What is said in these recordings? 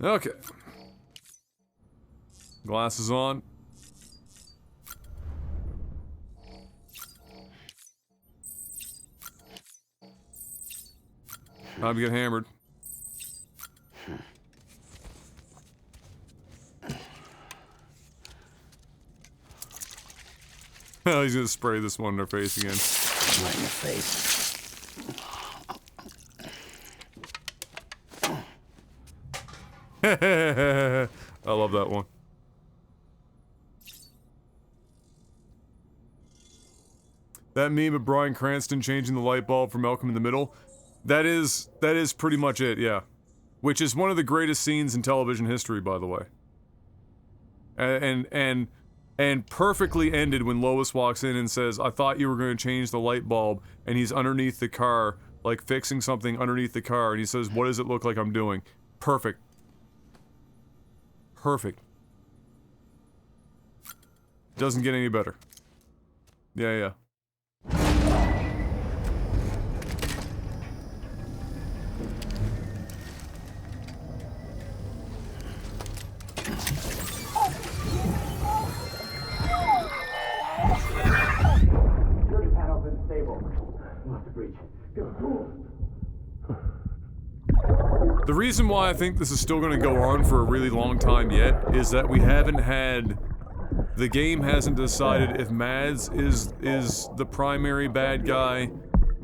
Okay. Glasses on. Time to get hammered. Oh, he's gonna spray this one in her face again. Right in the face. I love that one. That meme of Bryan Cranston changing the light bulb for Malcolm in the Middle, that is pretty much it, yeah. Which is one of the greatest scenes in television history, by the way. And perfectly ended when Lois walks in and says, "I thought you were going to change the light bulb," and he's underneath the car, like fixing something underneath the car, and he says, "What does it look like I'm doing?" Perfect. Perfect. Doesn't get any better. Yeah, yeah. The reason why I think this is still going to go on for a really long time yet is that we haven't had... The game hasn't decided if Mads is the primary bad guy,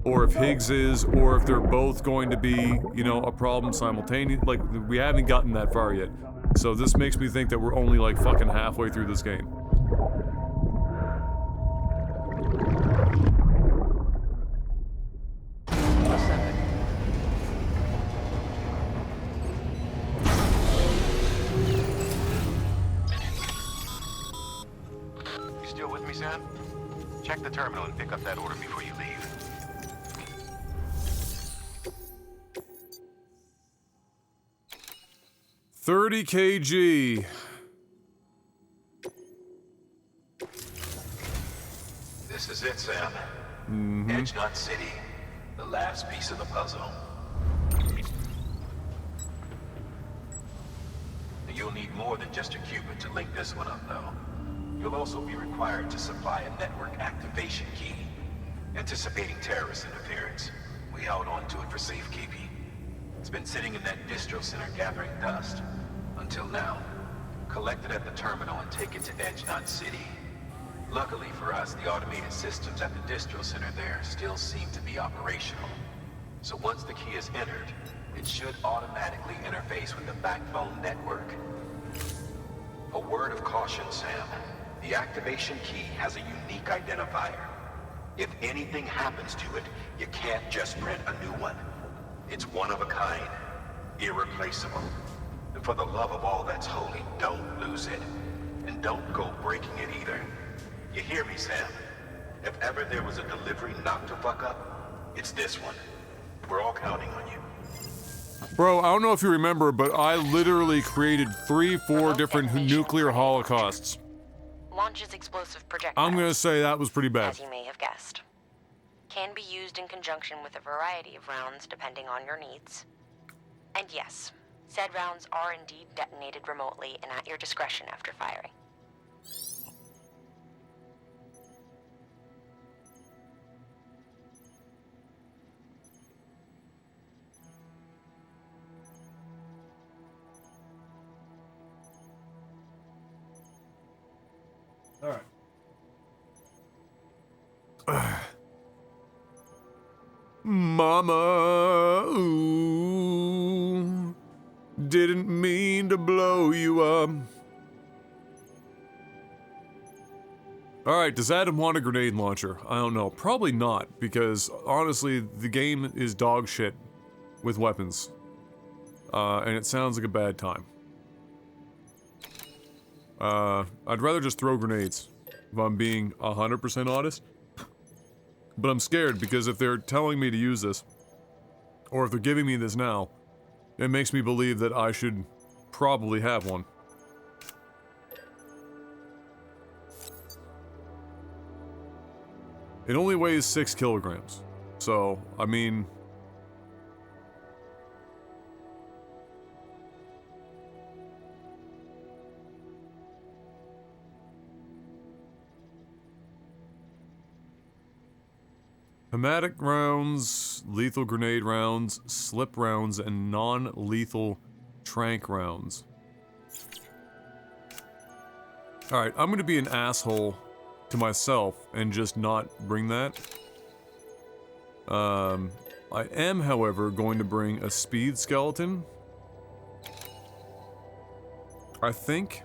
or if Higgs is, or if they're both going to be, you know, a problem simultaneously. Like, we haven't gotten that far yet. So this makes me think that we're only like fucking halfway through this game. Check the terminal and pick up that order before you leave. 30 kg. This is it, Sam. Mm-hmm. Edge Knot City. The last piece of the puzzle. You'll need more than just a qubit to link this one up, though. You'll also be required to supply a network activation key. Anticipating terrorist interference, we held on to it for safekeeping. It's been sitting in that distro center gathering dust. Until now. Collect it at the terminal and take it to Edge Knot City. Luckily for us, the automated systems at the distro center there still seem to be operational. So once the key is entered, it should automatically interface with the backbone network. A word of caution, Sam. The activation key has a unique identifier. If anything happens to it, you can't just print a new one. It's one of a kind, irreplaceable. And for the love of all that's holy, don't lose it. And don't go breaking it either. You hear me, Sam? If ever there was a delivery not to fuck up, it's this one. We're all counting on you. Bro, I don't know if you remember, but I literally created 3-4 different nuclear holocausts. Launches explosive projectiles. I'm gonna say that was pretty bad. As you may have guessed. Can be used in conjunction with a variety of rounds depending on your needs. And yes, said rounds are indeed detonated remotely and at your discretion after firing. All right. Mama, ooh, didn't mean to blow you up. All right, does Adam want a grenade launcher? I don't know. Probably not, because honestly, the game is dog shit with weapons. And it sounds like a bad time. I'd rather just throw grenades, if I'm being 100% honest. But I'm scared, because if they're telling me to use this, or if they're giving me this now, it makes me believe that I should probably have one. It only weighs 6 kilograms, so, I mean... Hematic rounds, lethal grenade rounds, slip rounds, and non-lethal trank rounds. Alright, I'm gonna be an asshole to myself and just not bring that. I am, however, going to bring a speed skeleton. I think.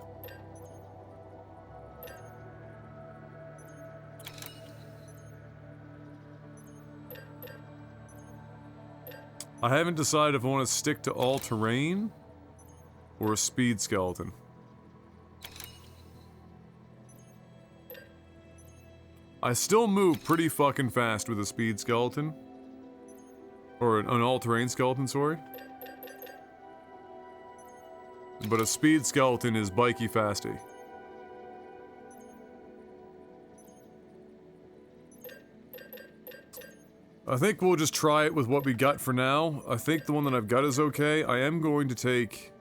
I haven't decided if I want to stick to all-terrain or a speed skeleton. I still move pretty fucking fast with a speed skeleton. Or an all-terrain skeleton, sorry. But a speed skeleton is bikey fasty. I think we'll just try it with what we got for now. I think the one that I've got is okay. I am going to take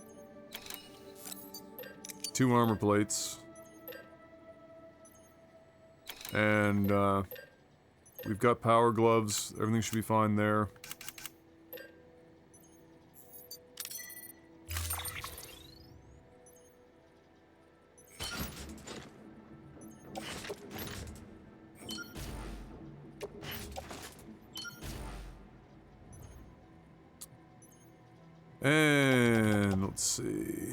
2 armor plates. And, we've got power gloves. Everything should be fine there. And let's see.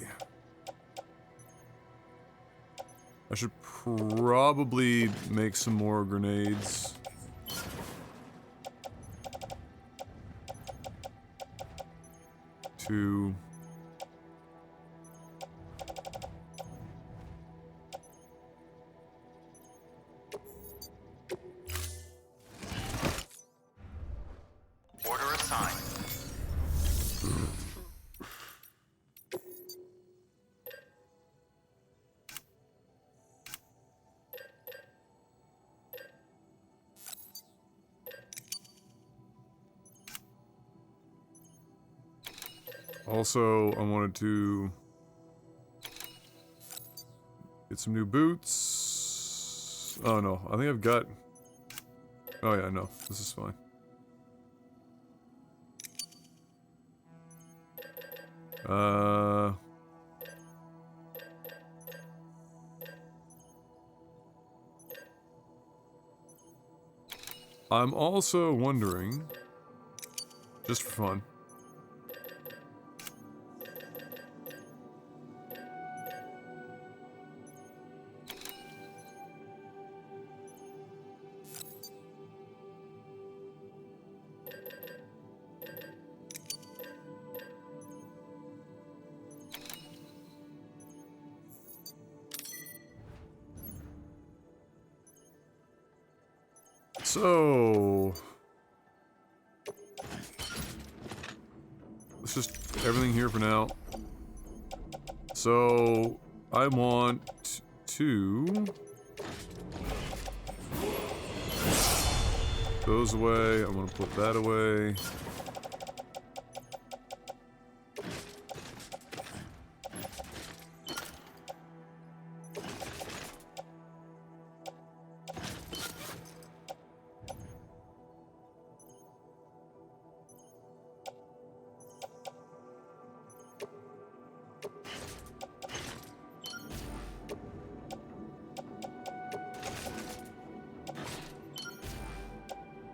I should probably make some more grenades. Two. Order assigned. Also, I wanted to get some new boots. Oh no, I think I've got... Oh yeah, no, this is fine. I'm also wondering, just for fun, so let's just everything here for now. So I want to those away. I'm gonna put that away.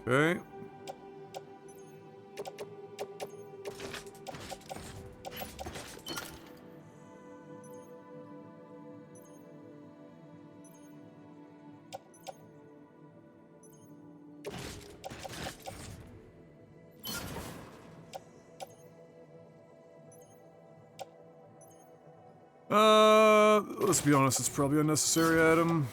Okay. Let's be honest, it's probably an unnecessary item.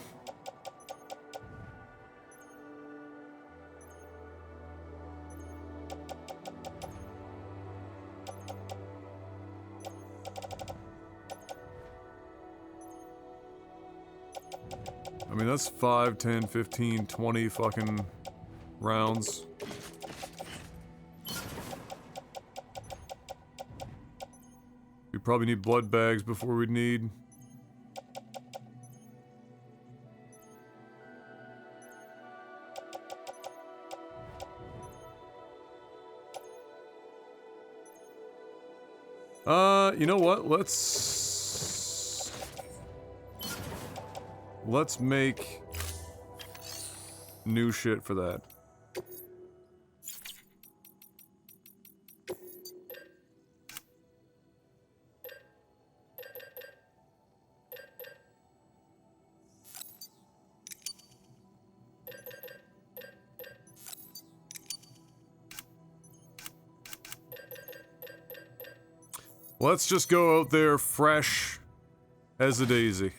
I mean, that's 5, 10, 15, 20 fucking rounds. We probably need blood bags before we'd need. You know what? Let's make new shit for that. Let's just go out there fresh as a daisy.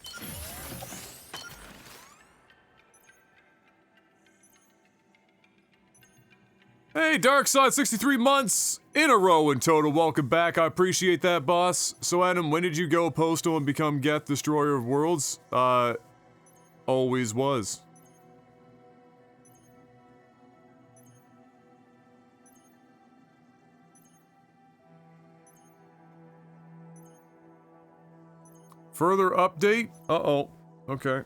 Hey, Darkside, 63 months in a row in total. Welcome back. I appreciate that, boss. So, Adam, when did you go postal and become Geth, Destroyer of Worlds? Always was. Further update? Uh-oh. Okay.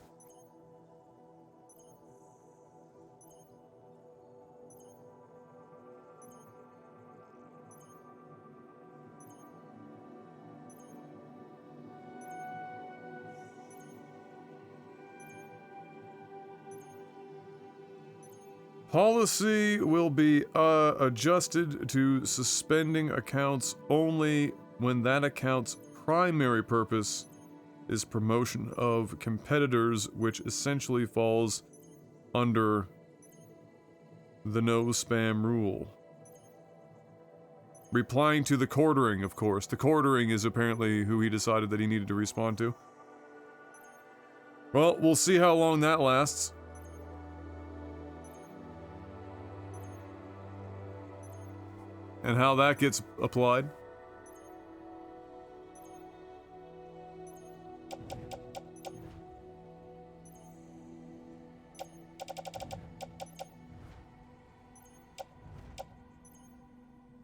Policy will be adjusted to suspending accounts only when that account's primary purpose is promotion of competitors, which essentially falls under the no spam rule. Replying to the quartering, of course. The quartering is apparently who he decided that he needed to respond to. Well, we'll see how long that lasts. And how that gets applied.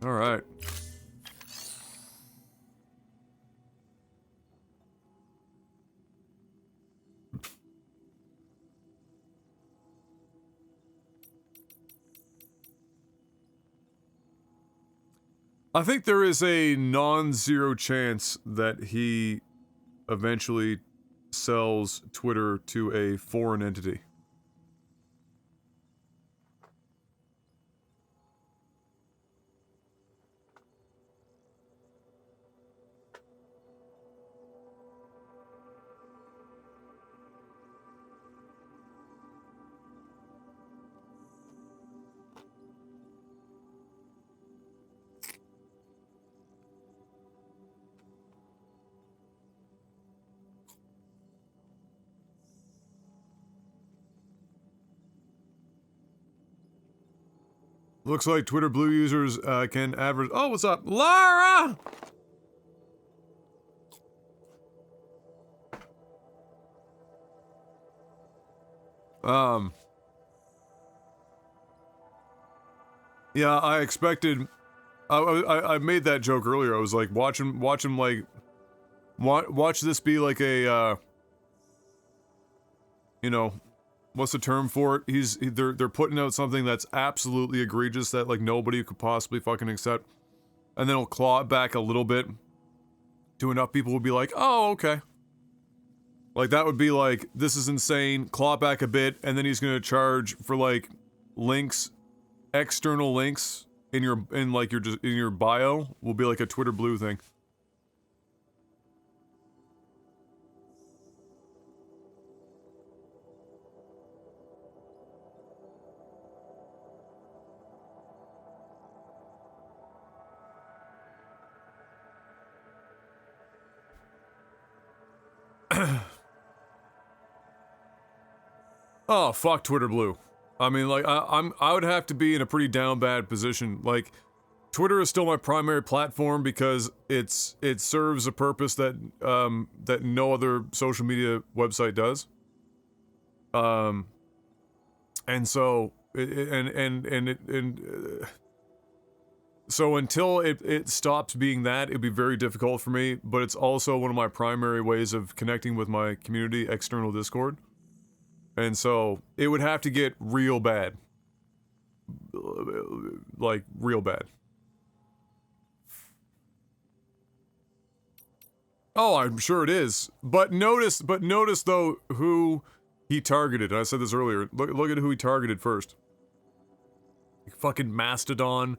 All right. I think there is a non-zero chance that he eventually sells Twitter to a foreign entity. Looks like Twitter Blue users can advertise. Oh, what's up, Lara? Yeah, I expected. I made that joke earlier. I was like, watch him like, watch this be like a, you know, what's the term for it? They're putting out something that's absolutely egregious that like nobody could possibly fucking accept, and then he'll claw it back a little bit to enough people will be like, oh, okay. Like that would be like, this is insane, claw back a bit, and then he's gonna charge for like links, external links in your bio will be like a Twitter Blue thing. Oh, fuck Twitter Blue. I mean, like, I would have to be in a pretty down bad position. Like, Twitter is still my primary platform because it serves a purpose that that no other social media website does. And so so until it stops being that, it'd be very difficult for me. But it's also one of my primary ways of connecting with my community, external Discord. And so, it would have to get real bad. Like, real bad. Oh, I'm sure it is. But notice though who he targeted. I said this earlier. Look at who he targeted first. Fucking Mastodon,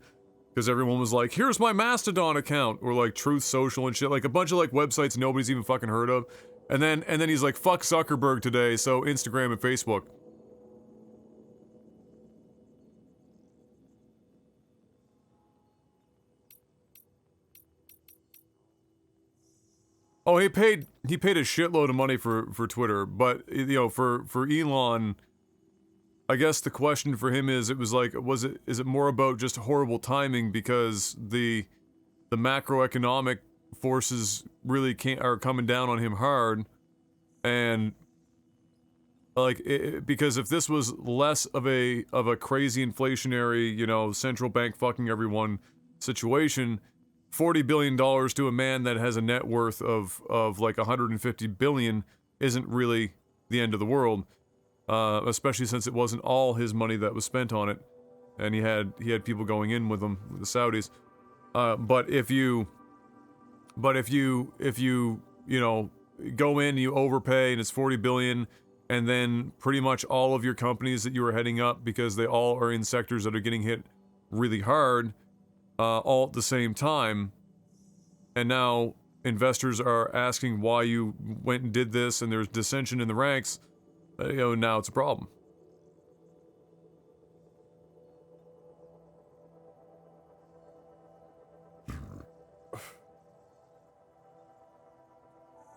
because everyone was like, "Here's my Mastodon account," or like Truth Social and shit, like a bunch of like websites nobody's even fucking heard of. And then he's like, "Fuck Zuckerberg today," so Instagram and Facebook. Oh, he paid a shitload of money for Twitter, but you know, for Elon, I guess the question for him is, is it more about just horrible timing because the macroeconomic forces really are coming down on him hard, and like because if this was less of a crazy inflationary, you know, central bank fucking everyone situation, $40 billion to a man that has a net worth of like 150 billion isn't really the end of the world, especially since it wasn't all his money that was spent on it, and he had people going in with him, with the Saudis. But if you you know, go in, you overpay, and it's 40 billion, and then pretty much all of your companies that you are heading up, because they all are in sectors that are getting hit really hard, all at the same time, and now investors are asking why you went and did this, and there's dissension in the ranks, you know, now it's a problem.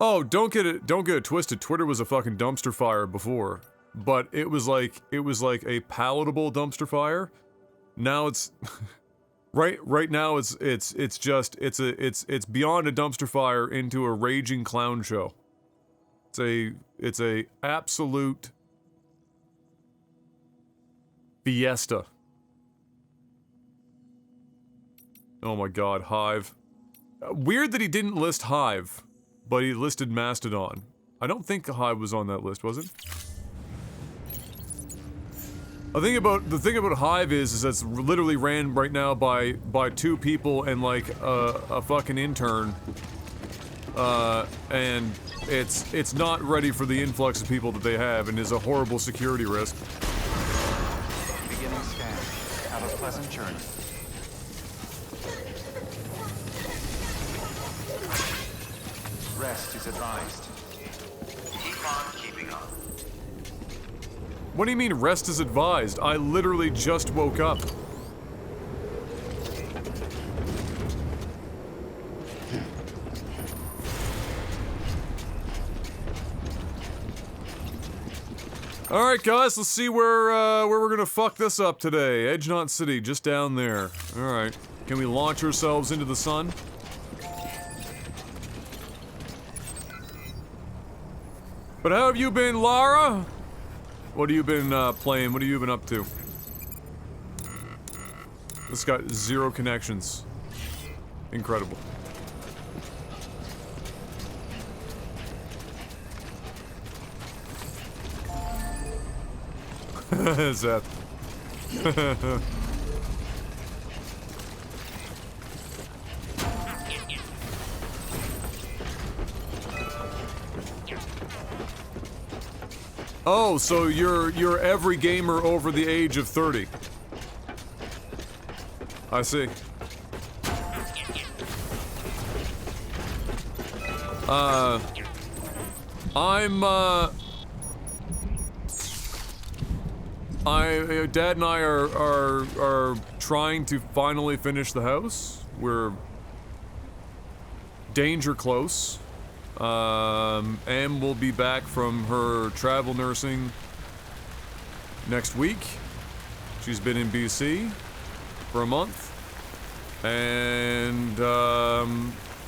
Oh, don't get it twisted. Twitter was a fucking dumpster fire before, but it was like a palatable dumpster fire. Now it's right now it's beyond a dumpster fire into a raging clown show. It's a absolute fiesta. Oh my god, Hive. Weird that he didn't list Hive, but he listed Mastodon. I don't think Hive was on that list, was it? The thing about Hive is that's literally ran right now by two people and like a fucking intern, and it's not ready for the influx of people that they have, and is a horrible security risk. Beginning scan. Have a pleasant journey. Rest is advised. Keep on keeping on. What do you mean rest is advised? I literally just woke up. Alright guys, let's see where we're gonna fuck this up today. Edge Knot City, just down there. Alright. Can we launch ourselves into the sun? But how have you been, Lara? What have you been playing? What have you been up to? This got 0 connections. Incredible. Zeth. Oh, so you're every gamer over the age of 30. I see. Dad and I are trying to finally finish the house. We're danger close. Em will be back from her travel nursing next week. She's been in BC for a month. And,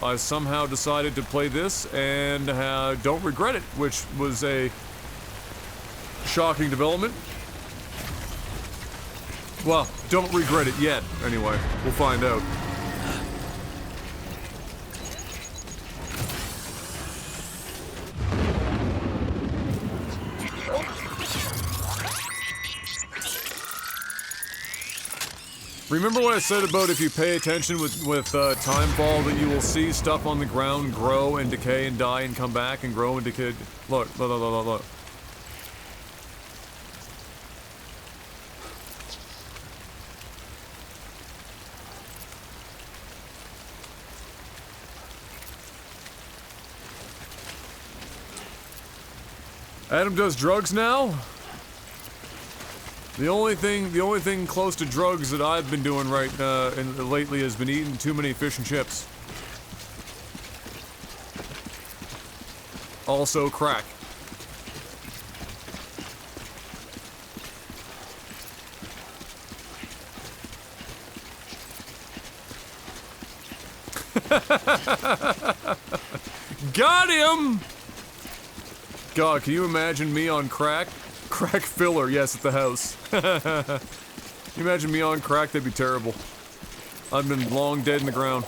I somehow decided to play this and don't regret it, which was a shocking development. Well, don't regret it yet, anyway. We'll find out. Remember what I said about if you pay attention with Timefall that you will see stuff on the ground grow and decay and die and come back and grow and decay? Look, look, look, look, look. Adam does drugs now? The only thing close to drugs that I've been doing lately has been eating too many fish and chips. Also crack. Got him! God, can you imagine me on crack? Crack filler, yes, at the house. Can you imagine me on crack? That'd be terrible. I've been long dead in the ground.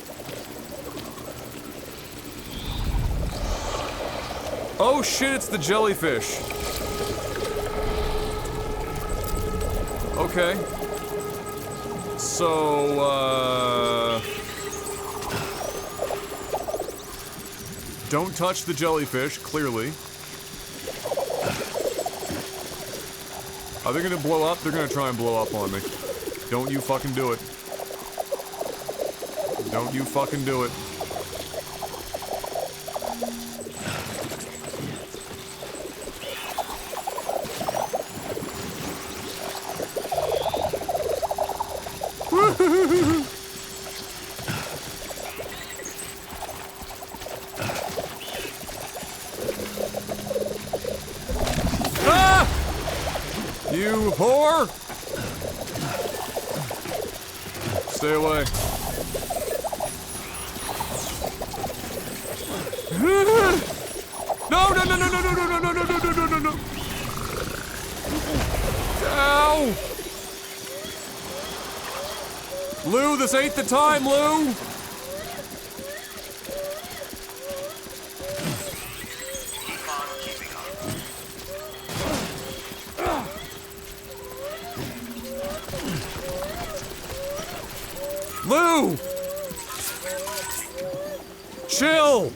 Oh shit, it's the jellyfish. Okay. So, don't touch the jellyfish, clearly. Are they gonna blow up? They're gonna try and blow up on me. Don't you fucking do it. Don't you fucking do it. You whore! Stay away. No, no, no, no, no, no, no, no, no, no, no, no, no, no. Ow! Lou, this ain't the time, Lou! Lou! Chill!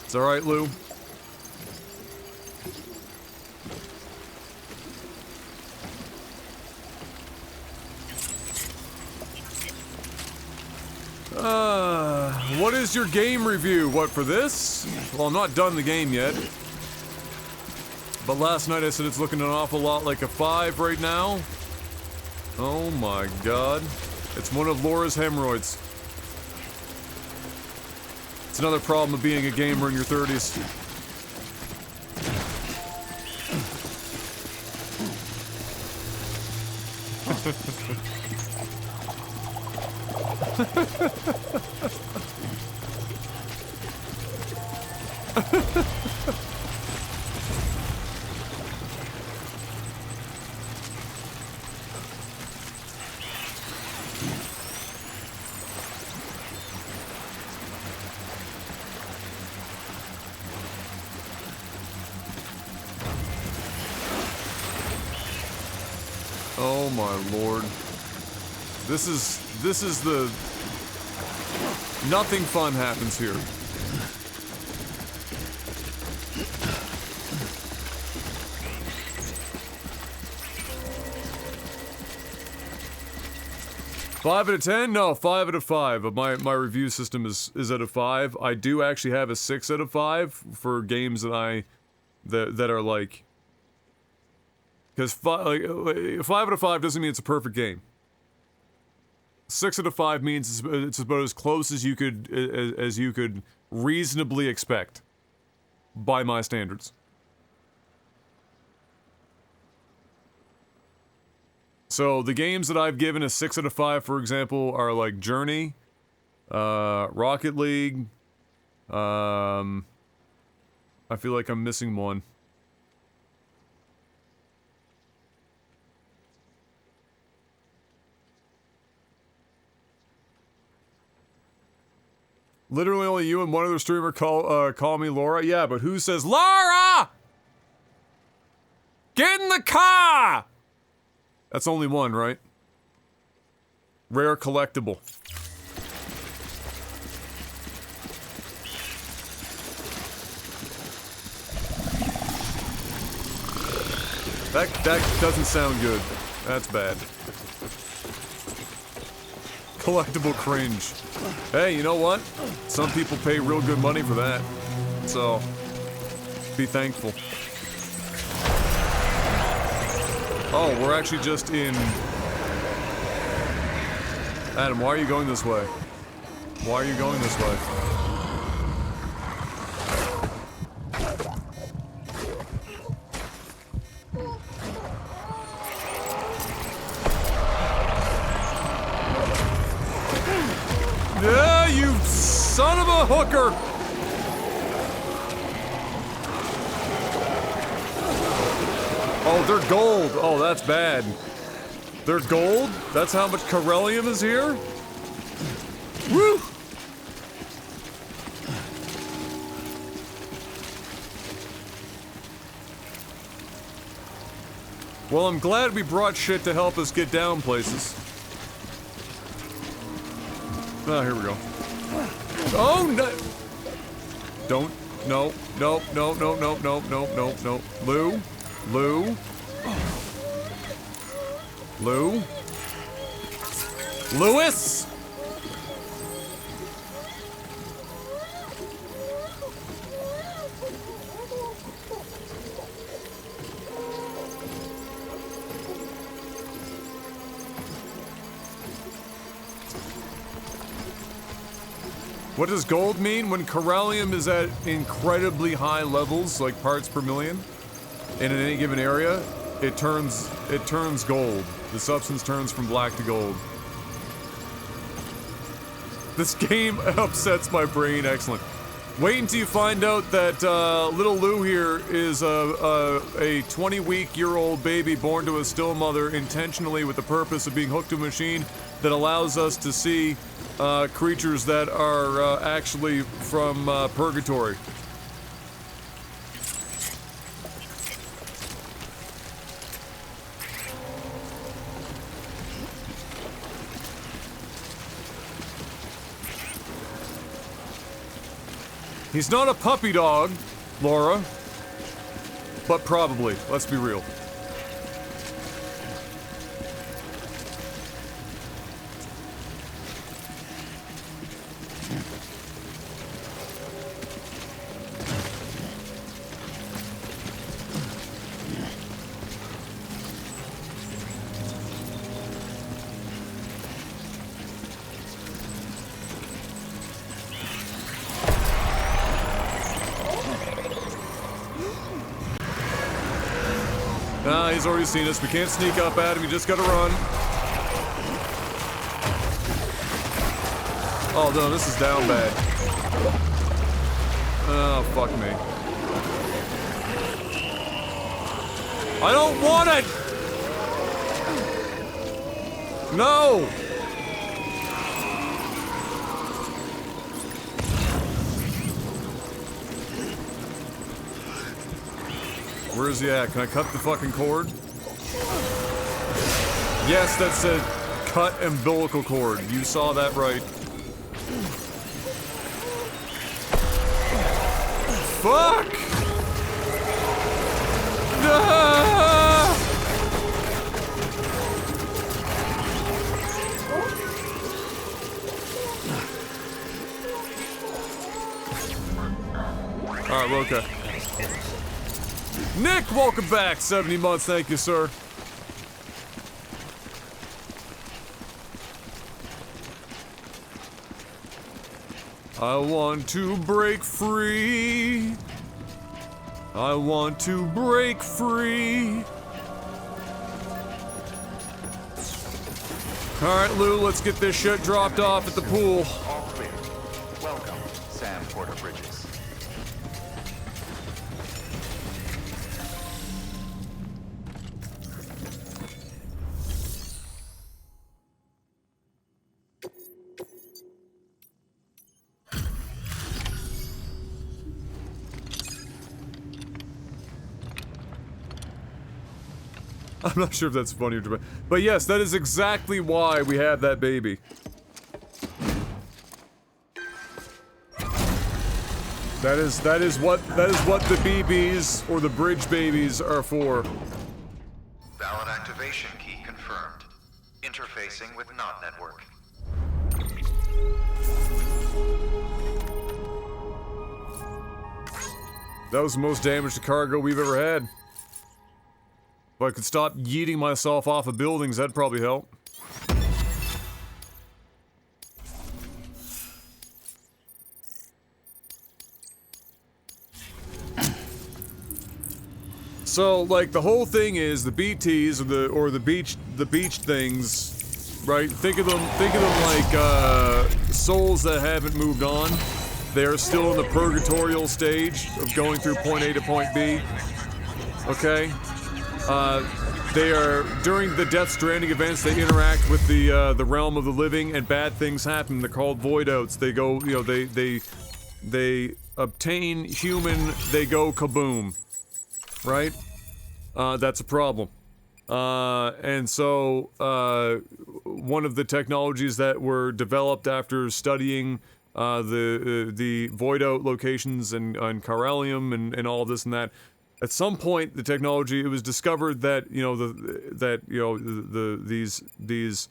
It's alright, Lou. What is your game review? What, for this? Well, I'm not done the game yet. But last night I said it's looking an awful lot like a 5 right now. Oh my god. It's one of Laura's hemorrhoids. It's another problem of being a gamer in your 30s. Oh my lord. This is the... Nothing fun happens here. Five out of 10? No, 5 out of 5. My review system is out of 5. I do actually have a 6 out of 5 for games that that are like... Because 5 out of 5 doesn't mean it's a perfect game. 6 out of 5 means it's about as close as you could reasonably expect by my standards. So the games that I've given a 6 out of 5, for example, are like Journey, Rocket League. I feel like I'm missing one. Literally only you and one other streamer call me Laura. Yeah, but who says Laura? Get in the car! That's only one, right? Rare collectible. That doesn't sound good. That's bad. Collectible cringe. Hey, you know what? Some people pay real good money for that. So, be thankful. Oh, we're actually just in... Adam, why are you going this way? Why are you going this way? Yeah, you son of a hooker! Oh, they're gold. Oh, that's bad. They're gold? That's how much Corellium is here? Woo! Well, I'm glad we brought shit to help us get down places. Oh, here we go. Oh, no! Don't. No, no, no, no, no, no, no, no, no. Lou? Lou? Lou? Lewis? What does gold mean? When Corellium is at incredibly high levels, like parts per million, in any given area, it turns gold. The substance turns from black to gold. This game upsets my brain. Excellent. Wait until you find out that little Lou here is a 20-week-old baby born to a still mother intentionally with the purpose of being hooked to a machine that allows us to see creatures that are actually from purgatory. He's not a puppy dog, Laura, but probably. Let's be real. Nah, he's already seen us. We can't sneak up at him. You just gotta run. Oh, no, this is down bad. Oh, fuck me. I don't want it! No! Where is he at? Can I cut the fucking cord? Yes, that said cut umbilical cord. You saw that right. Fuck! Ah! Alright, we're okay. Nick, welcome back. 70 months, thank you, sir. I want to break free. I want to break free. Alright, Lou, let's get this shit dropped off at the pool. All clear. Welcome, Sam Porter Bridges. I'm not sure if that's funny or dramatic. But yes, that is exactly why we have that baby. That is what the BBs or the bridge babies are for. Valid activation key confirmed. Interfacing with NOT network. That was the most damage to cargo we've ever had. If I could stop yeeting myself off of buildings, that'd probably help. So, like, the whole thing is the BTs or the beach things, right? Think of them like souls that haven't moved on. They are still in the purgatorial stage of going through point A to point B. Okay? They are, during the Death Stranding events, they interact with the realm of the living, and bad things happen. They're called void outs. They go, you know, they obtain human, they go kaboom. Right? That's a problem. And so, one of the technologies that were developed after studying the void out locations and Carelium and all this and that, at some point the technology, it was discovered that, you know, these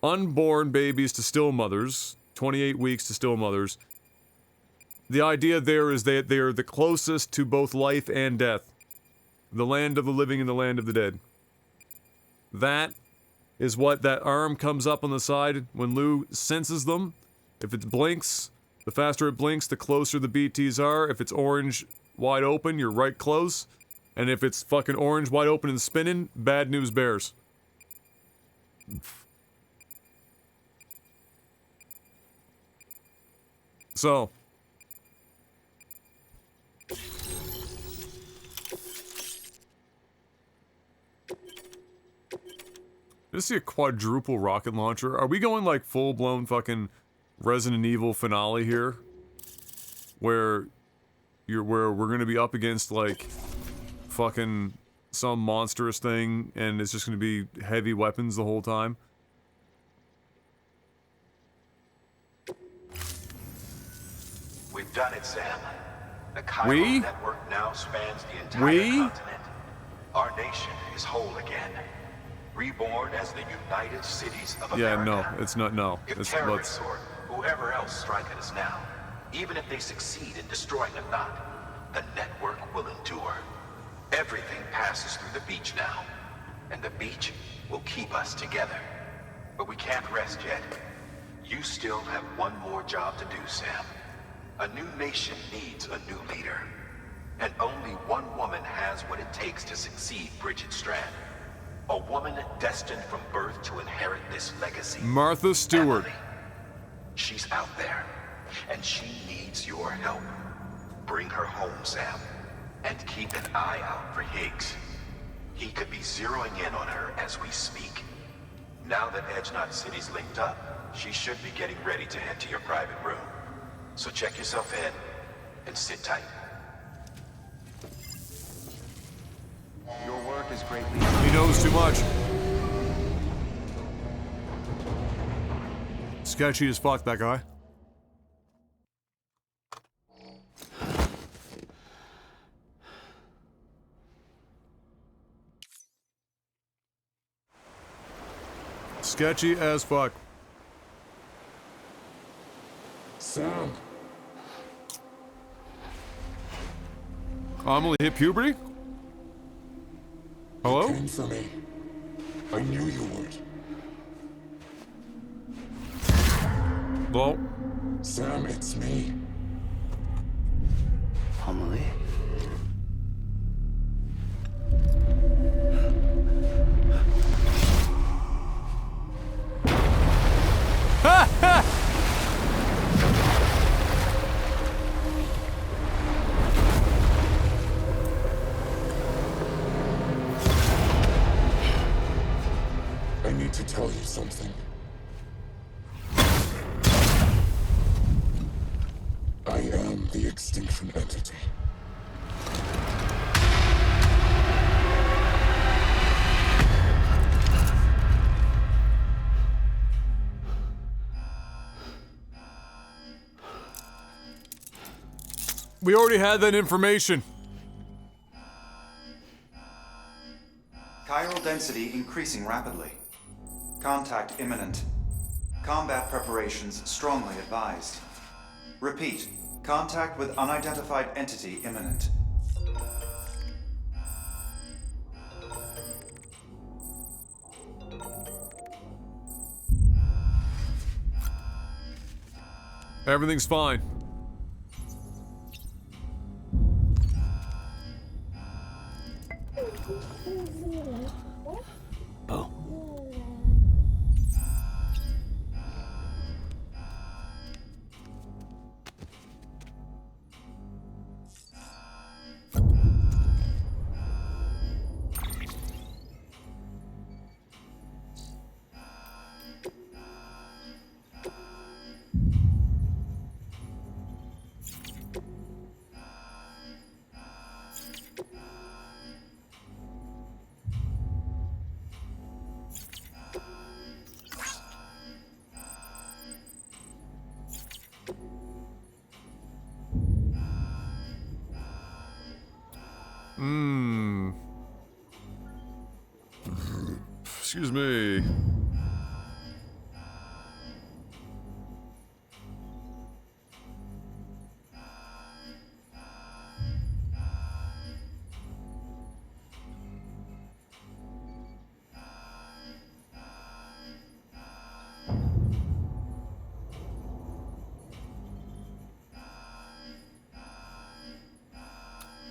unborn babies to still mothers, 28 weeks to still mothers, the idea there is that they are the closest to both life and death. The land of the living and the land of the dead. That is what that arm comes up on the side when Lou senses them. If it blinks, the faster it blinks, the closer the BTs are. If it's orange wide open, you're right close. And if it's fucking orange wide open and spinning, bad news bears. So. I just see a quadruple rocket launcher. Are we going like full-blown fucking Resident Evil finale here? Where we're gonna be up against like fucking some monstrous thing and it's just gonna be heavy weapons the whole time? We've done it, Sam. The Chiral network now spans the entire continent. Our nation is whole again. Reborn as the United Cities of America. Yeah, no, it's not, no. If terrorists or whoever else strike at us now, even if they succeed in destroying the knot, the network will endure. Everything passes through the beach now, and the beach will keep us together. But we can't rest yet. You still have one more job to do, Sam. A new nation needs a new leader. And only one woman has what it takes to succeed Bridget Strand. A woman destined from birth to inherit this legacy. Martha Stewart. Emily. She's out there, and she needs your help. Bring her home, Sam, and keep an eye out for Higgs. He could be zeroing in on her as we speak. Now that Edge Knot City's linked up, she should be getting ready to head to your private room. So check yourself in, and sit tight. Your work is greatly... He knows too much. Sketchy as fuck, that guy. Sketchy as fuck. Sam. Amelie hit puberty? Hello? You came for me. I knew you would. Well. Sam, it's me. Amelie? Ha ha! I need to tell you something. I am the extinction entity. We already had that information. Chiral density increasing rapidly. Contact imminent. Combat preparations strongly advised. Repeat, contact with unidentified entity imminent. Everything's fine. Oh. Excuse me.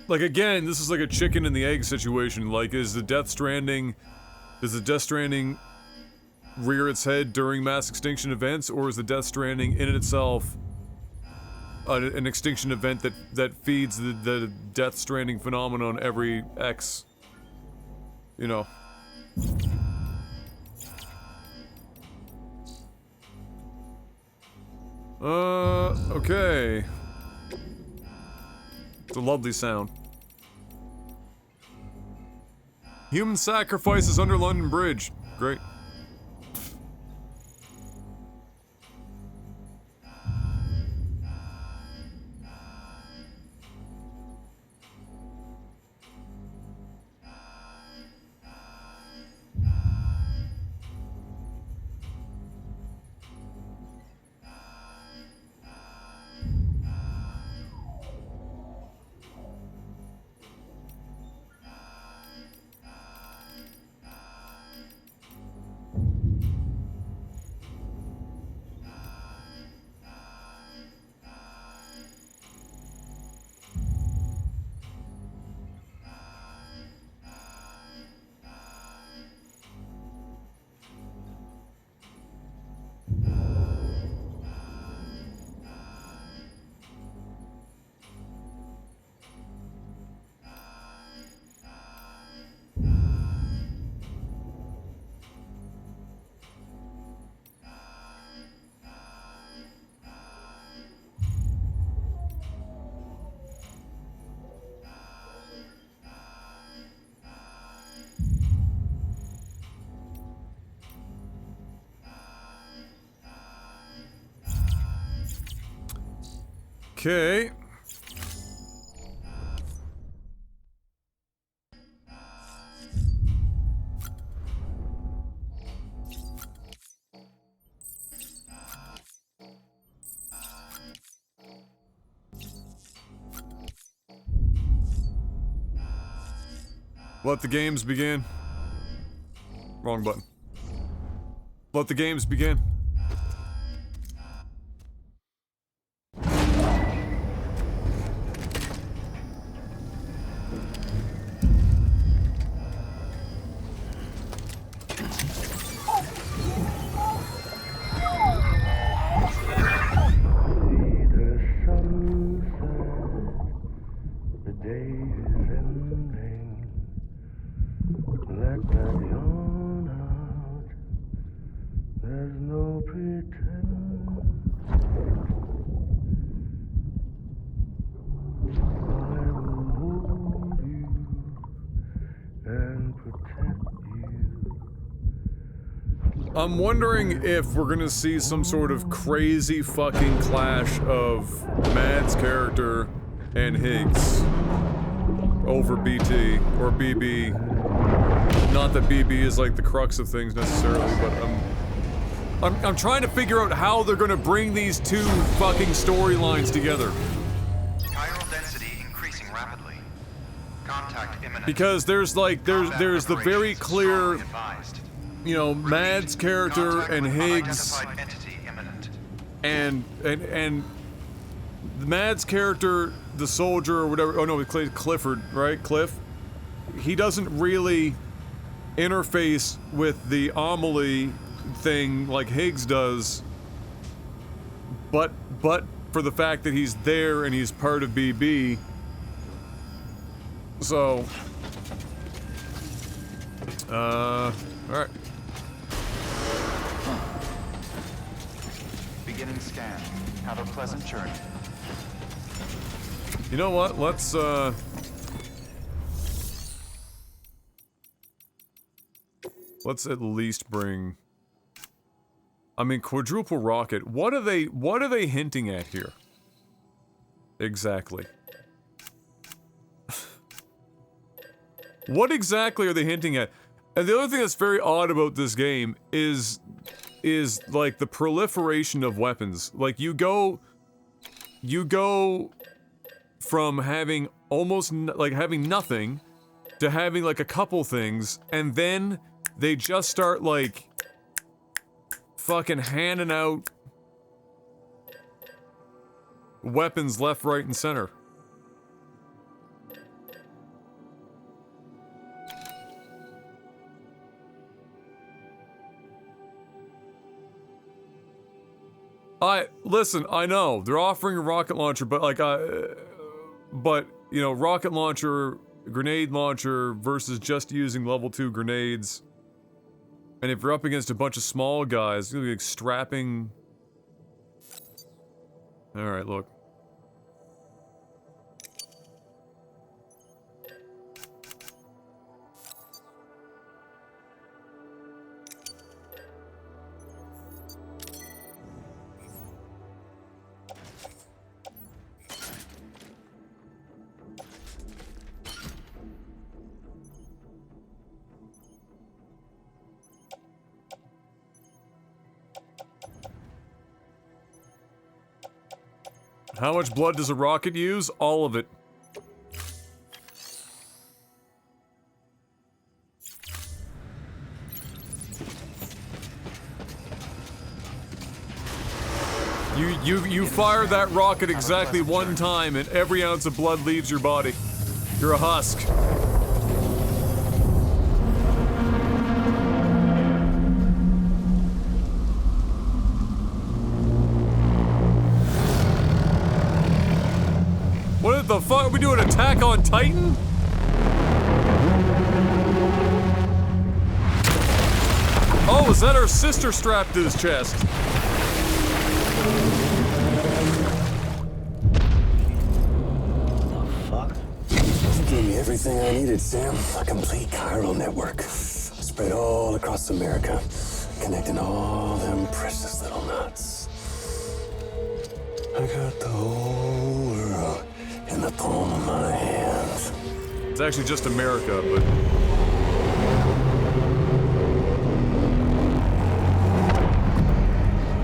Like, again, this is like a chicken and the egg situation. Like, does the Death Stranding rear its head during mass extinction events, or is the Death Stranding in itself an extinction event that feeds the Death Stranding phenomenon every X, you know? Okay. It's a lovely sound. Human sacrifices under London Bridge. Great. Okay. Let the games begin. Wrong button. Let the games begin. I'm wondering if we're gonna see some sort of crazy fucking clash of Mads' character and Higgs over BT or BB. Not that BB is like the crux of things necessarily, but I'm trying to figure out how they're gonna bring these two fucking storylines together. Chiral density increasing rapidly. Contact imminent. Because there's like there's the very Preparations clear, strongly advised. you know, Mads' character Contact and with Higgs unidentified entity imminent. and Mads' character, the soldier or whatever. Oh no, Clifford, right? Cliff. He doesn't really interface with the Amelie thing like Higgs does, but for the fact that he's there and he's part of BB. So, alright. Beginning scan. Have a pleasant journey. You know what? Let's at least bring... I mean, quadruple rocket. What are they hinting at here? Exactly. What exactly are they hinting at? And the other thing that's very odd about this game is like the proliferation of weapons. Like you go from having almost like having nothing to having like a couple things, and then they just start like fucking handing out weapons left, right, and center. Listen, I know they're offering a rocket launcher, but like but you know, rocket launcher, grenade launcher versus just using level 2 grenades. And if you're up against a bunch of small guys, you'll be like strapping. Alright, look. How much blood does a rocket use? All of it. You fire that rocket exactly one time and every ounce of blood leaves your body. You're a husk. What the fuck? Are we doing Attack on Titan? Oh, is that our sister strapped to his chest? Fuck. You gave me everything I needed, Sam. A complete chiral network. Spread all across America. Connecting all them precious little knots. I got the whole world in the palm of my hand. It's actually just America, but...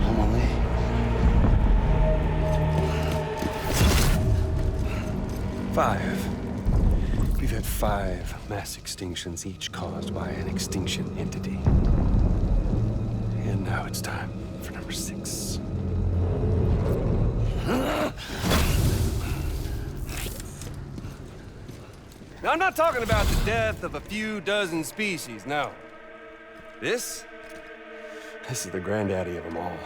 Emily? 5. We've had 5 mass extinctions, each caused by an extinction entity. And now it's time for number 6. Now, I'm not talking about the death of a few dozen species, no. This This is the granddaddy of them all.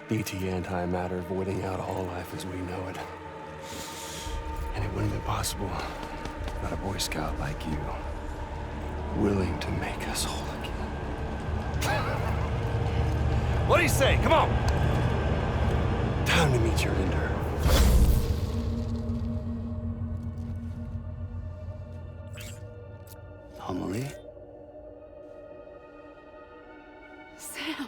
BT antimatter voiding out all life as we know it. And it wouldn't be possible without a Boy Scout like you, willing to make us whole again. what do you say? Come on! Time to meet your ender. Emily? Sam.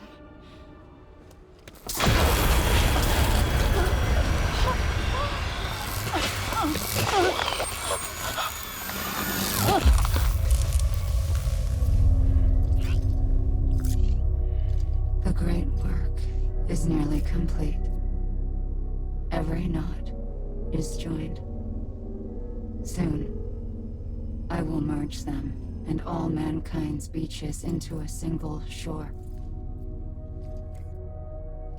The great work is nearly complete. Every knot is joined. Soon, I will merge them and all mankind's beaches into a single shore.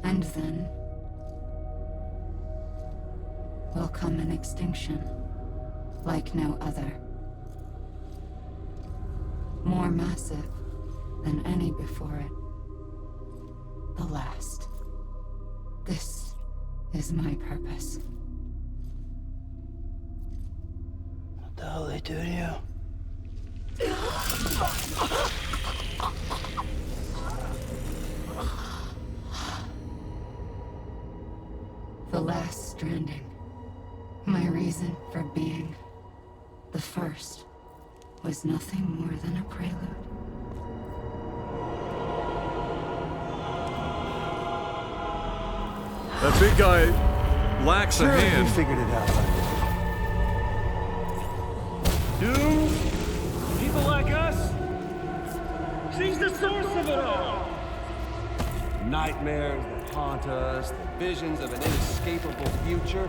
And then will come an extinction like no other. More massive than any before it. The last. This is my purpose. What the hell they do to you? The last stranding. My reason for being. The first was nothing more than a prelude. That big guy lacks a You hand. figured it out. Doom? People like us? She's the source of it all! Nightmares that haunt us, the visions of an inescapable future.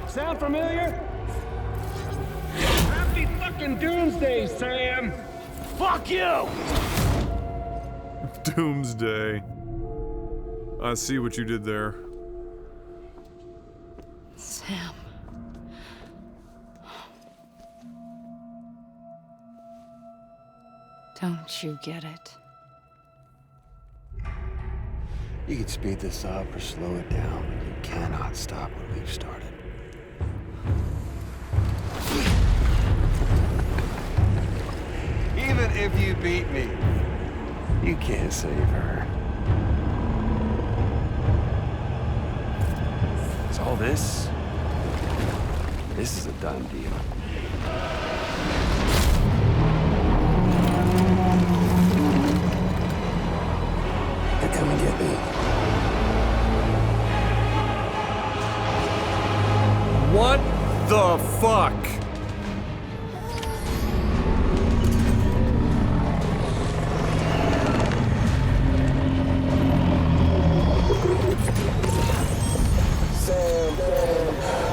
Sound familiar? Happy fucking Doomsday, Sam! Fuck you! Doomsday. I see what you did there. Sam. Don't you get it? You can speed this up or slow it down, but you cannot stop what we've started. Even if you beat me, You can't save her. So all this is a done deal. They're coming to get me. What the fuck? Sam,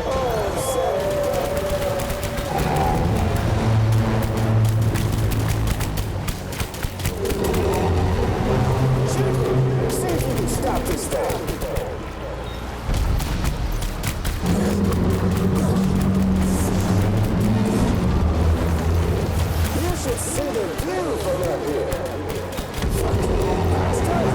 oh, Sam. See if you can stop this thing. You should see the view from up here. Fucking bastard.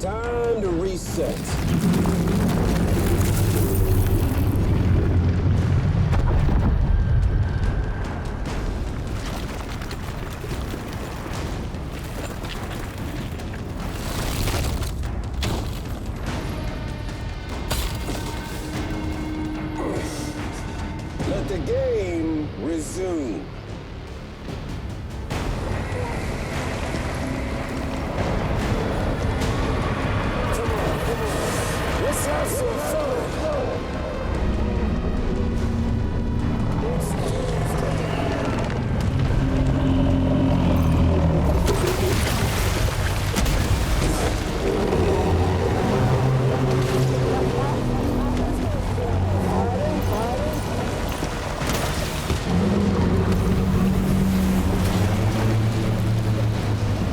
Time to reset. Let the game resume. Let's have some fun.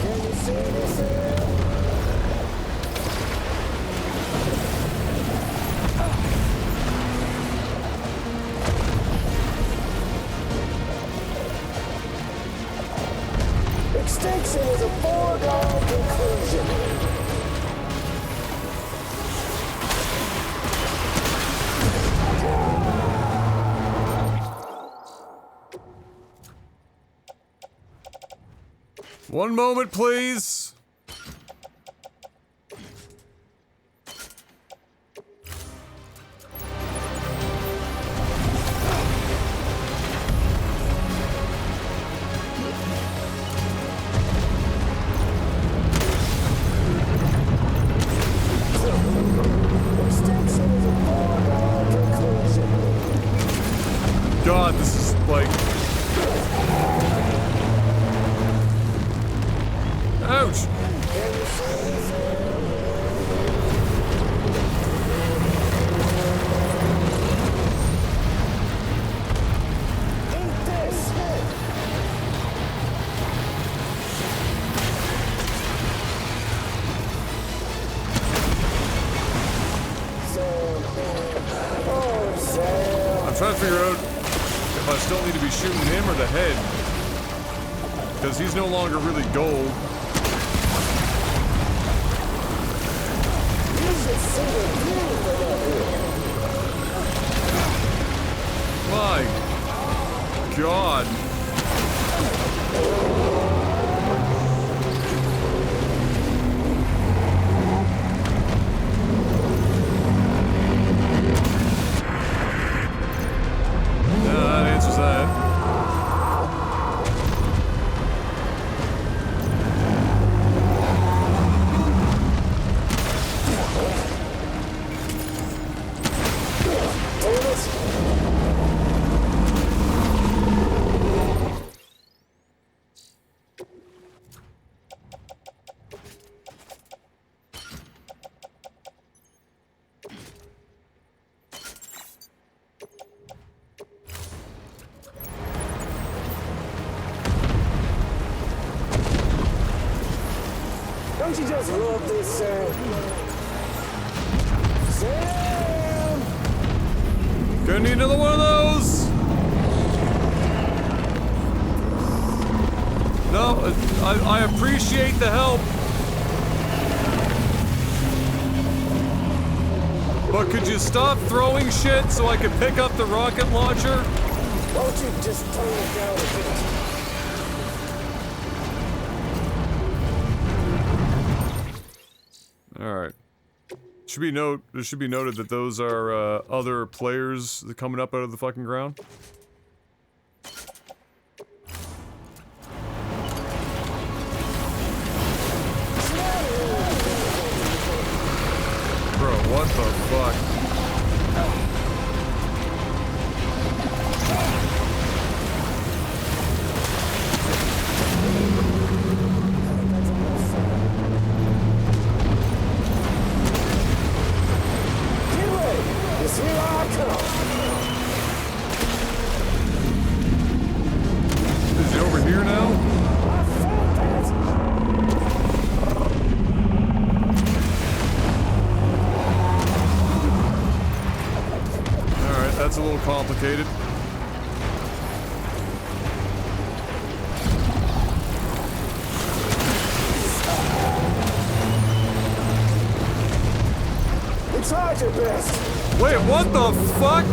Can you see this here? Extinction is a foregone conclusion. One moment, please. God, this is like... Ouch! I'm trying to figure out if I still need to be shooting him or the head. Because he's no longer really gold. My God. That answers that. Don't you just love this, Sam? Sam! Gonna need another one of those! No, I appreciate the help. But could you stop throwing shit so I could pick up the rocket launcher? Won't you just tone it down a bit? Alright. It should be noted that those are other players that coming up out of the fucking ground. Bro, what the fuck? Here I come. Is he over here now? Alright, that's a little complicated. You tried your best. Wait, what the fuck?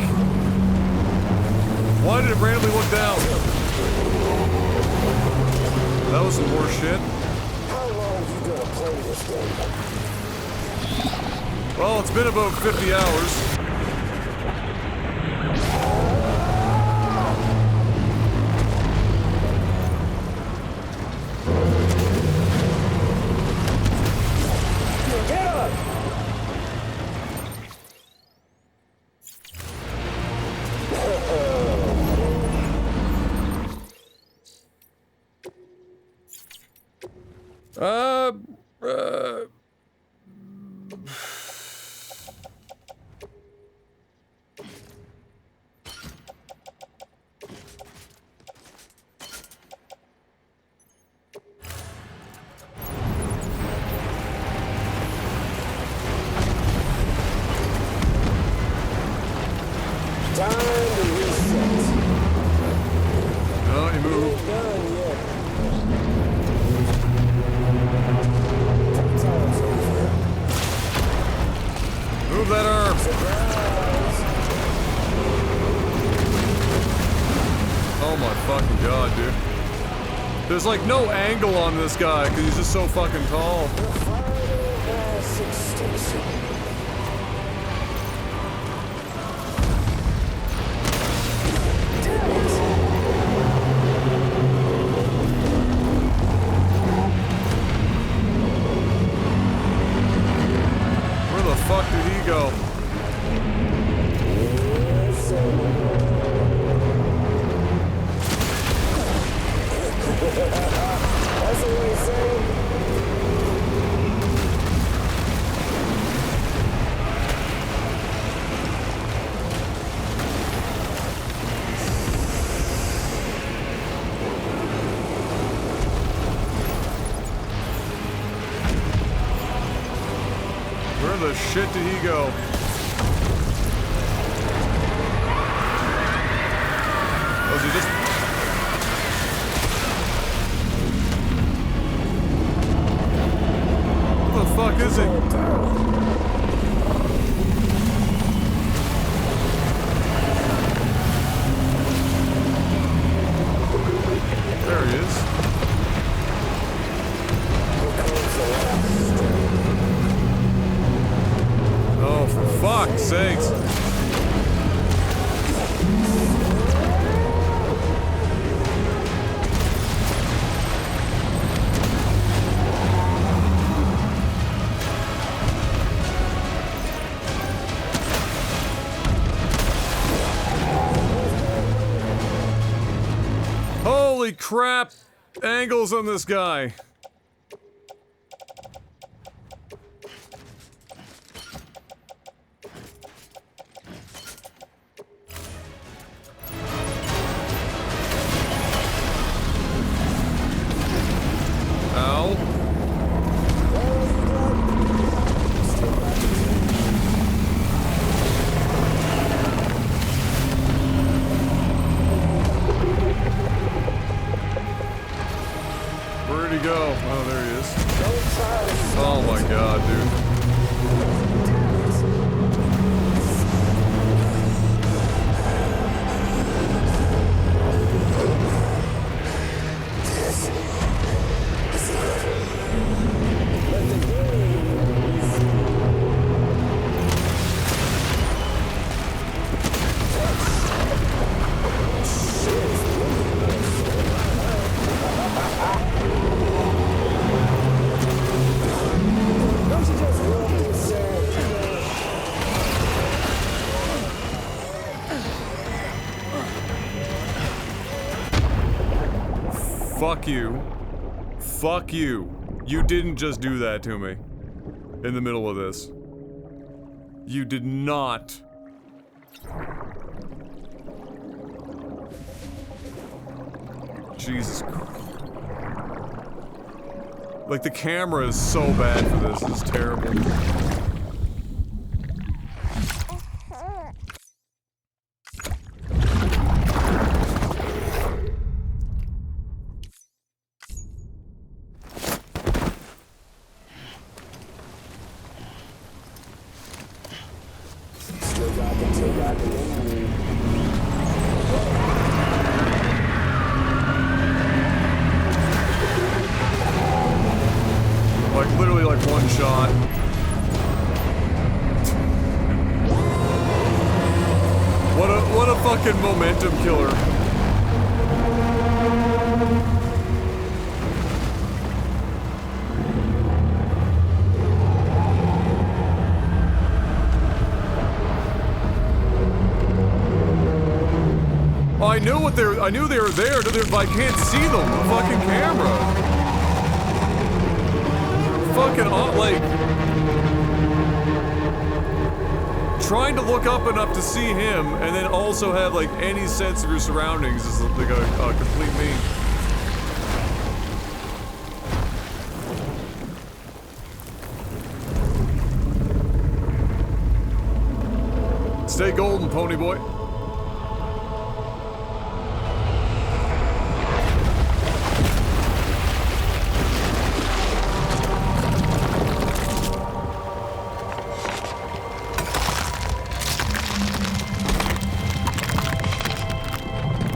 Why did it randomly look down? That was some horse shit. How long you gonna play this game? Well, it's been about 50 hours. Get up! Time to reset. No, he moved. Ain't done yet. Oh my fucking god, dude. There's like no angle on this guy because he's just so fucking tall. Where the fuck did he go? That's what he's saying. Where the shit did he go? Was he just... Where the fuck is he? There he is. Oh, for fuck's sakes. Holy crap! Angles on this guy. Ow. Where'd he go? Oh, there he is. Oh my god, dude. Fuck you. Fuck you. You didn't just do that to me. In the middle of this. You did not. Jesus Christ. Like, the camera is so bad for this. This is terrible. Like, literally, like, one shot. What a fucking momentum killer. I knew they were there, but I can't see them. The fucking camera. Fucking like trying to look up enough to see him, and then also have like any sense of your surroundings is like a complete meme. Stay golden, pony boy.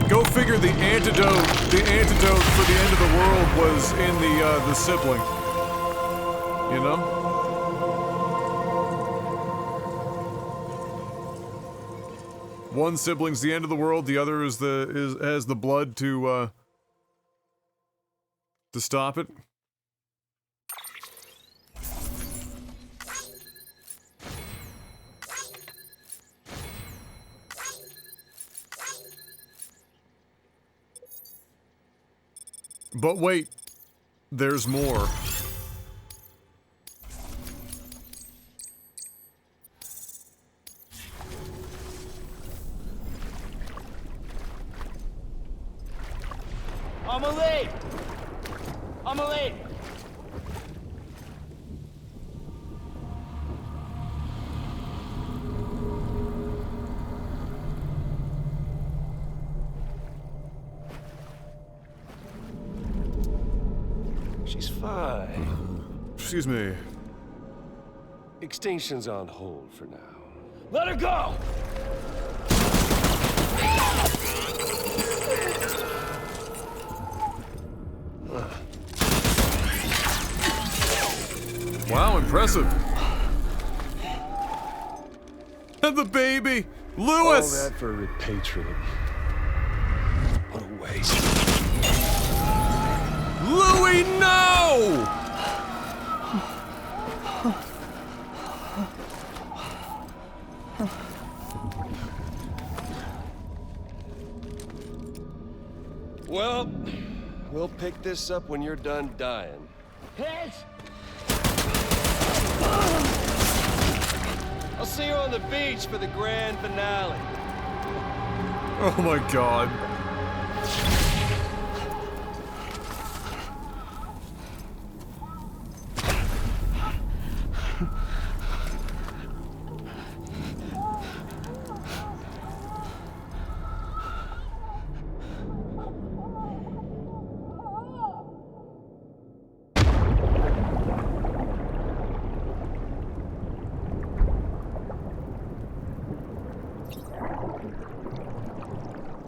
Go go figure the antidote for the end of the world was in the sibling. You know? One sibling's the end of the world, the other has the blood to stop it. But wait, there's more. Amelie! Amelie! She's fine. Excuse me. Extinction's on hold for now. Let her go! Wow, impressive. And the baby! Lewis! All that for repatriate. What a waste. Louis, no! Well, we'll pick this up when you're done dying. Hit! I'll see you on the beach for the grand finale. Oh my god.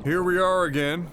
Here we are again.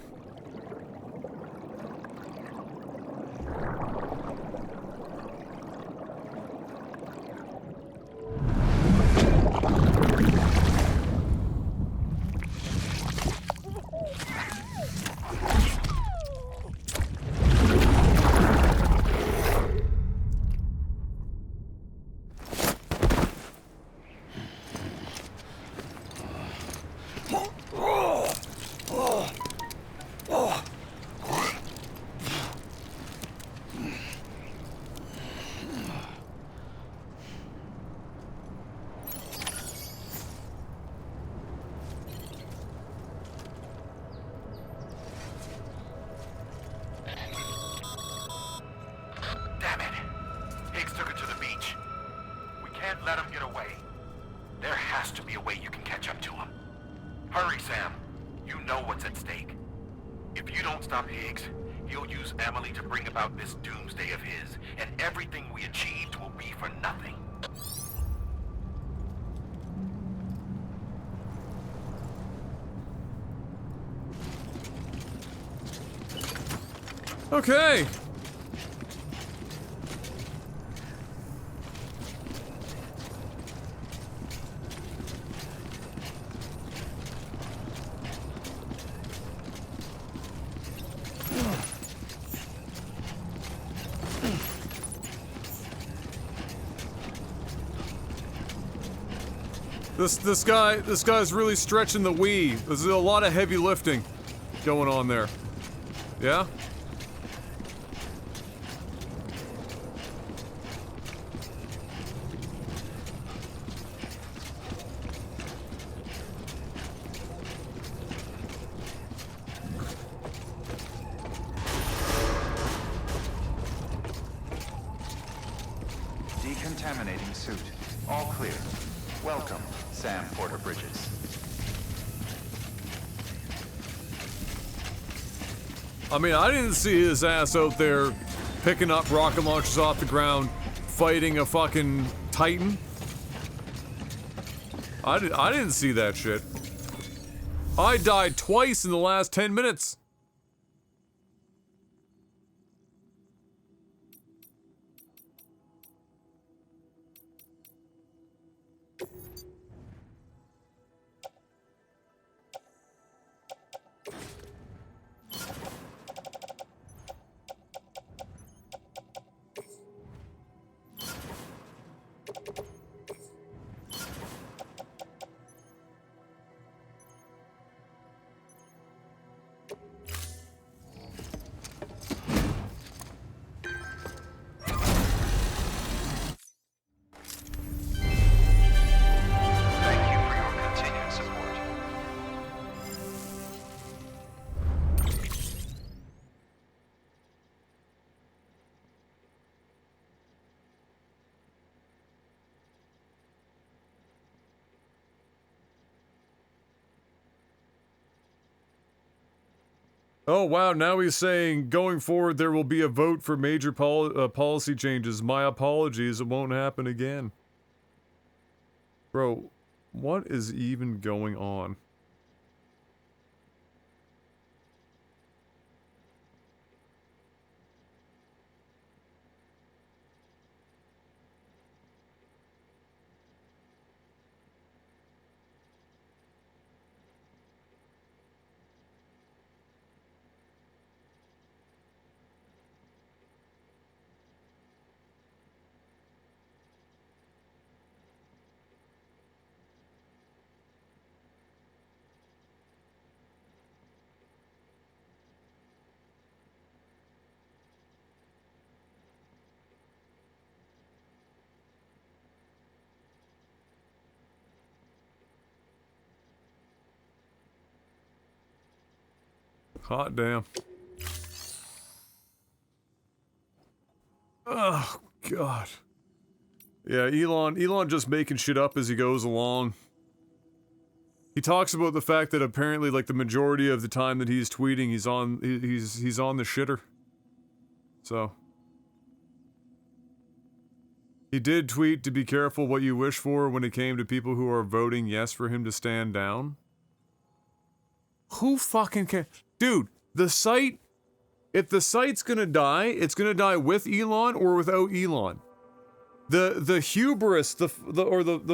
Okay. This guy's really stretching the Wii. There's a lot of heavy lifting going on there. Yeah? Decontaminating suit. All clear. Welcome, Sam Porter Bridges. I mean, I didn't see his ass out there picking up rocket launchers off the ground, fighting a fucking Titan. I didn't see that shit. I died twice. twice in the last 10 minutes. Thank you for your continued support. Oh wow, now he's saying going forward there will be a vote for major policy changes. My apologies, it won't happen again. Bro, what is even going on? Hot damn. Oh, God. Yeah, Elon just making shit up as he goes along. He talks about the fact that apparently, like, the majority of the time that he's tweeting, he's on the shitter. So. He did tweet to be careful what you wish for when it came to people who are voting yes for him to stand down. Who fucking can? Dude, the site, if the site's gonna die, it's gonna die with Elon or without Elon. The hubris, the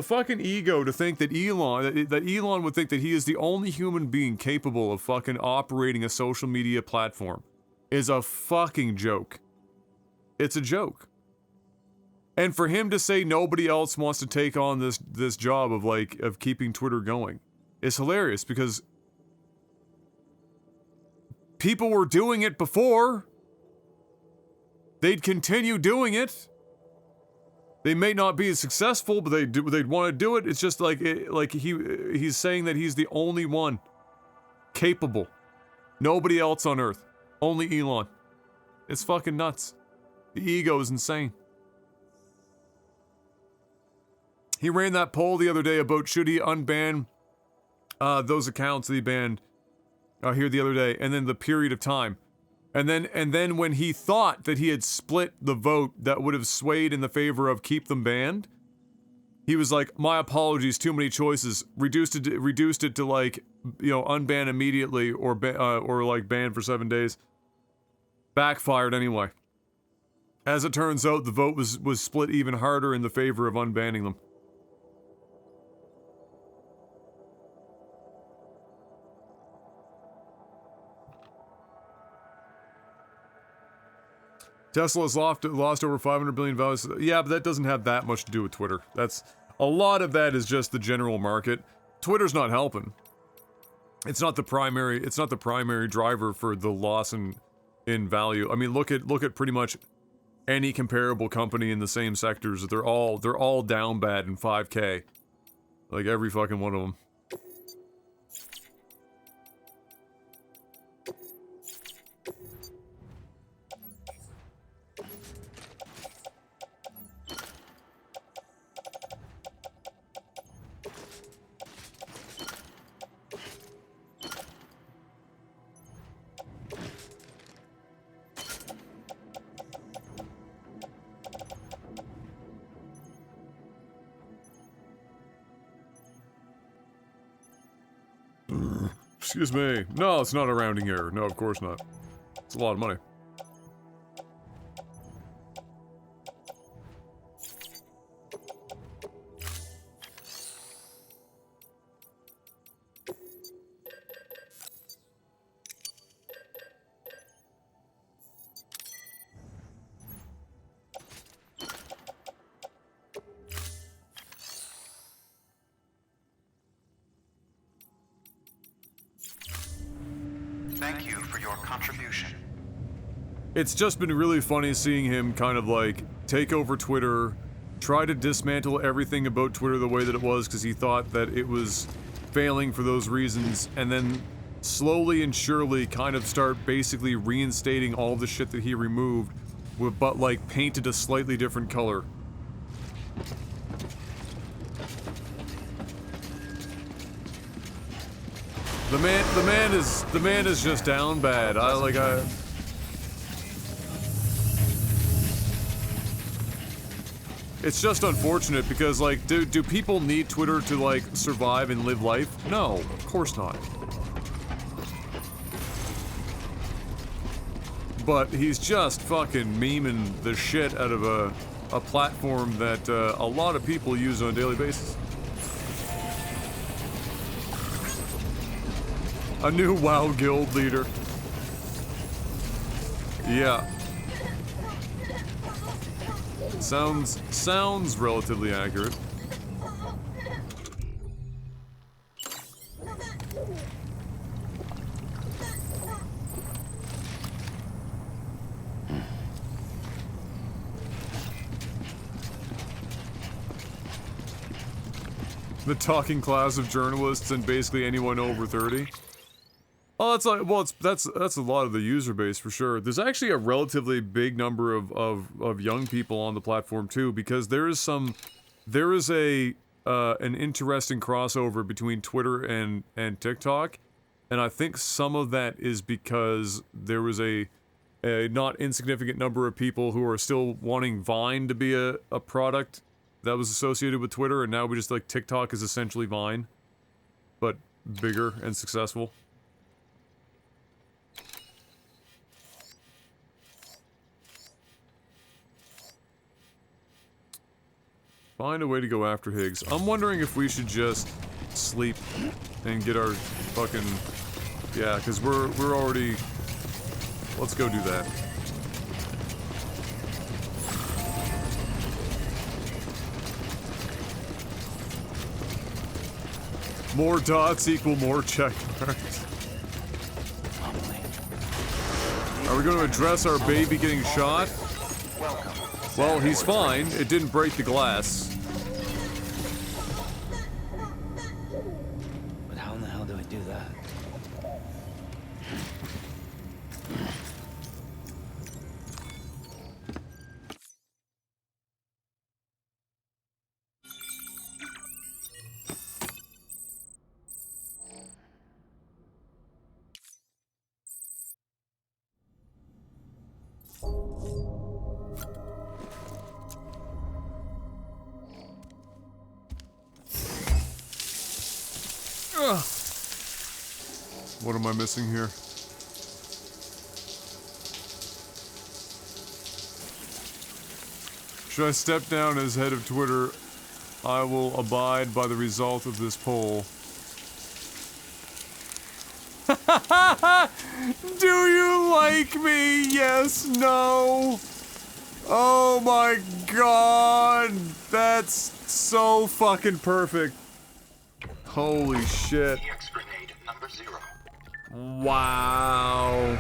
fucking ego to think that Elon would think that he is the only human being capable of fucking operating a social media platform is a fucking joke. It's a joke. And for him to say nobody else wants to take on this job of keeping Twitter going is hilarious because people were doing it before. They'd continue doing it. They may not be as successful, but they'd want to do it. It's just he's saying that he's the only one capable. Nobody else on Earth. Only Elon. It's fucking nuts. The ego is insane. He ran that poll the other day about should he unban those accounts that he banned here the other day, and then the period of time. And then when he thought that he had split the vote that would have swayed in the favor of keep them banned, he was like, my apologies, too many choices. Reduced it to like, you know, unban immediately or like ban for 7 days. Backfired anyway. As it turns out, the vote was split even harder in the favor of unbanning them. Tesla's lost over 500 billion values. Yeah, but that doesn't have that much to do with Twitter. That's a lot of that is just the general market. Twitter's not helping. It's not the primary driver for the loss in value. I mean, look at pretty much any comparable company in the same sectors. They're all down bad in 5K. Like every fucking one of them. Excuse me. No, it's not a rounding error. No, of course not. It's a lot of money. Thank you for your contribution. It's just been really funny seeing him kind of like take over Twitter, try to dismantle everything about Twitter the way that it was because he thought that it was failing for those reasons, and then slowly and surely kind of start basically reinstating all the shit that he removed, but like painted a slightly different color. The man is just down bad. It's just unfortunate because, like, do people need Twitter to, like, survive and live life? No, of course not. But he's just fucking memeing the shit out of a platform that a lot of people use on a daily basis. A new WoW guild leader. Yeah. Sounds relatively accurate. The talking class of journalists and basically anyone over 30. Oh, that's like, well, that's a lot of the user base for sure. There's actually a relatively big number of young people on the platform too, because there is an interesting crossover between Twitter and TikTok, and I think some of that is because there was a not insignificant number of people who are still wanting Vine to be a product that was associated with Twitter, and now we just like TikTok is essentially Vine, but bigger and successful. Find a way to go after Higgs. I'm wondering if we should just sleep and get our fucking... Yeah, because we're already... Let's go do that. More dots equal more check marks. Are we going to address our baby getting shot? Well, he's fine. It didn't break the glass. But how in the hell do I do that? What am I missing here? Should I step down as head of Twitter? I will abide by the result of this poll. Do you like me? Yes, no. Oh my god. That's so fucking perfect. Holy shit. Wow.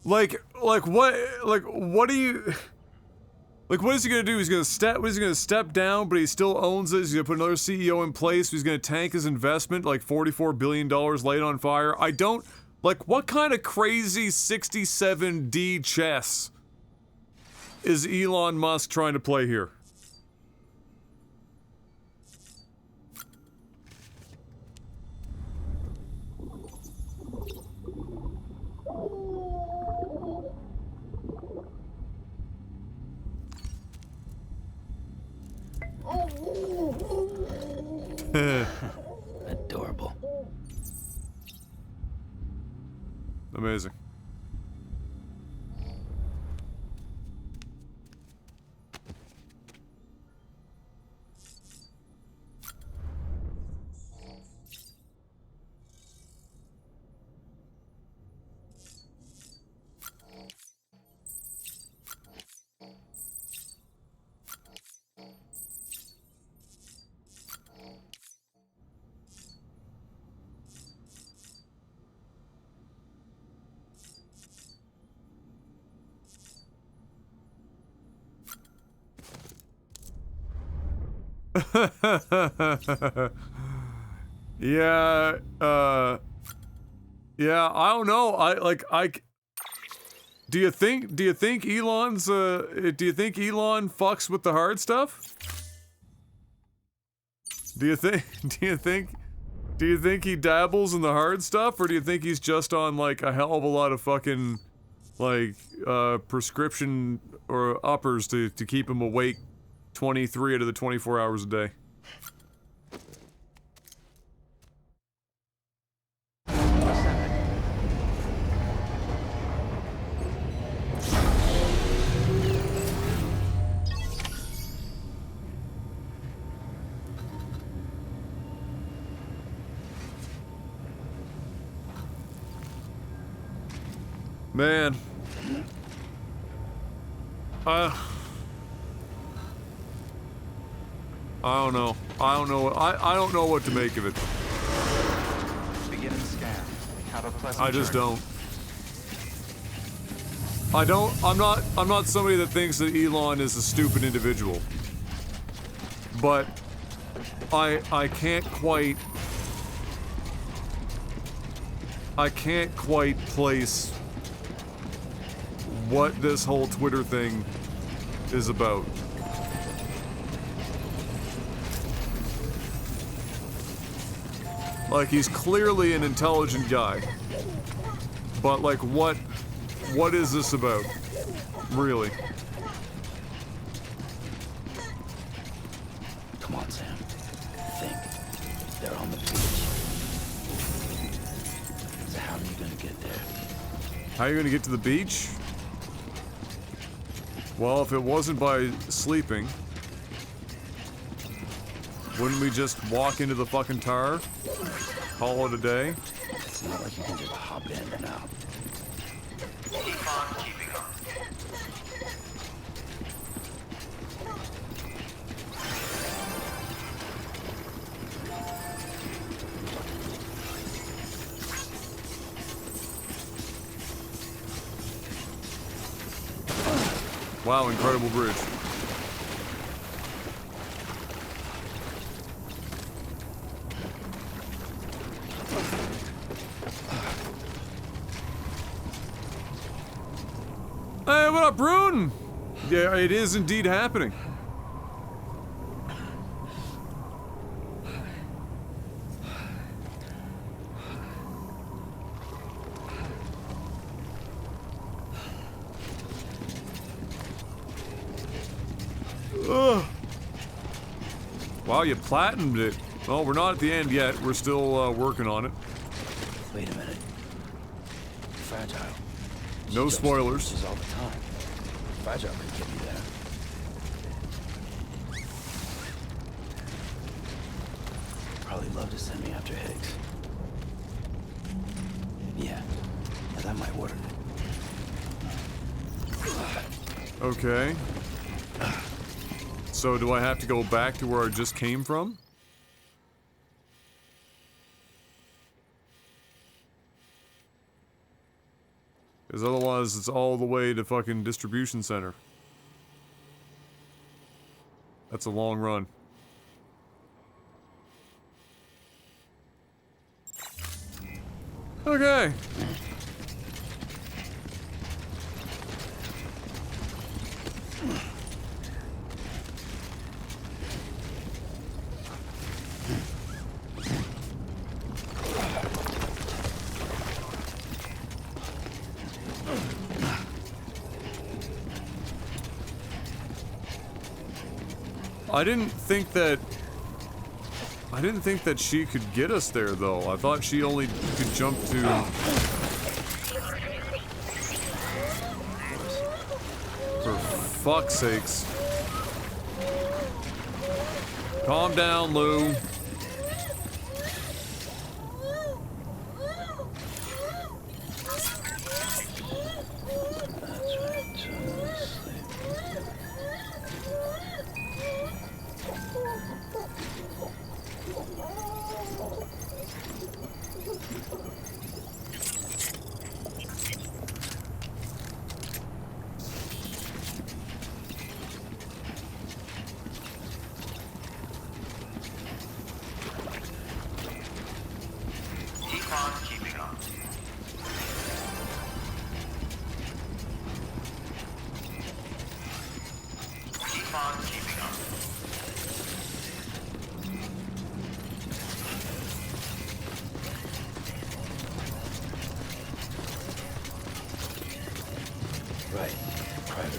Like what do you... Like, what is he gonna do? He's gonna step down, but he still owns it. He's gonna put another CEO in place. He's gonna tank his investment, like $44 billion laid on fire. I don't... Like, what kind of crazy 67D chess is Elon Musk trying to play here? Amazing. Yeah, yeah, I don't know. Do you think Elon fucks with the hard stuff? Do you think he dabbles in the hard stuff, or do you think he's just on, like, a hell of a lot of fucking, like, prescription or uppers to keep him awake 23 out of the 24 hours a day? Man. I don't know. I don't know what to make of it. Beginning scan. Have a pleasant I just journey. don't. I'm not somebody that thinks that Elon is a stupid individual. But I can't quite place what this whole Twitter thing is about. Like, he's clearly an intelligent guy. But, like, what is this about? Really? Come on, Sam. Think. They're on the beach. So how are you gonna get there? How are you gonna get to the beach? Well, if it wasn't by sleeping, wouldn't we just walk into the fucking tower? Call it a day? It's not like you can just hop in and out. Keep on keeping on. Wow, incredible bridge. Hey, what up, Brune? Yeah, it is indeed happening. Ugh. Wow, you platinumed it. Well, we're not at the end yet. We're still working on it. Wait a minute. Fragile. No spoilers. She all the time. Fragile could get you there. Probably love to send me after Higgs. Yeah, that might work. Okay. So do I have to go back to where I just came from? Because otherwise it's all the way to fucking distribution center. That's a long run. Okay. I didn't think that she could get us there, though. I thought she only could jump to... fuck's sakes. Calm down, Lou.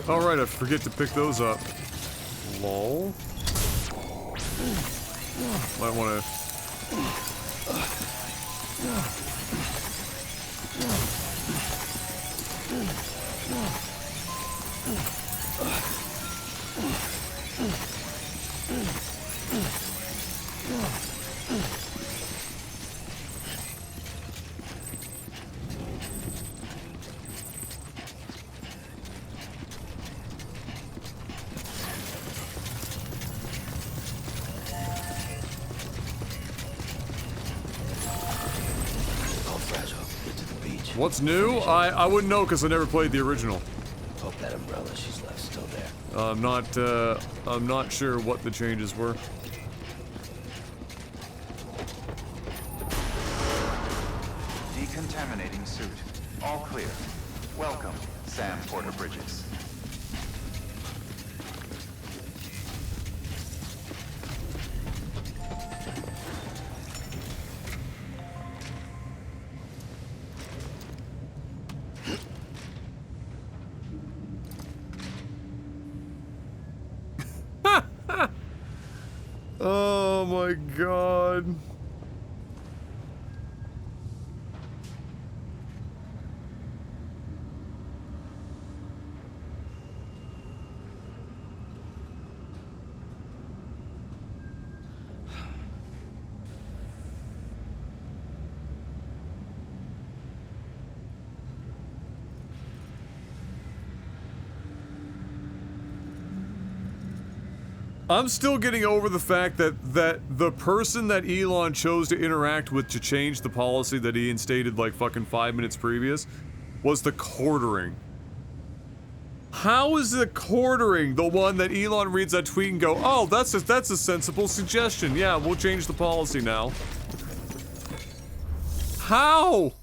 Alright, I forget to pick those up. Lol. Might wanna... What's new? I wouldn't know because I never played the original. Hope that umbrella she's left still there. I'm not sure what the changes were. Decontaminating suit. All clear. Welcome, Sam Porter Bridges. Oh my god. I'm still getting over the fact that the person that Elon chose to interact with to change the policy that he instated like fucking 5 minutes previous was the quartering. How is the quartering the one that Elon reads that tweet and go, oh, that's a sensible suggestion. Yeah, we'll change the policy now. How?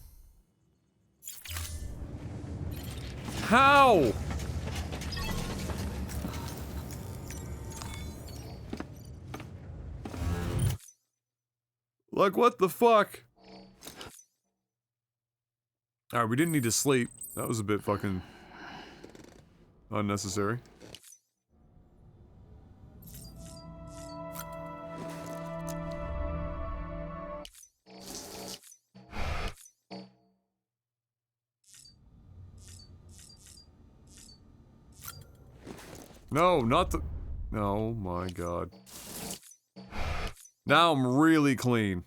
How? Like, what the fuck? Alright, we didn't need to sleep. That was a bit fucking unnecessary. No, not the... Oh my god. Now I'm really clean.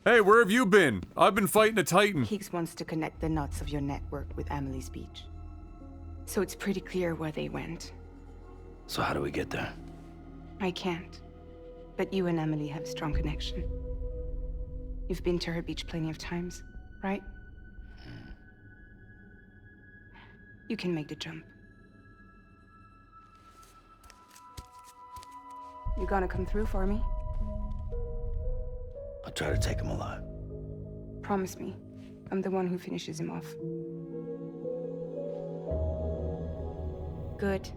Hey, where have you been? I've been fighting a Titan. Higgs wants to connect the knots of your network with Emily's beach. So it's pretty clear where they went. So how do we get there? I can't. But you and Emily have a strong connection. You've been to her beach plenty of times, right? You can make the jump. You gonna come through for me? I'll try to take him alive. Promise me. I'm the one who finishes him off. Good.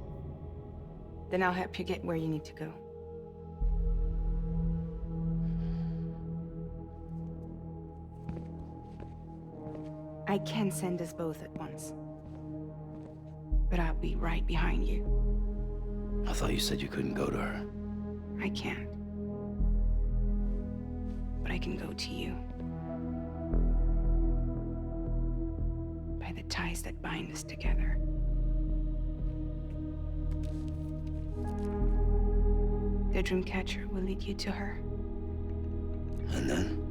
Then I'll help you get where you need to go. I can send us both at once. But I'll be right behind you. I thought you said you couldn't go to her. I can't. But I can go to you. the ties that bind us together. The Dreamcatcher will lead you to her. And then?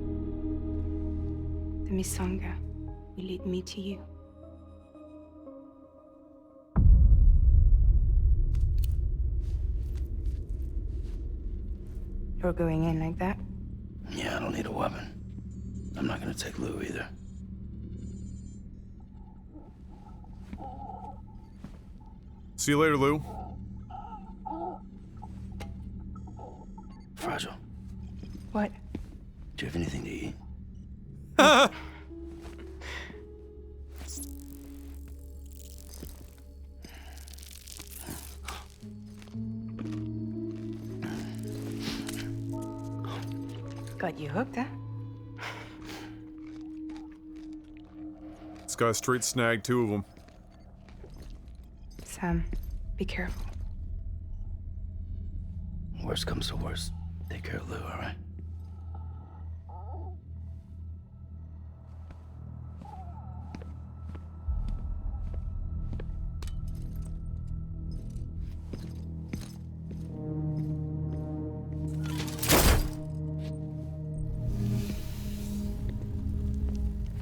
The Misanga will lead me to you. You're going in like that? Yeah, I don't need a weapon. I'm not gonna take Lou either. See you later, Lou. Fragile. What? Do you have anything to eat? Got you hooked, huh? This guy straight snagged 2 of them. Sam, be careful. Worst comes to worst, take care of Lou, all right?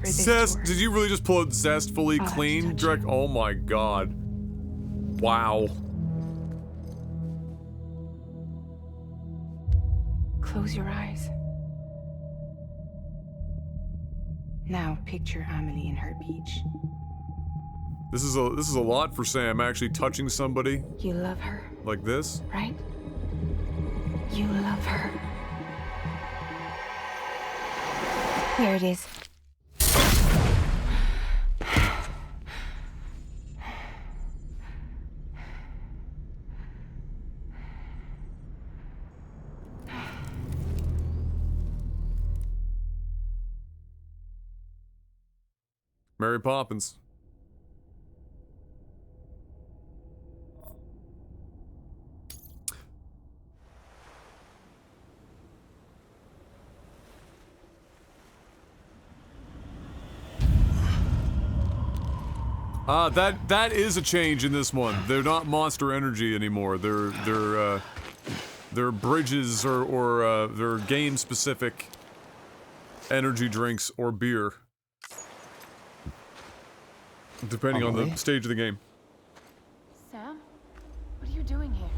Zest, did you really just pull out Zest fully clean? Drek, oh my god. Wow. Close your eyes. Now picture Amelie in her beach. This is a lot for Sam, actually touching somebody. You love her. Like this? Right? You love her. Here it is. Mary Poppins. That is a change in this one. They're not Monster Energy anymore. They're bridges or they're game specific energy drinks or beer. Depending on the stage of the game. Sam? What are you doing here?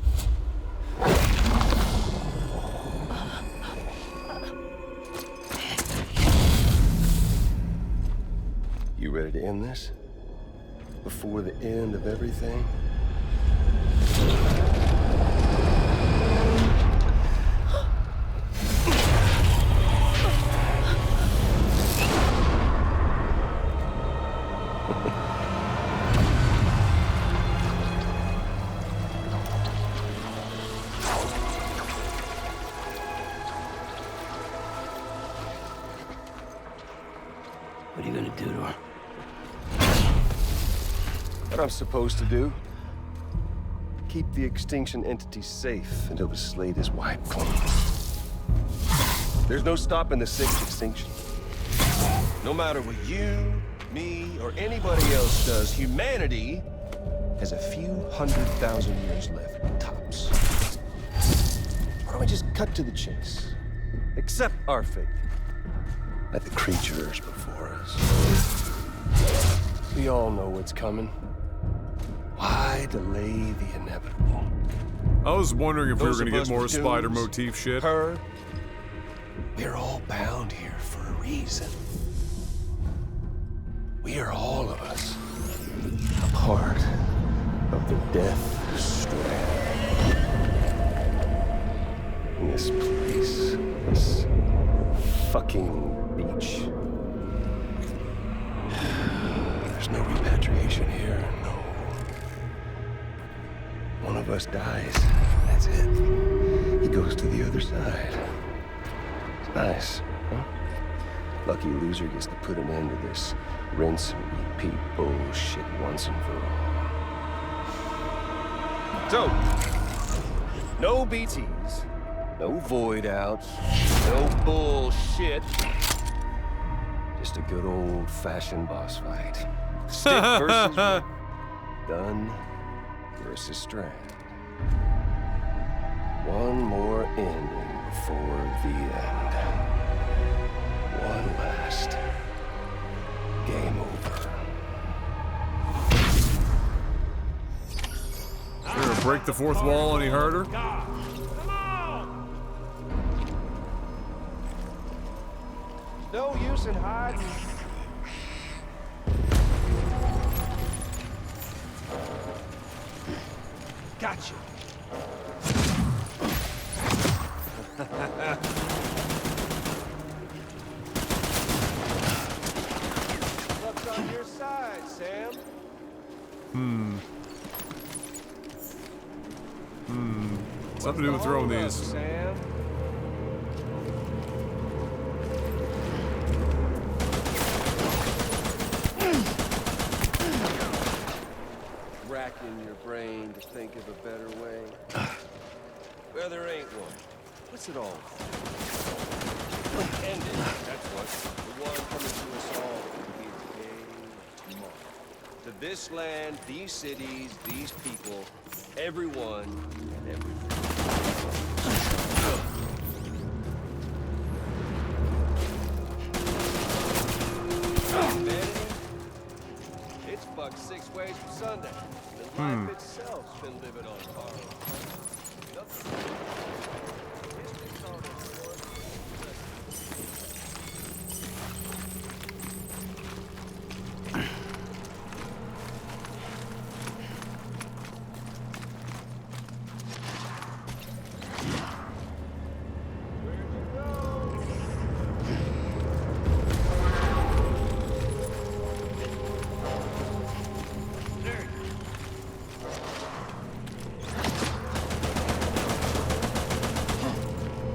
You ready to end this? Before the end of everything? What are you gonna do to her? What I'm supposed to do? Keep the extinction entity safe until the slate is wiped clean. There's no stopping the sixth extinction. No matter what you, me, or anybody else does, humanity has a few 100,000 years left, tops. Why don't we just cut to the chase? Accept our fate. Let the creatures before us. We all know what's coming. Why delay the inevitable? I was wondering if we were Those gonna of get us more with spider dunes, motif shit. Her. We're all bound here for a reason. We are all of us a part of the Death Strand. In this place, this fucking beach. There's no repatriation here, no. One of us dies, that's it. He goes to the other side. It's nice, huh? Lucky loser gets to put an end to this rinse and repeat bullshit once and for all. So, no BTs, no void outs, no bullshit. Just a good old-fashioned boss fight. Stick versus wood. Gun versus strand. One more ending before the end. One last game over. You're gonna break the fourth wall any harder? No use in hiding. Gotcha. Luck's on your side, Sam. Something to do with throwing these. Sam. Racking your brain to think of a better way. Well, there ain't one. What's it all for? End it. That's what. The one coming to us all will be today, tomorrow. To this land, these cities, these people, everyone and everything. Humanity, it's fucked 6 ways from Sunday. And life itself's been living on borrowed time. Nothing. History's already scored.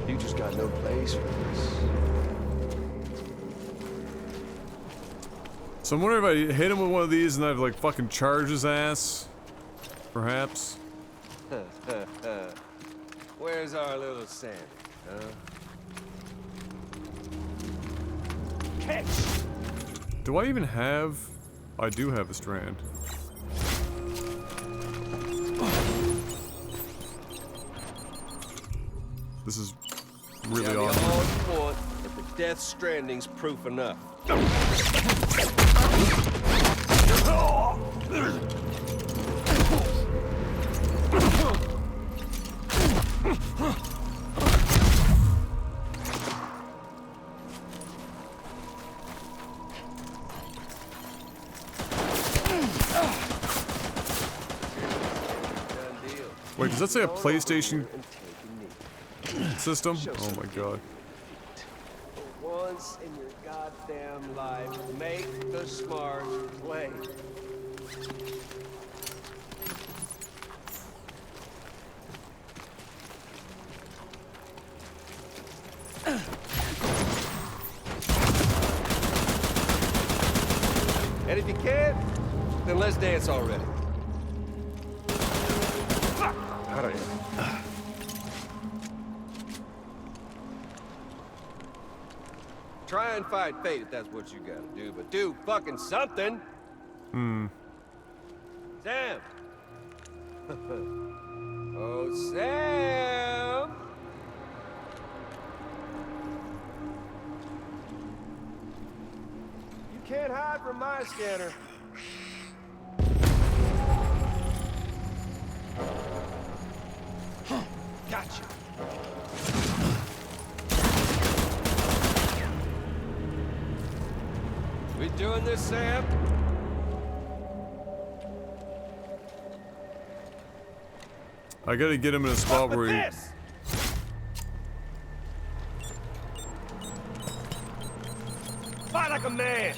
You just got no place for this. So I'm wondering if I hit him with one of these and I'd like fucking charge his ass. Perhaps. Where's our little Sammy, huh? Catch! Do I even have... I do have a strand. This is really Tell me awesome. all you want, if the Death Stranding's proof enough. Wait, does that say a PlayStation system? Oh my god. For once in your goddamn life, make the smart play. And if you can't, then let's dance already. Out of here. Try and fight fate if that's what you gotta do, but do fucking something! Sam! Oh, Sam! You can't hide from my scanner. Gotcha. We doing this, Sam? I gotta get him in a spot where he... Fight like a man!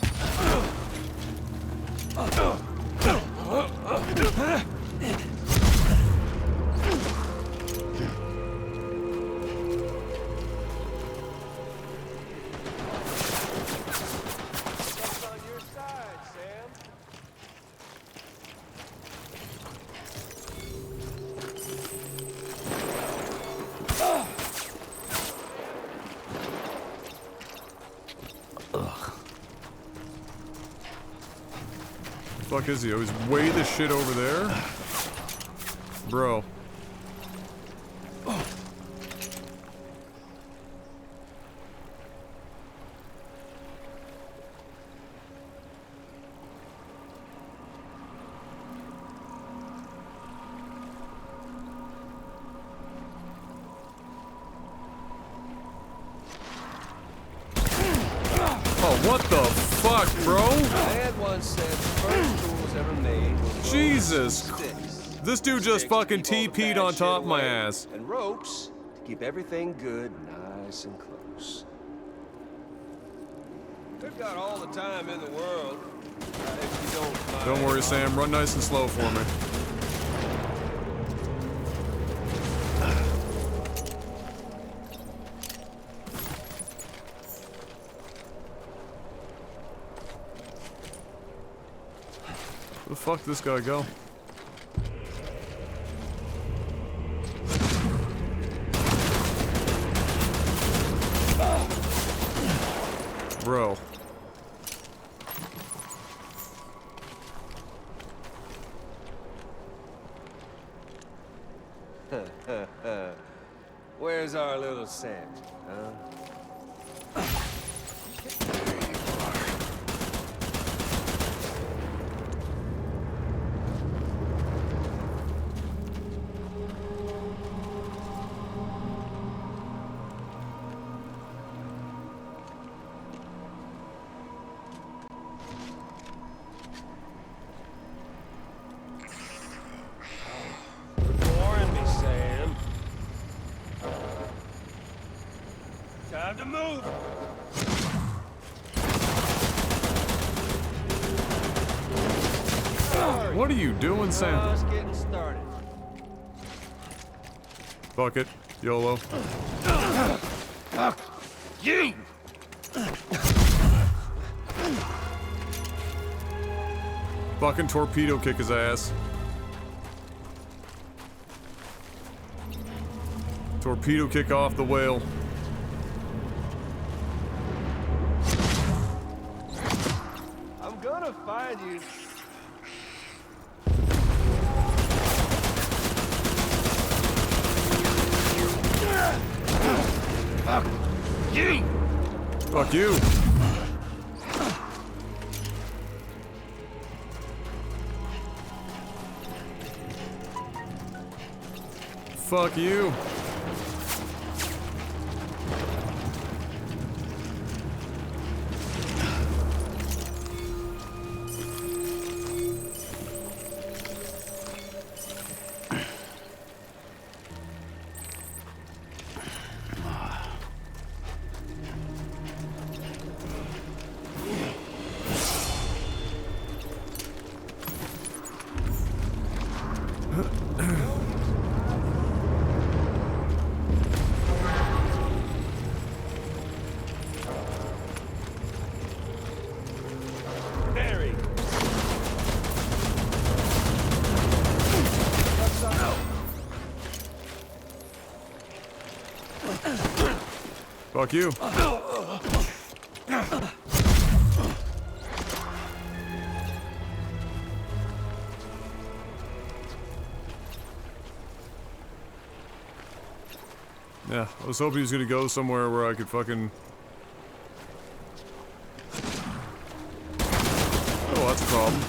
Fuck is he? Oh, he's way the shit over there? Bro. What the fuck, bro? Dad once said the first tools ever made were Jesus. sticks. This dude just Sticks to fucking keep all the TP'd bad on shit top of my away, ass. And ropes to keep everything good, nice and close. We've got all the time in the world. If you don't mind. Don't worry, Sam. Run nice and slow for me. Where the fuck did this guy go? Bro. Where's our little Sam, huh? Time to move! What are you doing, Sam? Just getting started. Fuck it. YOLO. Fuck you! Fucking torpedo kick his ass. Torpedo kick off the whale. I'm gonna find you. Fuck you! Fuck you! Fuck you! Fuck you. Yeah, I was hoping he was gonna go somewhere where I could fucking... Oh, that's a problem.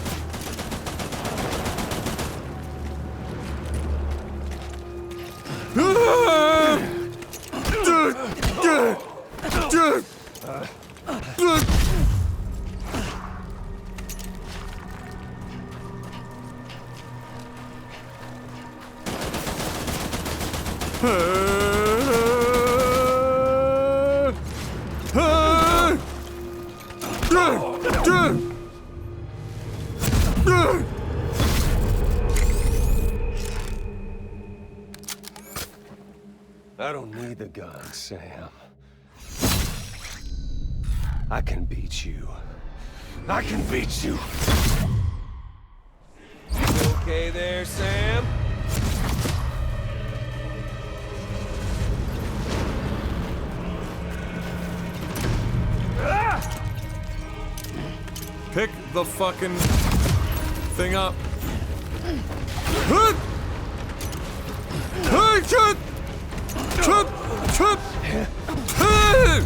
I don't need the gun, Sam. I can beat you. I can beat you. You okay there, Sam? Pick the fucking... thing up. Hook! Hey, shit! Chip! Chip! Hey!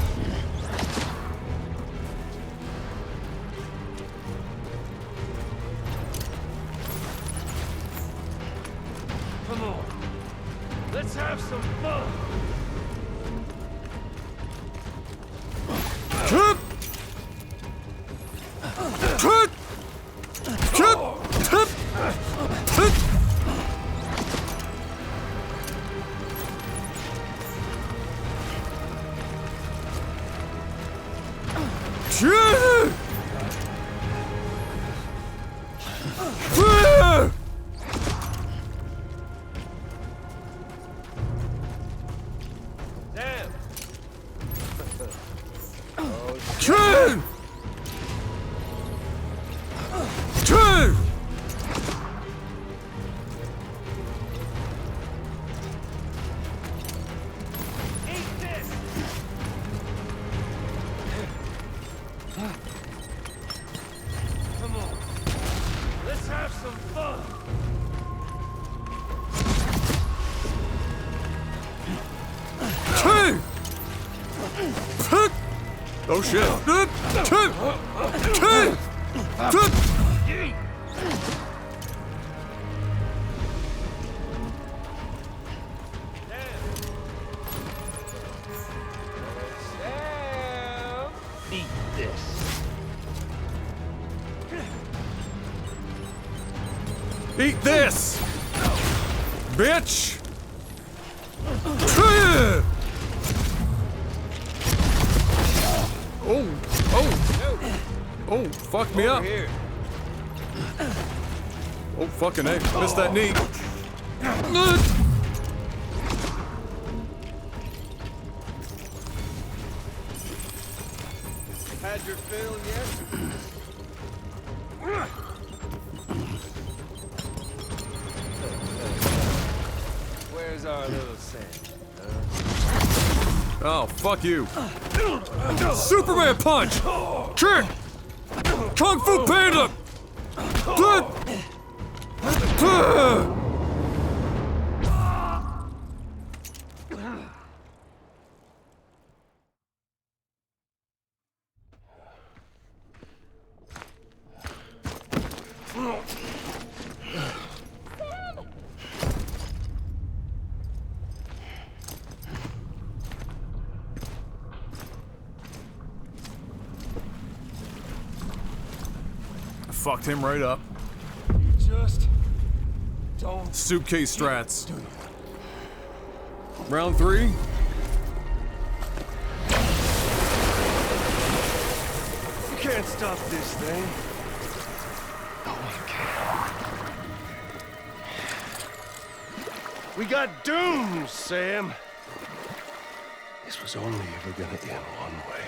Come on. Let's have some fun. Chip! Chip! Chip! Chip! Chip! Chip! Damn. Chin! Chin! Eat this. Come on. Let's have some fun. Chin! Oh shit! Chin! Chin! Chin! Eat this. Eat this! Bitch! Oh! Oh! Oh, fuck me up! Oh, fucking A. Missed that knee. Had your fill yet? Where's our little Sam? Oh, fuck you. Superman punch! Kick! Kung Fu Panda! Fucked him right up. Just don't. Suitcase strats. Round 3. You can't stop this thing. No one can. We got doomed, Sam. This was only ever gonna end one way.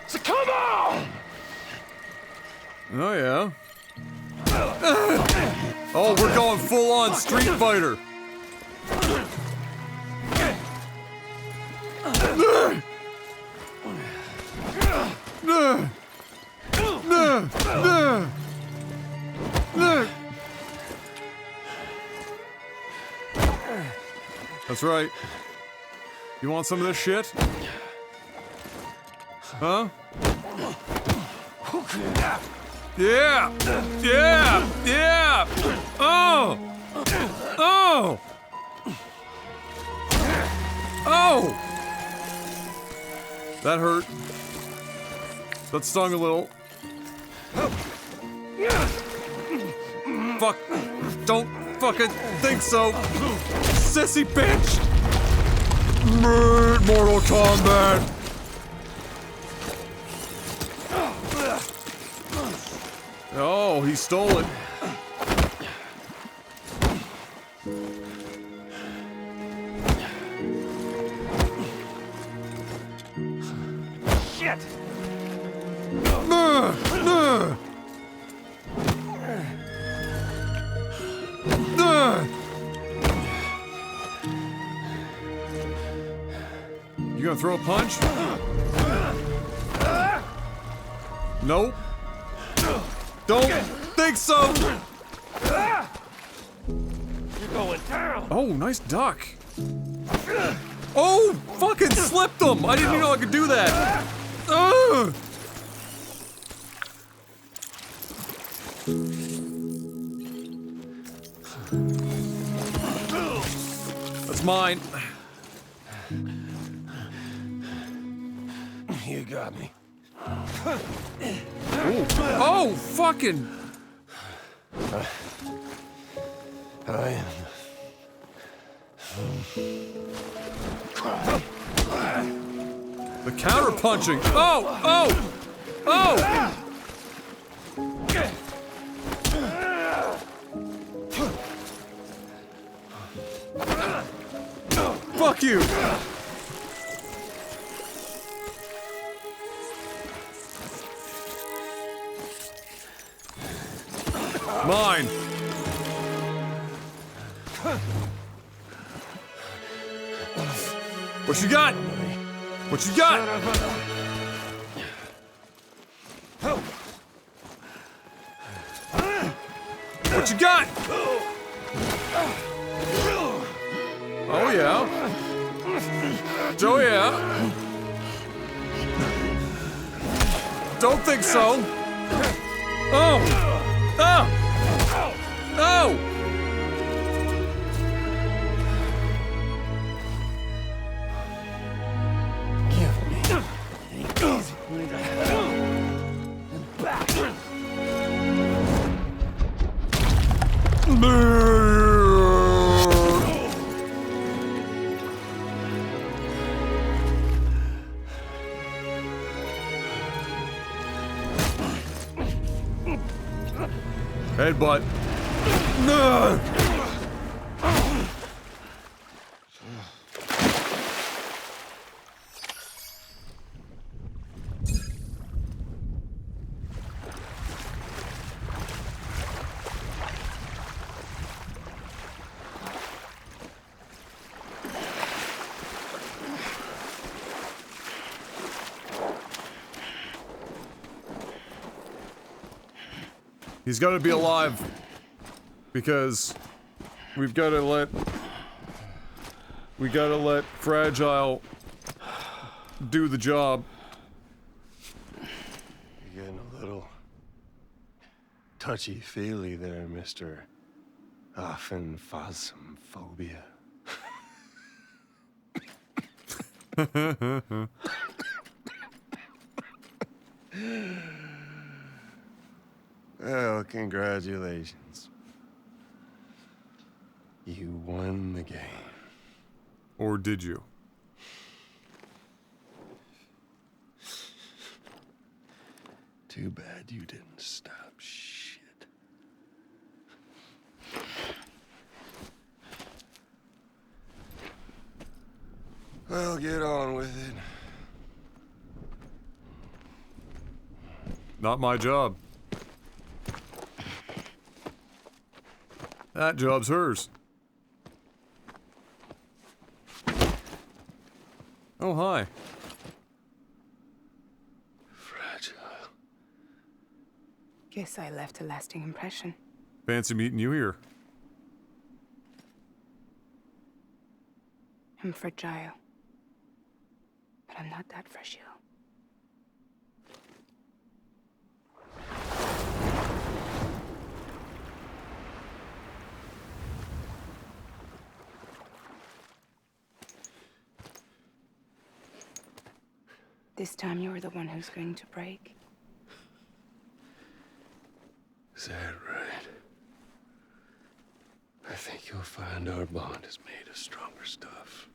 So come on! Oh, yeah. Oh, we're going full-on Street Fighter. That's right. You want some of this shit? Huh? Yeah! Yeah! Yeah! Oh! Oh! Oh! That hurt. That stung a little. Fuck. Don't fucking think so. Sissy bitch! Mortal Kombat! Oh, he stole it. Shit! You gonna throw a punch? Nope. Don't think so! You're going down! Oh, nice duck. Oh, fucking slipped him! I didn't even know I could do that. Ugh. That's mine. You got me. Ooh. Oh, fucking! I am. The counter punching. Oh! Oh! Oh! Fuck you! Mine! What you got? What you got? What you got? Oh yeah. Oh yeah. Don't think so. Oh! Oh! Oh! Headbutt. No. He's got to be alive, because we gotta let Fragile do the job. You're getting a little touchy-feely there, Mr. Phasmophobia. Well, congratulations. You won the game. Or did you? Too bad you didn't stop shit. Well, get on with it. Not my job. That job's hers. Oh, hi. Fragile. Guess I left a lasting impression. Fancy meeting you here. I'm fragile. But I'm not that fragile. This time you're the one who's going to break. Is that right? I think you'll find our bond is made of stronger stuff.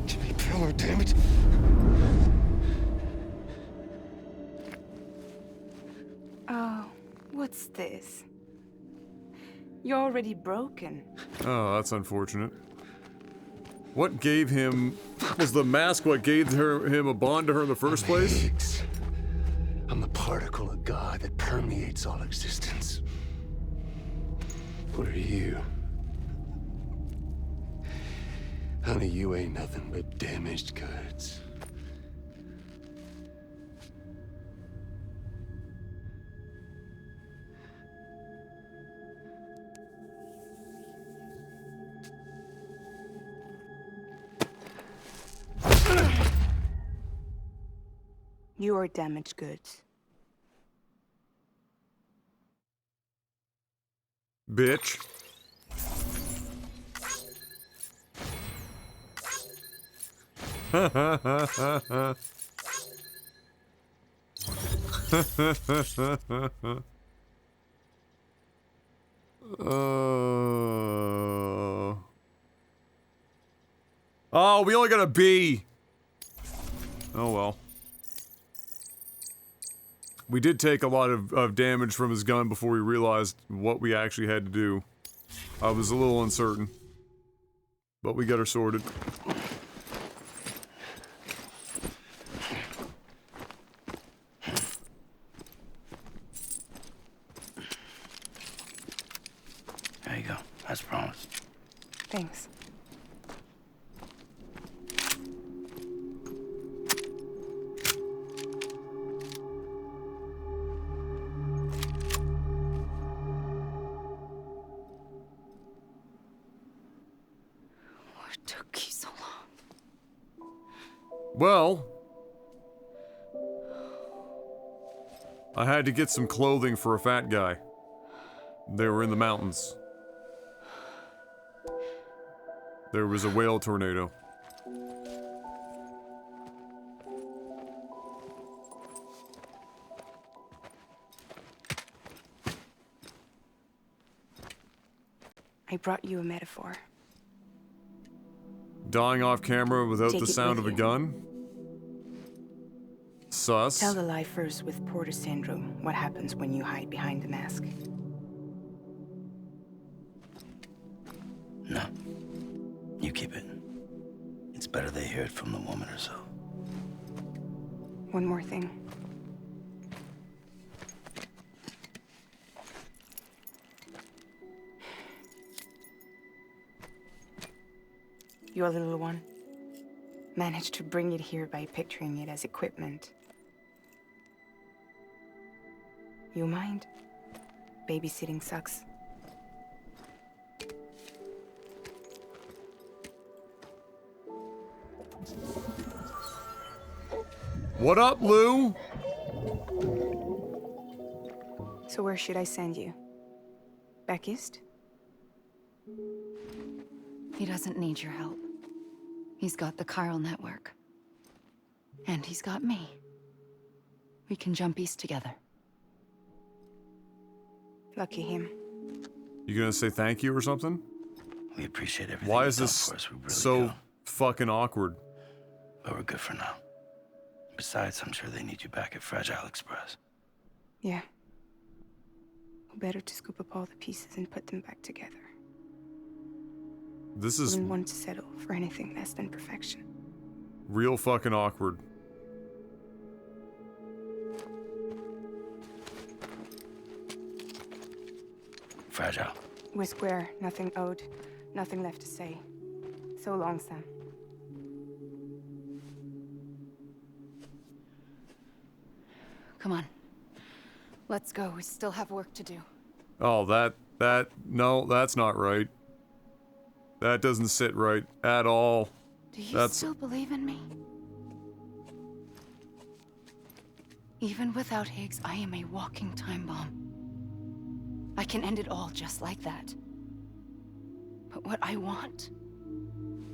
Jimmy Pillar, damn it! Oh, what's this? You're already broken. Oh, that's unfortunate. What gave him... Was the mask what gave him a bond to her in the first place? I'm the particle of God that permeates all existence. What are you? Honey, you ain't nothing but damaged goods. You are damaged goods. Bitch. Oh, we only got a B. Oh well. We did take a lot of damage from his gun before we realized what we actually had to do. I was a little uncertain. But we got her sorted. There you go, as promised. Thanks. What took you so long? Well, I had to get some clothing for a fat guy. They were in the mountains. There was a whale tornado. I brought you a metaphor. Dying off camera without Take the it sound with of a you. gun? Sus. Tell the lifers with Porter syndrome what happens when you hide behind the mask. No. You keep it. It's better they hear it from the woman herself. One more thing. Your little one managed to bring it here by picturing it as equipment. You mind? Babysitting sucks. What up, Lou? So where should I send you? Back east? He doesn't need your help. He's got the chiral network. And he's got me. We can jump east together. Lucky him. You gonna say thank you or something? We appreciate everything Why you've is done this for us. We really so do. fucking awkward? But we're good for now. Besides, I'm sure they need you back at Fragile Express. Yeah. Better to scoop up all the pieces and put them back together. This is Wouldn't want to settle for anything less than perfection. real fucking awkward. Fragile. We're square, nothing owed, nothing left to say. So long, Sam. Come on. Let's go. We still have work to do. Oh, no, that's not right. That doesn't sit right at all. Do you still believe in me? Even without Higgs, I am a walking time bomb. I can end it all just like that. But what I want,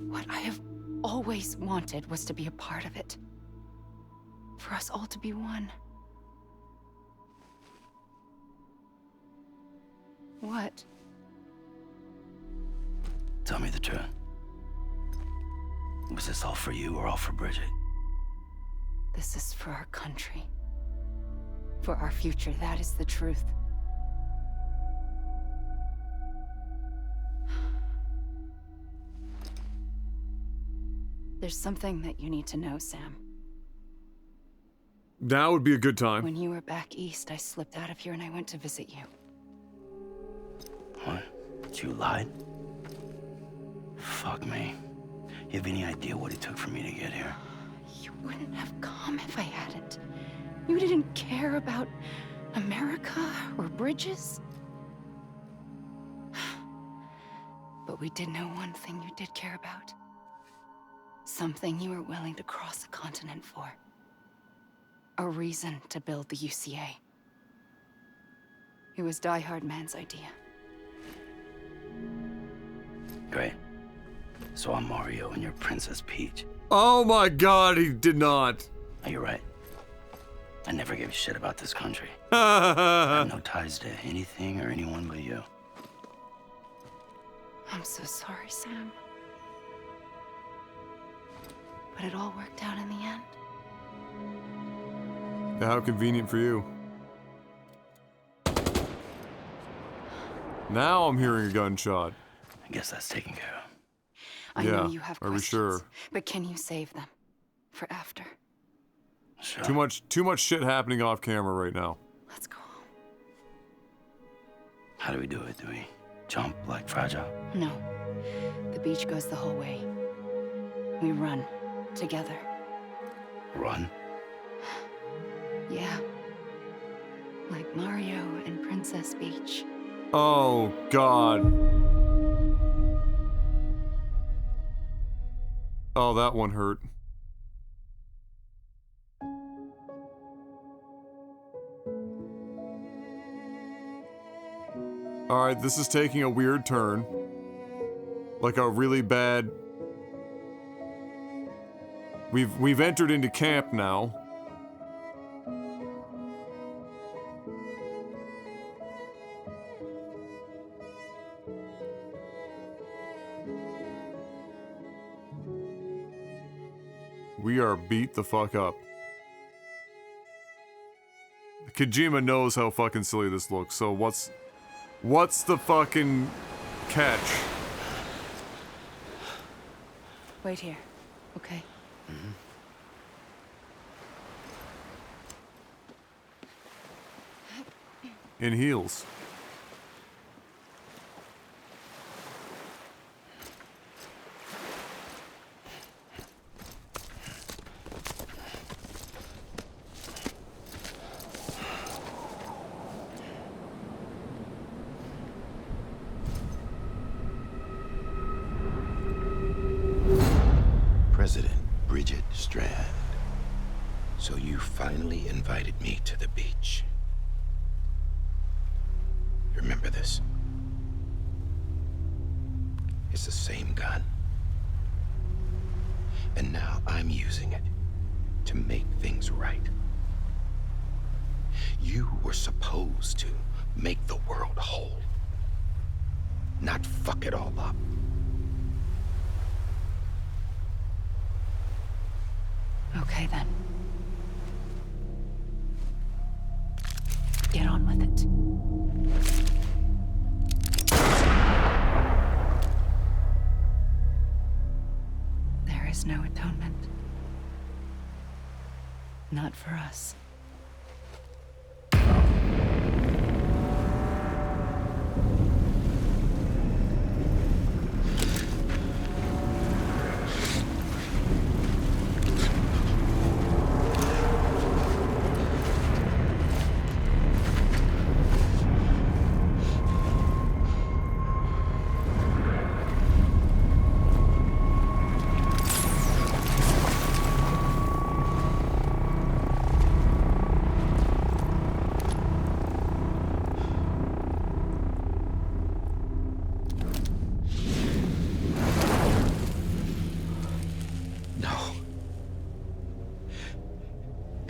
what I have always wanted, was to be a part of it. For us all to be one. What? Tell me the truth. Was this all for you or all for Bridget? This is for our country. For our future, that is the truth. There's something that you need to know, Sam. Now would be a good time. When you were back east, I slipped out of here and I went to visit you. What? that you lied? Fuck me. You have any idea what it took for me to get here? You wouldn't have come if I hadn't. You didn't care about America or bridges. But we did know one thing you did care about. Something you were willing to cross a continent for. A reason to build the UCA. It was Die Hard Man's idea. Great. So I'm Mario and you're Princess Peach. Oh my god, he did not. Oh, you're right. I never gave a shit about this country. I have no ties to anything or anyone but you. I'm so sorry, Sam. But it all worked out in the end. How convenient for you. Now I'm hearing a gunshot. I guess that's taken care of. I know you have are we questions, sure? but can you save them for after? Sure. Too much shit happening off camera right now. Let's go home. How do we do it? Do we jump like Fragile? No. The beach goes the whole way. We run together. Run? Yeah. Like Mario and Princess Peach. Oh god. Oh, that one hurt. Alright, this is taking a weird turn. Like a really bad... We've entered into camp now. We are beat the fuck up. Kojima knows how fucking silly this looks, so what's the fucking catch? Wait here, okay? In heels. President Bridget Strand. So you finally invited me to the beach. Remember this? It's the same gun. And now I'm using it to make things right. You were supposed to make the world whole, not fuck it all up. Okay then. Get on with it. There is no atonement. Not for us.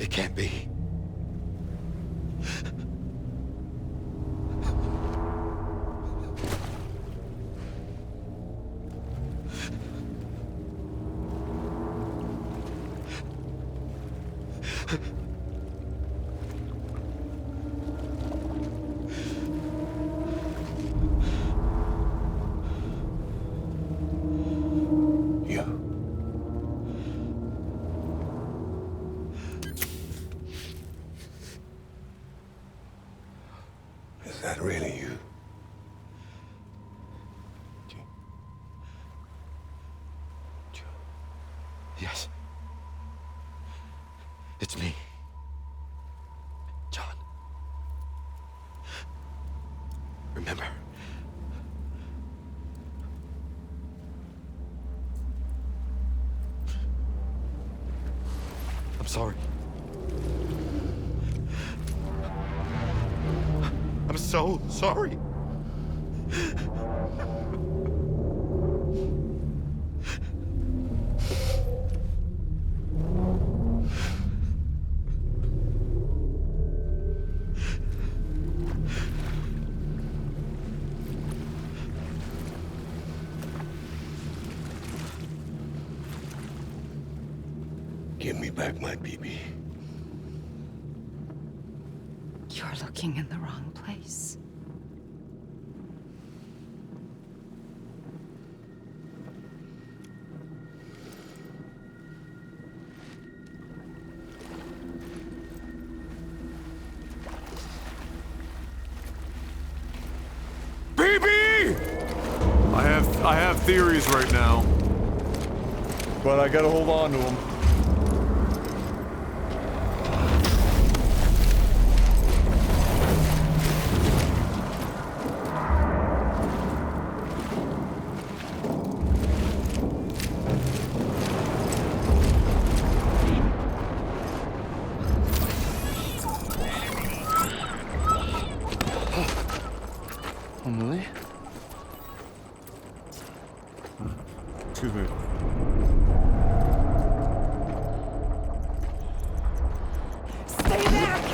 It can't be. Is that really you? Yes. It's me. John. Remember. I'm sorry. I'm so sorry. Give me back my BB. You're looking in the wrong place. BB! I have theories right now, but I gotta hold on to them. Emily? Excuse me. Stay back!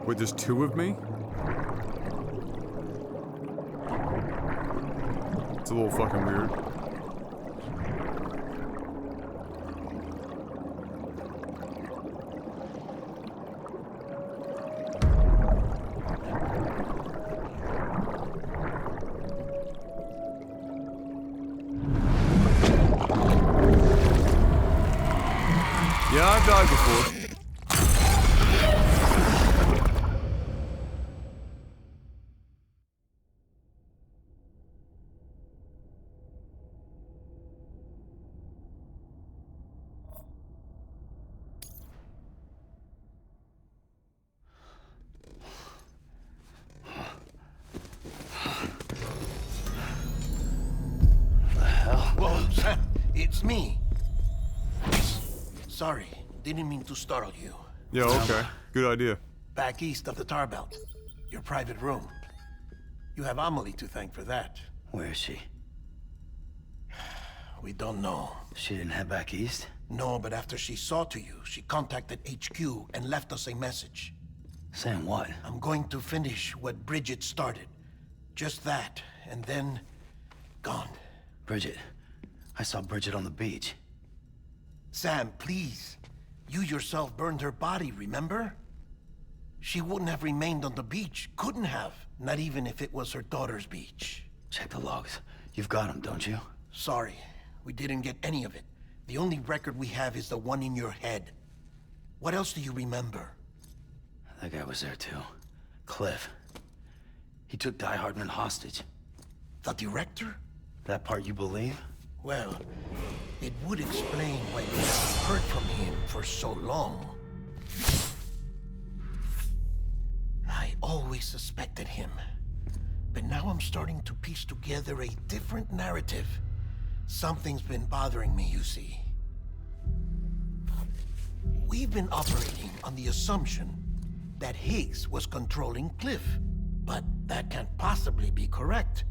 Wait, there's two of me? It's a little fucking weird. Yeah, I've died before. Whoa, Sam, it's me. Sorry, didn't mean to startle you. Yeah, okay. Good idea. Back east of the tar belt. Your private room. You have Amelie to thank for that. Where is she? We don't know. She didn't head back east? No, but after she saw to you, she contacted HQ and left us a message. Saying what? I'm going to finish what Bridget started. Just that, and then... gone. Bridget. I saw Bridget on the beach. Sam, please. You yourself burned her body, remember? She wouldn't have remained on the beach. Couldn't have. Not even if it was her daughter's beach. Check the logs. You've got them, don't you? Sorry. We didn't get any of it. The only record we have is the one in your head. What else do you remember? That guy was there too. Cliff. He took Die Hardman hostage. The director? That part you believe? Well, it would explain why we haven't heard from him for so long. I always suspected him. But now I'm starting to piece together a different narrative. Something's been bothering me, you see. We've been operating on the assumption that Higgs was controlling Cliff. But that can't possibly be correct.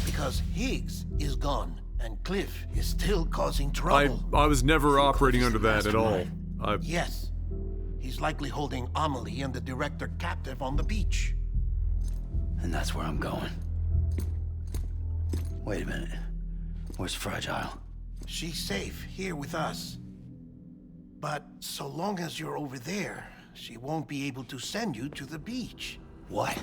Because Higgs is gone, and Cliff is still causing trouble. I was never operating under that at all. Yes. He's likely holding Amelie and the director captive on the beach. And that's where I'm going. Wait a minute. Where's Fragile? She's safe here with us. But so long as you're over there, she won't be able to send you to the beach. What?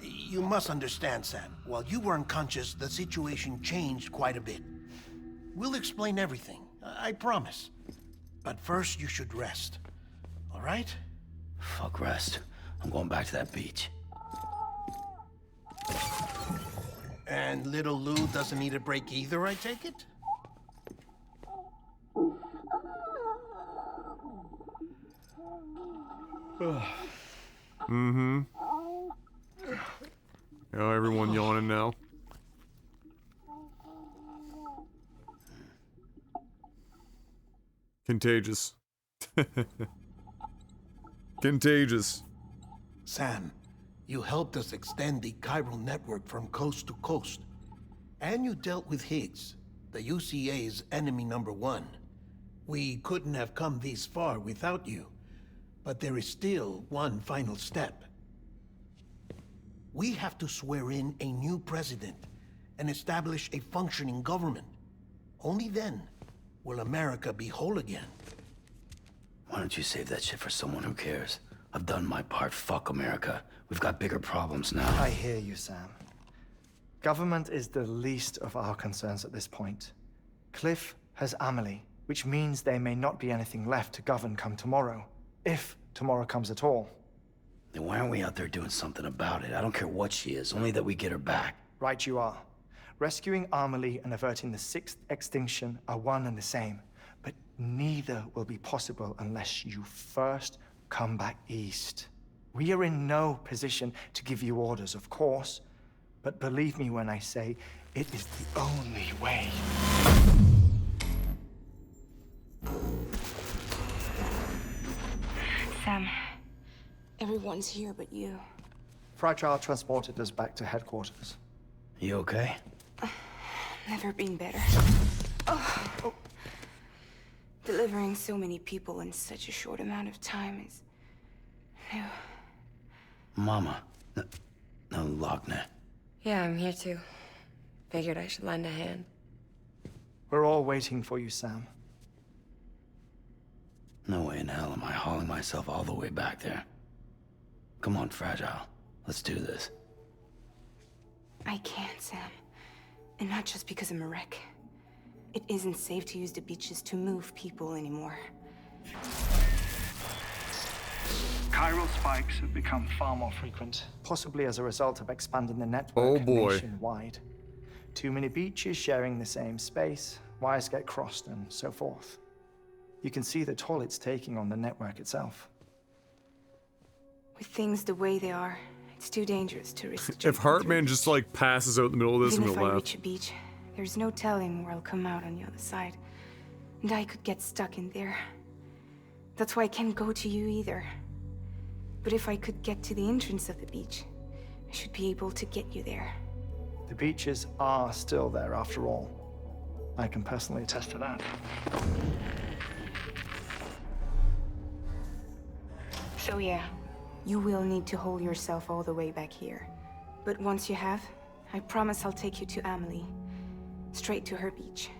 You must understand, Sam. While you were unconscious, the situation changed quite a bit. We'll explain everything, I promise. But first, you should rest. All right? Fuck rest. I'm going back to that beach. And little Lou doesn't need a break either, I take it? Mm-hmm. Oh, everyone yawning now. Contagious. Contagious. Sam, you helped us extend the chiral network from coast to coast. And you dealt with Higgs, the UCA's enemy #1. We couldn't have come this far without you. But there is still one final step. We have to swear in a new president and establish a functioning government. Only then will America be whole again. Why don't you save that shit for someone who cares? I've done my part. Fuck America. We've got bigger problems now. I hear you, Sam. Government is the least of our concerns at this point. Cliff has Amelie, which means there may not be anything left to govern come tomorrow. If tomorrow comes at all. Then why aren't we out there doing something about it? I don't care what she is, only that we get her back. Right you are. Rescuing Amelie and averting the 6th extinction are one and the same. But neither will be possible unless you first come back east. We are in no position to give you orders, of course. But believe me when I say, it is the only way. Sam, everyone's here but you. Fragile transported us back to headquarters. You okay? Never been better. Oh. Delivering so many people in such a short amount of time is new. Mama. No, Lochner. Yeah, I'm here too. Figured I should lend a hand. We're all waiting for you, Sam. No way in hell am I hauling myself all the way back there. Come on, Fragile. Let's do this. I can't, Sam. And not just because I'm a wreck. It isn't safe to use the beaches to move people anymore. Chiral spikes have become far more frequent, possibly as a result of expanding the network nationwide. Too many beaches sharing the same space, wires get crossed, and so forth. You can see the toll it's taking on the network itself. With things the way they are, it's too dangerous to risk. If Heartman just like passes out in the middle of this, Even I'm if gonna I laugh. reach a beach, there's no telling where I'll come out on the other side. And I could get stuck in there. That's why I can't go to you either. But if I could get to the entrance of the beach, I should be able to get you there. The beaches are still there after all. I can personally attest to that. So yeah, you will need to hold yourself all the way back here. But once you have, I promise I'll take you to Amelie. Straight to her beach.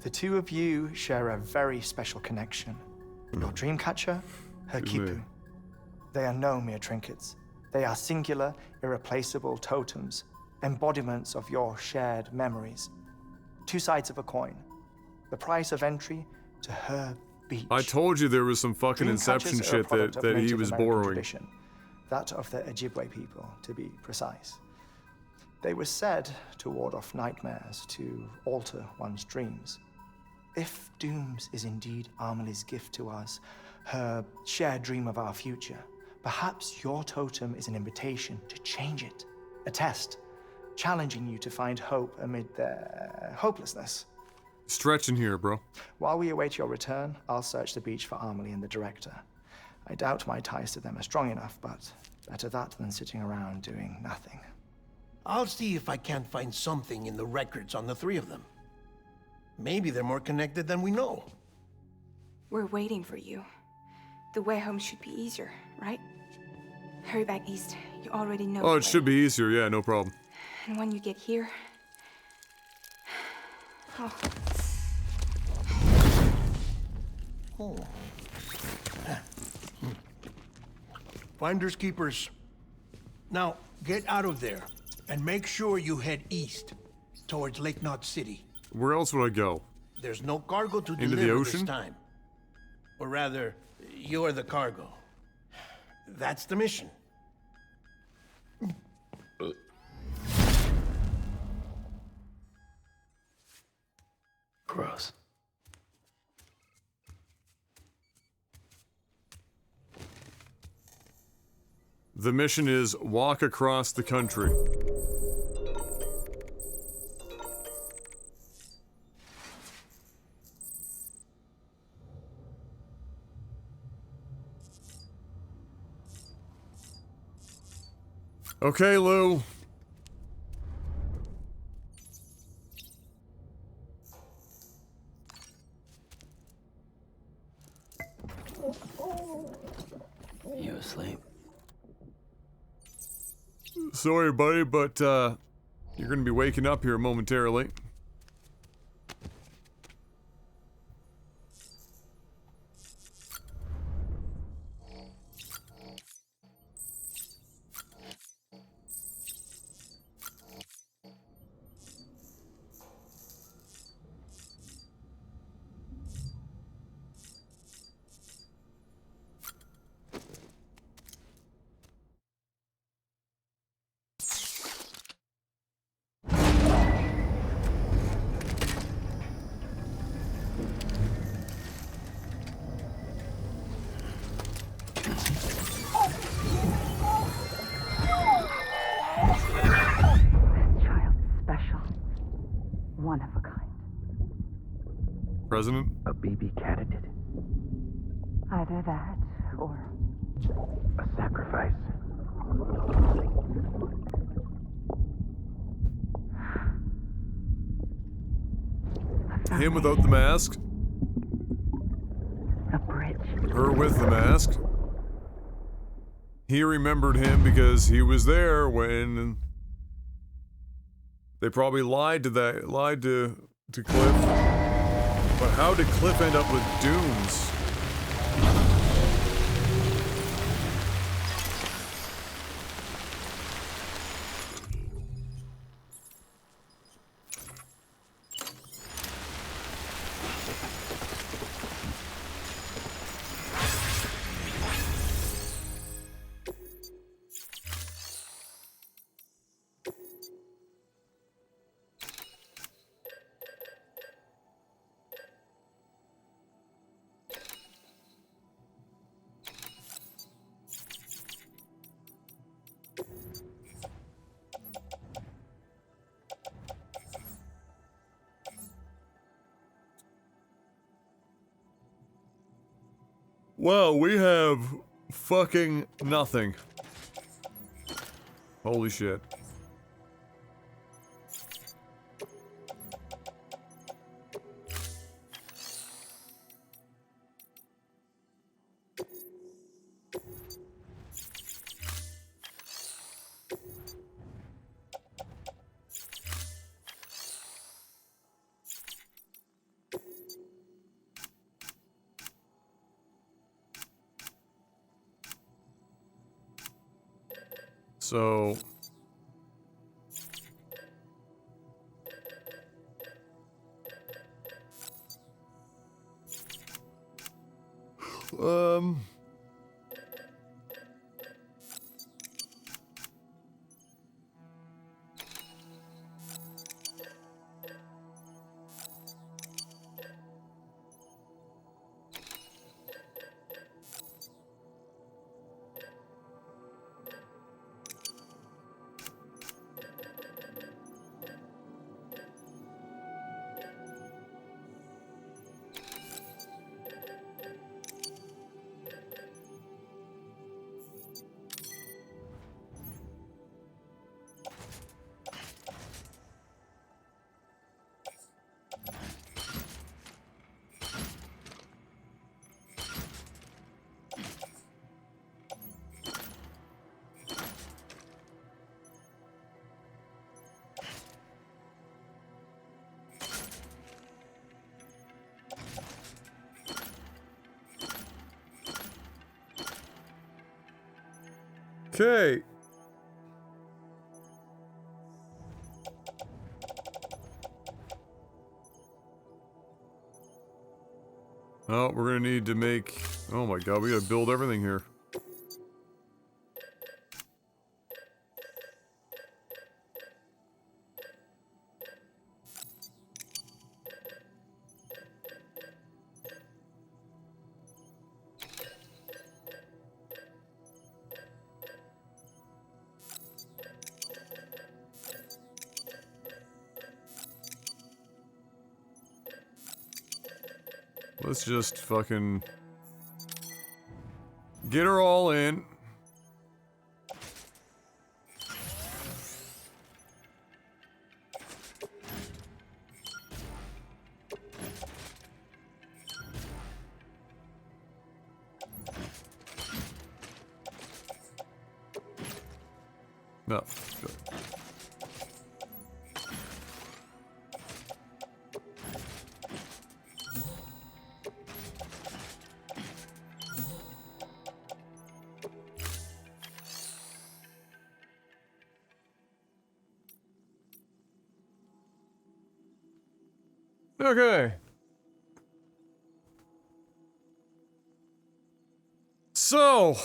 The two of you share a very special connection. Your dreamcatcher, her Kipu. They are no mere trinkets. They are singular, irreplaceable totems, embodiments of your shared memories. Two sides of a coin. The price of entry to her beach. I told you there was some fucking Inception shit that he was borrowing. Tradition, that of the Ojibwe people, to be precise. They were said to ward off nightmares, to alter one's dreams. If Dooms is indeed Amelie's gift to us, her shared dream of our future, perhaps your totem is an invitation to change it. A test, challenging you to find hope amid their hopelessness. Stretching here, bro. While we await your return, I'll search the beach for Amelie and the director. I doubt my ties to them are strong enough, but better that than sitting around doing nothing. I'll see if I can't find something in the records on the three of them. Maybe they're more connected than we know. We're waiting for you. The way home should be easier, right? Hurry back east. You already know. Oh, it should be easier. Yeah, no problem. And when you get here... Oh. Oh. Finders keepers. Now, get out of there, and make sure you head east, towards Lake Knot City. Where else would I go? There's no cargo to Into deliver the ocean? this time. Or rather, you're the cargo. That's the mission. Gross. The mission is walk across the country. Okay, Lou. You asleep? Sorry, buddy, but you're gonna be waking up here momentarily. One of a kind. President? A BB candidate? Either that, or... A sacrifice? Him without the mask. A bridge. Her with the mask. He remembered him because he was there when... They probably lied to Cliff. But how did Cliff end up with Dooms? Well, we have fucking nothing. Holy shit. So... Okay. Oh, we're gonna need to make... Oh my god, we gotta build everything here. Let's just fucking... get her all in. No. Good. Okay. So...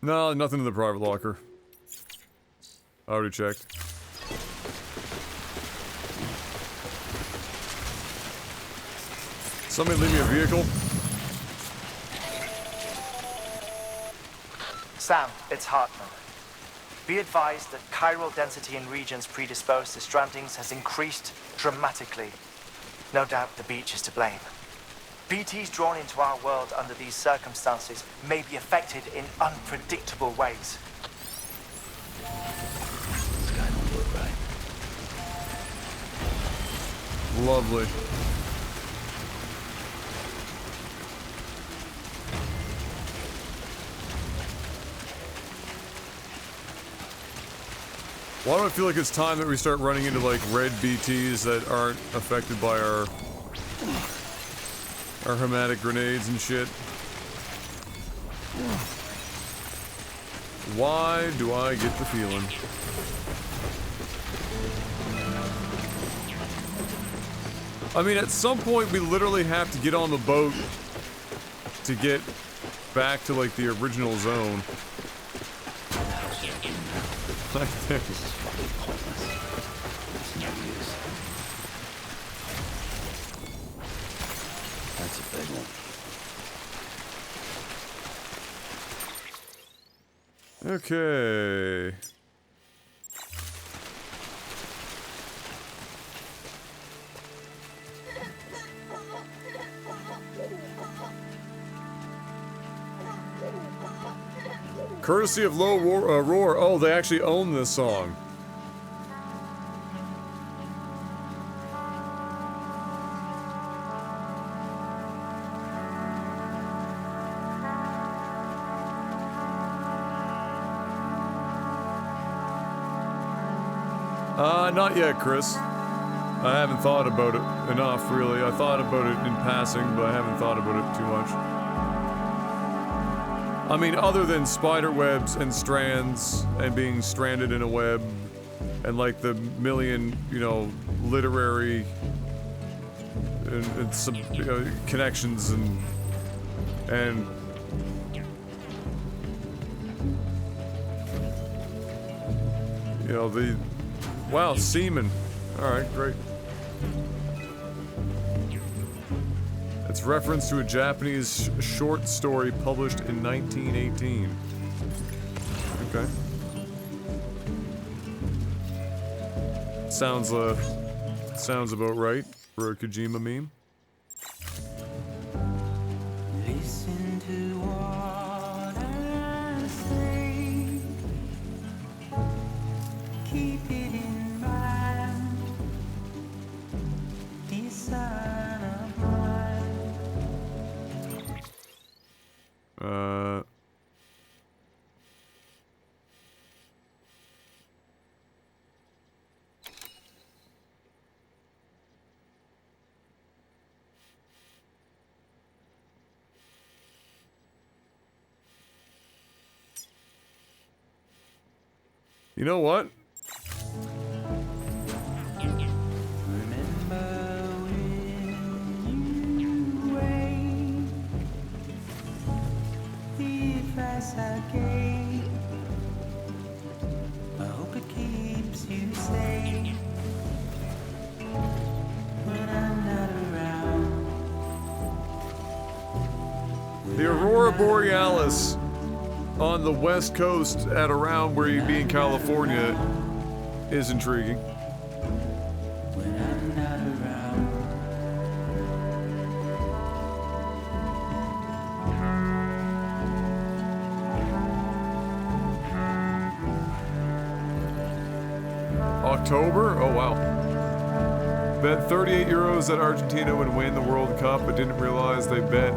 No, nothing in the private locker. I already checked. Somebody leave me a vehicle. Sam, it's Hartman. Be advised that chiral density in regions predisposed to strandings has increased dramatically. No doubt the beach is to blame. BTs drawn into our world under these circumstances may be affected in unpredictable ways. This guy don't look right. Lovely. Why do I feel like it's time that we start running into, like, red BTs that aren't affected by our hermetic grenades and shit? Why do I get the feeling? I mean, at some point we literally have to get on the boat to get back to, like, the original zone. Like this. This is fucking pointless. It's no use. That's a big one. Okay. Courtesy of Low Roar. Oh, they actually own this song. Not yet, Chris. I haven't thought about it enough, really. I thought about it in passing, but I haven't thought about it too much. I mean, other than spider webs and strands and being stranded in a web and like the million, you know, literary and some connections and you know, the wow, semen. Alright, great. It's reference to a Japanese short story published in 1918. Okay. Sounds about right for a Kojima meme. Listen to what I say. Keep it in mind. Decide of mine. You know what? I hope it keeps you safe when I'm not around. The Aurora Borealis on the west coast at around where you'd be in California is intriguing. When I'm not around. October? Oh wow. Bet 38 euros that Argentina would win the World Cup, but didn't realize they bet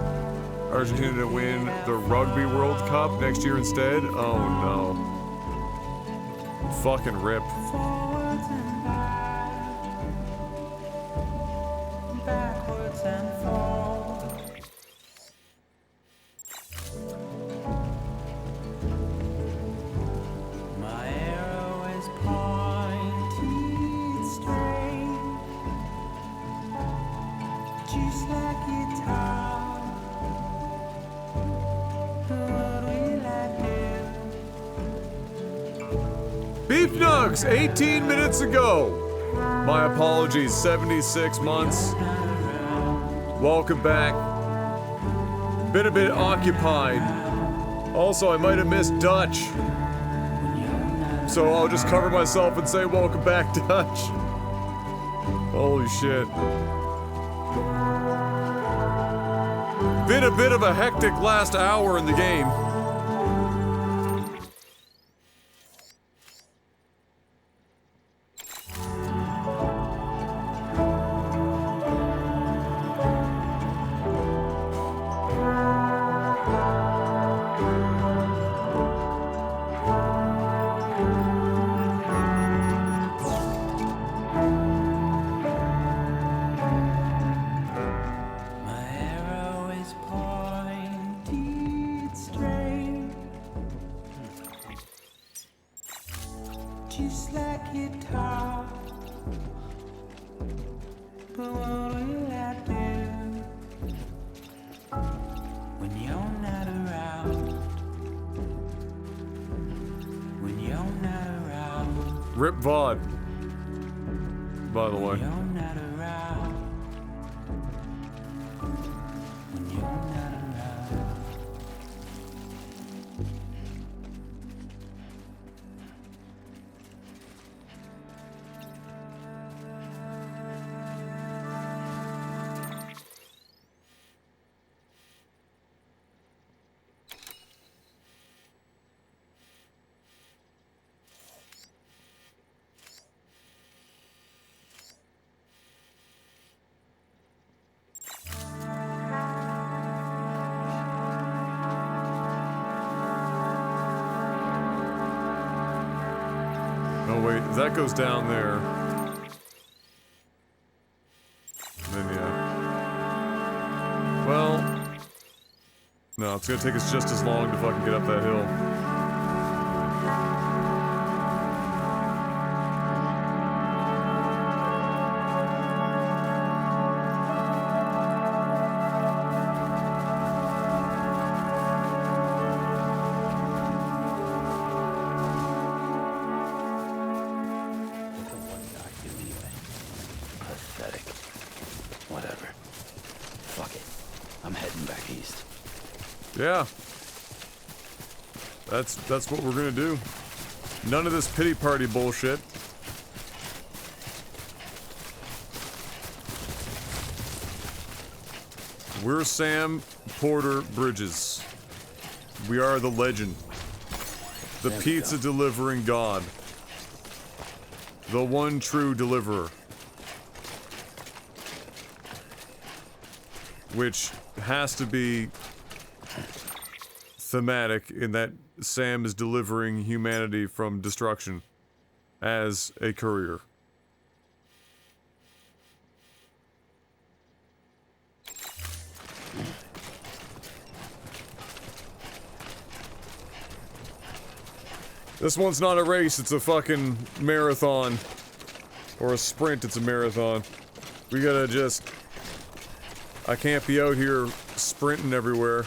Argentina to win the Rugby World Cup next year instead? Oh no. Fucking rip. Forwards and backwards and forwards. My arrow is pointed straight, just like guitar. What will I do? Beef Nugs, 18 minutes ago. My apologies, 76 months. Welcome back. Been a bit occupied. Also, I might have missed Dutch. So I'll just cover myself and say welcome back, Dutch. Holy shit. Been a bit of a hectic last hour in the game. My arrow is pointed straight, just like guitar. But what will I do when you're not around? When you're not around. Rip VOD. By the way. You're not around. When you're not around. Oh wait, that goes down there. Then yeah. Well, no, it's gonna take us just as long to fucking get up that hill. Pathetic. Whatever. Fuck it. I'm heading back east. Yeah. That's what we're gonna do. None of this pity party bullshit. We're Sam Porter Bridges. We are the legend. The pizza delivering god. The one true deliverer. Which has to be thematic in that Sam is delivering humanity from destruction as a courier. This one's not a race, it's a fucking marathon. Or a sprint, it's a marathon. We gotta just... I can't be out here sprinting everywhere.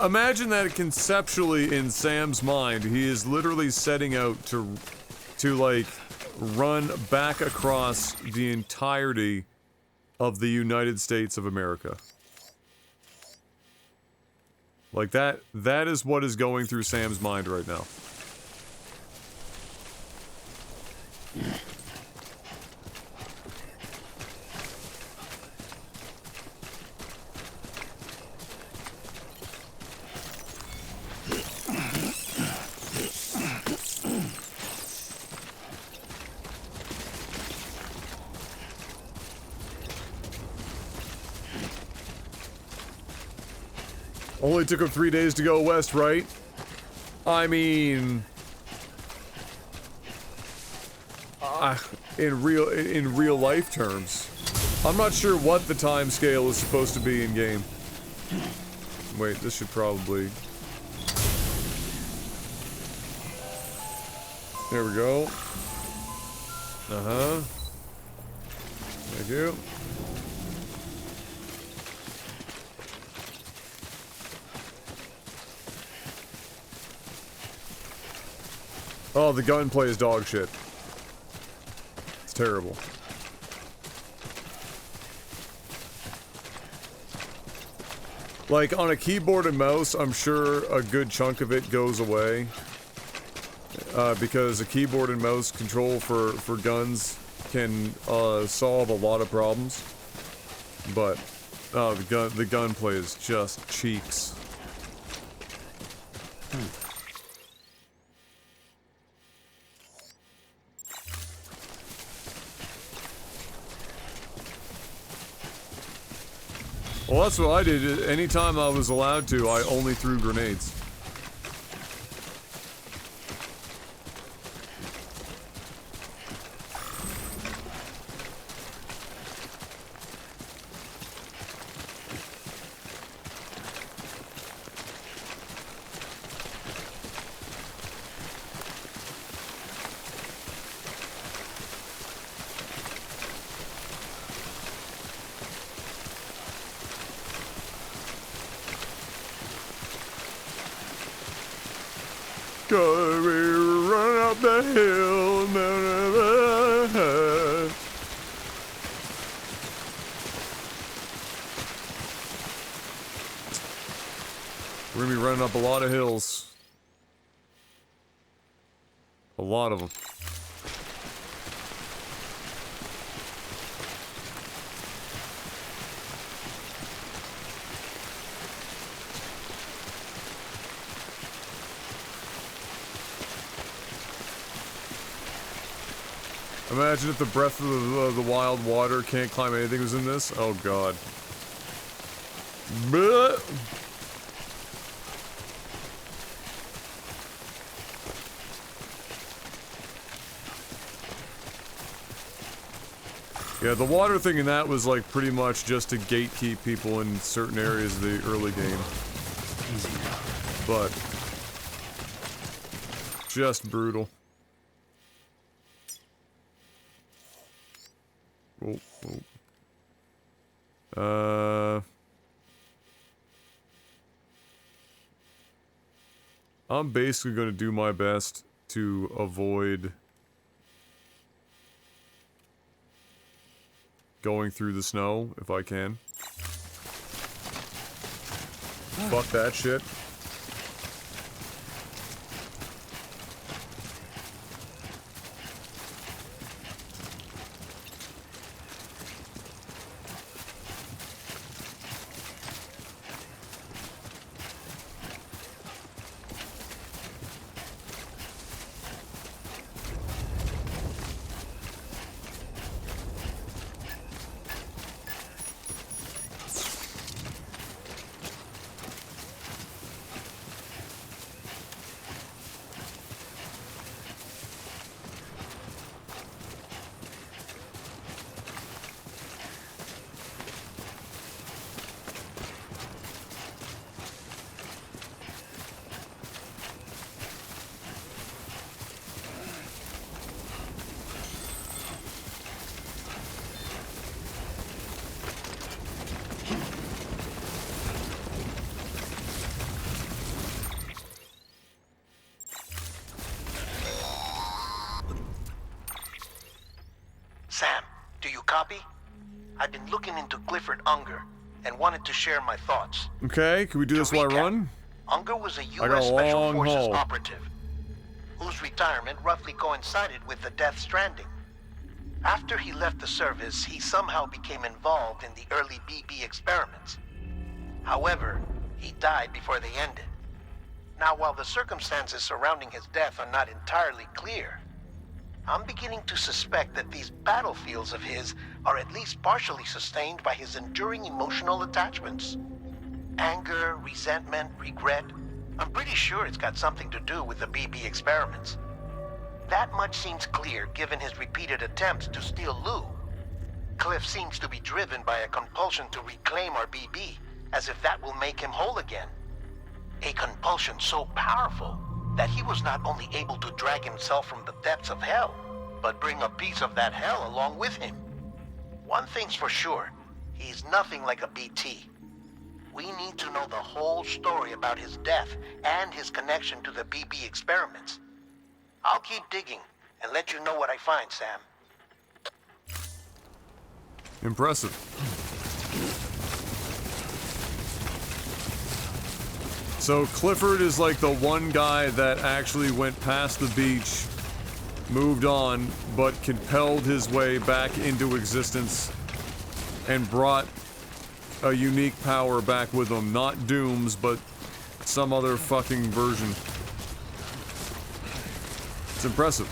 Imagine that conceptually in Sam's mind, he is literally setting out to like run back across the entirety of the United States of America. Like that is what is going through Sam's mind right now. Only took him 3 days to go west, right? I mean... in real life terms. I'm not sure what the time scale is supposed to be in game. Wait, this should probably... There we go. Uh-huh. Thank you. Oh, the gunplay is dog shit. It's terrible. Like, on a keyboard and mouse, I'm sure a good chunk of it goes away. Because a keyboard and mouse control for guns can solve a lot of problems. But, oh, the gunplay is just cheeks. Well, that's what I did. Anytime I was allowed to, I only threw grenades. Cause we run up the hill, we're gonna be running up a lot of hills. A lot of them. Imagine if the Breath of the Wild water can't climb anything was in this. Oh god. Blech. Yeah, the water thing in that was like pretty much just to gatekeep people in certain areas of the early game. Easy now. But just brutal. Oh, oh. I'm basically going to do my best to avoid going through the snow if I can. Fuck that shit. Copy? I've been looking into Clifford Unger and wanted to share my thoughts. Okay, can we do this while I run? Unger was a I got U.S. a Special long Forces haul. operative whose retirement roughly coincided with the Death Stranding. After he left the service, he somehow became involved in the early BB experiments. However, he died before they ended. Now, while the circumstances surrounding his death are not entirely clear, I'm beginning to suspect that these battlefields of his are at least partially sustained by his enduring emotional attachments. Anger, resentment, regret. I'm pretty sure it's got something to do with the BB experiments. That much seems clear given his repeated attempts to steal Lou. Cliff seems to be driven by a compulsion to reclaim our BB, as if that will make him whole again. A compulsion so powerful that he was not only able to drag himself from the depths of hell, but bring a piece of that hell along with him. One thing's for sure, he's nothing like a BT. We need to know the whole story about his death and his connection to the BB experiments. I'll keep digging and let you know what I find, Sam. Impressive. So Clifford is like the one guy that actually went past the beach, moved on, but compelled his way back into existence and brought a unique power back with him. Not Doom's, but some other fucking version. It's impressive.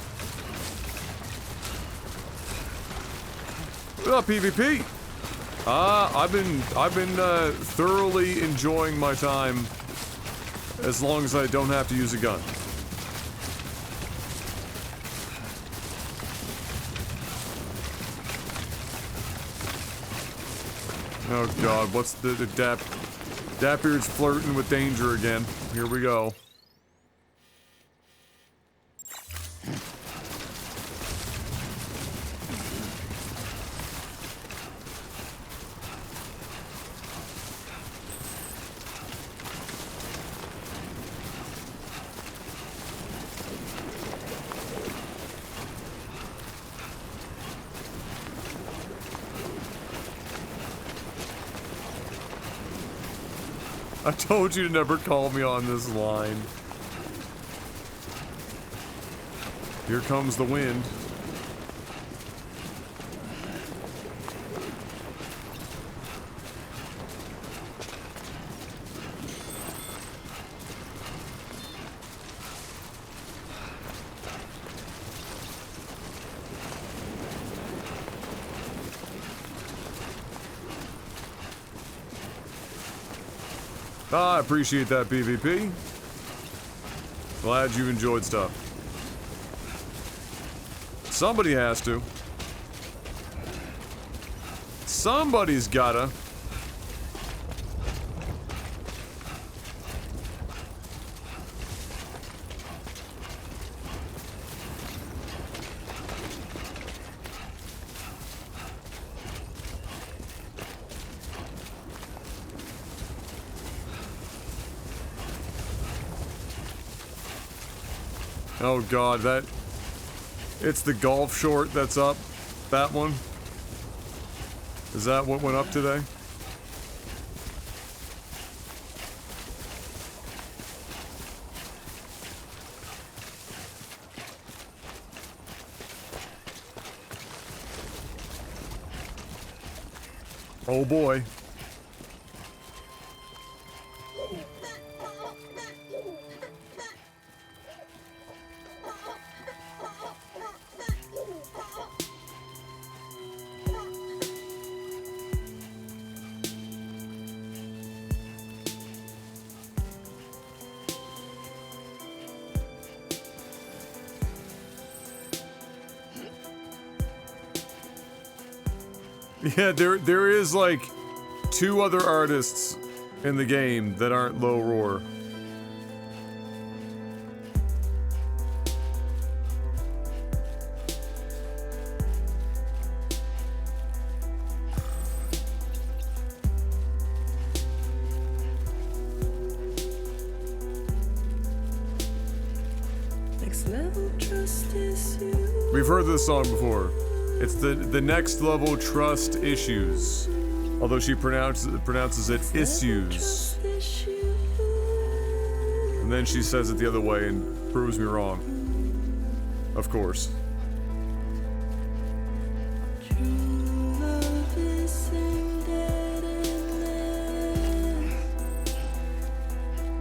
What up, PvP? I've been thoroughly enjoying my time as long as I don't have to use a gun. Oh god, what's the Dapbeard's flirting with danger again. Here we go. I told you to never call me on this line. Here comes the wind. I appreciate that, PvP. Glad you enjoyed stuff. Somebody has to. Somebody's gotta. Oh god, it's the golf short that's up. That one. Is that what went up today? Oh boy. Yeah, there is like 2 other artists in the game that aren't Low Roar. We've heard this song before. It's the next level trust issues. Although she pronounces it issues. And then she says it the other way and proves me wrong. Of course.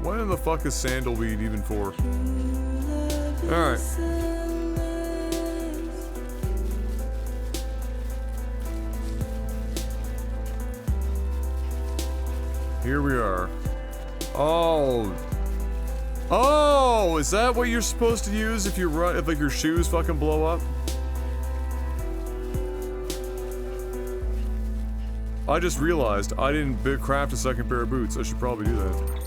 What in the fuck is sandalweed even for? Alright. Here we are. Oh. Oh, is that what you're supposed to use if you run, if like your shoes fucking blow up? I just realized I didn't craft a second pair of boots. I should probably do that.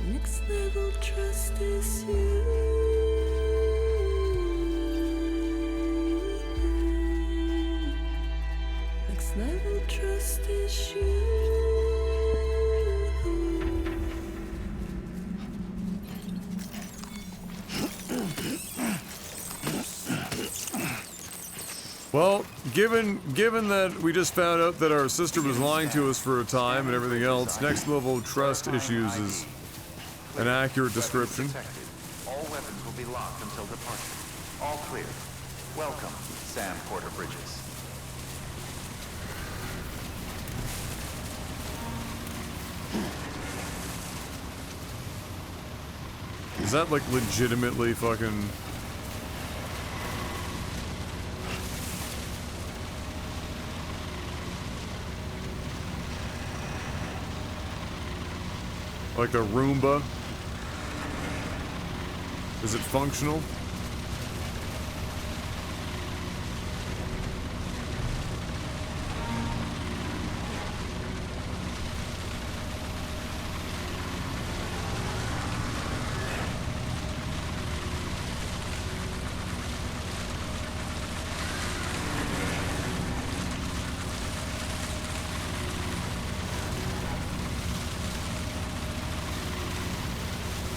Next level trust is you. Next level trust is you. Well, given that we just found out that our sister was lying to us for a time and everything else, next level trust issues is an accurate description. All weapons will be locked until departure. All clear. Welcome, Sam Porter Bridges. Is that like legitimately fucking... like a Roomba? Is it functional?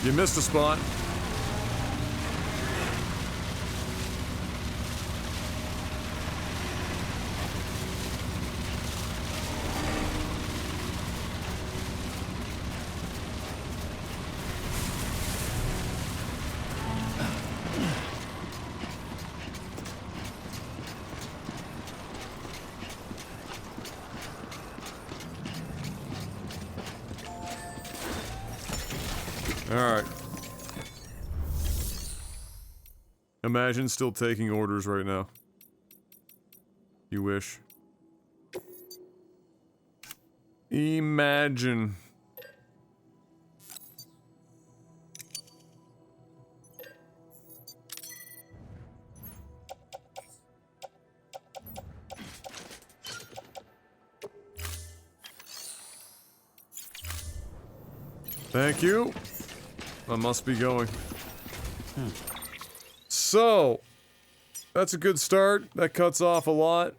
You missed a spot. Alright. Imagine still taking orders right now. You wish. Imagine. Thank you. I must be going. So, that's a good start. That cuts off a lot.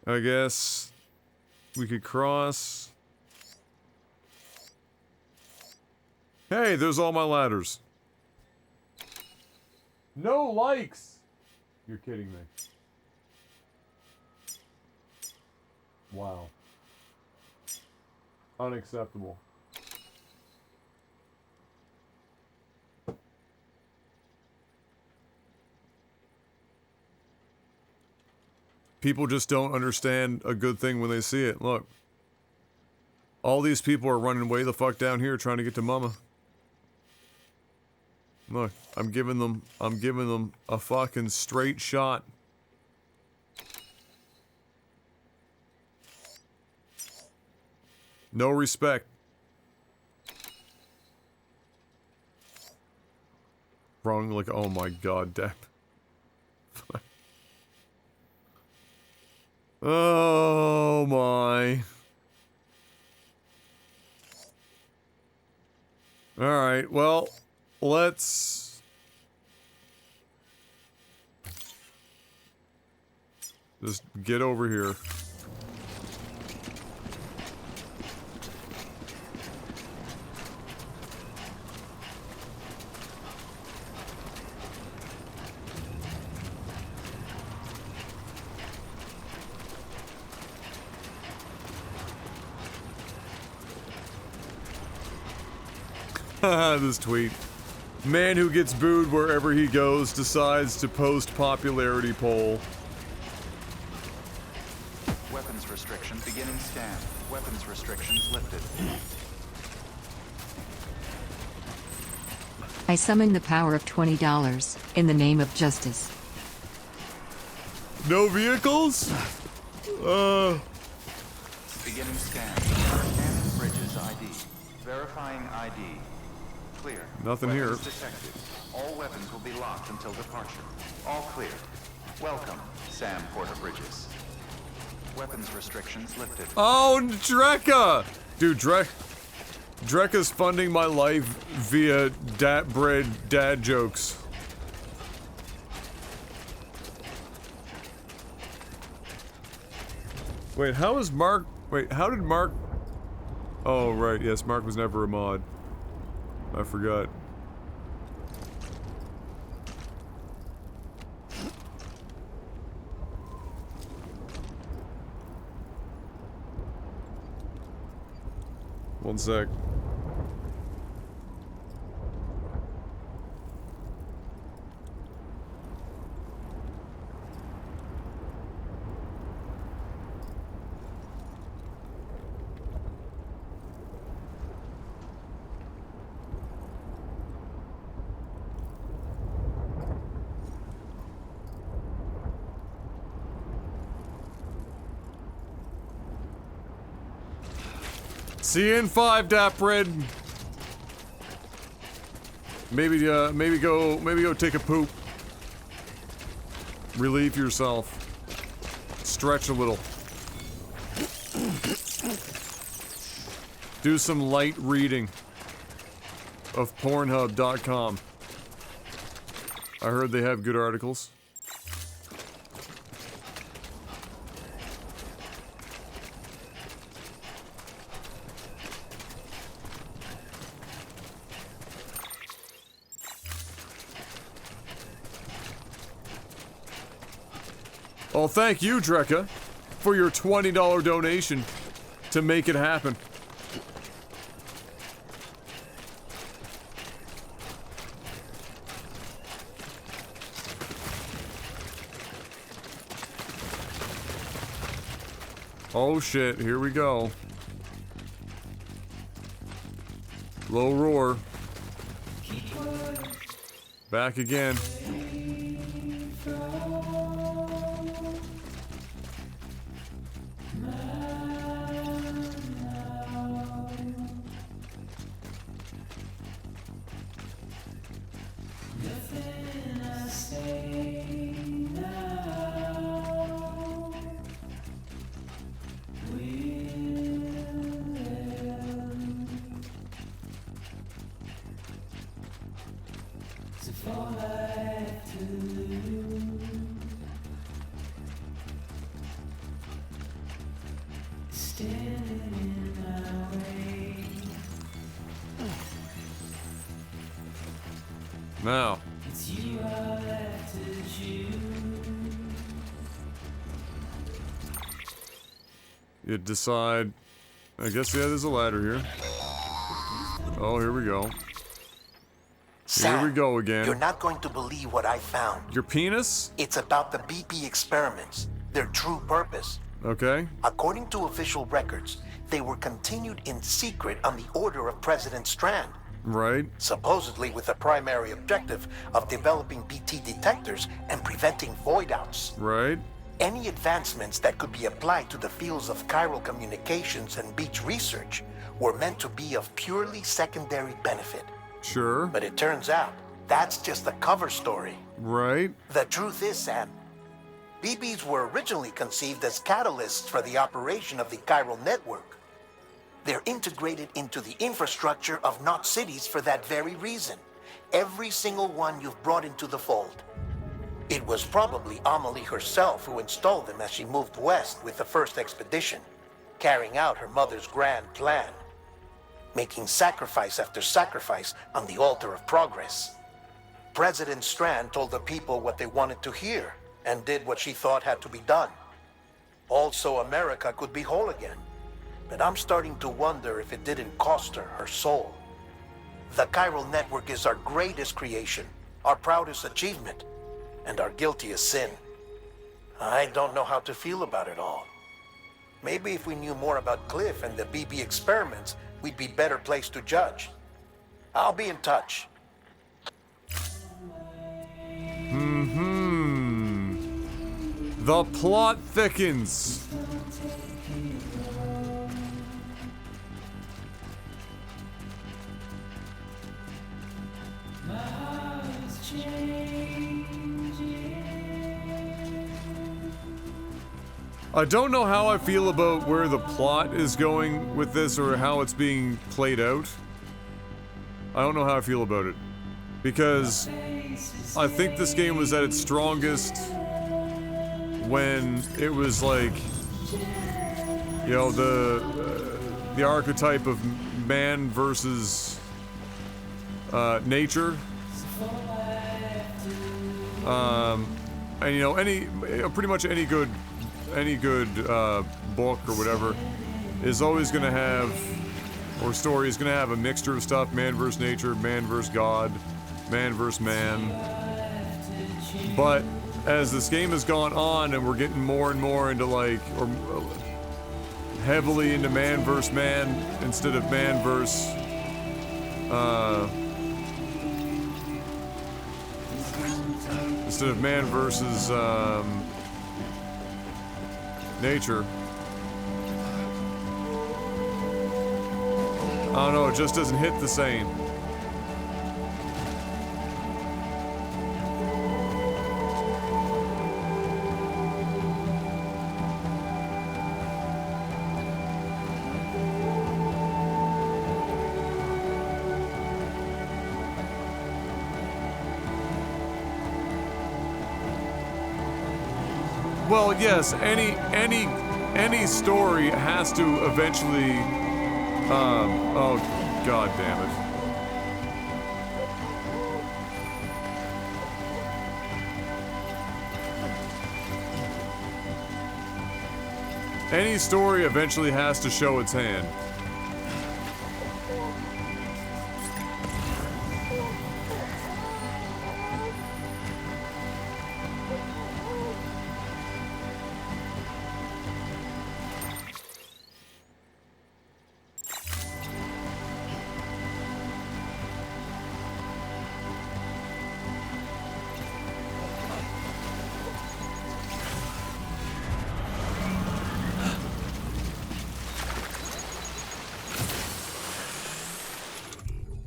I guess we could cross. Hey, there's all my ladders. No likes! You're kidding me. Wow. Unacceptable. People just don't understand a good thing when they see it. Look. All these people are running way the fuck down here trying to get to Mama. Look, I'm giving them a fucking straight shot. No respect. Wrong, like, oh my god, Depp. Oh my. Alright, well, let's just get over here. This tweet. Man who gets booed wherever he goes decides to post popularity poll. Weapons restriction beginning scan. Weapons restrictions lifted. I summon the power of $20 in the name of justice. No vehicles? Beginning scan. Scanning Bridges ID. Verifying ID. Clear. Nothing here. Detected. All weapons will be locked until departure. All clear. Welcome, Sam Porter Bridges. Weapons restrictions lifted. Oh, Drekka! Dude, Drekka's funding my life via bread dad jokes. Wait, how is Mark... Wait, how did Mark... Oh, right, yes, Mark was never a mod. I forgot. One sec. See you in 5, Dapred. Maybe go take a poop. Relieve yourself. Stretch a little. Do some light reading of Pornhub.com. I heard they have good articles. Well, thank you, Drekka, for your $20 donation to make it happen. Oh shit, here we go. Low roar. Back again. Now. You decide. I guess, yeah, there's a ladder here. Oh, here we go. Sam, here we go again. You're not going to believe what I found. Your penis? It's about the BP experiments, their true purpose. Okay. According to official records, they were continued in secret on the order of President Strand. Right. Supposedly with the primary objective of developing BT detectors and preventing voidouts. Right. Any advancements that could be applied to the fields of chiral communications and beach research were meant to be of purely secondary benefit. Sure. But it turns out, that's just a cover story. Right. The truth is, Sam, BBs were originally conceived as catalysts for the operation of the chiral network. They're integrated into the infrastructure of Knot cities for that very reason. Every single one you've brought into the fold. It was probably Amelie herself who installed them as she moved west with the first expedition, carrying out her mother's grand plan, making sacrifice after sacrifice on the altar of progress. President Strand told the people what they wanted to hear and did what she thought had to be done. Also, America could be whole again. But I'm starting to wonder if it didn't cost her her soul. The chiral network is our greatest creation, our proudest achievement, and our guiltiest sin. I don't know how to feel about it all. Maybe if we knew more about Cliff and the BB experiments, we'd be better placed to judge. I'll be in touch. The plot thickens. I don't know how I feel about where the plot is going with this or how it's being played out. I don't know how I feel about it. Because I think this game was at its strongest when it was like, you know, the archetype of man versus nature. And you know, pretty much any good book or whatever is always going to have, or story is going to have a mixture of stuff: man versus nature, man versus God, man versus man. But as this game has gone on and we're getting more and more into like, or heavily into man versus man instead of man versus man versus nature. I don't know, it just doesn't hit the same. Well, yes, any story has to eventually, oh, god damn it. Any story eventually has to show its hand.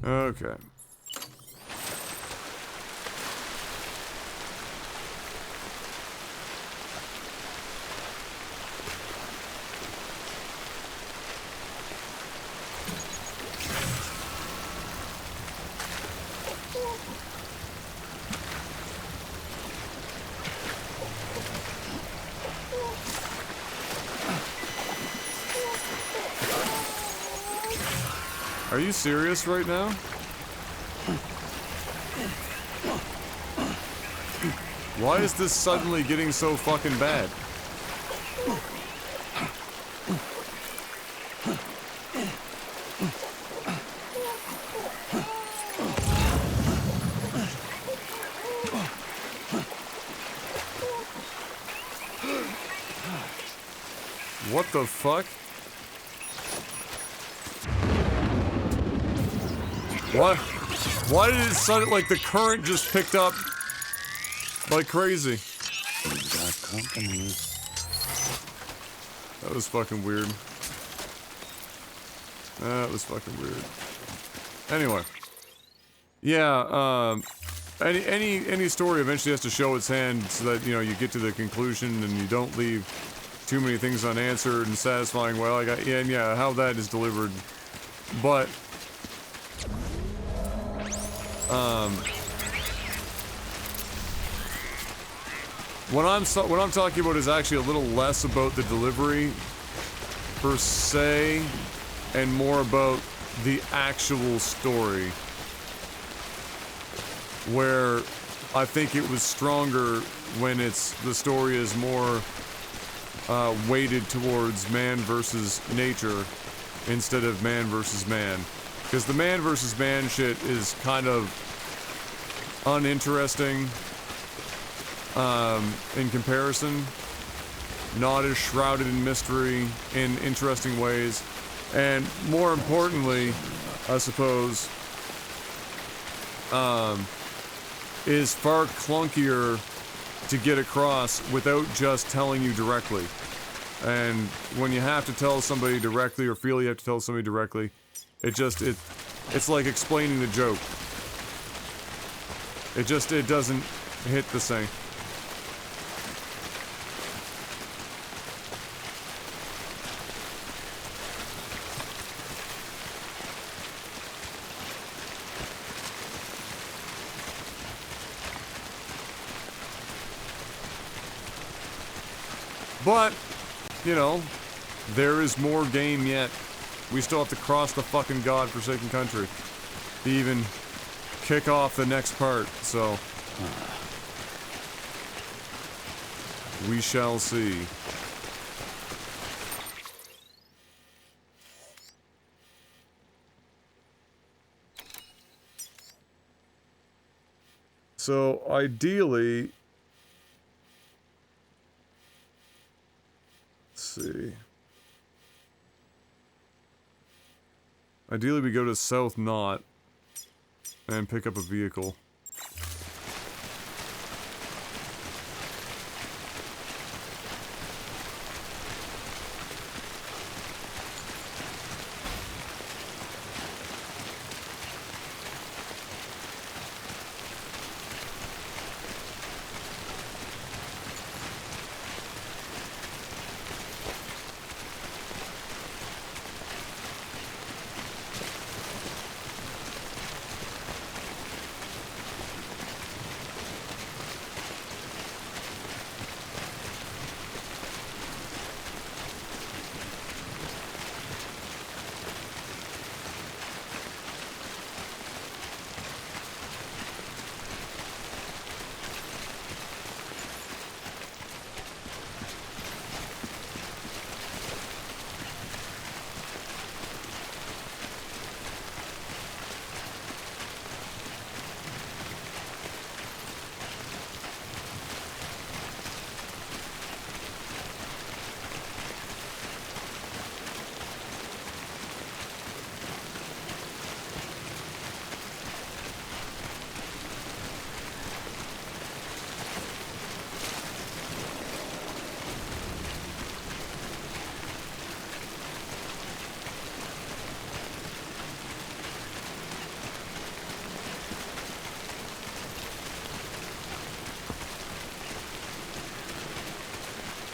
Okay. Are you serious right now? Why is this suddenly getting so fucking bad? What the fuck? What? Why did it suddenly, like, the current just picked up like crazy? We've got company. That was fucking weird. That was fucking weird. Anyway. Yeah, any story eventually has to show its hand so that, you know, you get to the conclusion and you don't leave too many things unanswered and satisfying. Well, yeah, how that is delivered. But what I'm talking about is actually a little less about the delivery per se and more about the actual story, where I think it was stronger when the story is more weighted towards man versus nature instead of man versus man. Because the man versus man shit is kind of uninteresting in comparison. Not as shrouded in mystery in interesting ways. And more importantly, I suppose, is far clunkier to get across without just telling you directly. And when you have to tell somebody directly or feel you have to tell somebody directly, it's like explaining the joke. It doesn't hit the same. But, you know, there is more game yet. We still have to cross the fucking godforsaken country to even kick off the next part, so we shall see. So, ideally, see. Ideally, we go to South Knot and pick up a vehicle.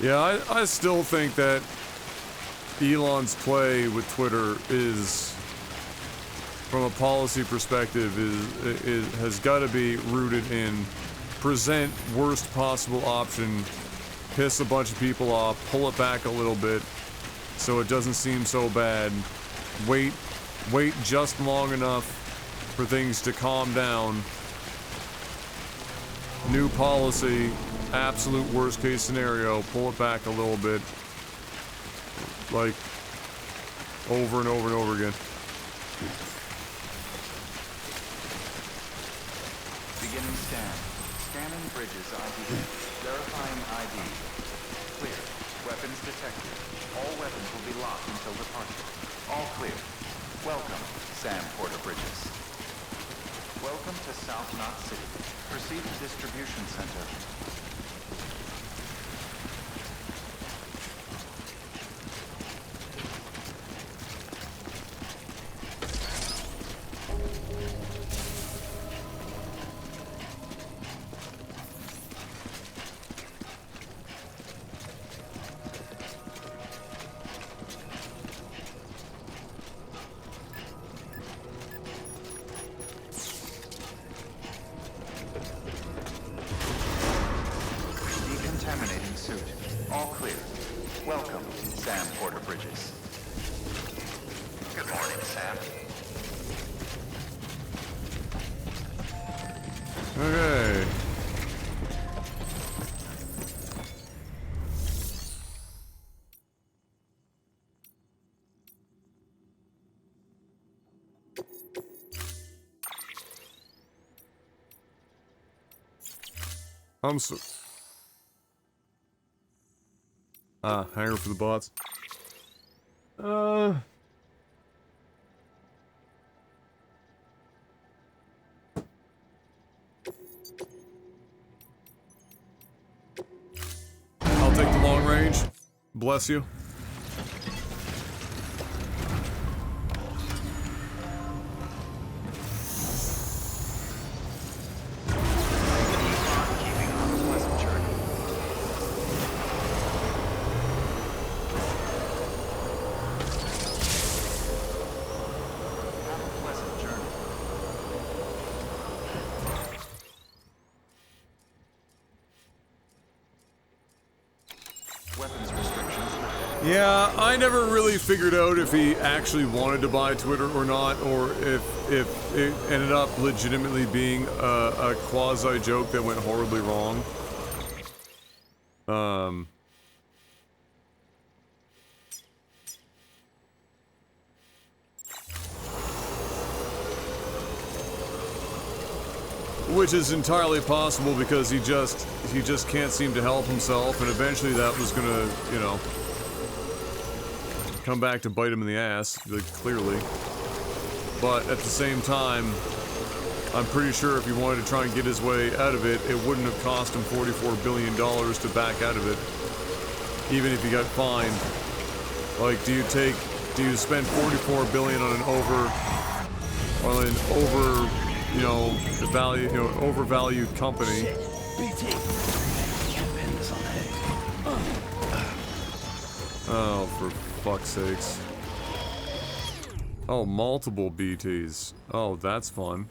Yeah, I still think that Elon's play with Twitter is, from a policy perspective, has got to be rooted in present worst possible option, piss a bunch of people off, pull it back a little bit so it doesn't seem so bad, wait Wait just long enough for things to calm down. New policy, absolute worst case scenario, pull it back a little bit. Like, over and over and over again. Beginning scan. Scanning bridges ID. Verifying ID. Clear. Weapons detected. All weapons will be locked until departure. All clear. Welcome, Sam Porter Bridges. Welcome to South Knot City. Proceed to distribution center. Decontaminating suit. All clear. Welcome, Sam Porter Bridges. Good morning, Sam. Okay. I'm so... hanger for the bots. I'll take the long range. Bless you. Yeah, I never really figured out if he actually wanted to buy Twitter or not, or if it ended up legitimately being a quasi-joke that went horribly wrong. Which is entirely possible because he just can't seem to help himself, and eventually that was gonna, you know, come back to bite him in the ass, like, clearly. But at the same time, I'm pretty sure if he wanted to try and get his way out of it, it wouldn't have cost him $44 billion to back out of it, even if he got fined. Like, do you spend $44 billion on an you know, the value, you know, overvalued company? Oh, for fuck's sakes. Oh, multiple BTs. Oh, that's fun.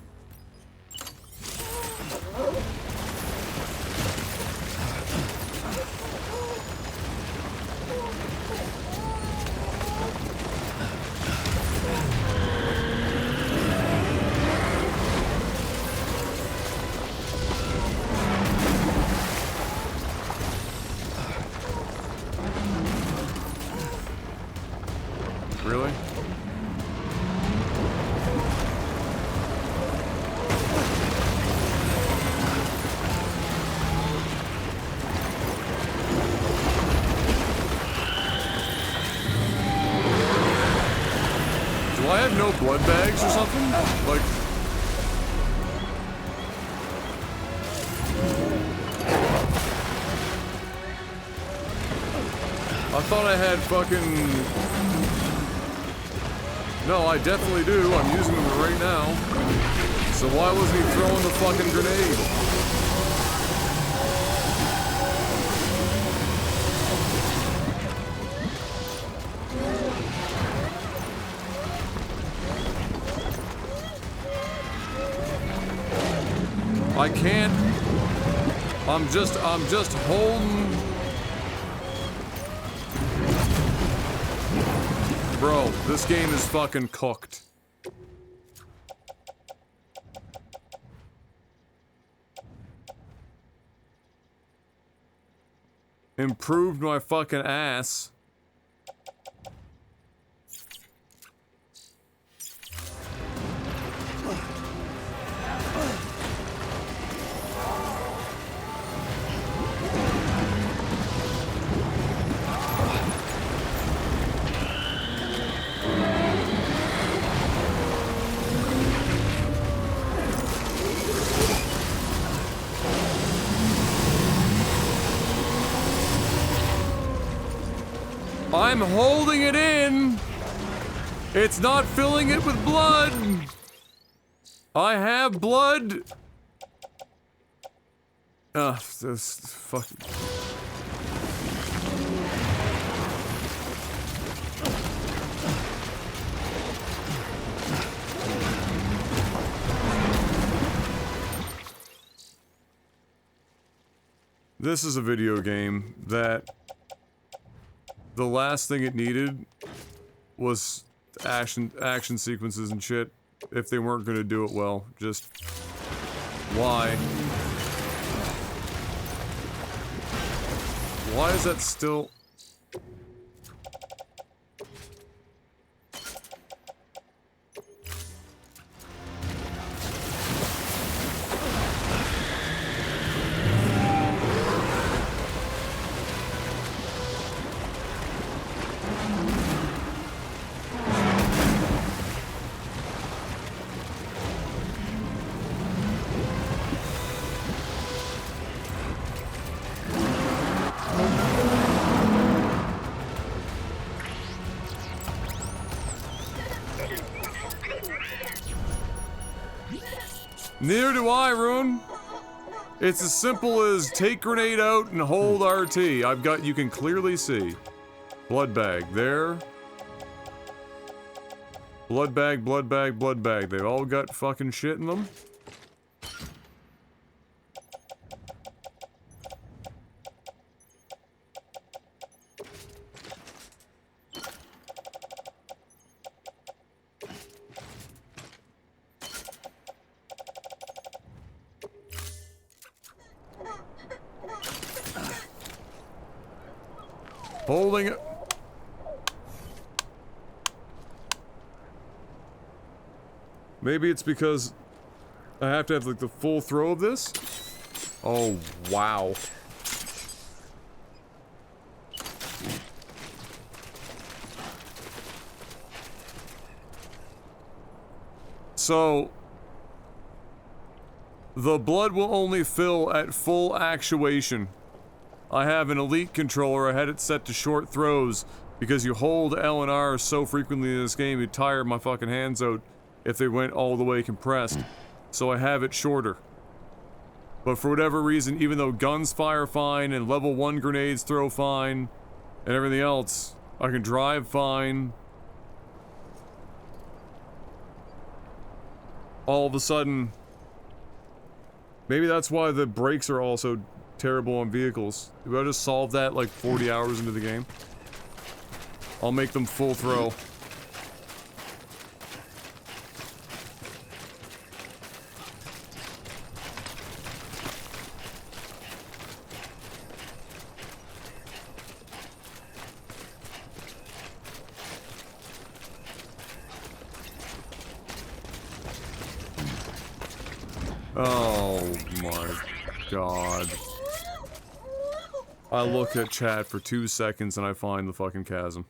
Really? Do I have no blood bags or something? Like... I thought I had fucking... No, I definitely do. I'm using them right now. So why wasn't he throwing the fucking grenade? I can't. I'm just holding. Bro, this game is fucking cooked. improved my fucking ass. I'm holding it in. It's not filling it with blood. I have blood. Ugh, this fucking... This is a video game that the last thing it needed was action sequences and shit. If they weren't gonna do it well, just why? Why is that still? Neither do I, Rune. It's as simple as take grenade out and hold RT. You can clearly see. Blood bag, there. Blood bag, blood bag, blood bag. They've all got fucking shit in them. Holding it. Maybe it's because I have to have like the full throw of this. Oh, wow. So the blood will only fill at full actuation. I have an elite controller. I had it set to short throws because you hold L and R so frequently in this game you'd tire my fucking hands out if they went all the way compressed. So I have it shorter. But for whatever reason, even though guns fire fine and level 1 grenades throw fine and everything else, I can drive fine. All of a sudden, maybe that's why the brakes are also terrible on vehicles. If I just solve that like 40 hours into the game, I'll make them full throw. Oh my god. I look at chat for 2 seconds and I find the fucking chasm.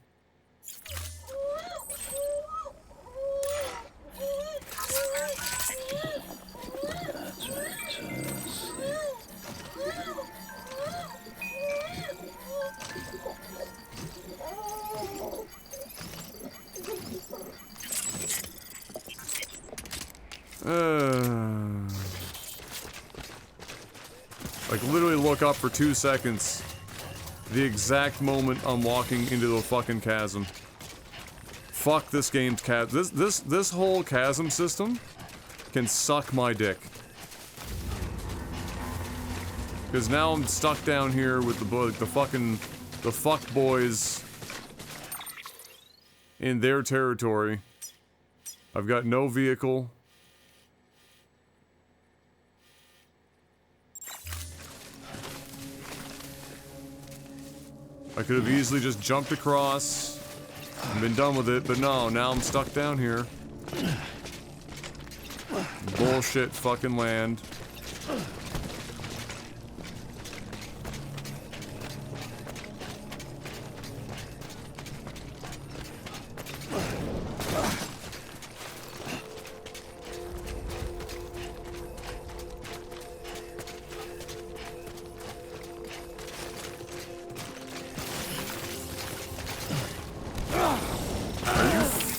Like literally look up for 2 seconds. The exact moment I'm walking into the fucking chasm. Fuck this game's chasm. This whole chasm system can suck my dick. Because now I'm stuck down here with the fuck boys in their territory. I've got no vehicle. I could have easily just jumped across and been done with it, but no, now I'm stuck down here. Bullshit fucking land.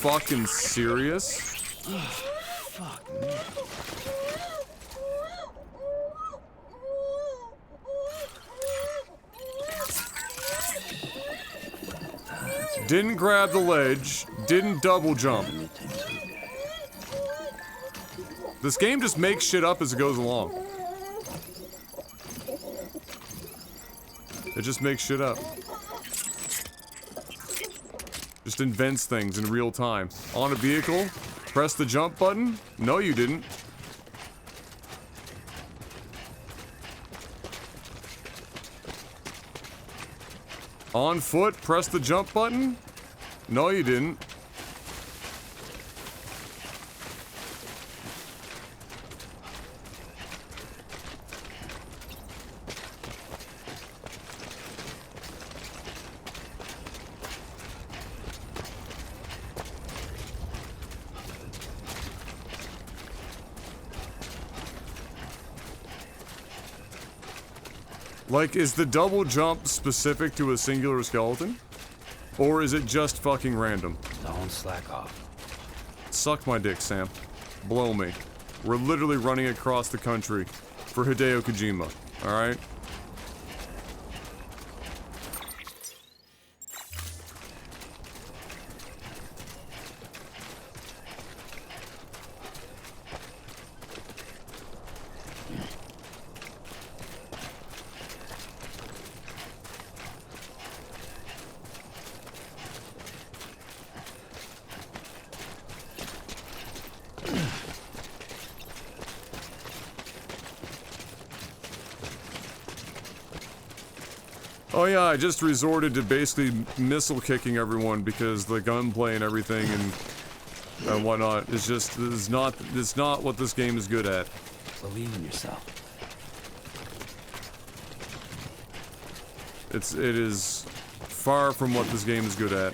Fucking serious? Fuck me. Didn't grab the ledge, didn't double jump. This game just makes shit up as it goes along. It just makes shit up. Just invents things in real time. On a vehicle, press the jump button. No, you didn't. On foot, press the jump button. No, you didn't. Like, is the double jump specific to a singular skeleton? Or is it just fucking random? Don't slack off. Suck my dick, Sam. Blow me. We're literally running across the country for Hideo Kojima, alright? Oh yeah, I just resorted to basically missile kicking everyone because the gunplay and everything and whatnot is just it's not what this game is good at. Believe in yourself. It is far from what this game is good at.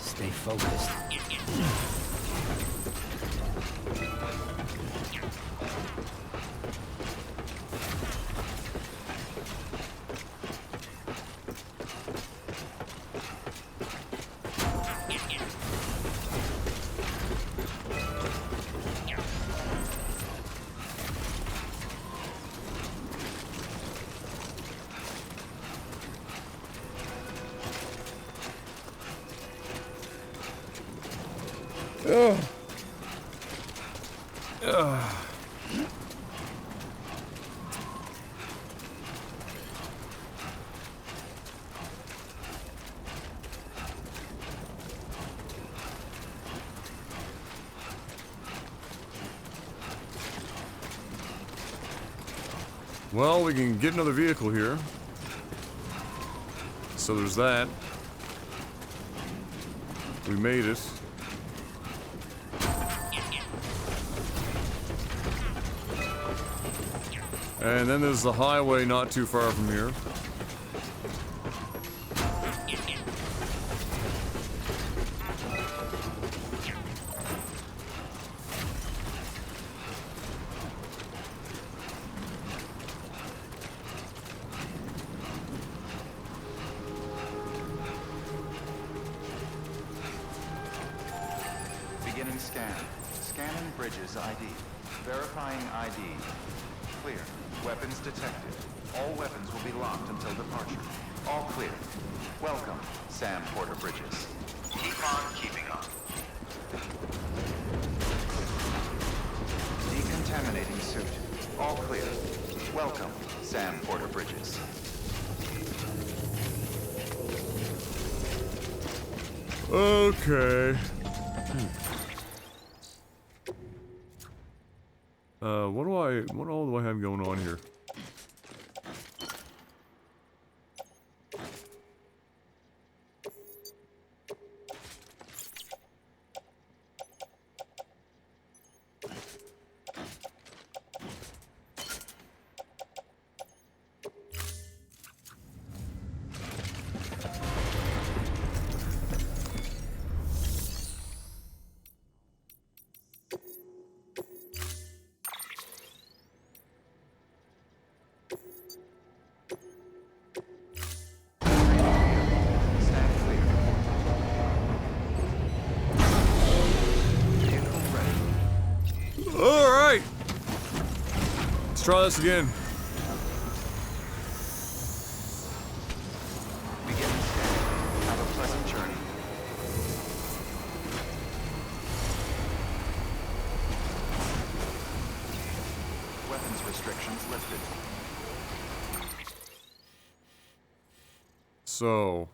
Stay focused. Ugh. Ugh. Well, we can get another vehicle here. So there's that. We made it. And then there's the highway not too far from here. Beginning scan. Scanning bridges ID. Verifying ID. Clear. Weapons detected. All weapons will be locked until departure. All clear. Welcome, Sam Porter Bridges. Keep on keeping on. Decontaminating suit. All clear. Welcome, Sam Porter Bridges. Okay. What all do I have going on here? Alright! Let's try this again. Beginning scan. Have a pleasant journey. Weapons restrictions lifted. So...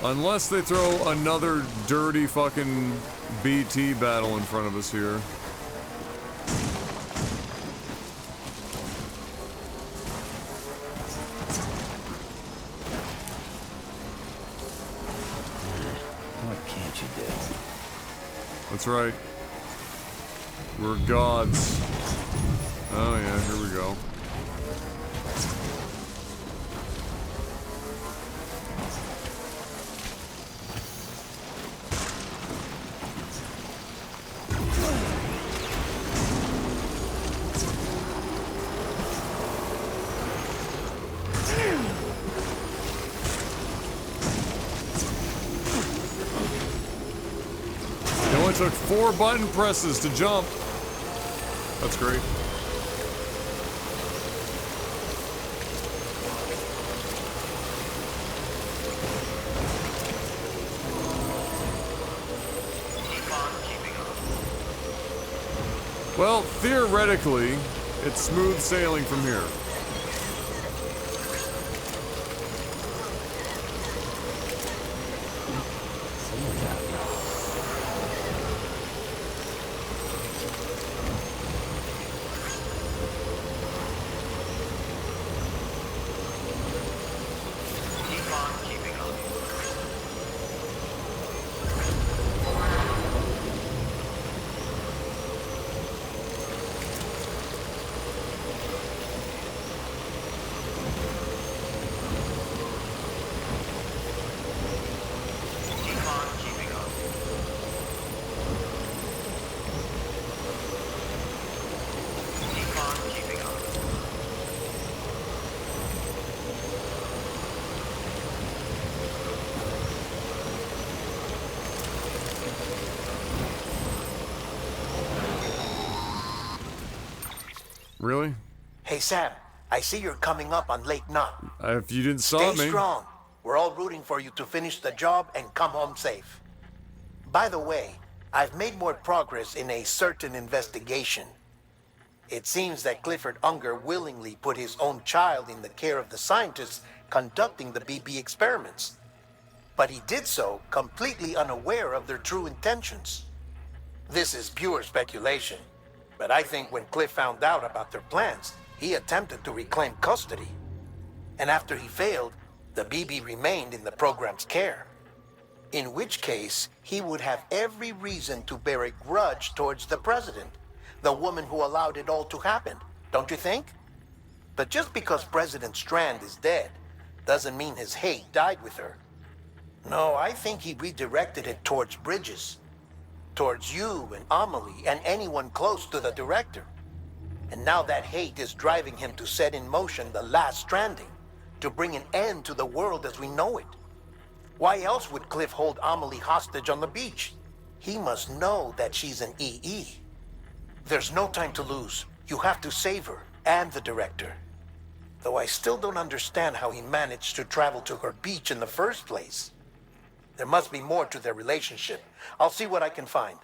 Unless they throw another dirty fucking BT battle in front of us here. What can't you do? That's right. We're gods. Oh yeah, here we go. Took 4 button presses to jump. That's great. Well, theoretically, it's smooth sailing from here. Really? Hey, Sam, I see you're coming up on Lake Knot. If you didn't stop me. Stay strong. We're all rooting for you to finish the job and come home safe. By the way, I've made more progress in a certain investigation. It seems that Clifford Unger willingly put his own child in the care of the scientists conducting the BB experiments. But he did so completely unaware of their true intentions. This is pure speculation, but I think when Cliff found out about their plans, he attempted to reclaim custody. And after he failed, the BB remained in the program's care. In which case, he would have every reason to bear a grudge towards the president, the woman who allowed it all to happen, don't you think? But just because President Strand is dead, doesn't mean his hate died with her. No, I think he redirected it towards Bridges. Towards you and Amelie and anyone close to the director. And now that hate is driving him to set in motion the last Stranding, to bring an end to the world as we know it. Why else would Cliff hold Amelie hostage on the beach? He must know that she's an EE. There's no time to lose. You have to save her and the director. Though I still don't understand how he managed to travel to her beach in the first place. There must be more to their relationship. I'll see what I can find.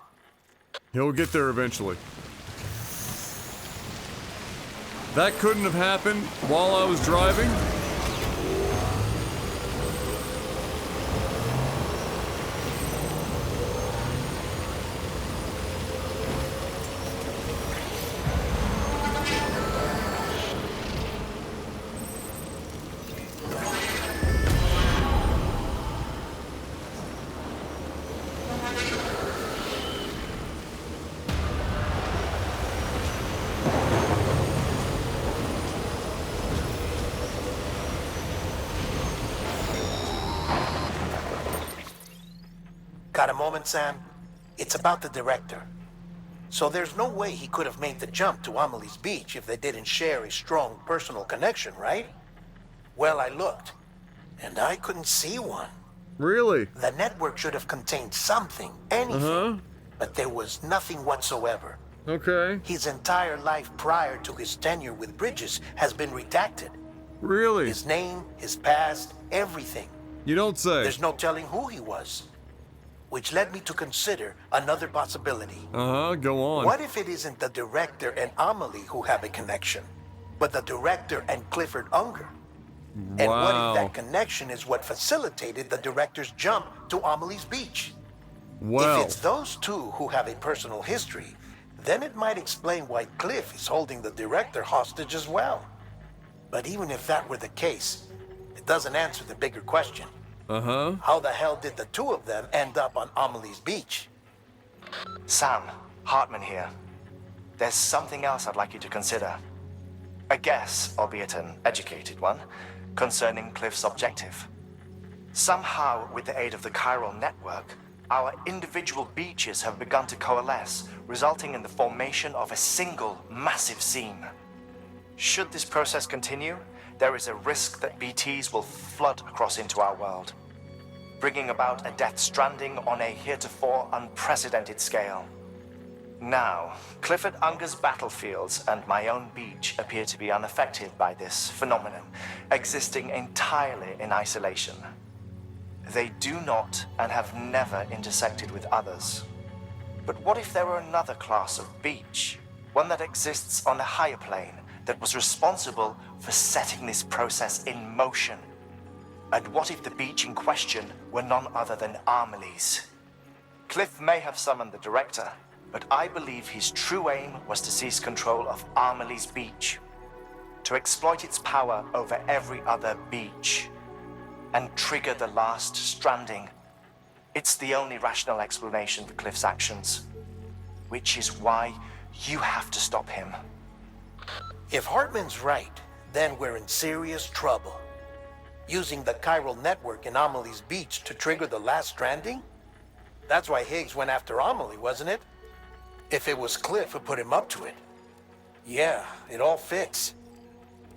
He'll get there eventually. That couldn't have happened while I was driving. Got a moment, Sam? It's about the director. So there's no way he could have made the jump to Amelie's beach if they didn't share a strong personal connection, right? Well, I looked, and I couldn't see one. Really? The network should have contained something, anything, but there was nothing whatsoever. Okay. His entire life prior to his tenure with Bridges has been redacted. Really? His name, his past, everything. You don't say. There's no telling who he was. Which led me to consider another possibility. Go on. What if it isn't the director and Amelie who have a connection, but the director and Clifford Unger? And what if that connection is what facilitated the director's jump to Amelie's beach? Well. If it's those two who have a personal history, then it might explain why Cliff is holding the director hostage as well. But even if that were the case, it doesn't answer the bigger question. How the hell did the two of them end up on Amelie's beach? Sam, Hartman here. There's something else I'd like you to consider. A guess, albeit an educated one, concerning Cliff's objective. Somehow, with the aid of the chiral network, our individual beaches have begun to coalesce, resulting in the formation of a single massive seam. Should this process continue, there is a risk that BTs will flood across into our world, bringing about a death stranding on a heretofore unprecedented scale. Now, Clifford Unger's battlefields and my own beach appear to be unaffected by this phenomenon, existing entirely in isolation. They do not and have never intersected with others. But what if there were another class of beach, one that exists on a higher plane, that was responsible for setting this process in motion? And what if the beach in question were none other than Amelie's? Cliff may have summoned the director, but I believe his true aim was to seize control of Amelie's beach, to exploit its power over every other beach, and trigger the last Stranding. It's the only rational explanation for Cliff's actions, which is why you have to stop him. If Hartman's right, then we're in serious trouble. Using the chiral network in Amelie's beach to trigger the last Stranding? That's why Higgs went after Amelie, wasn't it? If it was Cliff who put him up to it. Yeah, it all fits.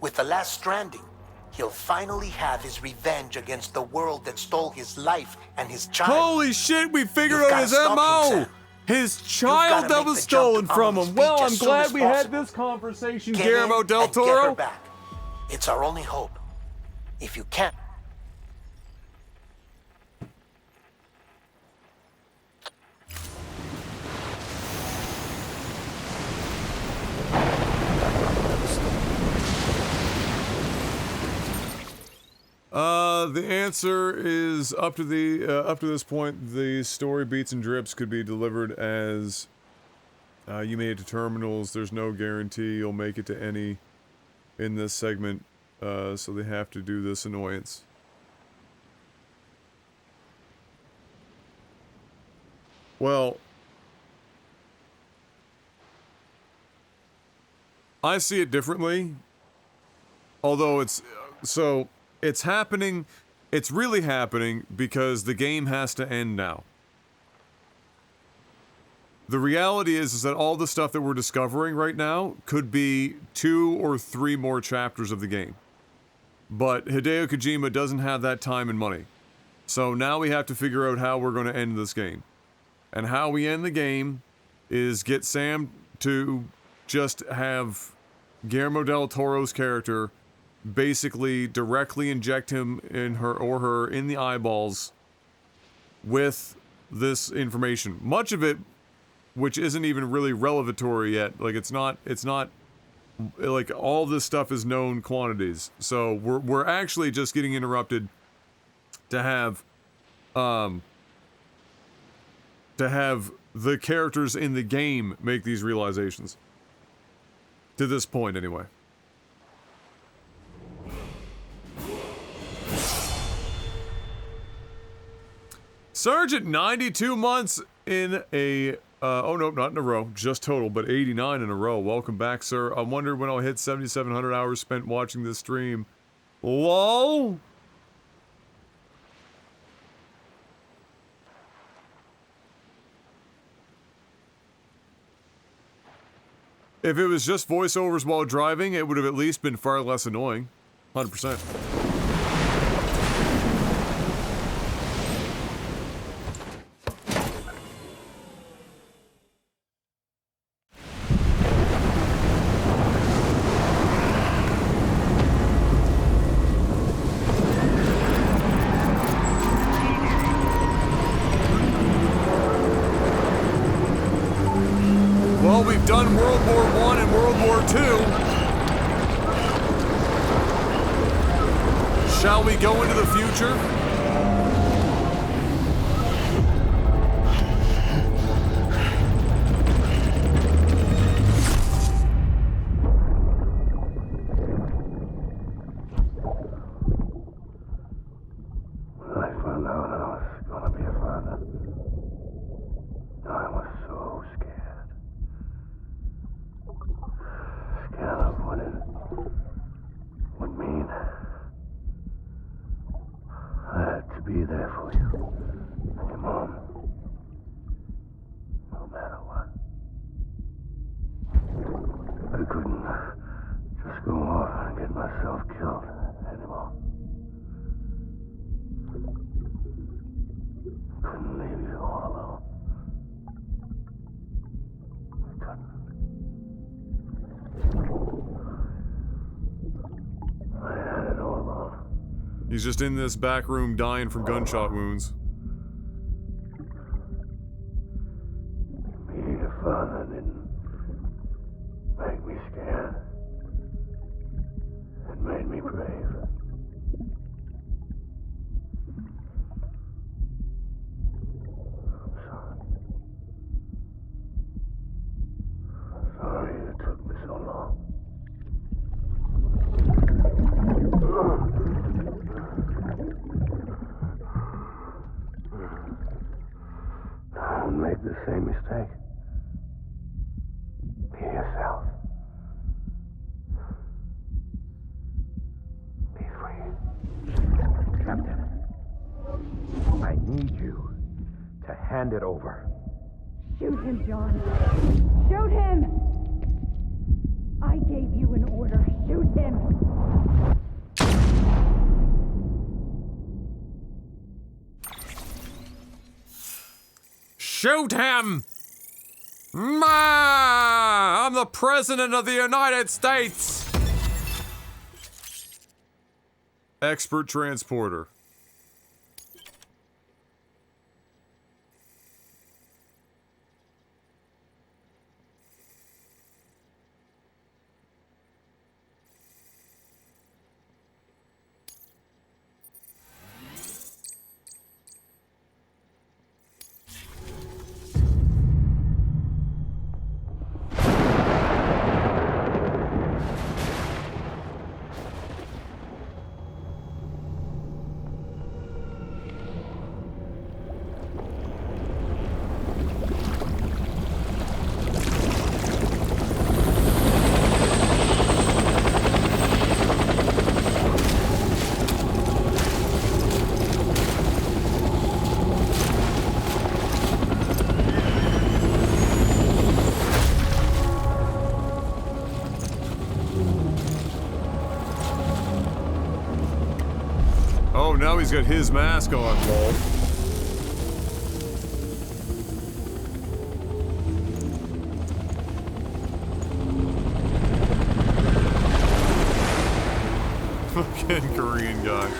With the last Stranding, he'll finally have his revenge against the world that stole his life and his child. Holy shit, we figured out his MO! His child that was stolen from him. Well, I'm glad we had this conversation, Guillermo del Toro. Get her back. It's our only hope. If you can't... The answer is up to this point, the story beats and drips could be delivered as you made it to terminals. There's no guarantee you'll make it to any in this segment, so they have to do this annoyance. Well, I see it differently. Although it's happening, it's really happening because the game has to end now. The reality is that all the stuff that we're discovering right now could be 2 or 3 more chapters of the game. But Hideo Kojima doesn't have that time and money. So now we have to figure out how we're going to end this game. And how we end the game is get Sam to just have Guillermo del Toro's character basically directly inject him in her in the eyeballs with this information. Much of it which isn't even really revelatory yet. Like it's not like all this stuff is known quantities. So we're actually just getting interrupted to have the characters in the game make these realizations. To this point, anyway. Sergeant, 92 months in a... oh, no, not in a row. Just total, but 89 in a row. Welcome back, sir. I wonder when I'll hit 7,700 hours spent watching this stream. LOL? If it was just voiceovers while driving, it would have at least been far less annoying. 100%. Well, we've done World War I and World War II. Shall we go into the future? When I found out I was gonna be a father, I was so scared. Scared of what it would mean. I had to be there for you and your mom, no matter what. I couldn't just go off and get myself killed anymore. Couldn't leave you all alone. I couldn't. I had it all wrong. He's just in this back room dying from gunshot wounds. Being a father didn't make me scared. It made me brave. I'm sorry. Sorry it took me so long. Don't make the same mistake. Be yourself. Be free. Captain, I need you to hand it over. Shoot him, John. Shoot him! I gave you an order. Shoot him! Shoot him! I'm the President of the United States! Expert transporter. he's got his mask on, lol. Fucking Korean guy.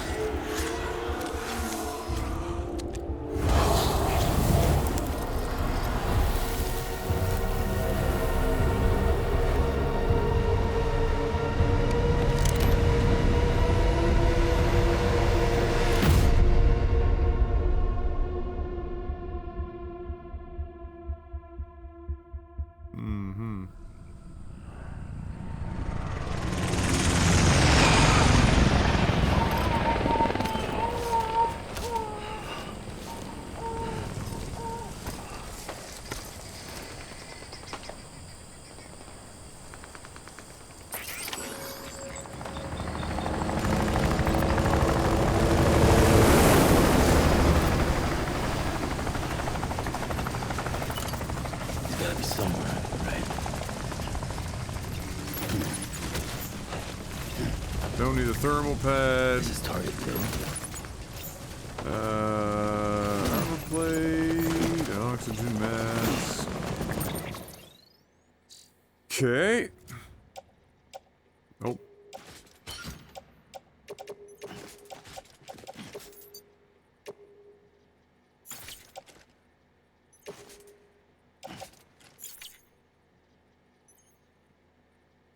Mm-hmm. He's gotta be somewhere, right? Don't need a thermal pad. This is target two. Armor plate, oxygen mask. Okay. Oh.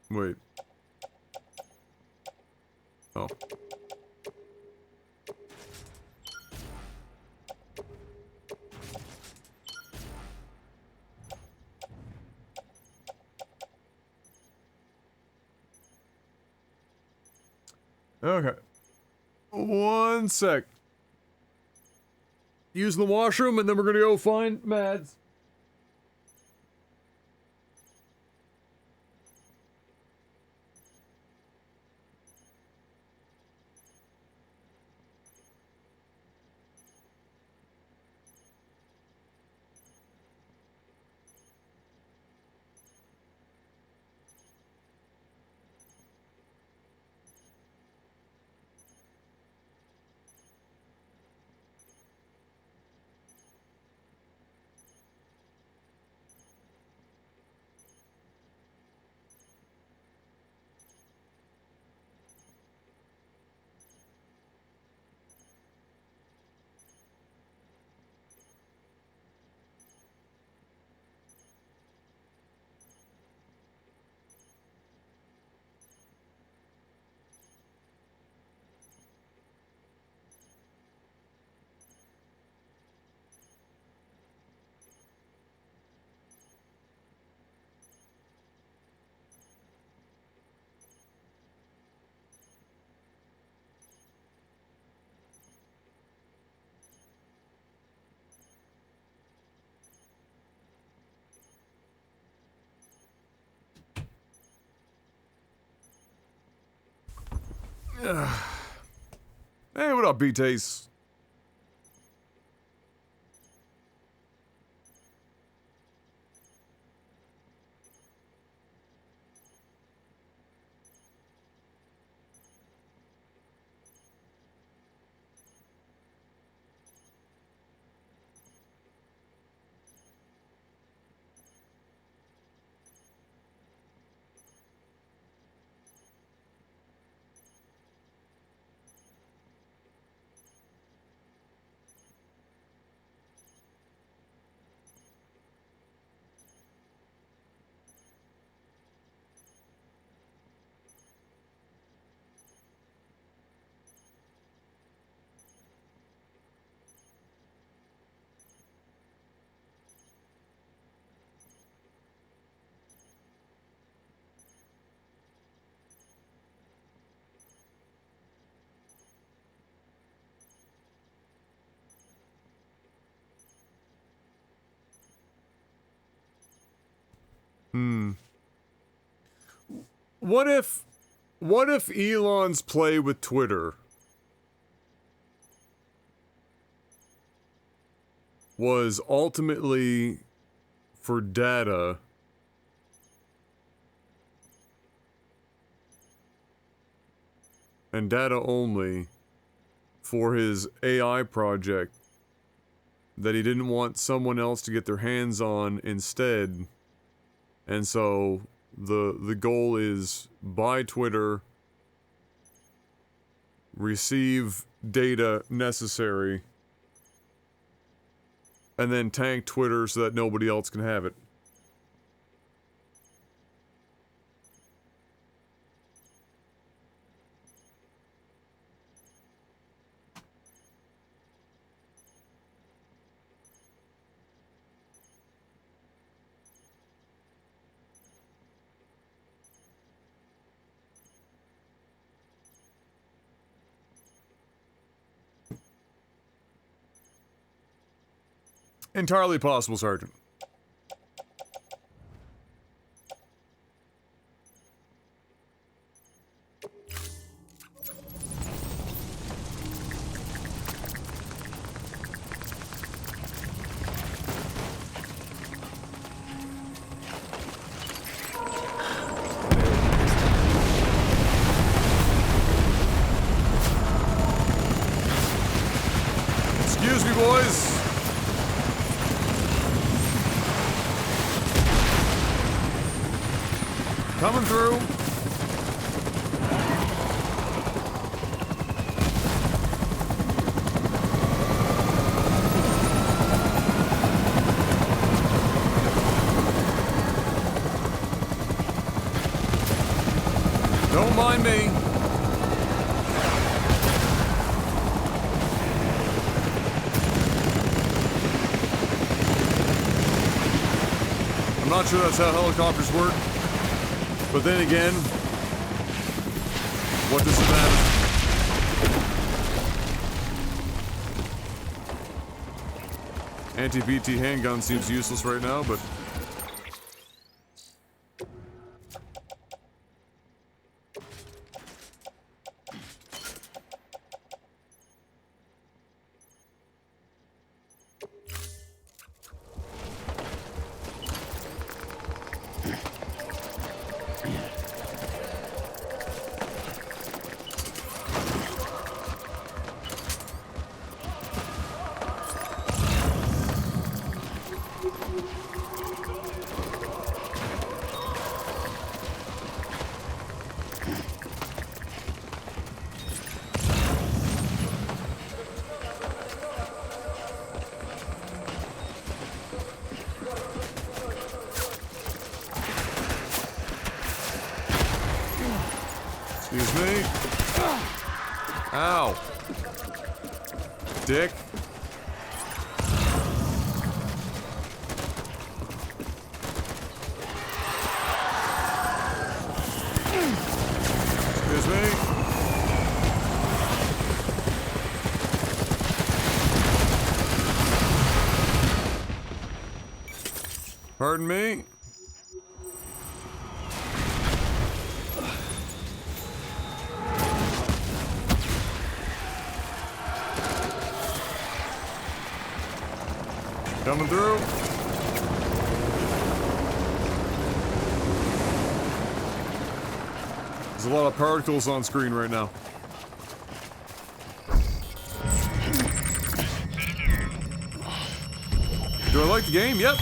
Wait. Oh. Okay. One sec. Use the washroom and then we're gonna go find Mads. Hey, what up, B-Taste? What if Elon's play with Twitter was ultimately for data and data only, for his AI project that he didn't want someone else to get their hands on instead. And so the goal is buy Twitter, receive data necessary, and then tank Twitter so that nobody else can have it. Entirely possible, Sergeant. Excuse me, boys. Coming through. Don't mind me. I'm not sure that's how helicopters work. But then again, what does it matter? Anti-BT handgun seems useless right now, but... Excuse me. Ow. Dick. Excuse me. Pardon me. Coming through. There's a lot of particles on screen right now. Do I like the game? Yep.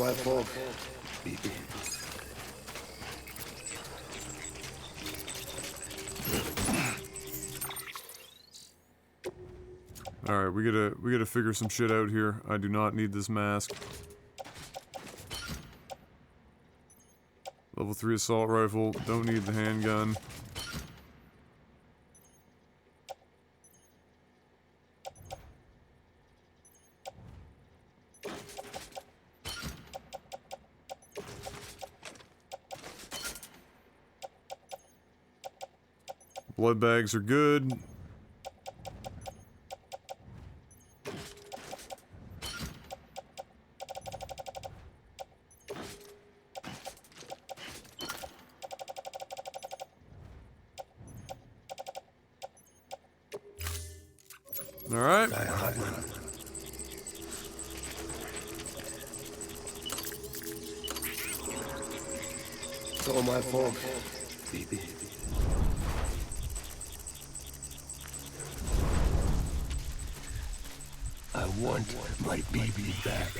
my fault, baby. Alright, we gotta figure some shit out here. I do not need this mask. Level 3 assault rifle, don't need the handgun. Blood bags are good. All right. It's all my fault, baby. I want my baby back.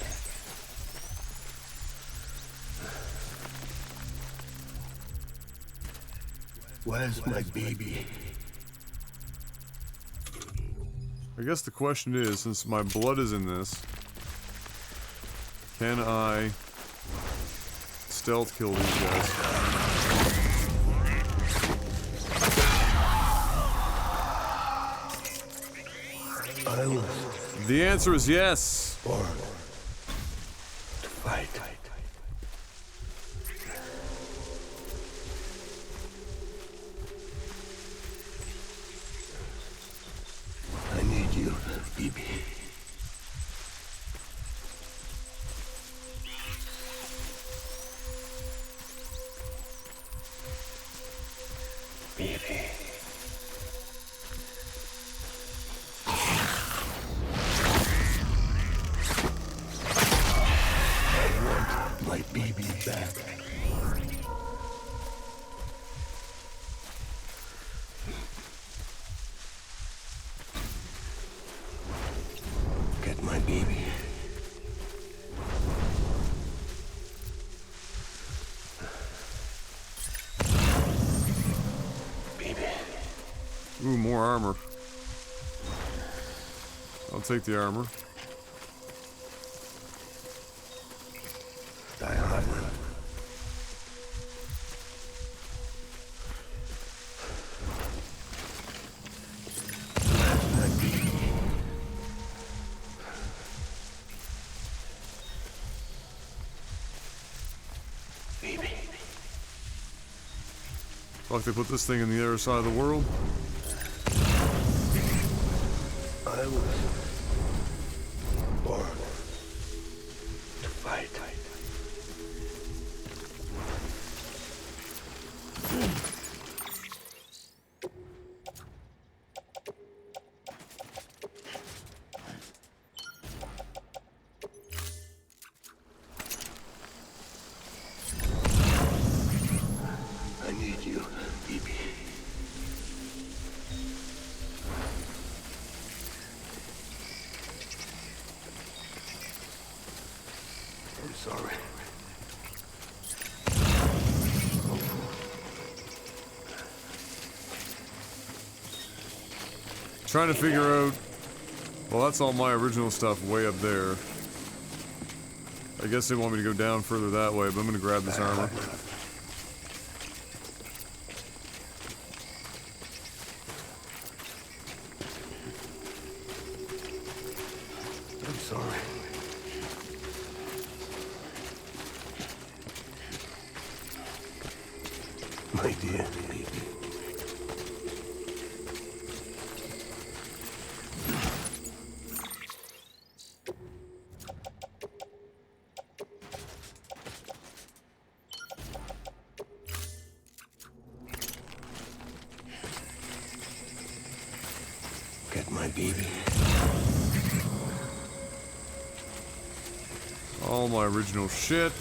Where's my baby? I guess the question is, since my blood is in this, can I stealth kill these guys? The answer is yes. Born to fight. I need you, baby. Baby. My baby back. Get my baby. Baby. Ooh, more armor. I'll take the armor. Die hard. Baby. Fuck, they put this thing in the other side of the world. I was born to fight. I need you, baby. I'm sorry. Trying to figure out... Well, that's all my original stuff way up there. I guess they want me to go down further that way, but I'm gonna grab this armor. I'm sorry. My dear baby. Get my baby. All my original shit.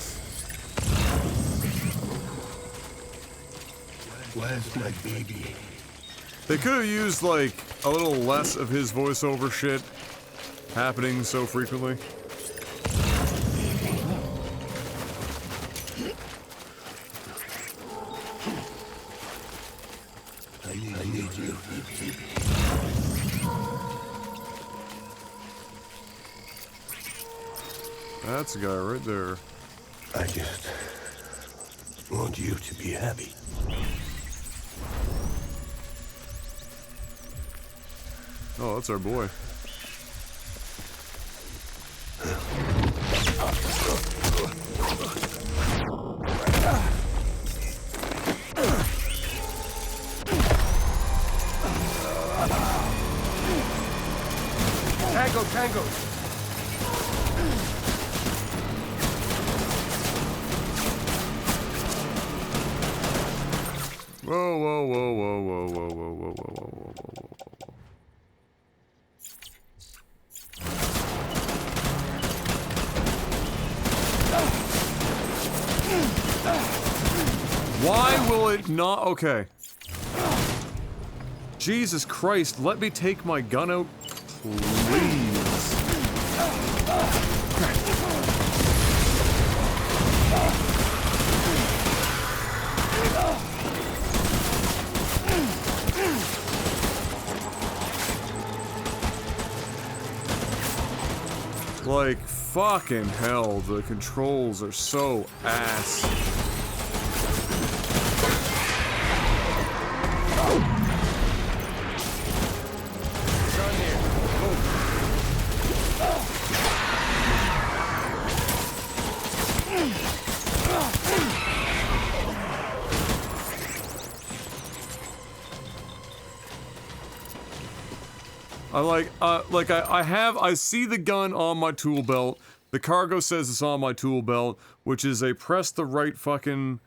Where's my baby? They could have used, like, a little less of his voiceover shit happening so frequently. That's a guy right there. I just want you to be happy. Oh, that's our boy. Tango, tango. Whoa, whoa, whoa, whoa, whoa, whoa, whoa, whoa, whoa, whoa, whoa, whoa, whoa. Why will it not? Okay. Jesus Christ, let me take my gun out, please. Like, fucking hell, the controls are so ass. I see the gun on my tool belt. The cargo says it's on my tool belt, which is a press the right fucking,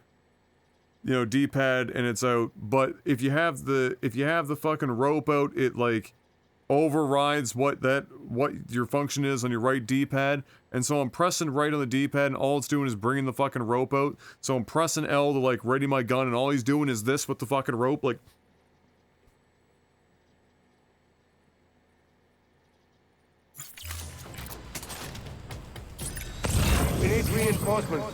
you know, D-pad and it's out. But if you have the fucking rope out, it like overrides what your function is on your right D-pad. And so I'm pressing right on the D-pad and all it's doing is bringing the fucking rope out. So I'm pressing L to like ready my gun and all he's doing is this with the fucking rope, like. We need reinforcements.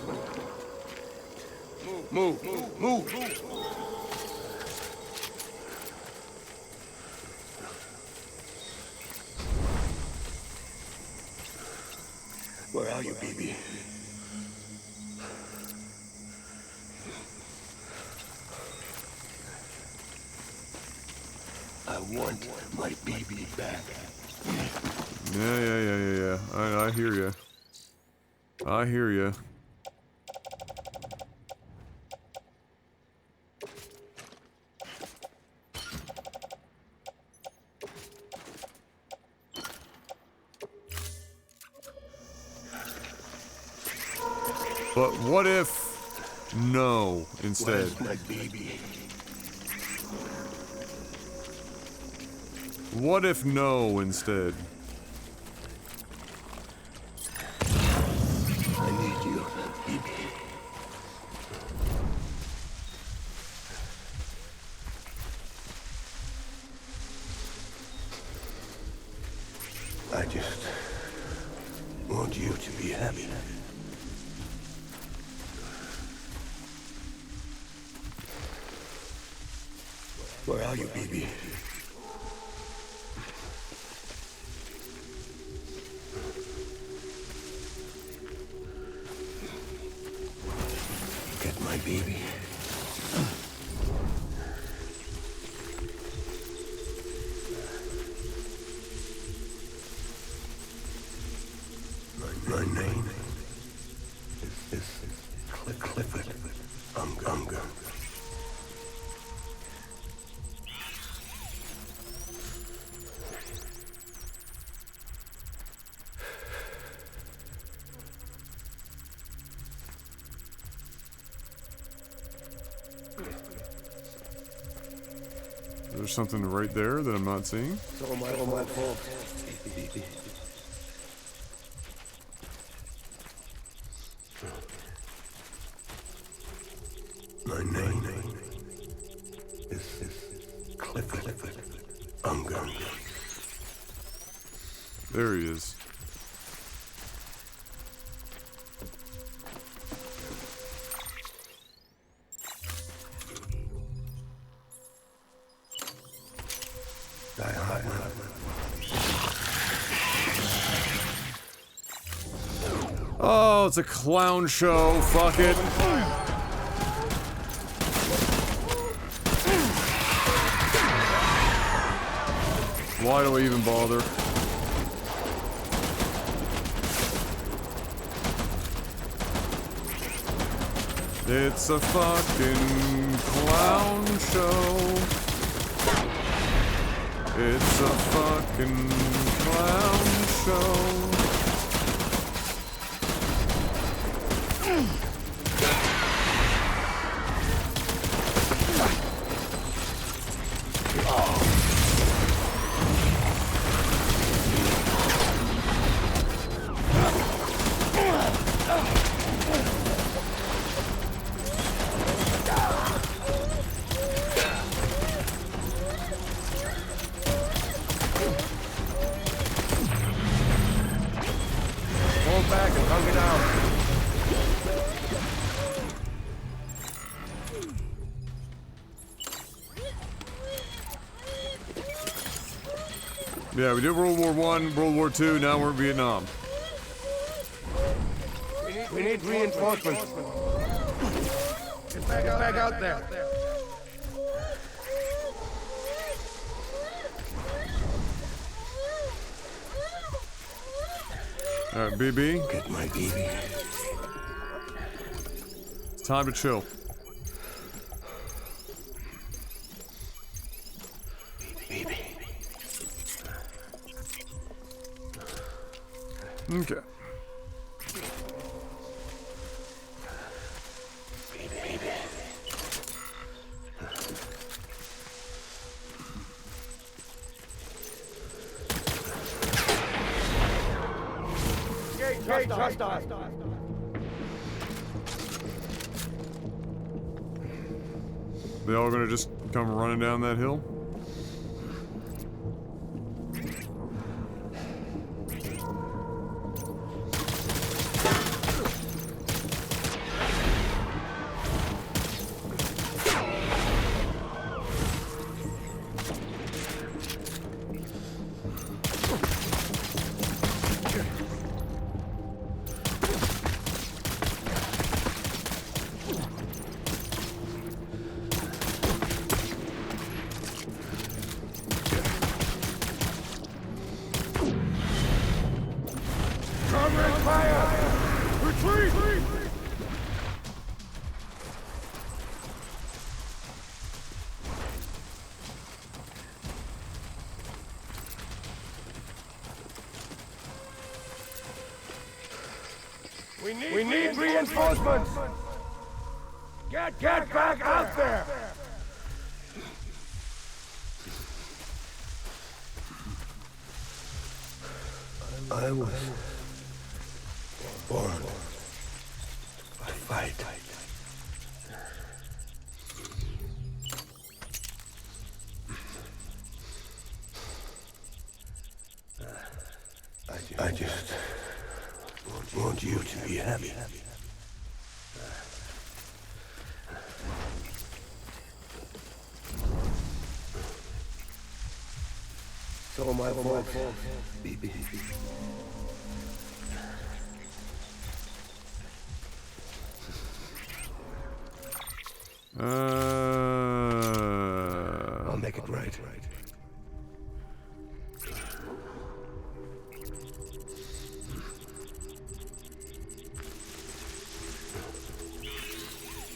Move, move, move. Where are you, baby? I want my baby back. Yeah. I hear ya. I hear ya. But what if no instead? Where's my baby? What if no instead? I need you, baby. I just want you to be happy. Where are you, baby? Get my baby. My name is Clifford Unger. There's something right there that I'm not seeing. It's all my fault. Baby. My name is Clifford Unger. There he is. Oh, it's a clown show. Fuck it. Why do we even bother? It's a fucking clown show. It's a fucking clown show. Hold back and hug it out. Yeah, we did World War I, World War II, now we're in Vietnam. We need reinforcements. Get back out there. Alright, BB. Get my BB. It's time to chill. Okay. Trust us. They all gonna just come running down that hill? We need reinforcements. Get back out there. I was born to fight. I just want you to be happy. So my fault, BB. I'll make it right.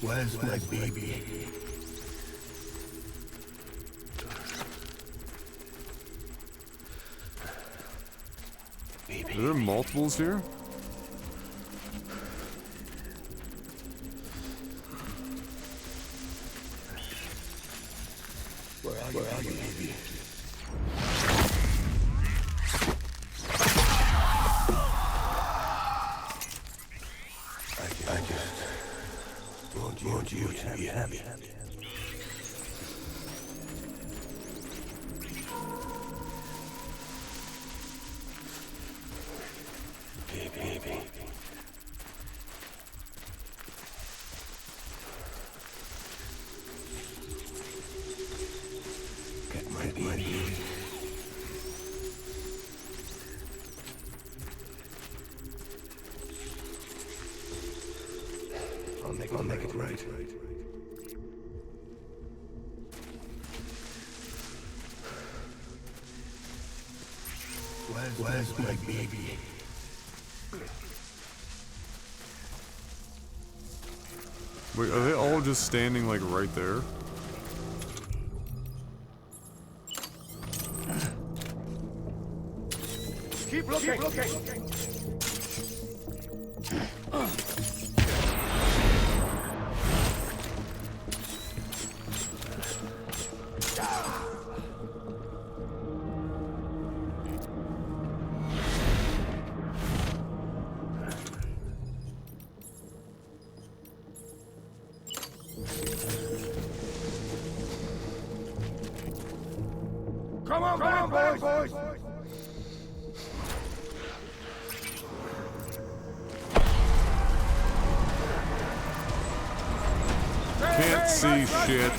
Where's my baby? Are there multiples here? Where are you, baby? I just want you to be happy. Baby. Get my baby. I'll make it right. Where's my baby? Wait, are they all just standing like right there? Keep looking! Keep looking. Come on, boys! Can't see shit.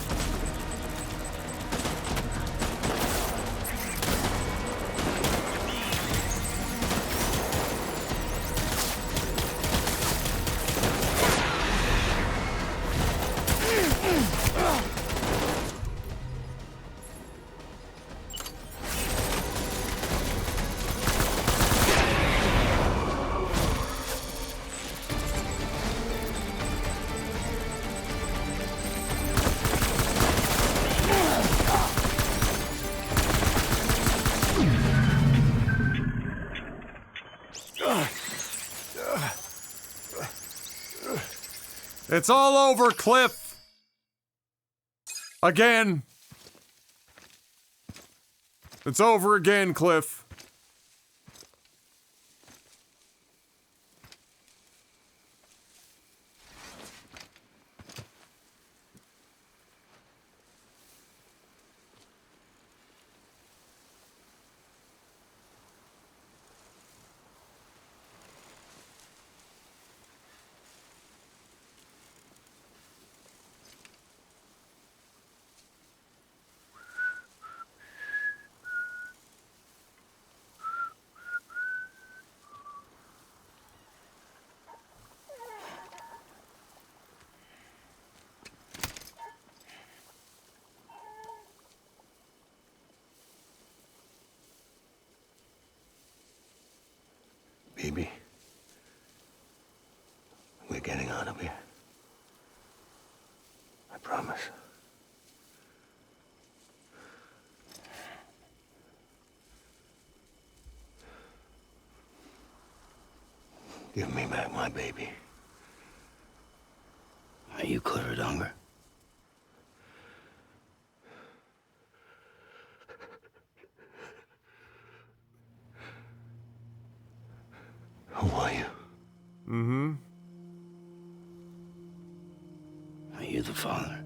It's all over, Cliff! Again! It's over again, Cliff. Baby, we're getting out of here. I promise. Give me back my baby. Are you clear of hunger? Who are you? Mm-hmm. Are you the father?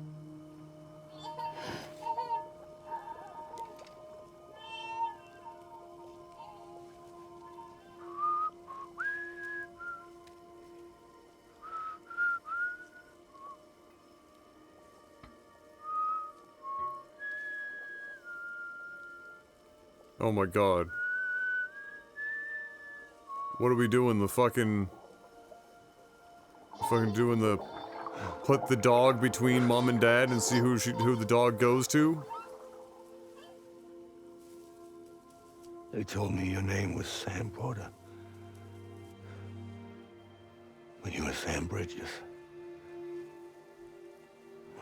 Oh my god. What are we doing? The fucking doing the put the dog between mom and dad and see who the dog goes to? They told me your name was Sam Porter. But you were Sam Bridges.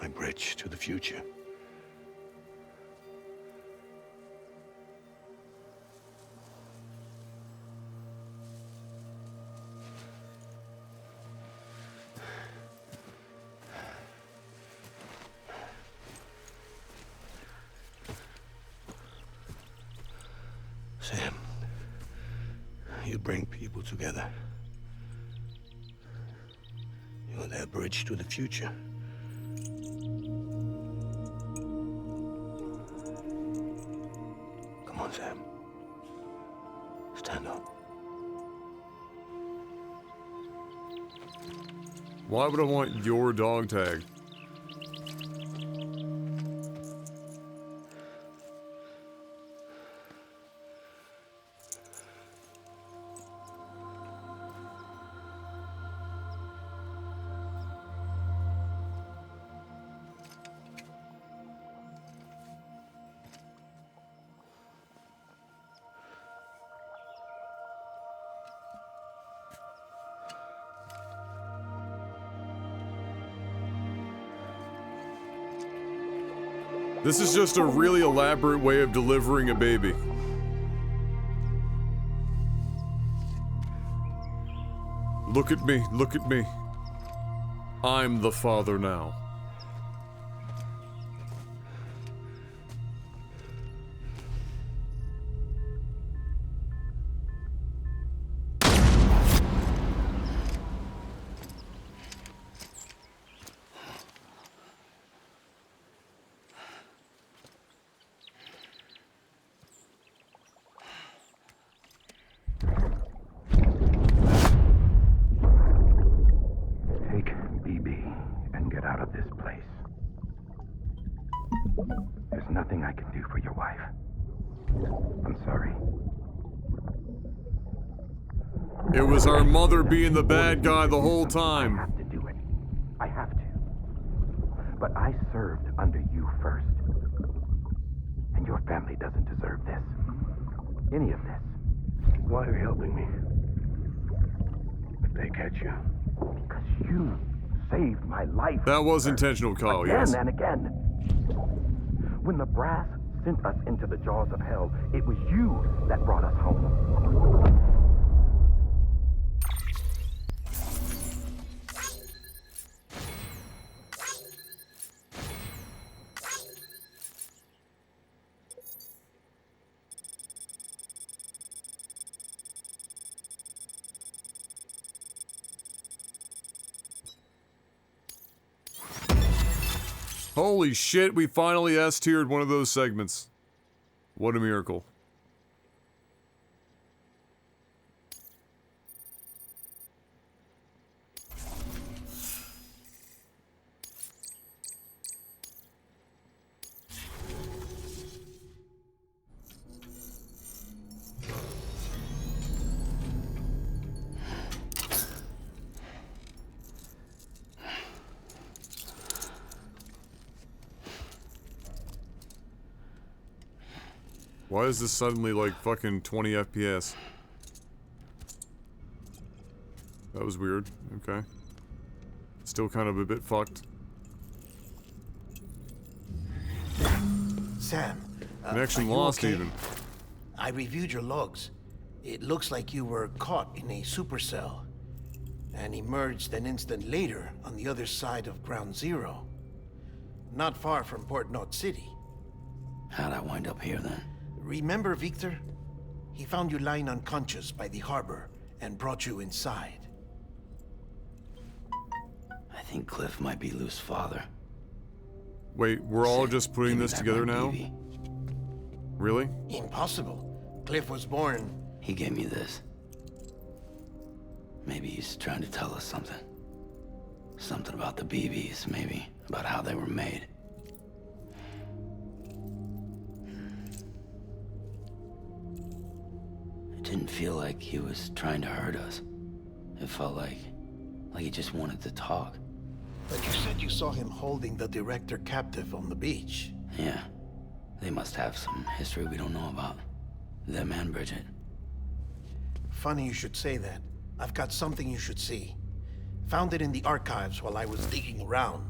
My bridge to the future. Sam, you bring people together. You're their bridge to the future. Come on, Sam. Stand up. Why would I want your dog tag? This is just a really elaborate way of delivering a baby. Look at me, look at me. I'm the father now. Take BB and get out of this place. There's nothing I can do for your wife. I'm sorry. It was our mother being the bad guy the whole time. I have to do it. I have to. But I served under you first. And your family doesn't deserve this. Any of this. Why are you helping me? If they catch you. Because you saved my life. That was intentional, Kyle, again yes. and again. When the brass sent us into the jaws of hell, it was you that brought us home. Holy shit, we finally S-tiered one of those segments. What a miracle. Why is this suddenly like fucking 20 FPS? That was weird. Okay. Still kind of a bit fucked. Sam. Connection are you lost okay? even. I reviewed your logs. It looks like you were caught in a supercell and emerged an instant later on the other side of Ground Zero. Not far from Port Knot City. How'd I wind up here then? Remember Victor? He found you lying unconscious by the harbor and brought you inside. I think Cliff might be Lou's father. Wait, we're all just putting this together now? Really? Impossible. Cliff was born... He gave me this. Maybe he's trying to tell us something. Something about the BBs, maybe. About how they were made. It didn't feel like he was trying to hurt us. It felt like he just wanted to talk. But you said you saw him holding the director captive on the beach. Yeah. They must have some history we don't know about. Them and Bridget. Funny you should say that. I've got something you should see. Found it in the archives while I was digging around.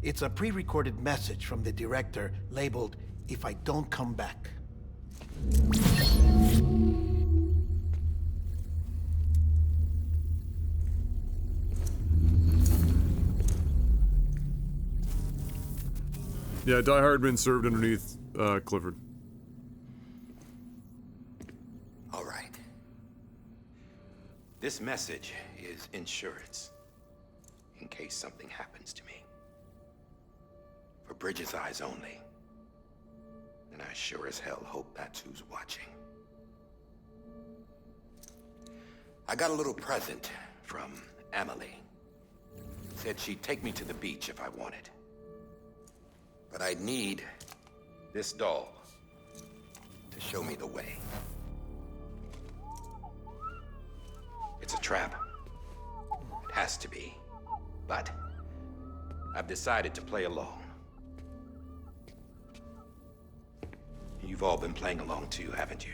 It's a pre-recorded message from the director labeled, "If I don't come back." Yeah, Die Hard been served underneath Clifford. All right. This message is insurance, in case something happens to me. For Bridget's eyes only. And I sure as hell hope that's who's watching. I got a little present from Emily. Said she'd take me to the beach if I wanted. But I'd need this doll to show me the way. It's a trap. It has to be. But I've decided to play along. You've all been playing along too, haven't you?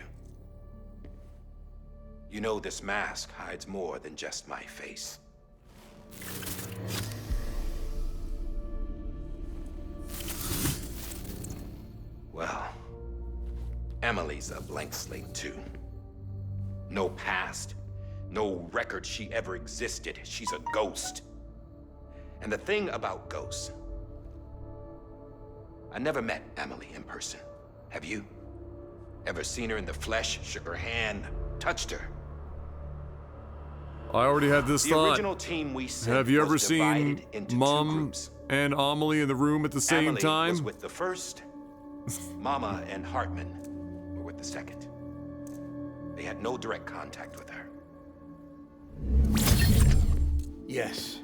You know this mask hides more than just my face. Well, Emily's a blank slate too. No past, no record she ever existed. She's a ghost. And the thing about ghosts, I never met Emily in person. Have you? Ever seen her in the flesh, shook her hand, touched her? I already had this The thought. original team we sent Have you ever was divided seen into two Mom groups. and Amelie in the room at the same Emily time? was with the first. Mama and Hartman were with the second. They had no direct contact with her. Yes.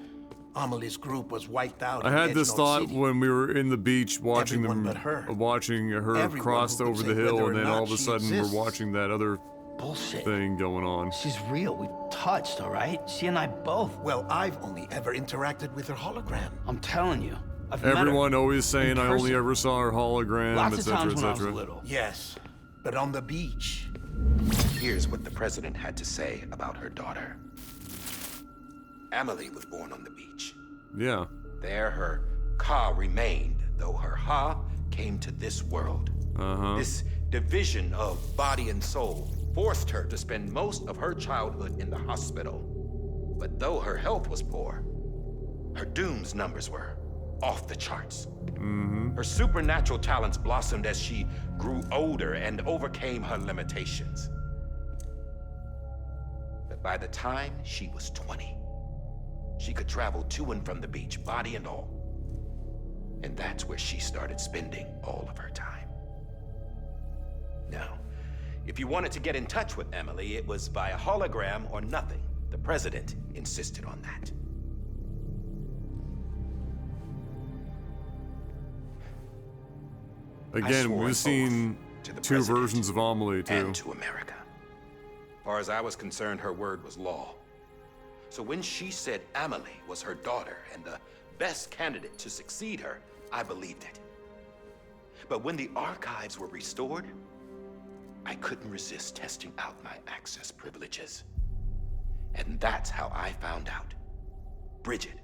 Amelie's group was wiped out. I in had this Edgehill thought City. when we were in the beach watching Everyone them, but her. watching her Everyone crossed who could over say the hill, whether or and then not all of a she sudden exists. we're watching that other Bullshit. thing going on. She's real. We touched, all right? She and I both. Well, I've only ever interacted with her hologram. I'm telling you. I've met her. Everyone always saying in I only person. ever saw her hologram, Lots of etc., times when I was etc. little. Yes, but on the beach. Here's what the president had to say about her daughter. Emily was born on the beach. Yeah. There, her ka remained, though her ha came to this world. This division of body and soul forced her to spend most of her childhood in the hospital. But though her health was poor, her doom's numbers were off the charts. Her supernatural talents blossomed as she grew older and overcame her limitations. But by the time she was 20, she could travel to and from the beach, body and all. And that's where she started spending all of her time. Now, if you wanted to get in touch with Emily, it was via hologram or nothing. The president insisted on that. Again, we've seen two versions of Amelie, too. And to America. As far as I was concerned, her word was law. So when she said Emily was her daughter and the best candidate to succeed her, I believed it. But when the archives were restored, I couldn't resist testing out my access privileges. And that's how I found out Bridget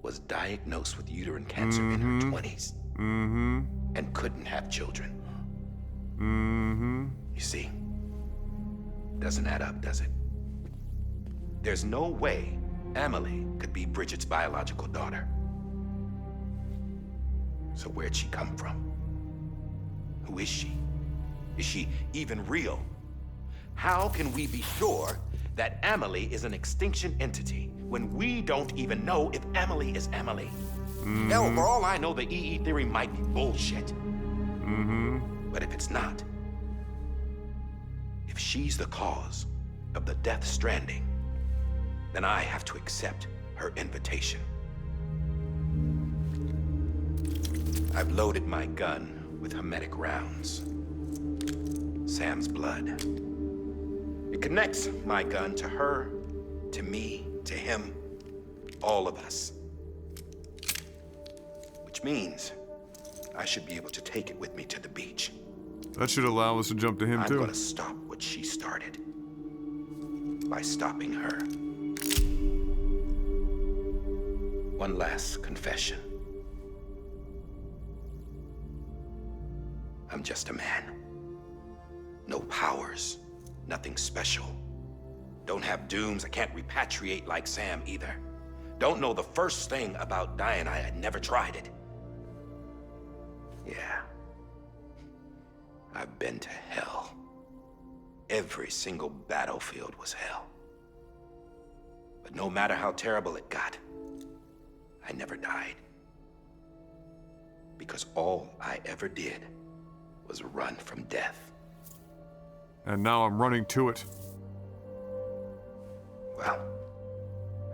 was diagnosed with uterine cancer in her 20s. And couldn't have children. You see, doesn't add up, does it? There's no way Emily could be Bridget's biological daughter. So where'd she come from? Who is she? Is she even real? How can we be sure that Emily is an extinction entity when we don't even know if Emily is Emily? Hell, for all I know, the EE theory might be bullshit. But if it's not, if she's the cause of the death stranding, then I have to accept her invitation. I've loaded my gun with hermetic rounds. Sam's blood. It connects my gun to her, to me, to him, all of us. Which means I should be able to take it with me to the beach. That should allow us to jump to him, I'm too. gonna stop what she started by stopping her. One last confession. I'm just a man. No powers, nothing special. Don't have dooms, I can't repatriate like Sam either. Don't know the first thing about dying, I had never tried it. Yeah. I've been to hell. Every single battlefield was hell. But no matter how terrible it got, I never died. Because all I ever did was run from death. And now I'm running to it. Well,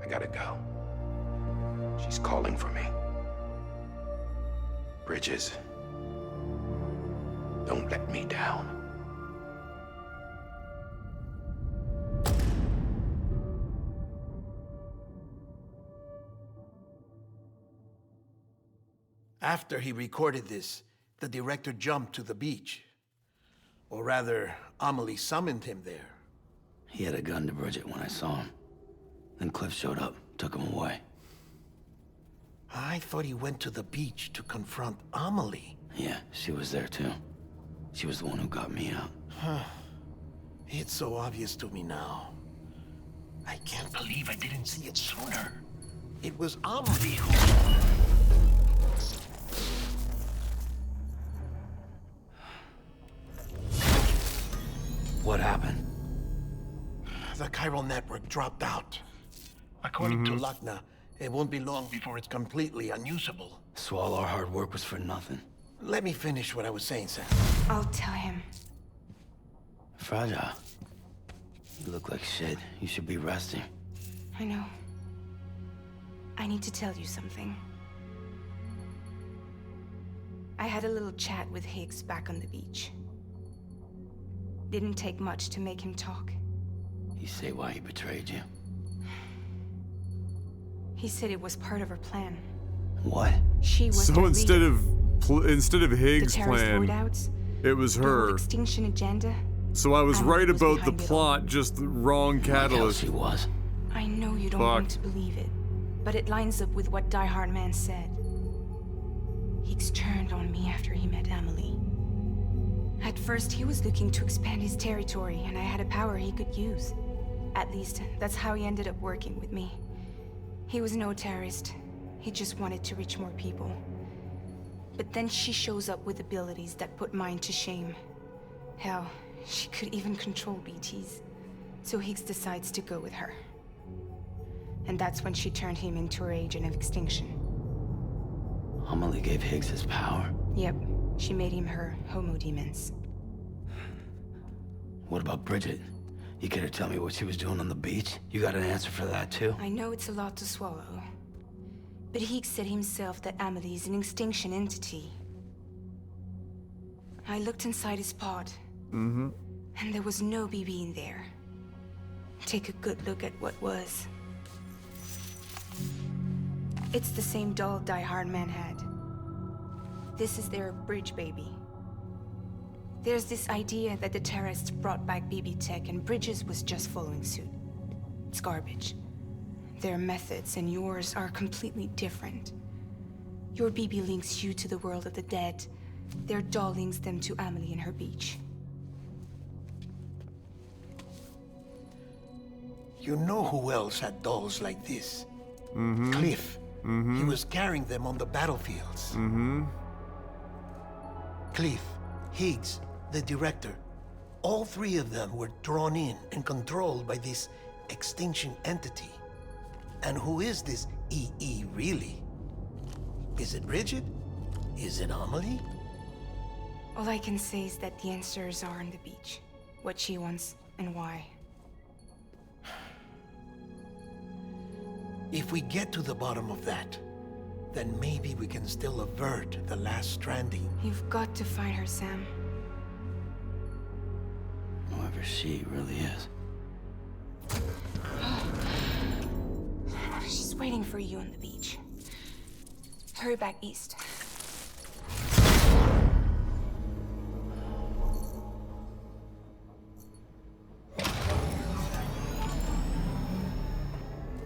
I gotta go. She's calling for me. Bridges, don't let me down. After he recorded this, the director jumped to the beach. Or rather, Amelie summoned him there. He had a gun to Bridget when I saw him. Then Cliff showed up, took him away. I thought he went to the beach to confront Amelie. Yeah, she was there too. She was the one who got me out. It's so obvious to me now. I can't believe I didn't see it sooner. It was Amelie who... What happened? The chiral network dropped out. According to Lachna, it won't be long before it's completely unusable. So all our hard work was for nothing. Let me finish what I was saying, Sam. I'll tell him. Fragile. You look like shit. You should be resting. I know. I need to tell you something. I had a little chat with Higgs back on the beach. Didn't take much to make him talk. You say why he betrayed you? He said it was part of her plan. What? She was so instead of Higgs' plan, loadouts, it was the whole her. extinction agenda. So I was right was about the behind it plot, just the wrong catalyst. She was. I know you don't Fuck. want to believe it, but it lines up with what Die Hard Man said. Higgs turned on me after he met Amelie. At first, he was looking to expand his territory, and I had a power he could use. At least, that's how he ended up working with me. He was no terrorist. He just wanted to reach more people. But then she shows up with abilities that put mine to shame. Hell, she could even control BTs. So Higgs decides to go with her. And that's when she turned him into her agent of extinction. Amelie gave Higgs his power? Yep, she made him her Homo Demons. What about Bridget? You care to tell me what she was doing on the beach? You got an answer for that too? I know it's a lot to swallow. But Higgs said himself that Amelie is an extinction entity. I looked inside his pod. And there was no BB in there. Take a good look at what was. It's the same doll Die Hard Man had. This is their bridge baby. There's this idea that the terrorists brought back BB tech and Bridges was just following suit. It's garbage. Their methods and yours are completely different. Your BB links you to the world of the dead. Their doll links them to Amelie and her beach. You know who else had dolls like this? Cliff. He was carrying them on the battlefields. Cliff, Higgs, the director. All three of them were drawn in and controlled by this extinction entity. And who is this EE really? Is it Bridget? Is it Amelie? All I can say is that the answers are on the beach. What she wants and why. If we get to the bottom of that, then maybe we can still avert the last stranding. You've got to find her, Sam. Whoever she really is. She's waiting for you on the beach. Hurry back east.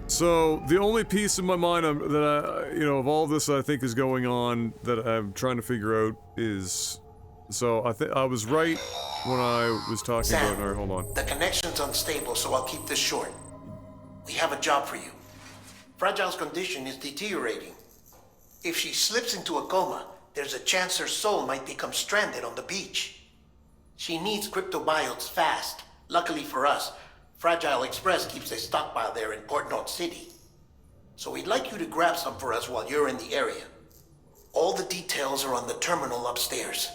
So the only piece in my mind of all this I think is going on that I'm trying to figure out is, so I was right when I was talking Sam, about. All right, hold on. The connection's unstable, so I'll keep this short. We have a job for you. Fragile's condition is deteriorating. If she slips into a coma, there's a chance her soul might become stranded on the beach. She needs cryptobiotes fast. Luckily for us, Fragile Express keeps a stockpile there in Port North City. So we'd like you to grab some for us while you're in the area. All the details are on the terminal upstairs.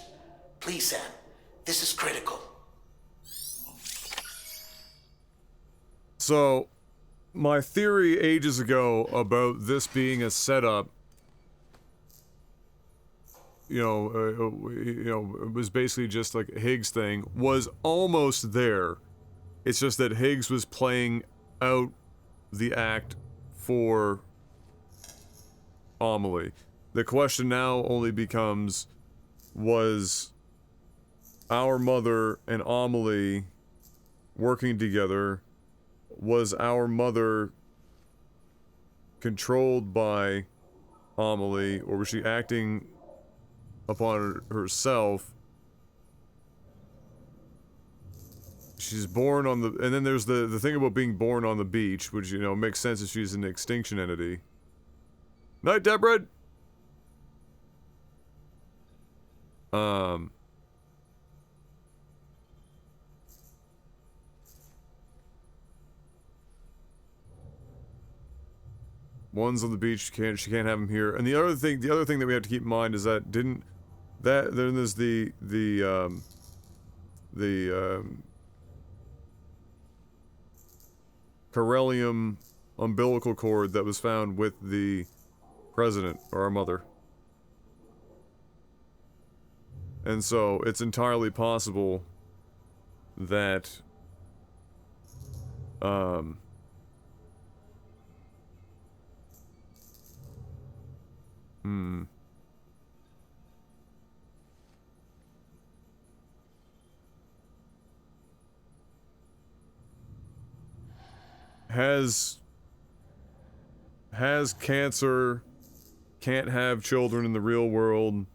Please, Sam, this is critical. So, my theory ages ago about this being a setup, it was basically just like a Higgs thing, was almost there. It's just that Higgs was playing out the act for Amelie. The question now only becomes, was our mother and Amelie working together? Was our mother controlled by Amelie, or was she acting upon herself she's born on the, and then there's the thing about being born on the beach, which, you know, makes sense if she's an extinction entity. Night, Deborah! One's on the beach, she can't have him here. And the other thing that we have to keep in mind is that then there's the Corellium umbilical cord that was found with the president, or our mother. And so, it's entirely possible that, has cancer, can't have children in the real world,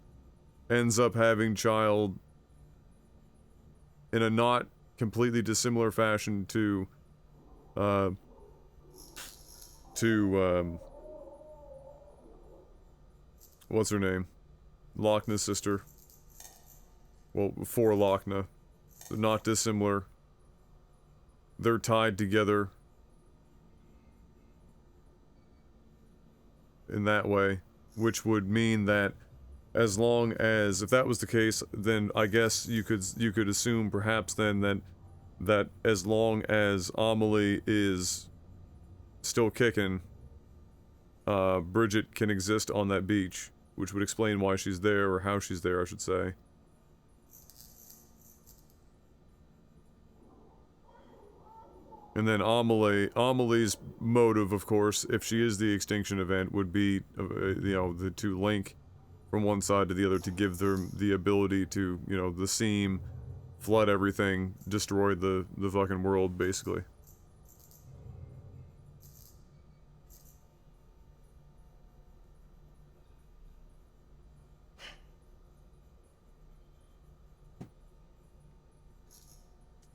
ends up having child in a not completely dissimilar fashion to what's her name? Lochna's sister. Well, before Lochna. They're not dissimilar. They're tied together in that way, which would mean that as long as, if that was the case, then I guess you could assume perhaps then that as long as Amelie is still kicking, Bridget can exist on that beach, which would explain why she's there, or how she's there, I should say. And then Amelie's motive, of course, if she is the extinction event, would be, to link from one side to the other to give them the ability to, the seam, flood everything, destroy the fucking world, basically.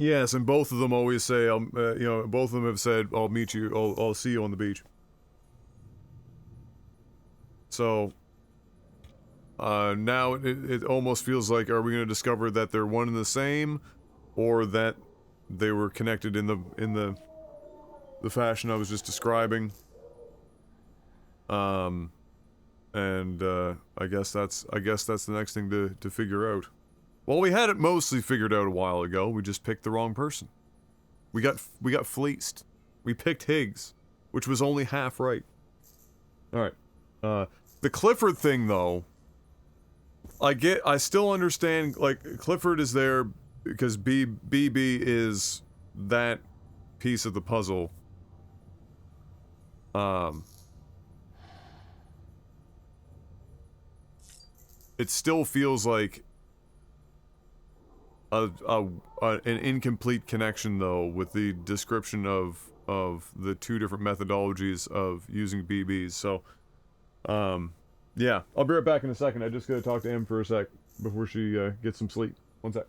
Yes, and both of them always say, both of them have said, I'll meet you, I'll see you on the beach. So, now it almost feels like, are we going to discover that they're one and the same, or that they were connected in the fashion I was just describing? I guess that's the next thing to figure out. Well, we had it mostly figured out a while ago. We just picked the wrong person. We got fleeced. We picked Higgs, which was only half right. All right. The Clifford thing, though, I still understand, like, Clifford is there because BB is that piece of the puzzle. It still feels like an incomplete connection, though, with the description of the two different methodologies of using BBs. So, yeah, I'll be right back in a second. I just gotta talk to Em for a sec before she gets some sleep. One sec.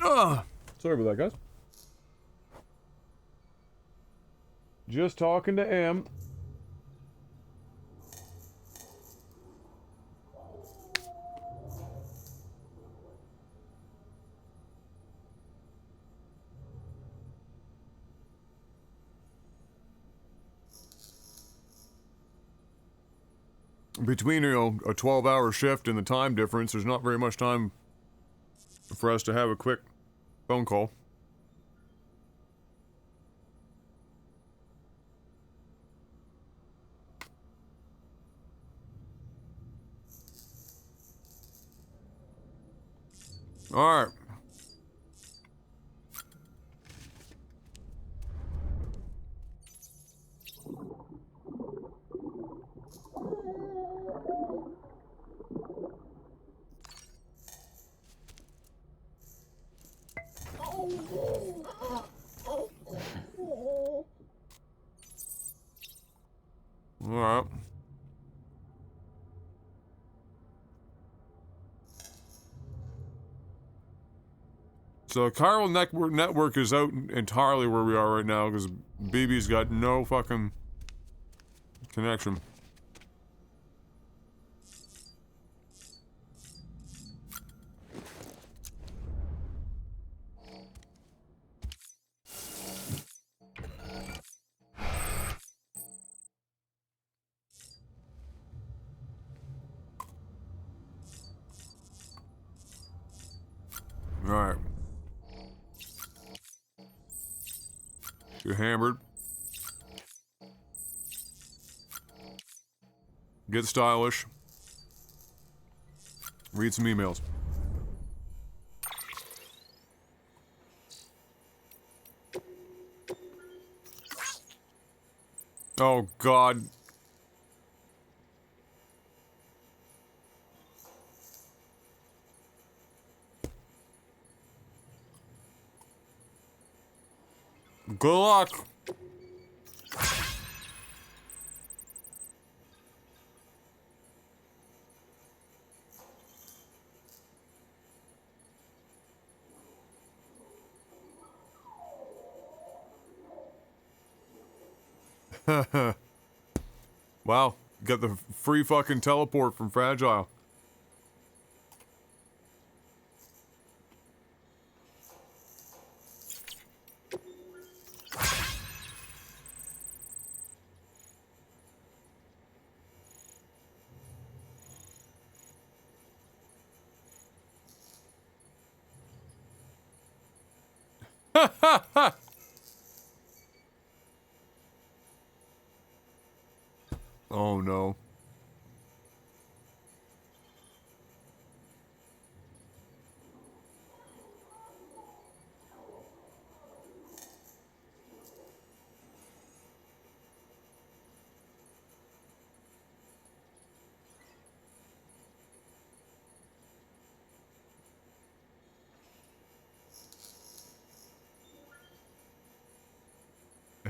Sorry about that, guys. Just talking to M. Between, you know, a 12-hour shift and the time difference, there's not very much time for us to have a quick phone call. All right. Alright. So chiral network is out entirely where we are right now because BB's got no fucking connection. Alright. Get hammered. Get stylish. Read some emails. Oh, God. Good luck. Wow, got the free fucking teleport from Fragile. Oh no.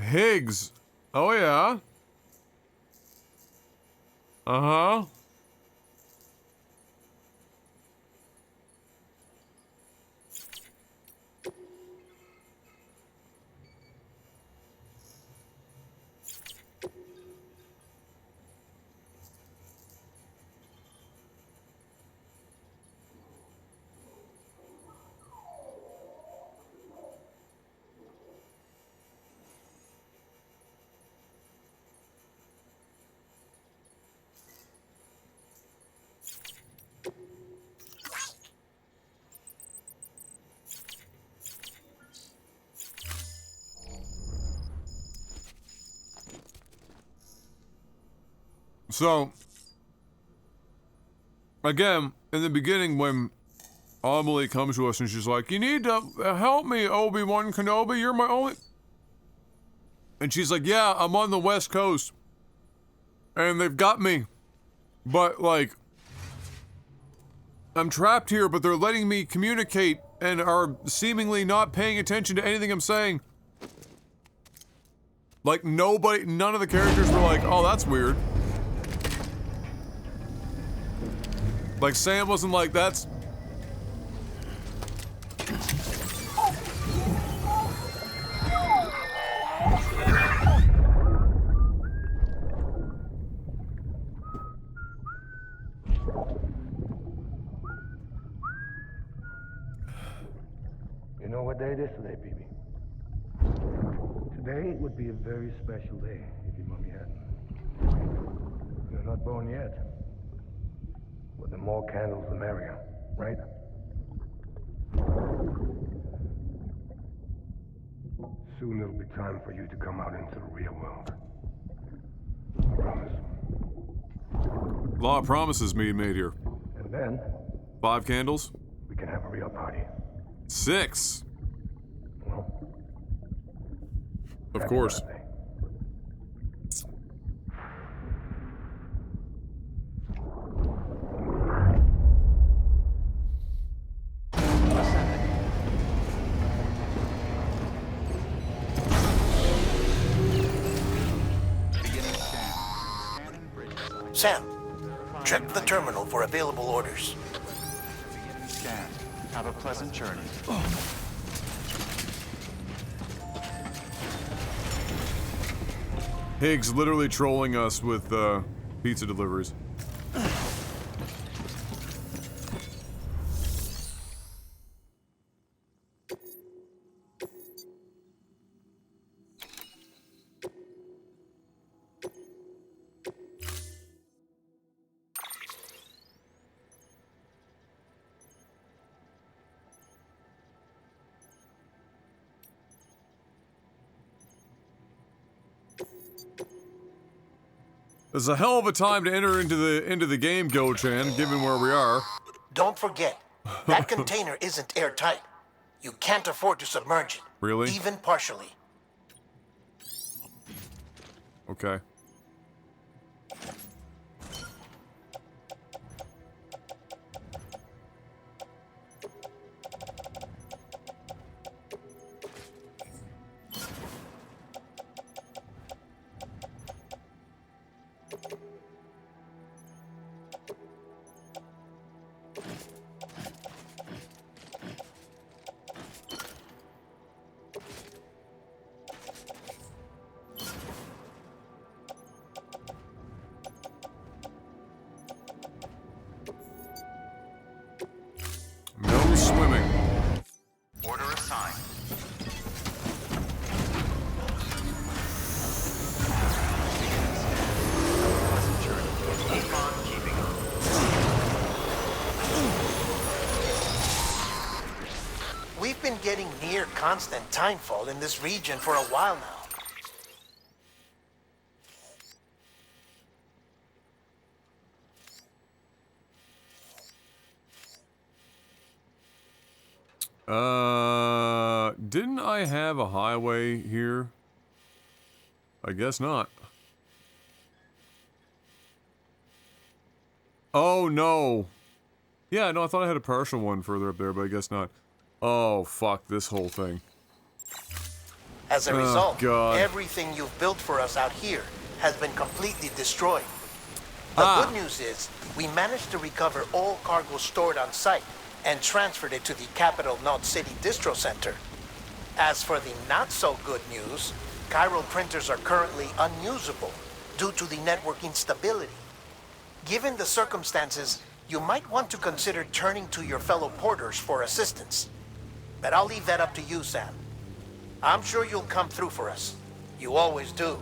Higgs. Oh yeah. Uh-huh. So, again, in the beginning when Amelie comes to us and she's like, you need to help me, Obi-Wan Kenobi, you're my only... And she's like, yeah, I'm on the West Coast. And they've got me. But, like, I'm trapped here, but they're letting me communicate and are seemingly not paying attention to anything I'm saying. Like, none of the characters were like, oh, that's weird. Like, Sam wasn't like, that's... Today would be a very special day if your mommy hadn't. You're not born yet. But the more candles, the merrier, right? Soon it'll be time for you to come out into the real world. I promise. A lot of promises being made here. And then 5 candles? we can have a real party. 6! Well, of course. Sam, check the terminal for available orders. Beginning scan. Have a pleasant journey. Higgs literally trolling us with pizza deliveries. It's a hell of a time to enter into the game, Go-chan, given where we are. Don't forget, that container isn't airtight. You can't afford to submerge it. Really? Even partially. Okay. No swimming. Order assigned. Keep on keeping on. We've been getting near constant timefall in this region for a while now. Didn't I have a highway here? I guess not. Oh, no. Yeah, no, I thought I had a partial one further up there, but I guess not. Oh, fuck, this whole thing. As a result, God. everything you've built for us out here has been completely destroyed. The good news is, we managed to recover all cargo stored on site and transferred it to the Capital Knot City Distro Center. As for the not-so-good news, chiral printers are currently unusable due to the network instability. Given the circumstances, you might want to consider turning to your fellow porters for assistance. But I'll leave that up to you, Sam. I'm sure you'll come through for us. You always do.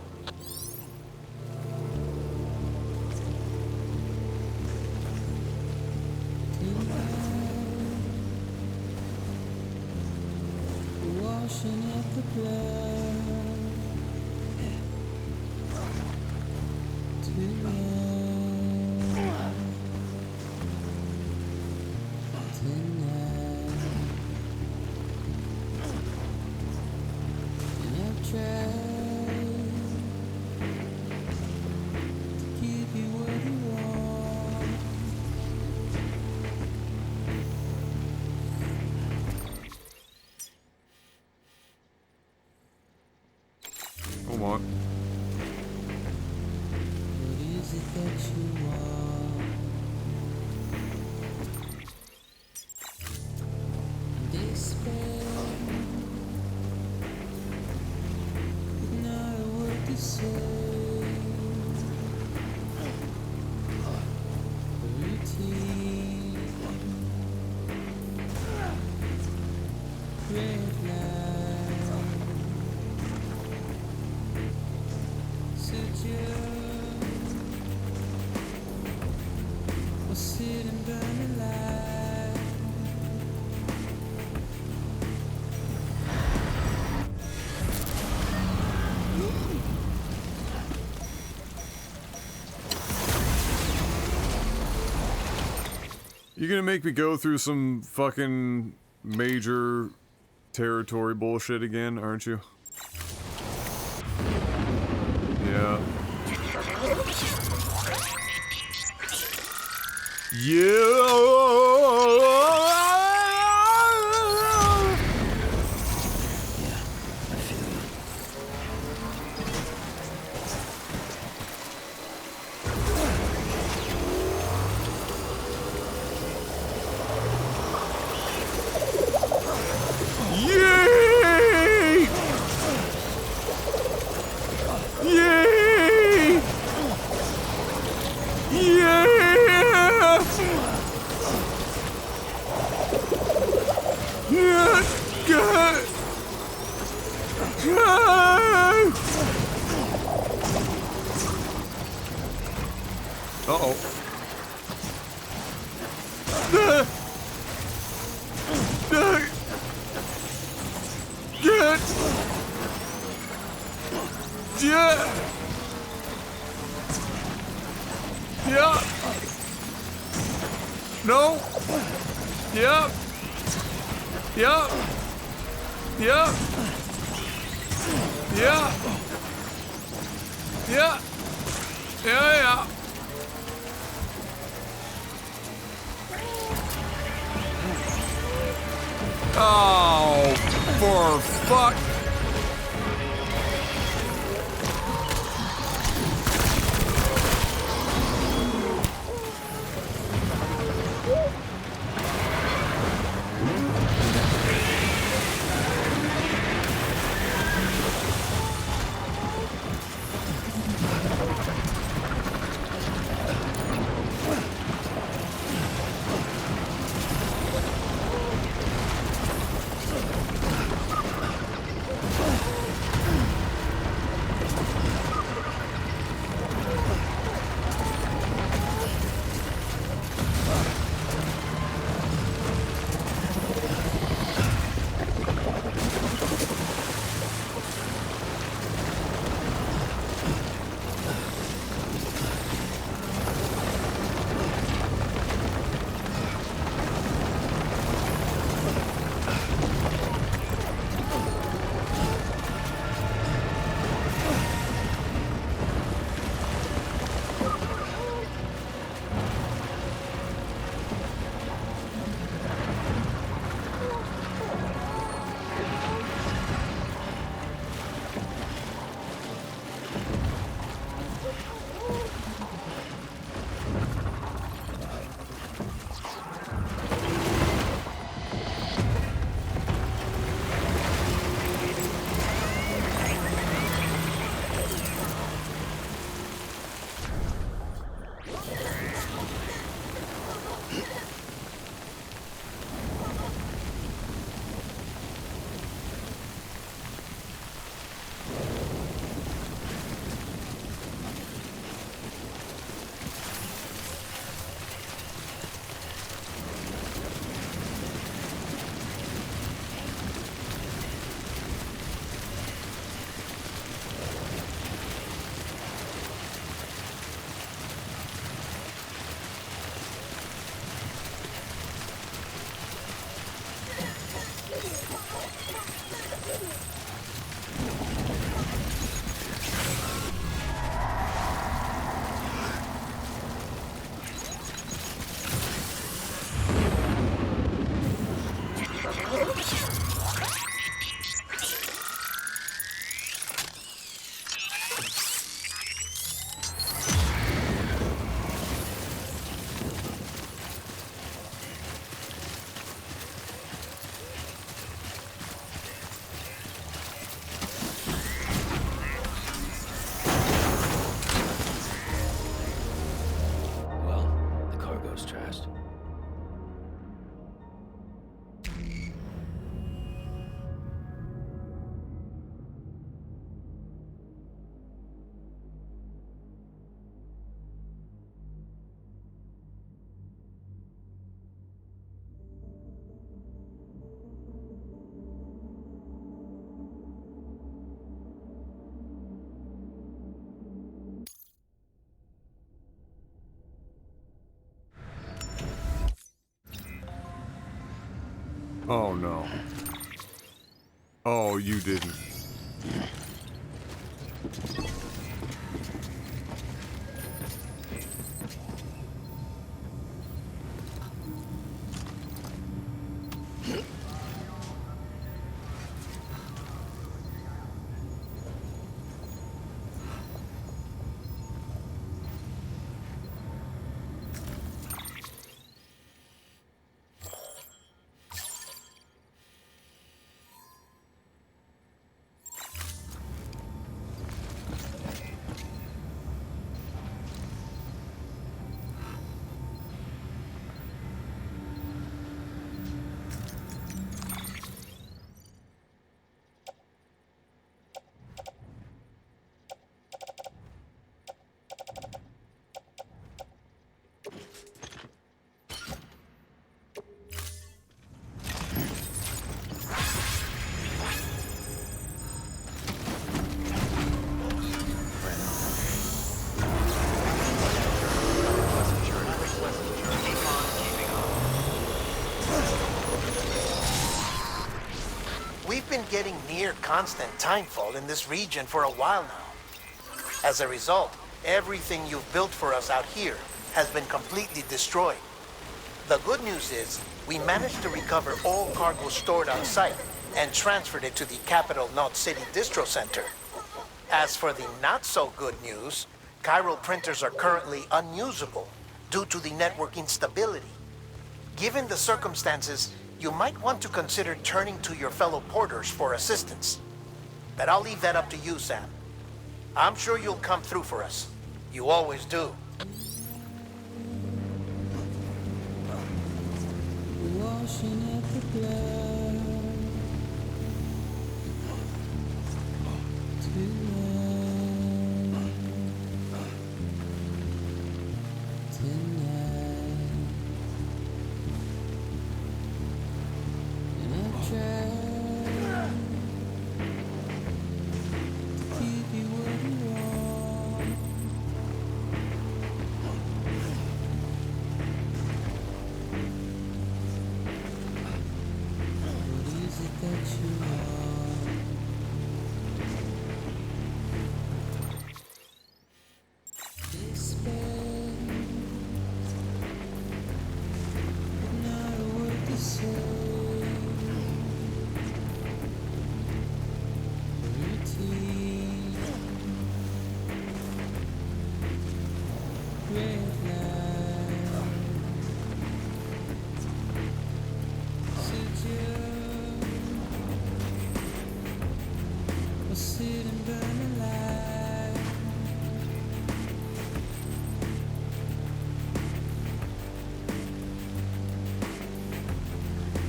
Washing up the blood tonight. And I've tried to give you what you want. Come on. What is it that you want? Despair, with not a word to say. Routine, red light. turning light. You're gonna make me go through some fucking major territory bullshit again, aren't you? Yeah. Yay! Yay! Yeah! Yeah! God! God! Uh-oh. Yeah. Yeah. No. Yeah. Yeah. Yeah. Yeah. Yeah. Yeah, yeah. Oh, for fuck. Oh no. Oh, you didn't. We've been getting near constant timefall in this region for a while now. As a result, everything you've built for us out here has been completely destroyed. The good news is, we managed to recover all cargo stored on site and transferred it to the capital Knot City Distro Center. As for the not-so-good news, chiral printers are currently unusable due to the network instability. Given the circumstances, you might want to consider turning to your fellow porters for assistance. But I'll leave that up to you, Sam. I'm sure you'll come through for us. You always do. Washing up the blood tonight, and I try to keep you what you want. What is it that you want? Despair, but not a word to say. Routine, red light, sit you or sit and burn a light.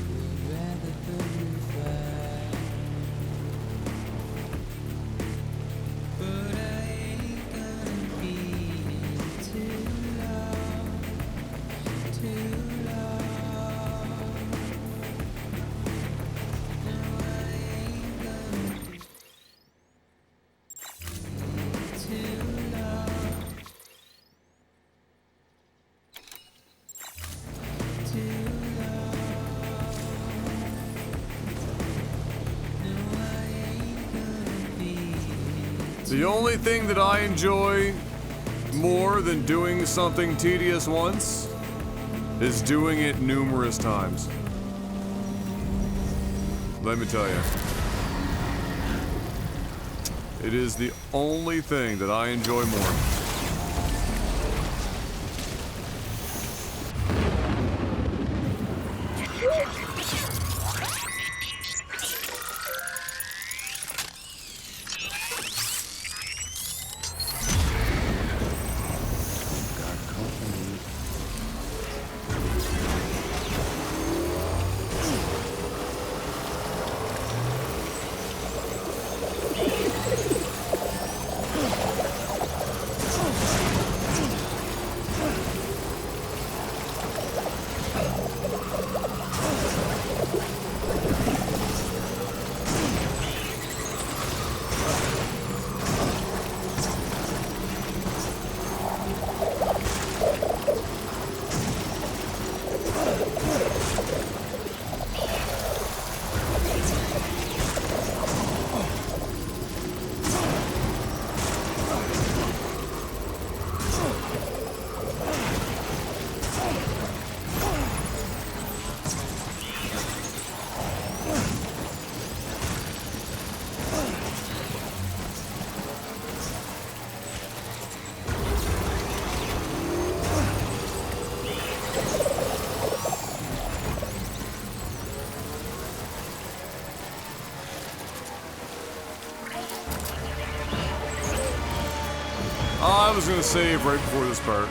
Would rather burn and fight, but I ain't gonna be in too long, too long. No, I ain't gonna be too long, too long. No, I ain't gonna be. The only thing that I enjoy more than doing something tedious once is doing it numerous times. Let me tell you. It is the only thing that I enjoy more. I was gonna save right before this part.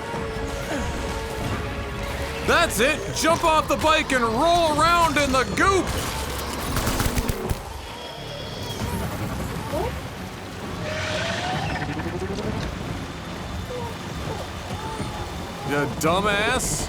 That's it! Jump off the bike and roll around in the goop! You dumbass!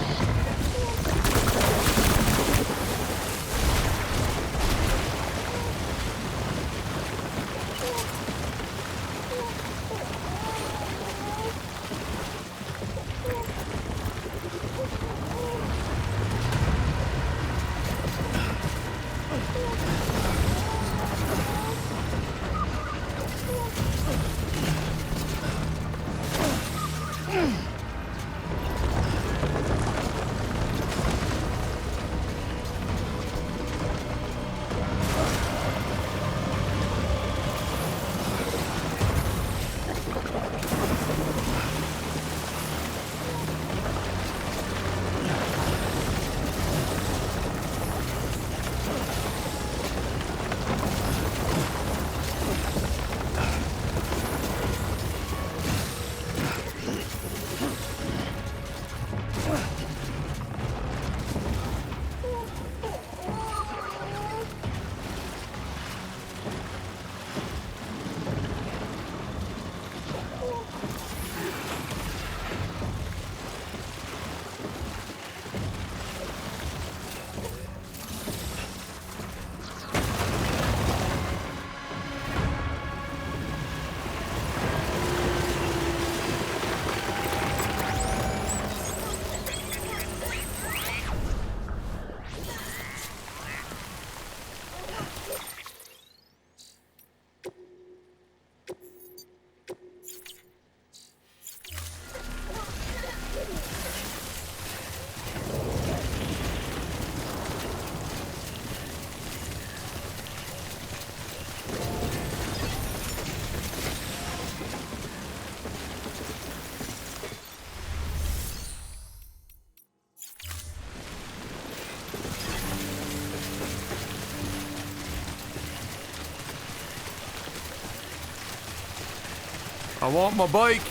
I want my bike.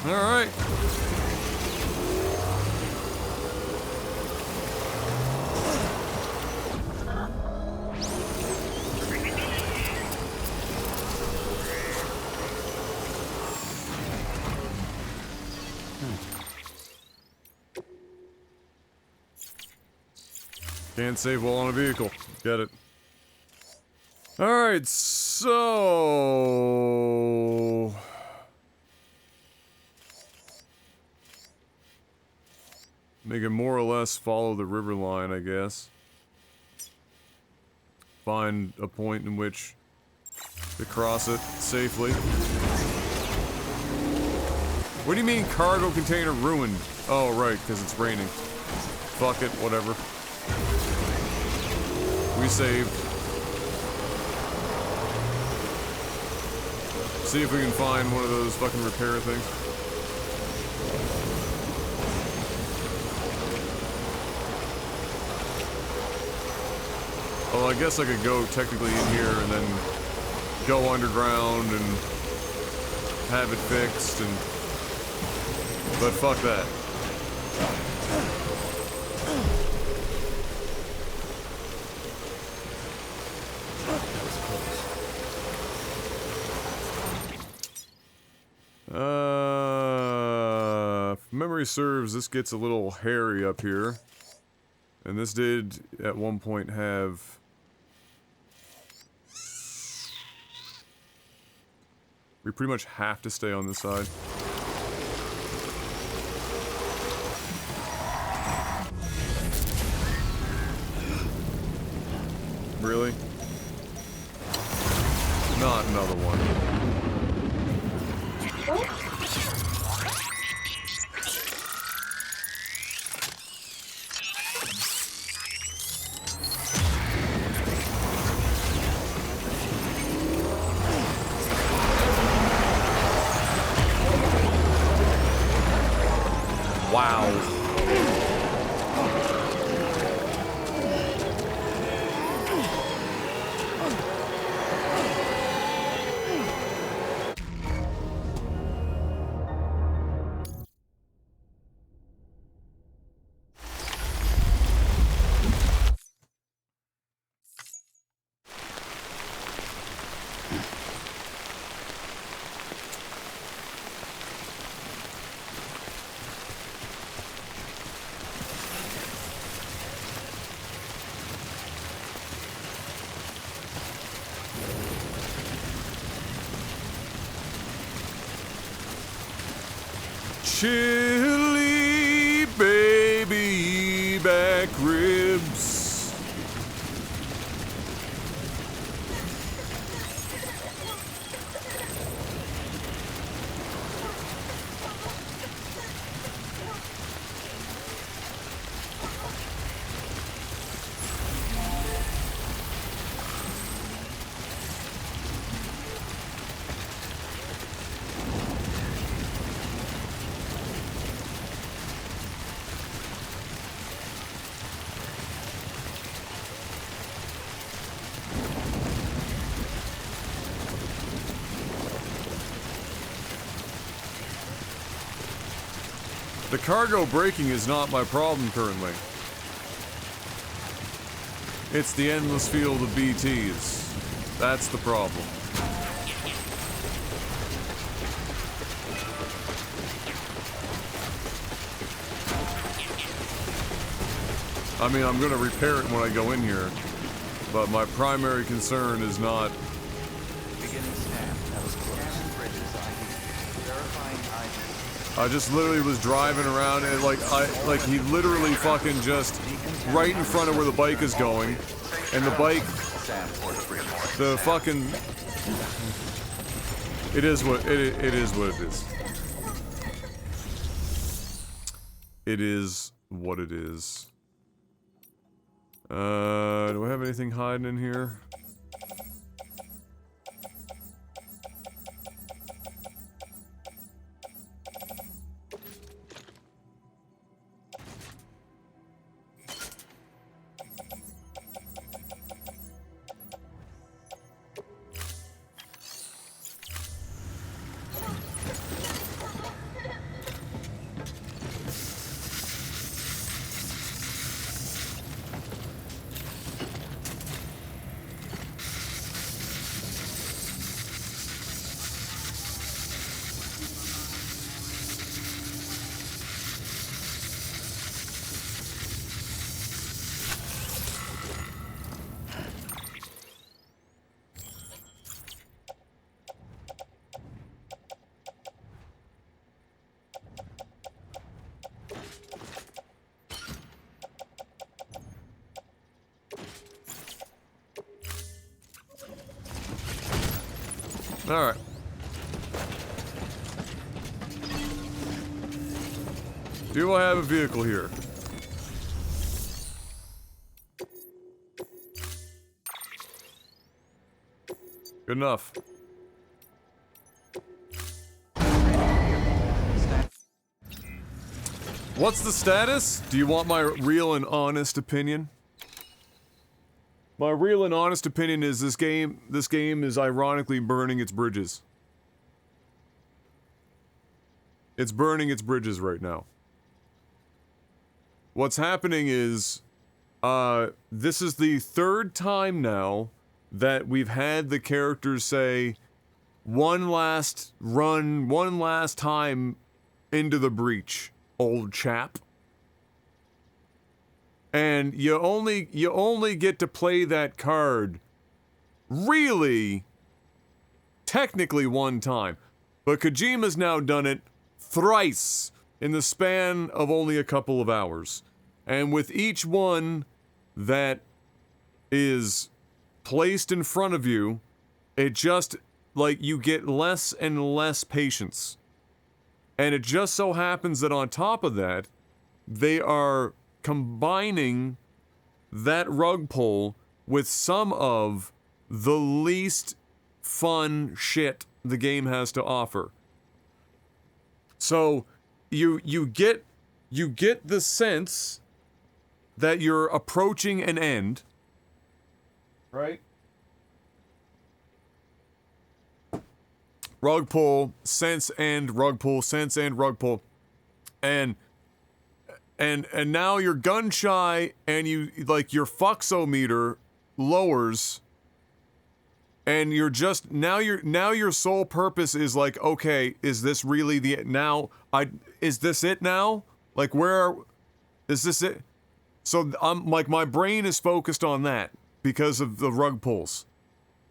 All right. Can't save while on a vehicle. Get it. Alright, so... Make it more or less follow the river line, I guess. Find a point in which to cross it safely. What do you mean cargo container ruined? Oh, right, because it's raining. Fuck it, whatever. We saved. See if we can find one of those fucking repair things. Well, I guess I could go technically in here and then go underground and have it fixed and... But fuck that. memory serves, this gets a little hairy up here. And this did, at one point, have... We pretty much have to stay on this side. Really? Not another one. Wow. Chili baby back ribs. The cargo braking is not my problem currently. It's the endless field of BTs. That's the problem. I mean, I'm gonna repair it when I go in here, but my primary concern is not... Beginning scan. That was close. Scanning bridges ID. Verifying ID. I just literally was driving around and like he literally fucking just right in front of where the bike is going, and the bike, the fucking, it is what it is what it is. It is what it is. Do I have anything hiding in here? Alright. Do I have a vehicle here? Good enough. What's the status? Do you want my real and honest opinion? My real and honest opinion is this game is ironically burning its bridges. It's burning its bridges right now. What's happening is, this is the third time now that we've had the characters say, one last run, one last time into the breach. old chap. And you only get to play that card really technically one time. But Kojima's now done it thrice in the span of only a couple of hours. And with each one that is placed in front of you, it just, like, you get less and less patience. And it just so happens that on top of that, they are combining that rug pull with some of the least fun shit the game has to offer. So you get the sense that you're approaching an end, right? Rug pull, sense end, rug pull, sense end, rug pull. And now you're gun shy and you, like, your fuxometer lowers and you're just, now your sole purpose is like, okay, is this really is this it now? Like, is this it? So I'm like, my brain is focused on that because of the rug pulls.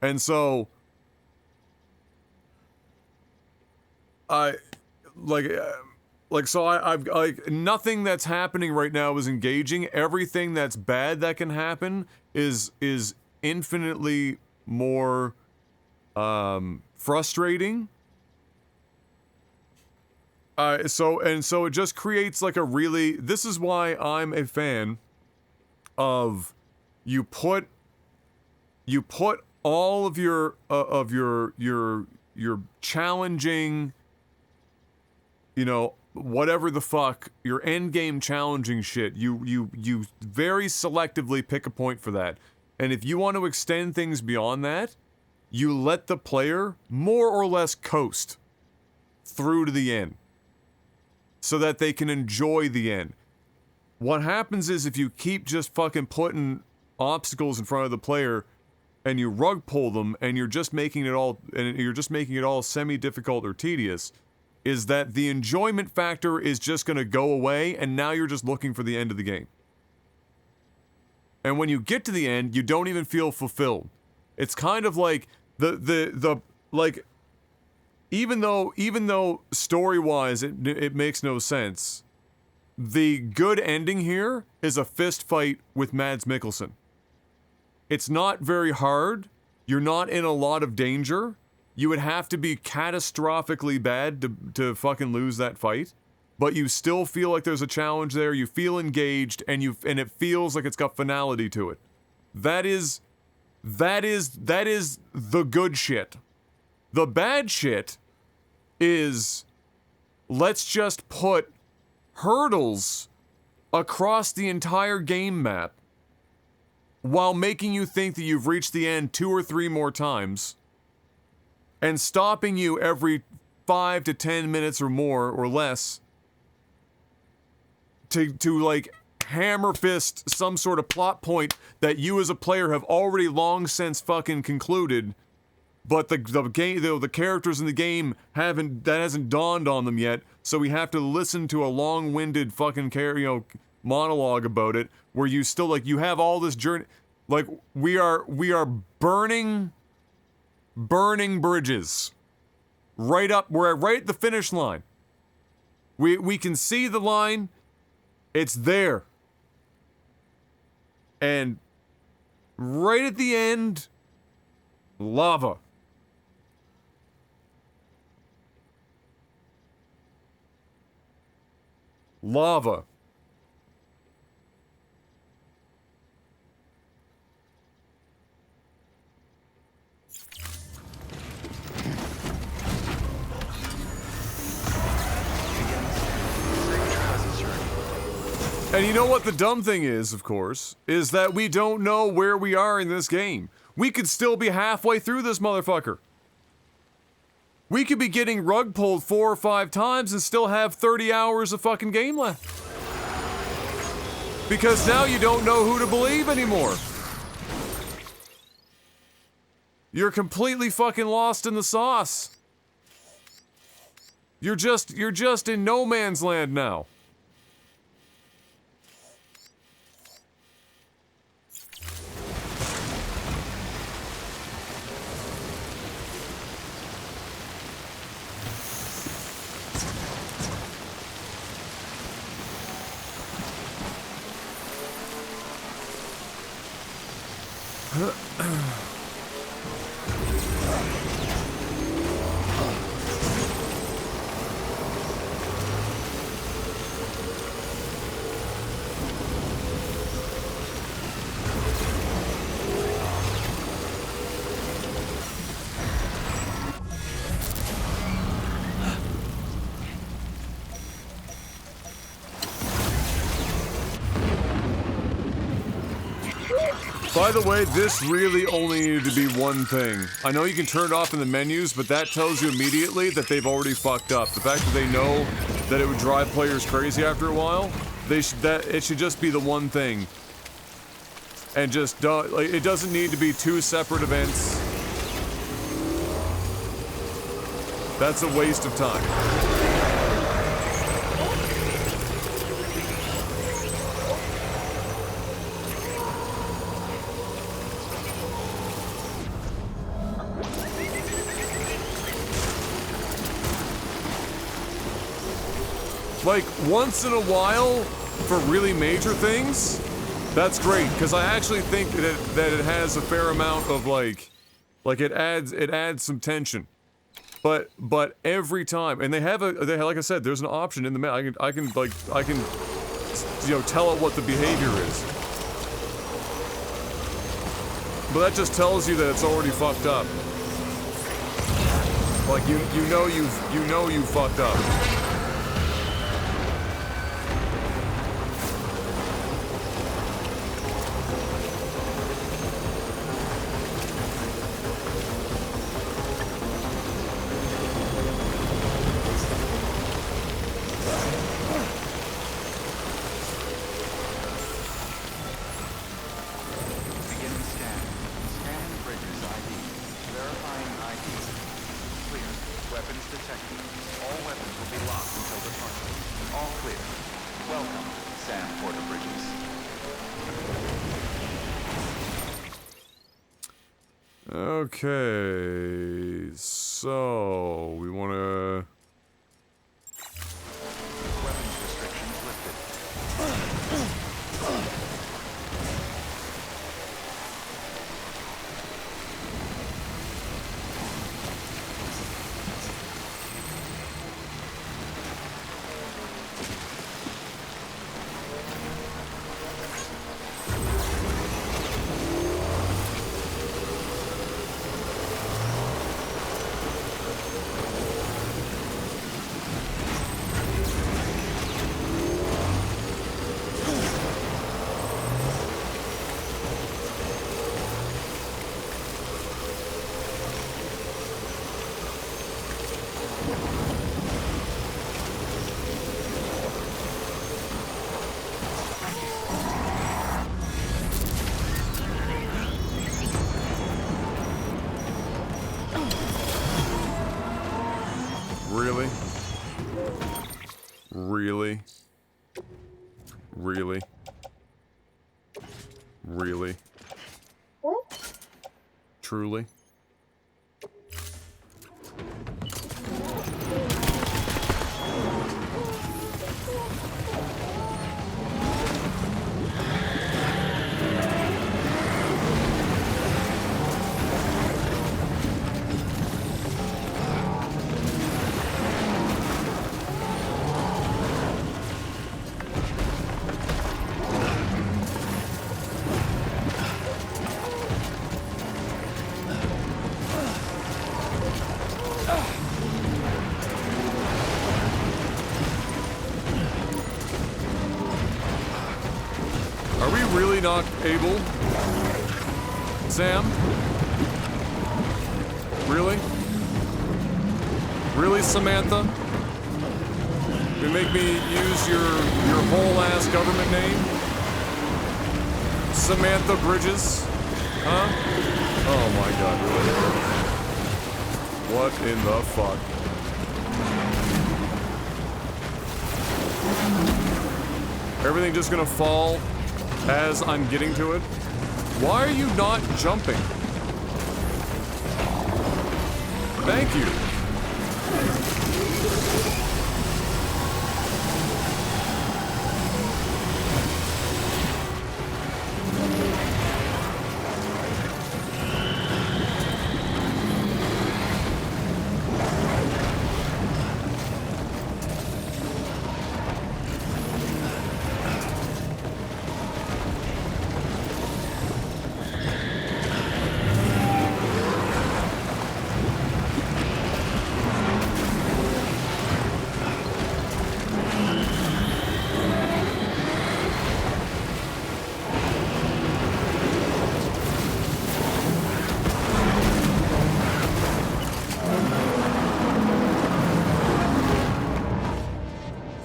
And so I've like, nothing that's happening right now is engaging. Everything that's bad that can happen is infinitely more frustrating. So it just creates like a really, this is why I'm a fan of you put all of your challenging, you know, whatever the fuck, your endgame challenging shit, you very selectively pick a point for that. And if you want to extend things beyond that, you let the player more or less coast through to the end so that they can enjoy the end. What happens is if you keep just fucking putting obstacles in front of the player and you rug pull them and you're just making it all semi-difficult or tedious, is that the enjoyment factor is just going to go away and now you're just looking for the end of the game. And when you get to the end, you don't even feel fulfilled. It's kind of like like, even though story-wise it makes no sense, the good ending here is a fist fight with Mads Mikkelsen. It's not very hard. You're not in a lot of danger. You would have to be catastrophically bad to fucking lose that fight, but you still feel like there's a challenge there. You feel engaged, and it feels like it's got finality to it. That is the good shit. The bad shit is, let's just put hurdles across the entire game map while making you think that you've reached the end 2 or 3 more times and stopping you every 5 to 10 minutes or more or less to like hammer fist some sort of plot point that you as a player have already long since fucking concluded, but the characters in the game hasn't dawned on them yet, so we have to listen to a long-winded fucking monologue about it, where you still, like, you have all this journey, like, we are burning bridges right up, we're right at the finish line. We can see the line, it's there, and right at the end, lava. Lava. And you know what the dumb thing is, of course, is that we don't know where we are in this game. We could still be halfway through this motherfucker. We could be getting rug pulled 4 or 5 times and still have 30 hours of fucking game left. Because now you don't know who to believe anymore. You're completely fucking lost in the sauce. You're just in no man's land now. By the way, this really only needed to be one thing. I know you can turn it off in the menus, but that tells you immediately that they've already fucked up. The fact that they know that it would drive players crazy after a while, it should just be the one thing. And just don't, like, it doesn't need to be two separate events. That's a waste of time. Like, once in a while, for really major things, that's great, because I actually think that it has a fair amount of, like it adds some tension. But every time, and they have like I said, there's an option in the menu. I can you know, tell it what the behavior is. But that just tells you that it's already fucked up. Like, you know you've fucked up. Okay, so we want to. Weapons restrictions lifted. Really? Really? Really? Really? Truly? Not able? Sam? Really? Really, Samantha? You make me use your whole ass government name? Samantha Bridges? Huh? Oh my god, really? What in the fuck? Everything just gonna fall as I'm getting to it? Why are you not jumping? Thank you.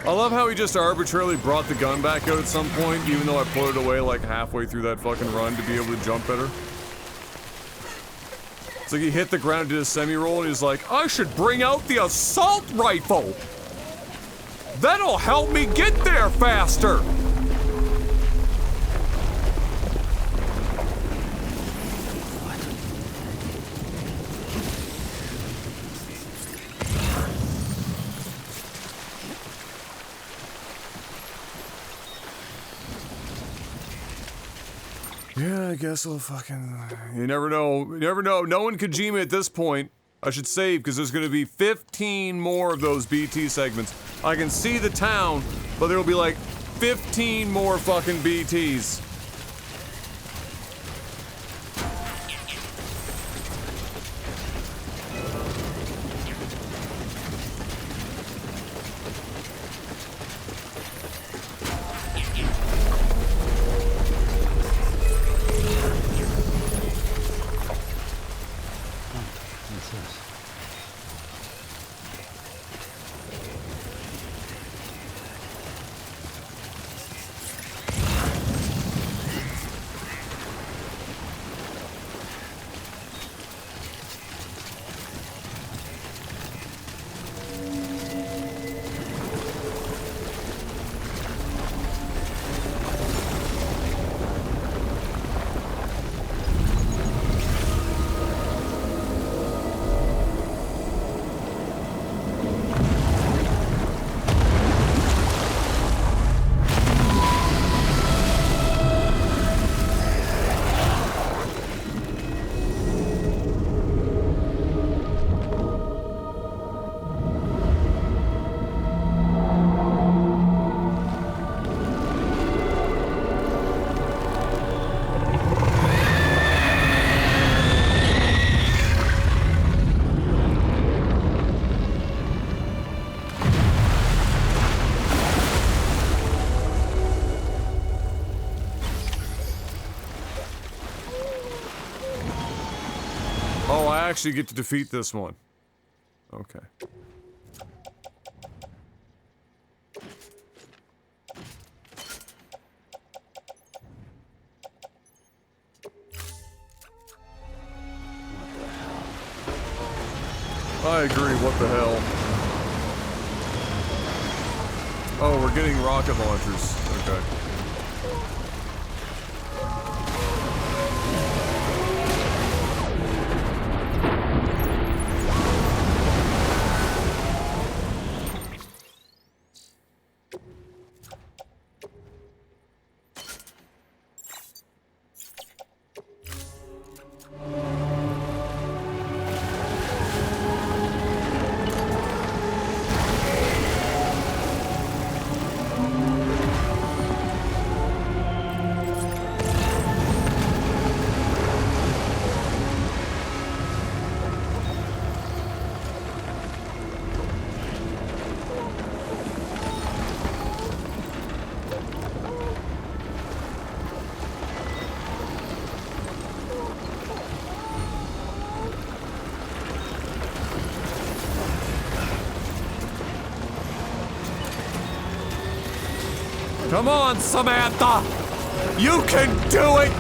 I love how he just arbitrarily brought the gun back out at some point, even though I put it away like halfway through that fucking run to be able to jump better. It's like he hit the ground, did a semi-roll, and he's like, I should bring out the assault rifle! That'll help me get there faster! Yeah, I guess we'll fucking... You never know. You never know. No one Kojima at this point. I should save, because there's gonna be 15 more of those BT segments. I can see the town, but there'll be like 15 more fucking BTs. I actually get to defeat this one. Okay. I agree, what the hell. Oh, we're getting rocket launchers. Okay. Come on, Samantha! You can do it!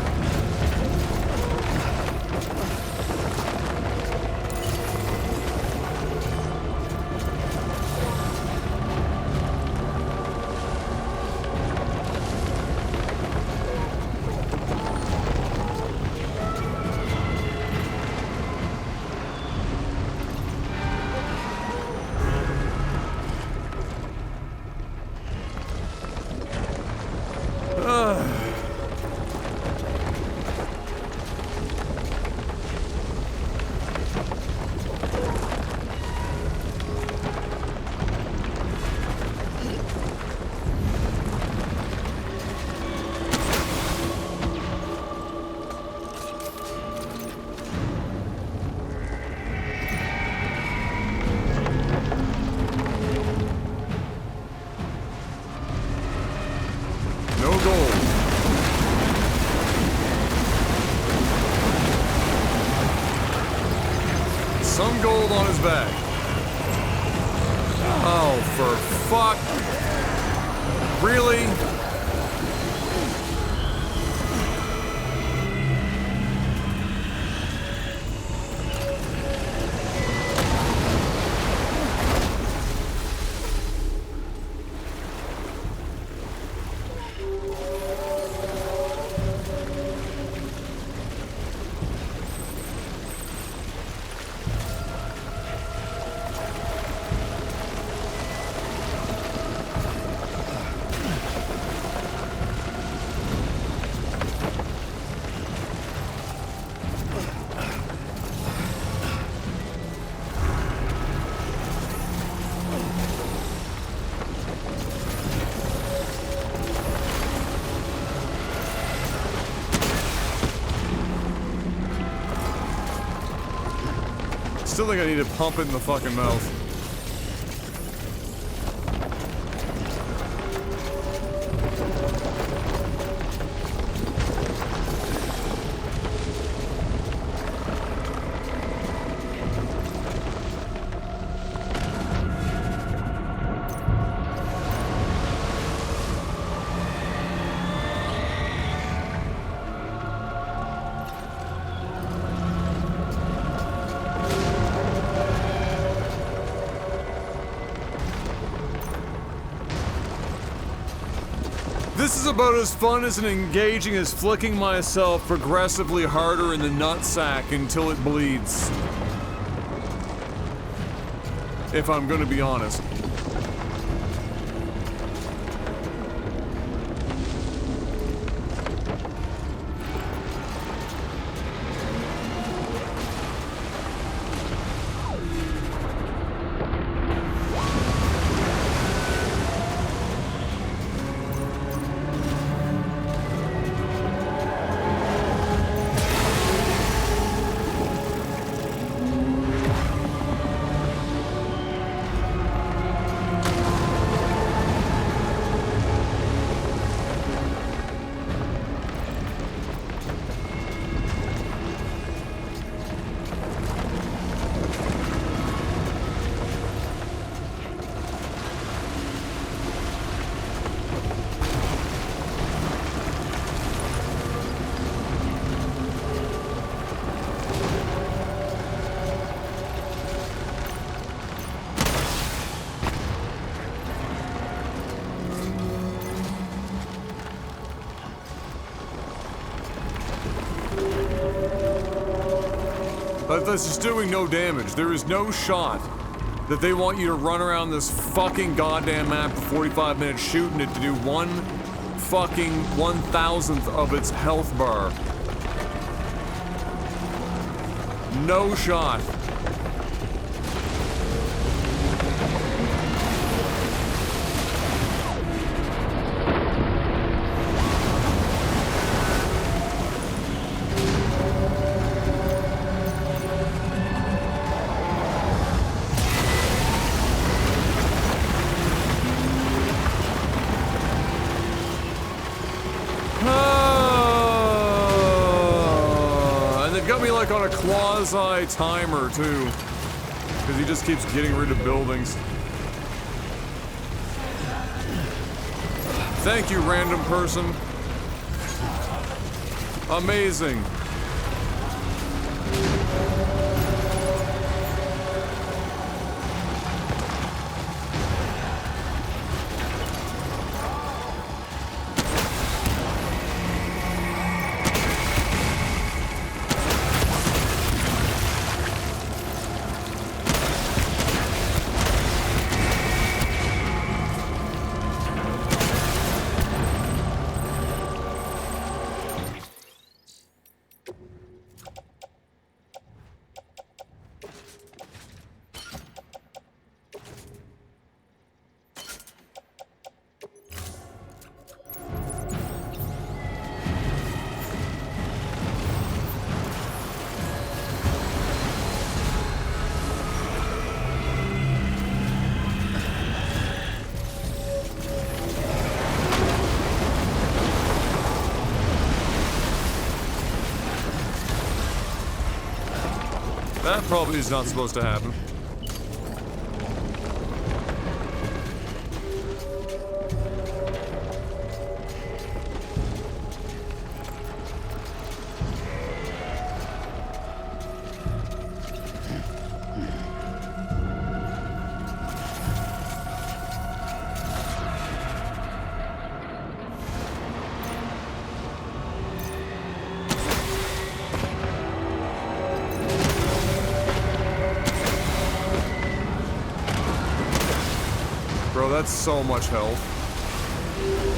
Some gold on his back. Oh, for fuck. Really? Still think I need to pump it in the fucking mouth. This is about as fun as and engaging as flicking myself progressively harder in the nutsack until it bleeds. If I'm gonna be honest. But this is doing no damage. There is no shot that they want you to run around this fucking goddamn map for 45 minutes shooting it to do one fucking 1,000th of its health bar. No shot. Like on a quasi timer too, because he just keeps getting rid of buildings. Thank you, random person. Amazing. That probably is not supposed to happen. Bro, that's so much health.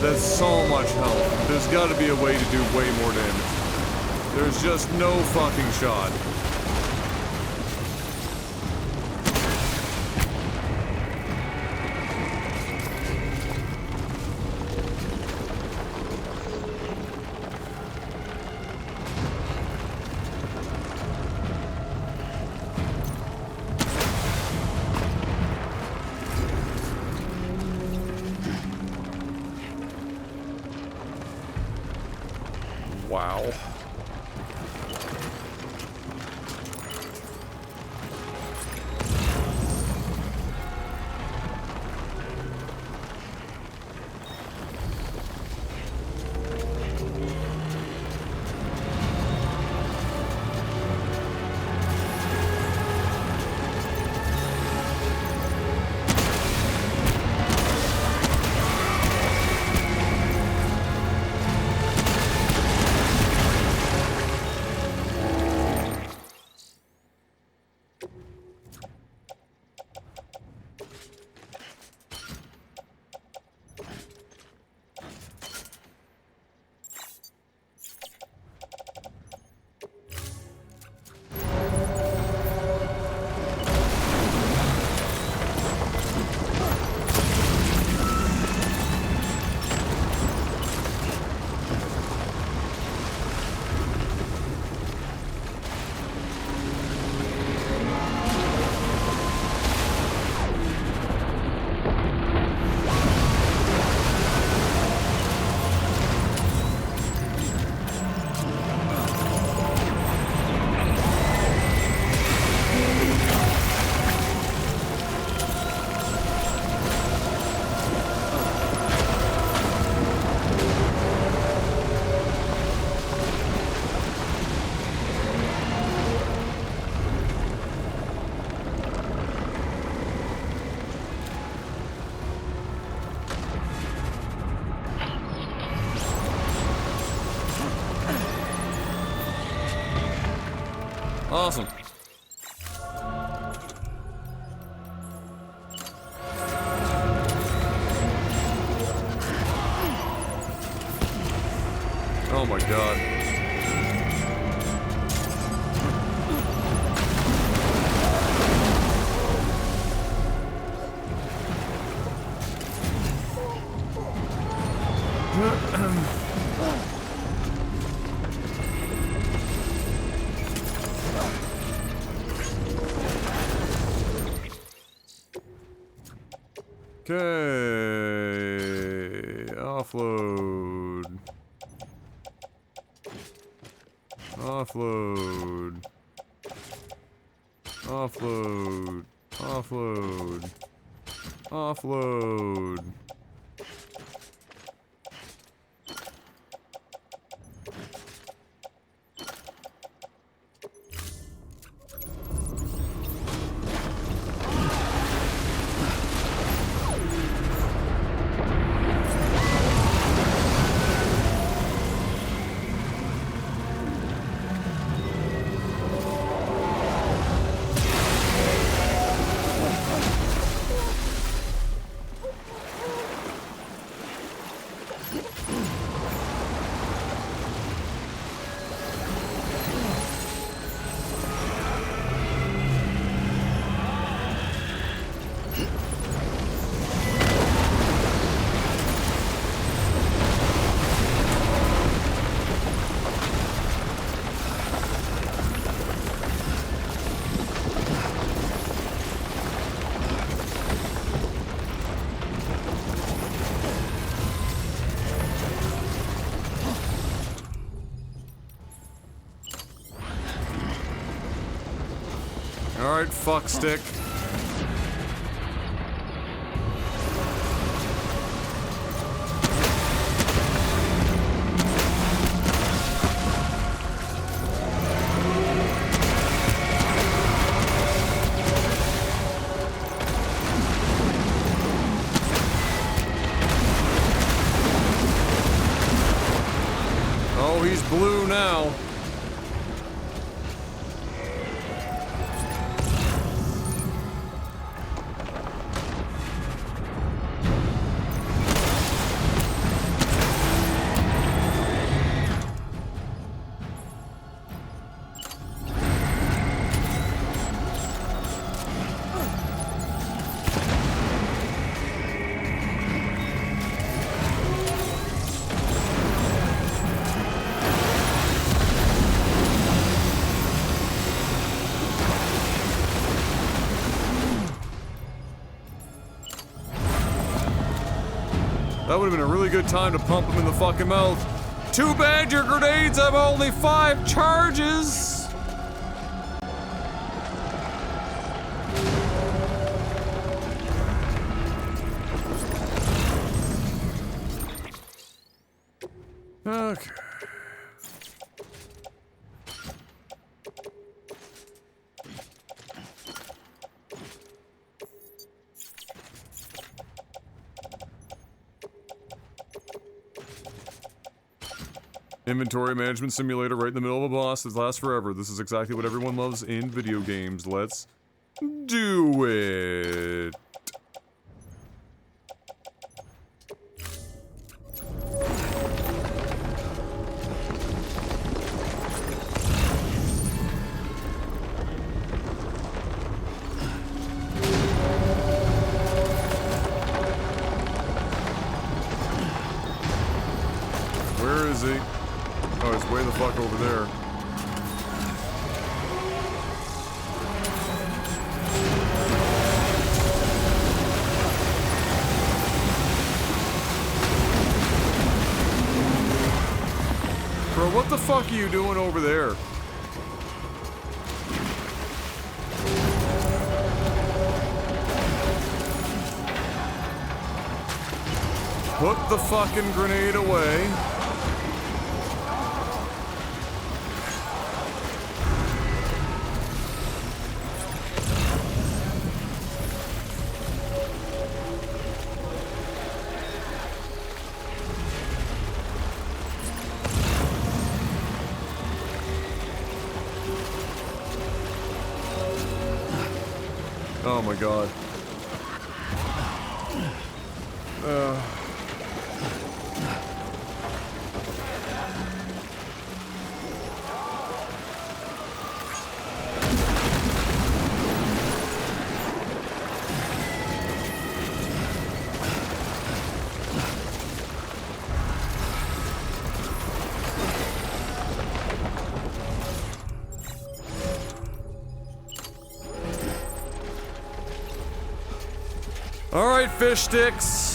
That's so much health. There's gotta be a way to do way more damage. There's just no fucking shot. Wow. Awesome. Oh my god. Okay, offload. Offload. Offload. Offload. Offload. Alright, fuck stick. Oh, he's blue now. That would have been a really good time to pump him in the fucking mouth. Too bad your grenades have only 5 charges! Okay. Inventory management simulator right in the middle of a boss that lasts forever. This is exactly what everyone loves in video games. Let's do it. Where is he? Oh, it's way the fuck over there. Bro, what the fuck are you doing over there? Put the fucking grenade away. Oh my god. Alright, fish sticks.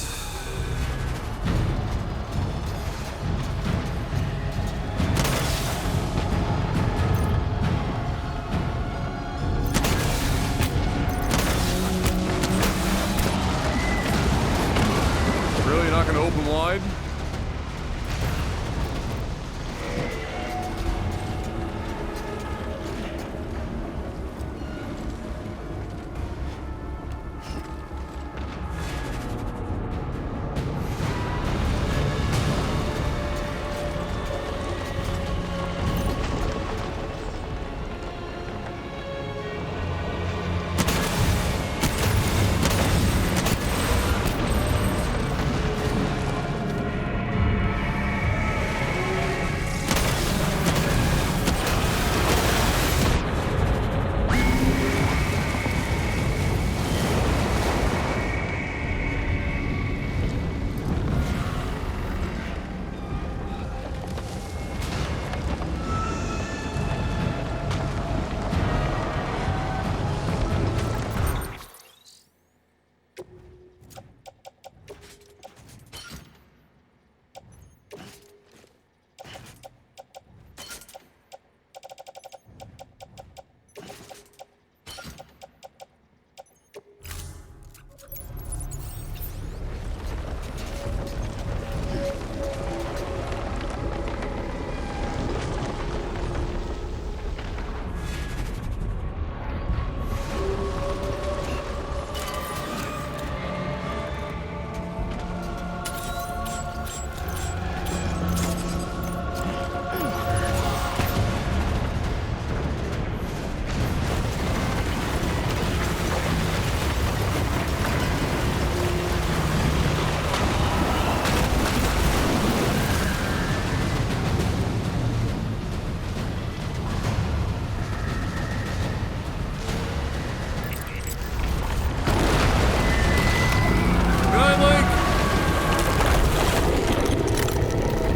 Really, you're not gonna open wide?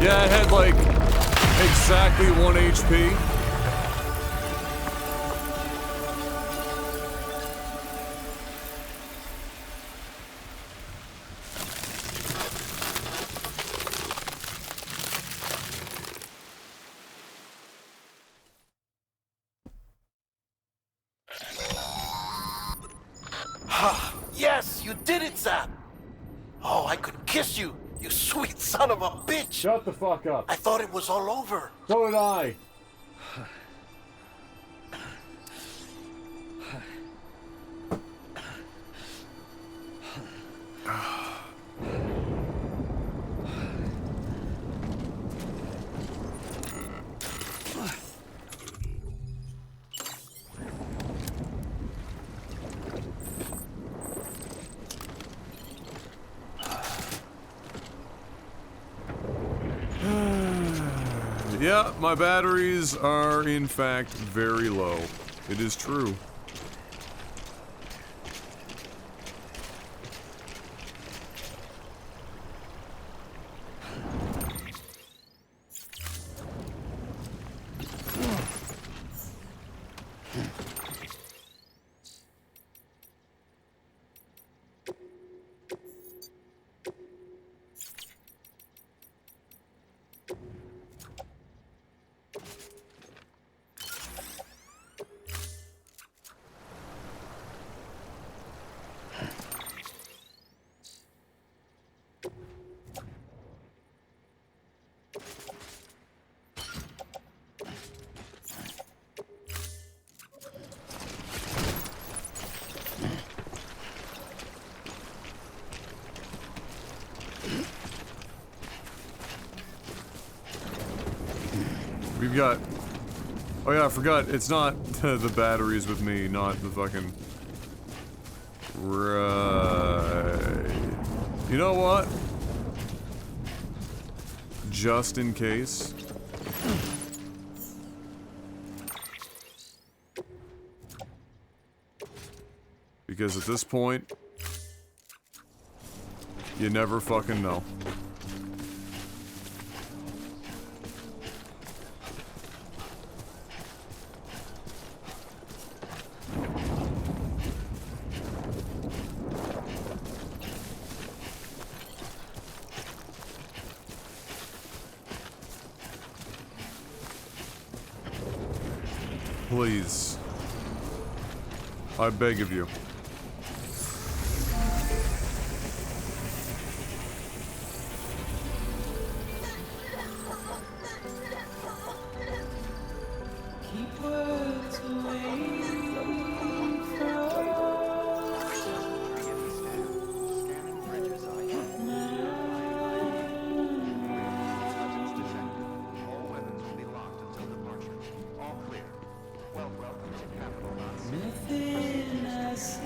Yeah, it had like exactly 1 HP. Yes, you did it, Sam! Oh, I could kiss you, you sweet son of a bitch! Shut the fuck up. I thought it was all over. So did I. Yeah, my batteries are in fact very low. It is true. We've got... Oh yeah, I forgot. It's not the batteries with me, not the fucking... Right... You know what? Just in case... Because at this point... You never fucking know. Please. I beg of you. Keep words away nothing I say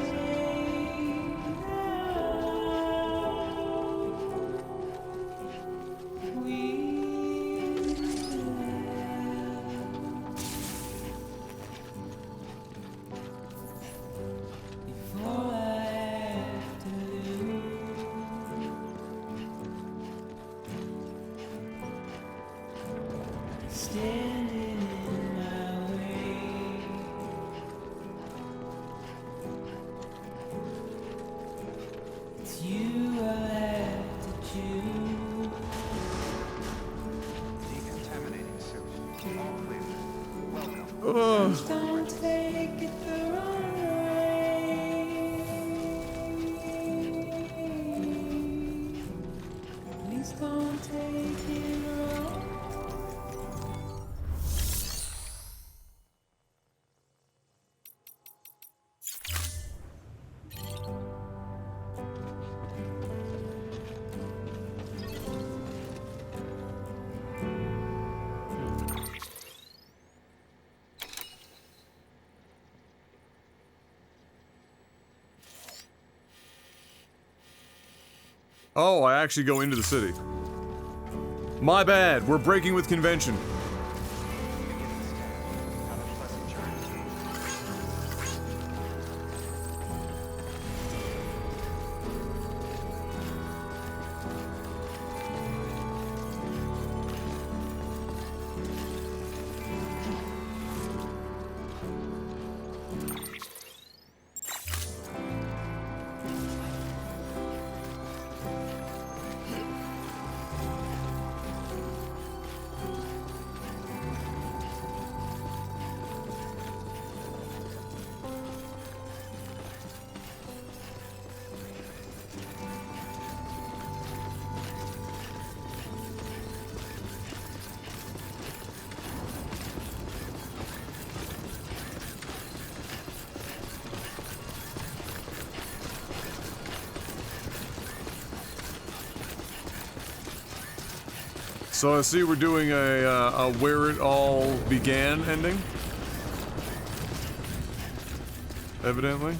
before I have to lose. Standing in my way. It's you I'll have to choose. Decontaminating suit. All clear. Welcome. Please don't take it the wrong way. Please don't take it wrong. Oh, I actually go into the city. My bad, we're breaking with convention. So I see we're doing a where it all began ending. Evidently.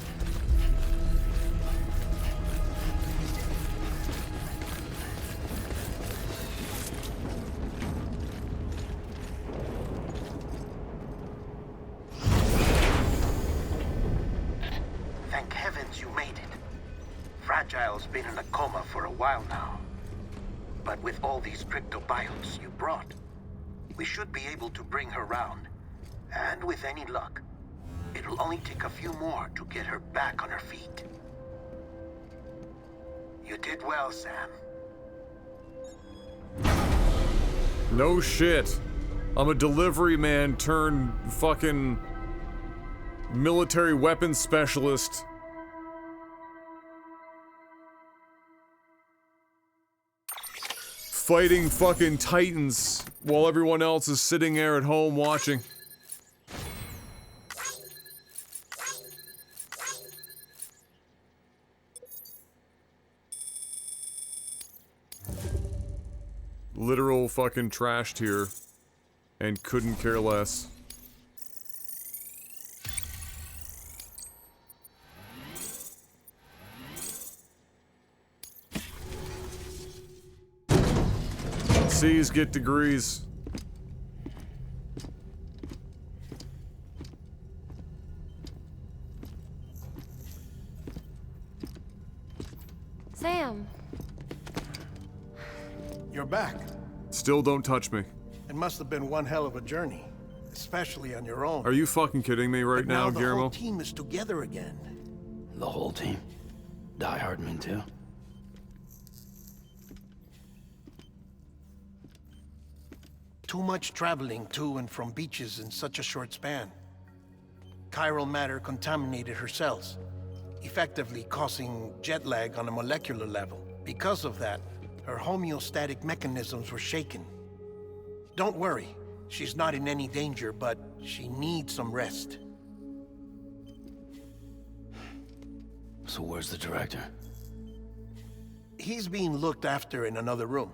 Thank heavens you made it. Fragile's been in a coma for a while now. But with all these cryptobiotes you brought, we should be able to bring her round. And with any luck, it'll only take a few more to get her back on her feet. You did well, Sam. No shit. I'm a delivery man turned fucking military weapons specialist. Fighting fucking titans while everyone else is sitting there at home watching. Literal fucking trash tier. And couldn't care less. C's get degrees. Sam. You're back. Still don't touch me. It must have been one hell of a journey, especially on your own. Are you fucking kidding me right now, the Guillermo? whole team is together again. The whole team? Die Hardman too? Too much traveling to and from beaches in such a short span. Chiral matter contaminated her cells, effectively causing jet lag on a molecular level. Because of that, her homeostatic mechanisms were shaken. Don't worry, she's not in any danger, but she needs some rest. So where's the director? He's being looked after in another room.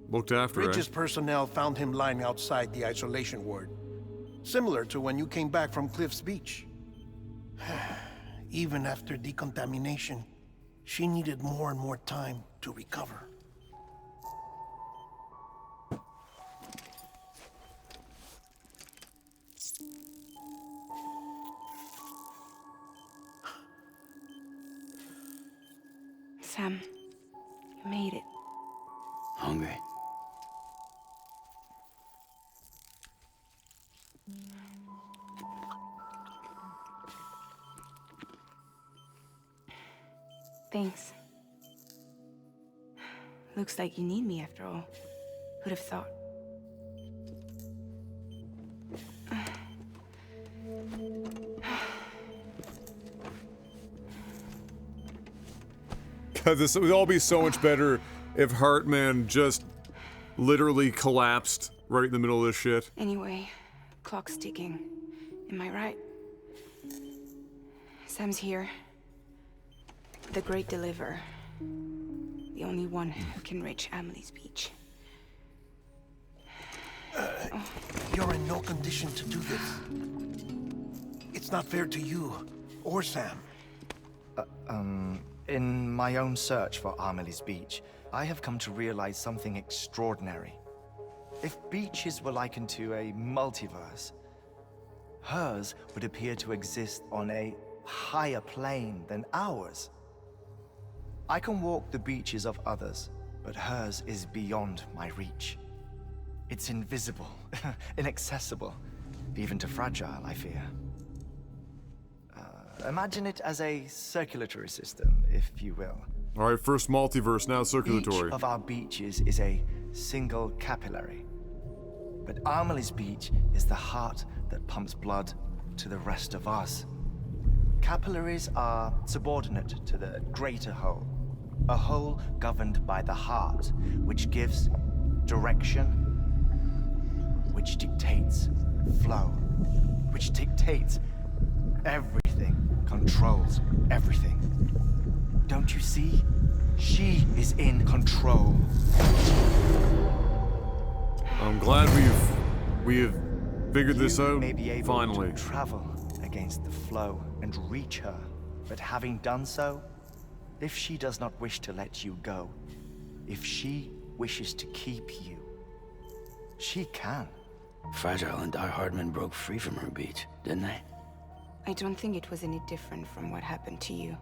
Looked after, Bridges personnel found him lying outside the isolation ward. Similar to when you came back from Cliff's Beach. Even after decontamination, she needed more and more time to recover. Sam, you made it. Hungry? Thanks. Looks like you need me after all. Who'd have thought? God, this would all be so much better if Hartman just literally collapsed right in the middle of this shit. Anyway, clock's ticking. Am I right? Sam's here. The Great Deliverer. The only one who can reach Amelie's Beach. You're in no condition to do this. It's not fair to you or Sam. In my own search for Amelie's Beach, I have come to realize something extraordinary. If beaches were likened to a multiverse, hers would appear to exist on a higher plane than ours. I can walk the beaches of others, but hers is beyond my reach. It's invisible, inaccessible, even to Fragile, I fear. Imagine it as a circulatory system, if you will. All right, first multiverse, now circulatory. Each of our beaches is a single capillary. But Amelie's Beach is the heart that pumps blood to the rest of us. Capillaries are subordinate to the greater whole. A whole governed by the heart, which gives direction, which dictates flow, which dictates everything, controls everything. Don't you see? She is in control. I'm glad we've figured this out may be able finally. to travel against the flow and reach her, but having done so, if she does not wish to let you go, if she wishes to keep you, she can. Fragile and Die Hardman broke free from her beach, didn't they? I don't think it was any different from what happened to you.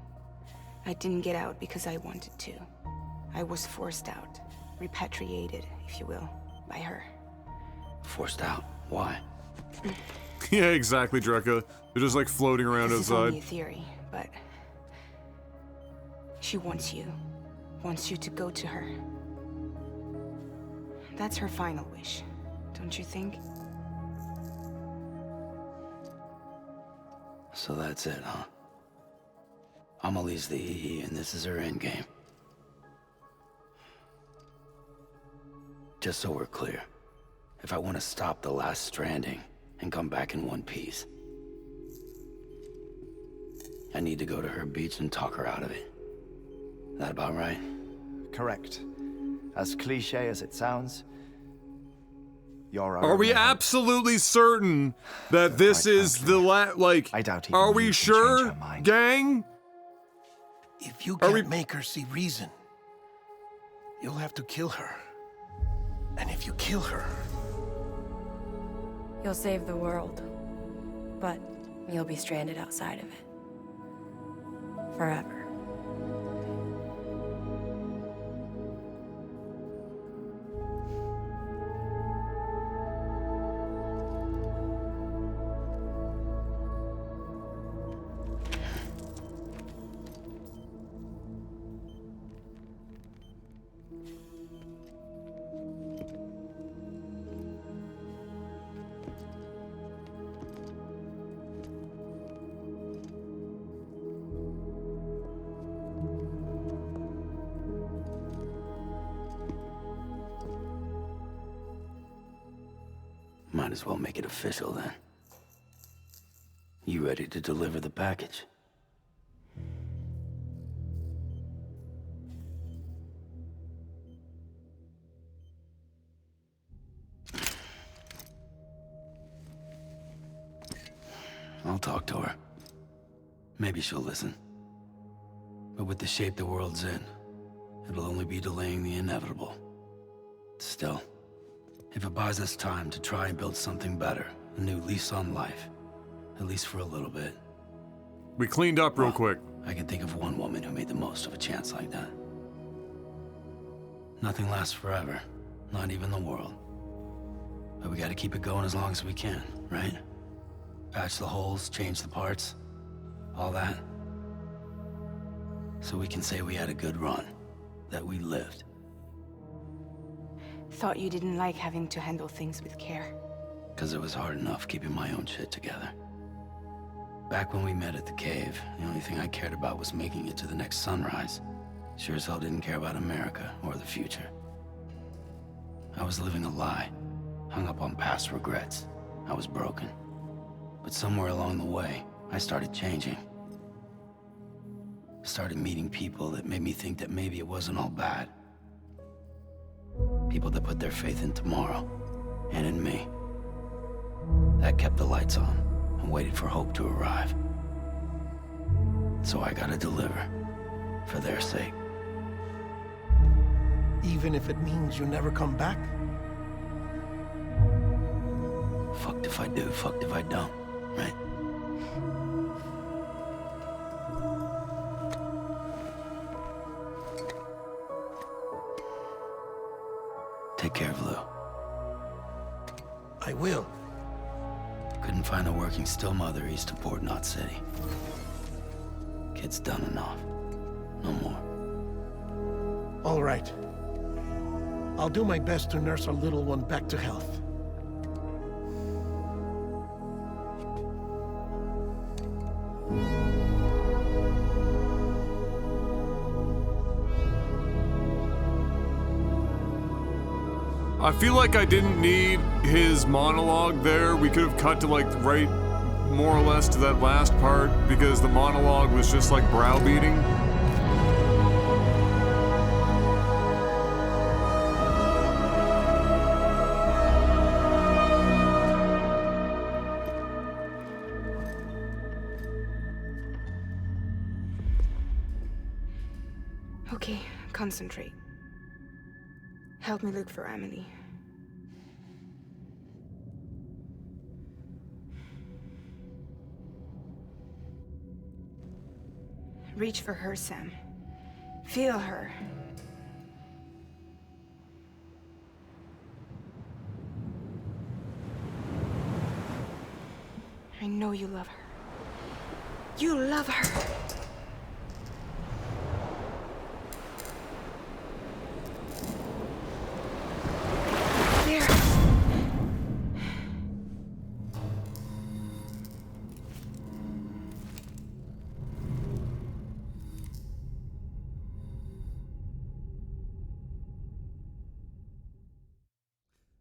I didn't get out because I wanted to. I was forced out. Repatriated, if you will, by her. Forced out? Why? Yeah, exactly, Drekka. They're just like floating around This is outside. only a theory, but she wants you. Wants you to go to her. That's her final wish, don't you think? So that's it, huh? Amelie's the EE, and this is her endgame. Just so we're clear, if I want to stop the last Stranding and come back in one piece, I need to go to her beach and talk her out of it. That about right? Correct. As cliche as it sounds, you're Are we absolutely certain that this is the like? I doubt Are we sure, gang? If you can't make her see reason, you'll have to kill her. And if you kill her... You'll save the world, but you'll be stranded outside of it. Forever. Might as well make it official then. You ready to deliver the package? I'll talk to her. Maybe she'll listen. But with the shape the world's in, it'll only be delaying the inevitable. Still, if it buys us time to try and build something better, a new lease on life, at least for a little bit. We cleaned up real quick. I can think of one woman who made the most of a chance like that. Nothing lasts forever, not even the world. But we gotta keep it going as long as we can, right? Patch the holes, change the parts, all that. So we can say we had a good run, that we lived. Thought you didn't like having to handle things with care. 'Cause it was hard enough keeping my own shit together. Back when we met at the cave, the only thing I cared about was making it to the next sunrise. Sure as hell didn't care about America or the future. I was living a lie, hung up on past regrets. I was broken. But somewhere along the way, I started changing. I started meeting people that made me think that maybe it wasn't all bad. People that put their faith in tomorrow, and in me. That kept the lights on, and waited for hope to arrive. So I gotta deliver, for their sake. Even if it means you never come back? Fucked if I do, fucked if I don't, right? Take care of Lou. I will. Couldn't find a working still mother east of Port Knot City. Kid's done enough. No more. All right. I'll do my best to nurse our little one back to health. I feel like I didn't need his monologue there. We could have cut to like right more or less to that last part because the monologue was just like browbeating. Okay, concentrate. Help me look for Emily. Reach for her, Sam. Feel her. I know you love her. You love her. There.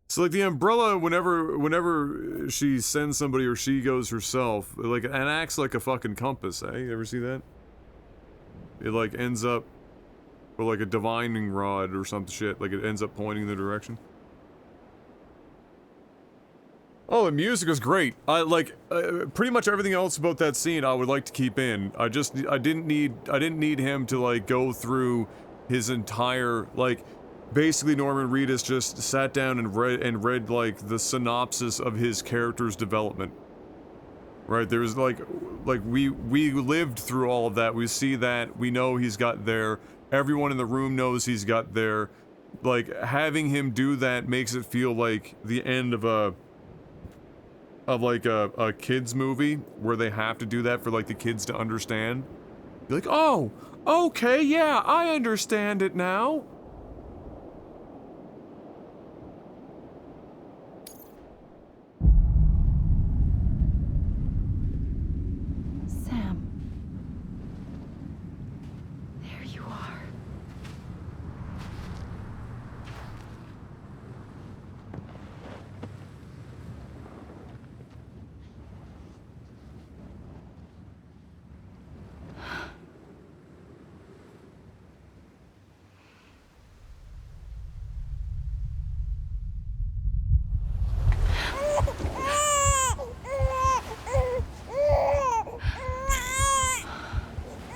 So like the umbrella, whenever she sends somebody or she goes herself, like, and acts like a fucking compass, eh? You ever see that? It like ends up, or like a divining rod or some shit, like it ends up pointing the direction. Oh, the music was great. I like pretty much everything else about that scene I would like to keep in. I didn't need him to like go through his entire, like, basically Norman Reedus just sat down and read like the synopsis of his character's development. Right? There's like we lived through all of that. We see that. We know he's got there. Everyone in the room knows he's got there. Like, having him do that makes it feel like the end of a kids movie where they have to do that for like the kids to understand. Be like, oh, okay, yeah, I understand it now. Sam. There you are.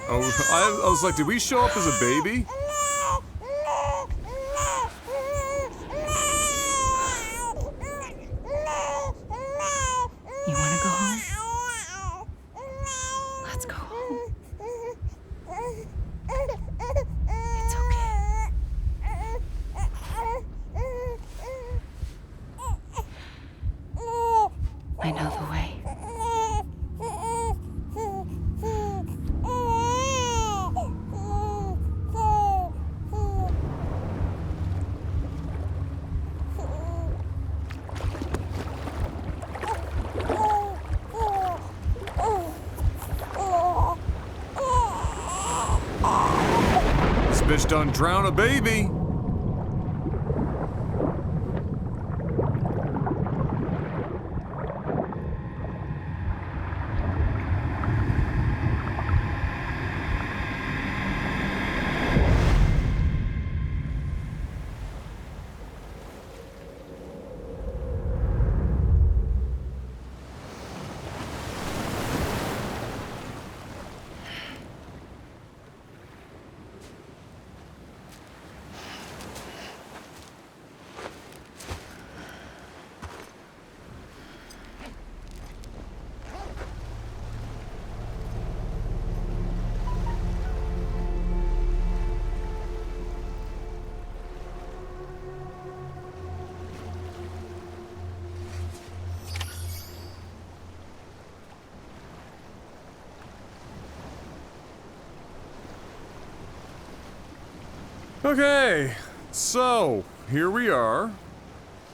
Oh, I was like, did we show up as a baby? You want to go home? Let's go home. It's okay. I know the way. This bitch done drown a baby. Okay, so here we are.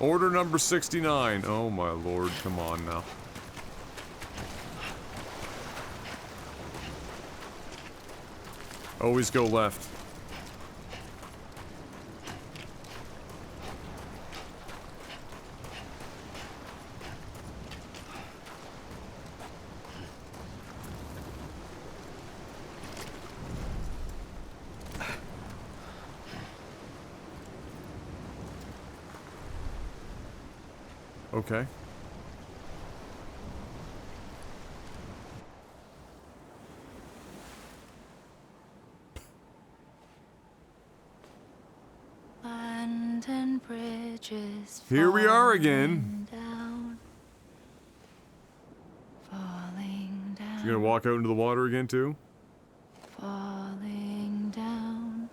Order number 69. Oh my lord, come on now. Always go left. Okay. bridges Here we are again. falling down, falling down. You gonna walk out into the water again too? Falling down,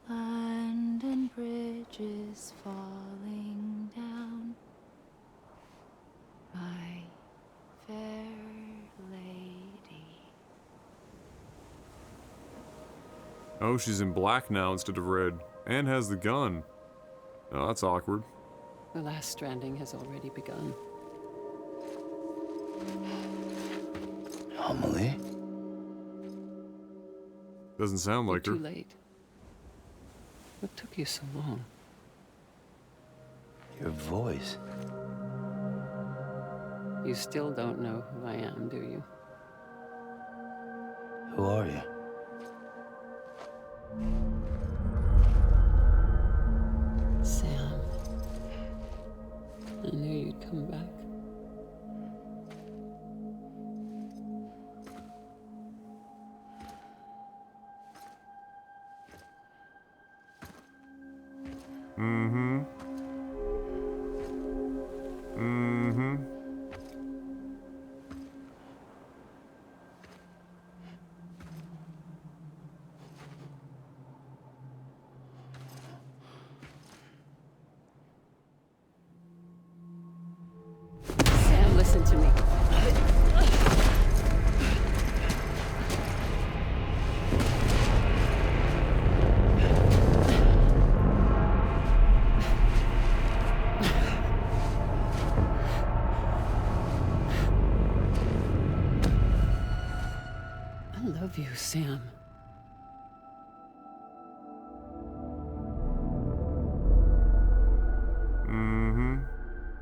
London Bridge is falling down, my fair lady. Oh, she's in black now instead of red, and has the gun. Oh, that's awkward. The last stranding has already begun. Amelie? Doesn't sound like her. Too late. What took you so long? Your voice. You still don't know who I am, do you? Who are you? Sam. I knew you'd come back. Mm-hmm. Mm-hmm. Sam, listen to me. I love you, Sam. Mm-hmm.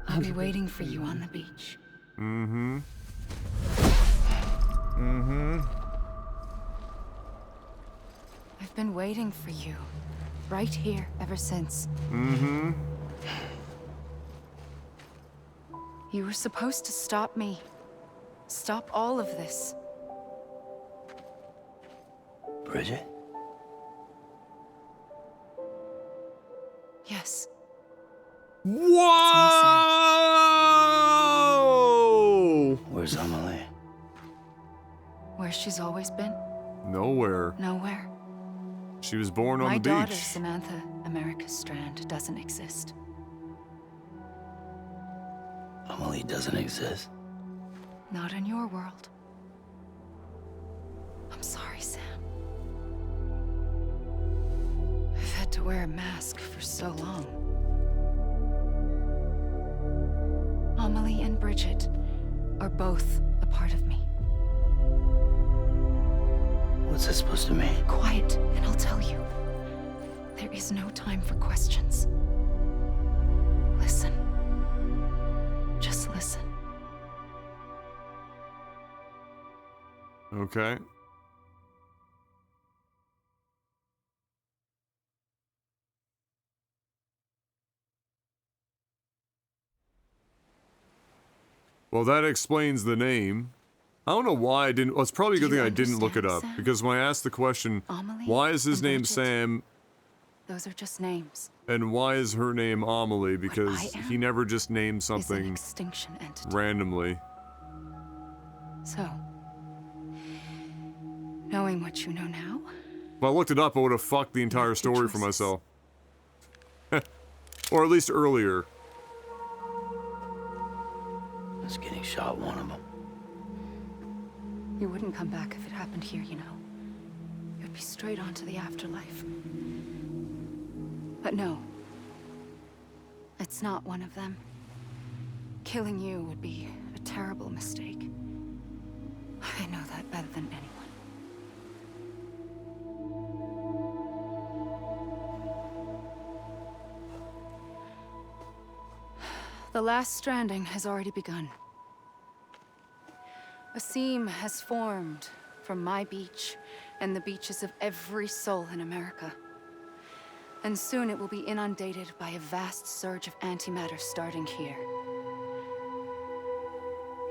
I'll be waiting for you on the beach. Mm-hmm. Mm-hmm. I've been waiting for you, right here, ever since. Mm-hmm. You were supposed to stop me. Stop all of this. Bridget? Yes. Whoa! Where's Amelie? Where she's always been? Nowhere. Nowhere. She was born on My the daughter, beach. Samantha America Strand, doesn't exist. Amelie doesn't exist. Not in your world. I'm sorry, Sam. I've had to wear a mask for so long. Amelie and Bridget are both a part of me. What's this supposed to mean? Quiet, and I'll tell you. There is no time for questions. Listen. Just listen. Okay. Well, that explains the name. I don't know why I didn't. Well, it's probably a good thing I didn't look it up. Sam? Because when I asked the question, Amelie why is his and name Bridget. Sam Those are just names. and why is her name Amelie? Because he never just named Is an something extinction entity. randomly. So, knowing what you know now, If I looked it up, I would have fucked the entire story for myself. Or at least earlier. Is getting shot one of them? you wouldn't come back if it happened here, you know. You'd be straight on to the afterlife. But no. It's not one of them. Killing you would be a terrible mistake. I know that better than anyone. The last stranding has already begun. A seam has formed from my beach and the beaches of every soul in America. And soon it will be inundated by a vast surge of antimatter starting here.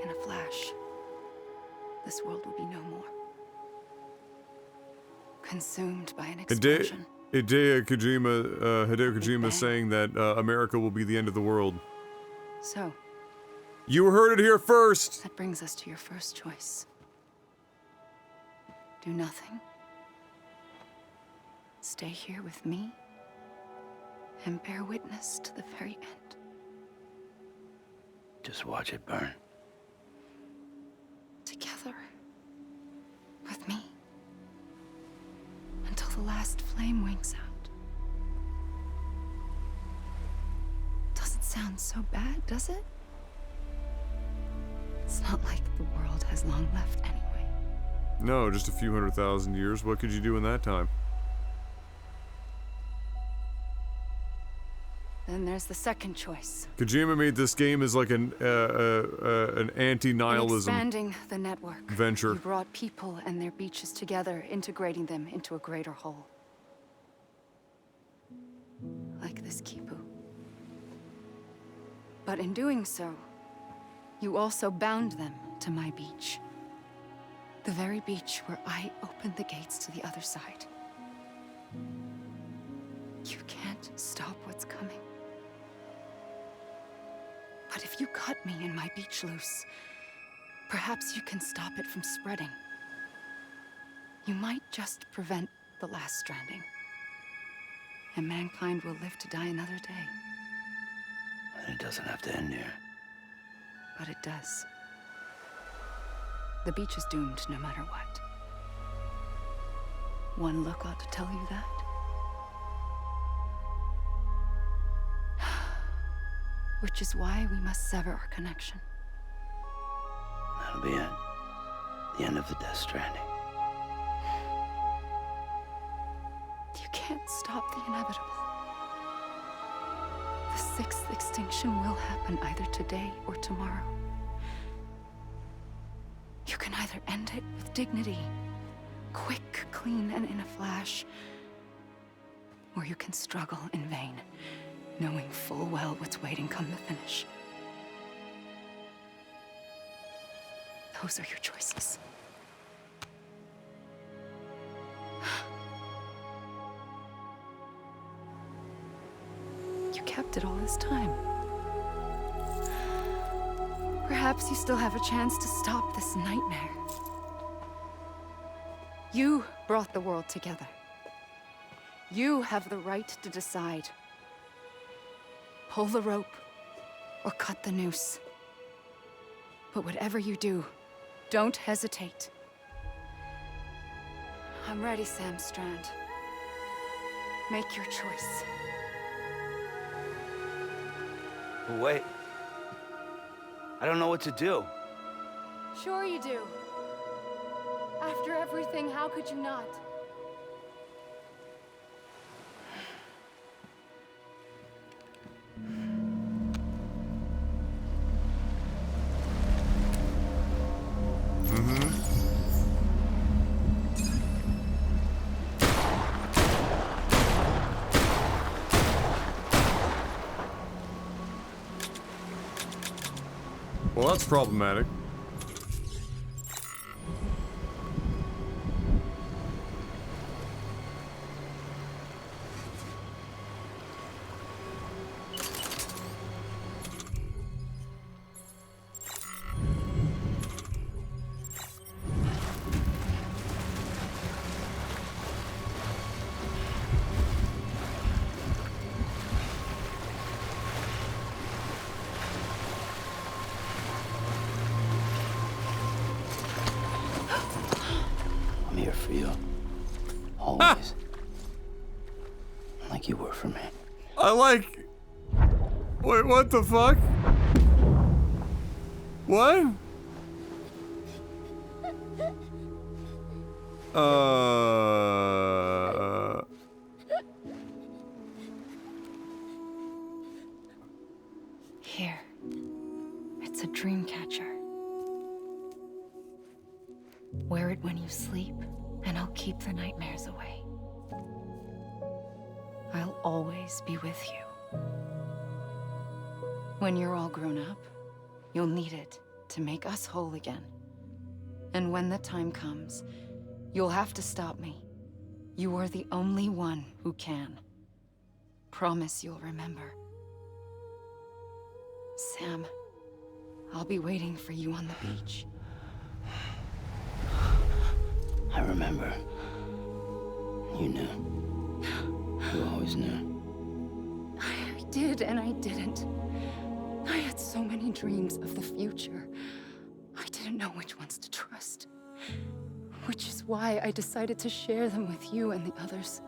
In a flash, this world will be no more. Consumed by an explosion. Hideo Kojima saying that America will be the end of the world. So, You heard it here first! that brings us to your first choice. Do nothing. Stay here with me and bear witness to the very end. Just watch it burn. Together. With me. Until the last flame winks out. Doesn't sound so bad, does it? It's not like the world has long left anyway. No, just a few 100,000 years. What could you do in that time? Then there's the second choice. Kojima made this game as like an anti-nihilism In expanding the network, venture. you brought people and their beaches together, integrating them into a greater whole. Like this Kipu. But in doing so, you also bound them to my beach. The very beach where I opened the gates to the other side. You can't stop what's coming. But if you cut me and my beach loose, perhaps you can stop it from spreading. You might just prevent the last stranding. And mankind will live to die another day. And it doesn't have to end here. But it does. The beach is doomed no matter what. One look ought to tell you that. Which is why we must sever our connection. That'll be it. The end of the Death Stranding. You can't stop the inevitable. The sixth extinction will happen either today or tomorrow. You can either end it with dignity, quick, clean, and in a flash, or you can struggle in vain, knowing full well what's waiting come the finish. Those are your choices. You kept it all this time. Perhaps you still have a chance to stop this nightmare. You brought the world together. You have the right to decide. Pull the rope or cut the noose. But whatever you do, don't hesitate. I'm ready, Sam Strand. Make your choice. But wait. I don't know what to do. Sure you do. After everything, how could you not? Well, that's problematic. I'm here for you. Always. Like you were for me. I like... Wait, what the fuck? What? Here. It's a dream catcher. Wear it when you sleep, and I'll keep the nightmares away. I'll always be with you. When you're all grown up, you'll need it to make us whole again. And when the time comes, you'll have to stop me. You are the only one who can. Promise you'll remember. Sam, I'll be waiting for you on the beach. I remember. You knew. You always knew. I did and I didn't. I had so many dreams of the future. I didn't know which ones to trust. Which is why I decided to share them with you and the others.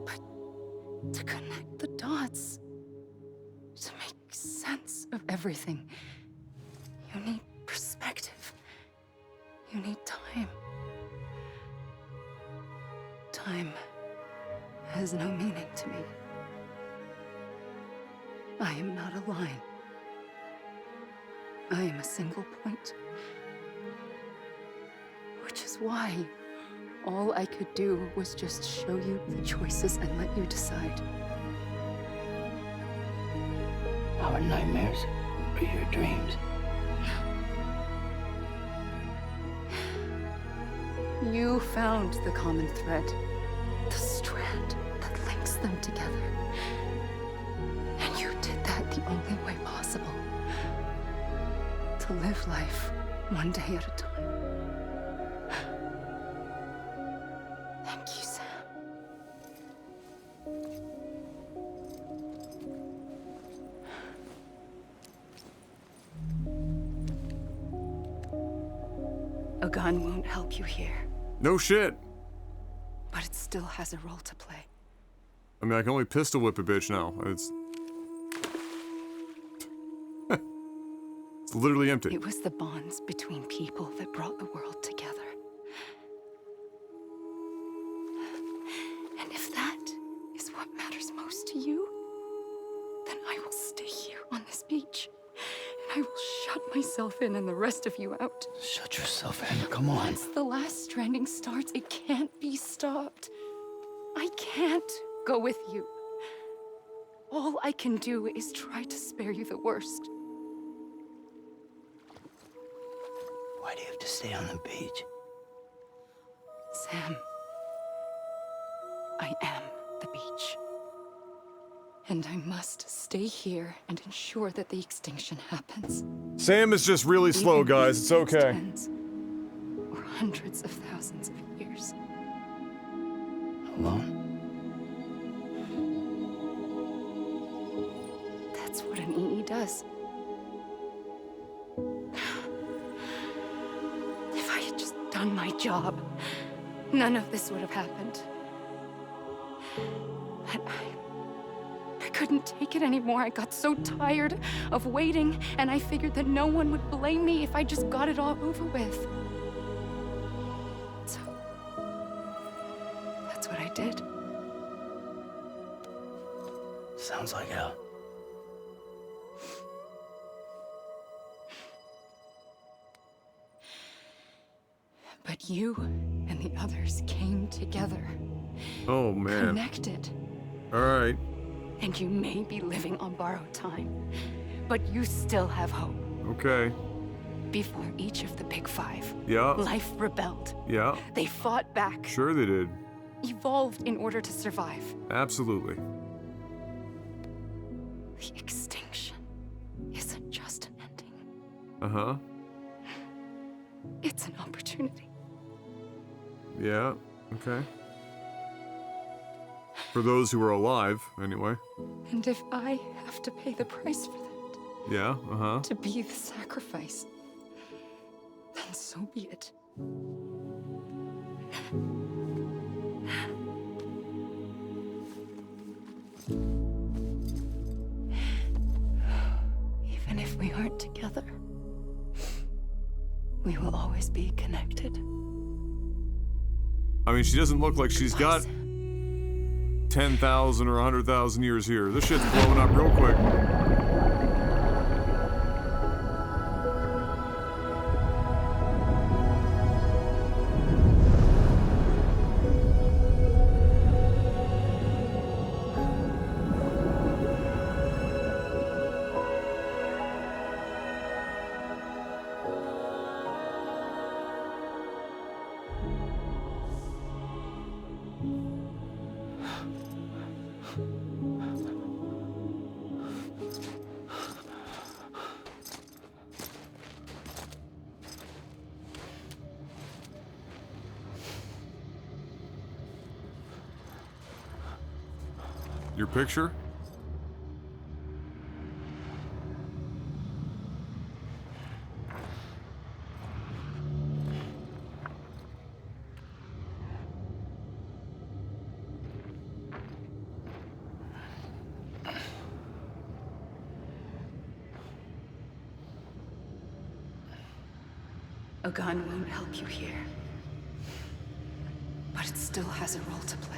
But to connect the dots, to make sense of everything, you need perspective. You need time. Time has no meaning to me. I am not a line. I am a single point. Which is why all I could do was just show you the choices and let you decide. Our nightmares are your dreams. You found the common thread, the strand that links them together. And you did that the only way possible. To live life one day at a time. Thank you, Sam. A gun won't help you here, No shit. but it still has a role to play. I mean, I can only pistol whip a bitch now. It's... It's literally empty. It was the bonds between people that brought the world together. And if that is what matters most to you, then I will stay here on this beach. And I will shut myself in and the rest of you out. Shut yourself in. Come on. Once the last stranding starts, it can't be stopped. I can't go with you. All I can do is try to spare you the worst. Why do you have to stay on the beach? Sam, I am the beach. And I must stay here and ensure that the extinction happens. Sam is just really slow, guys. It's okay. Tens or hundreds of thousands of years. Alone? That's what an EE does. If I had just done my job, none of this would have happened. But I couldn't take it anymore. I got so tired of waiting, and I figured that no one would blame me if I just got it all over with. So, that's what I did. Sounds like hell. But you and the others came together. Oh, man. Connected. All right. And you may be living on borrowed time, but you still have hope. Okay. Before each of the Big Five, Yeah. life rebelled. Yeah. They fought back, Sure they did. evolved in order to survive. Absolutely. The extinction isn't just an ending. Uh-huh. It's an opportunity. Yeah. Okay. For those who are alive, anyway. And if I have to pay the price for that, Yeah, uh-huh. to be the sacrifice, then so be it. Even if we aren't together, we will always be connected. I mean, she doesn't look like she's got 10,000 or 100,000 years here. This shit's blowing up real quick. Your picture? A gun won't help you here. But it still has a role to play.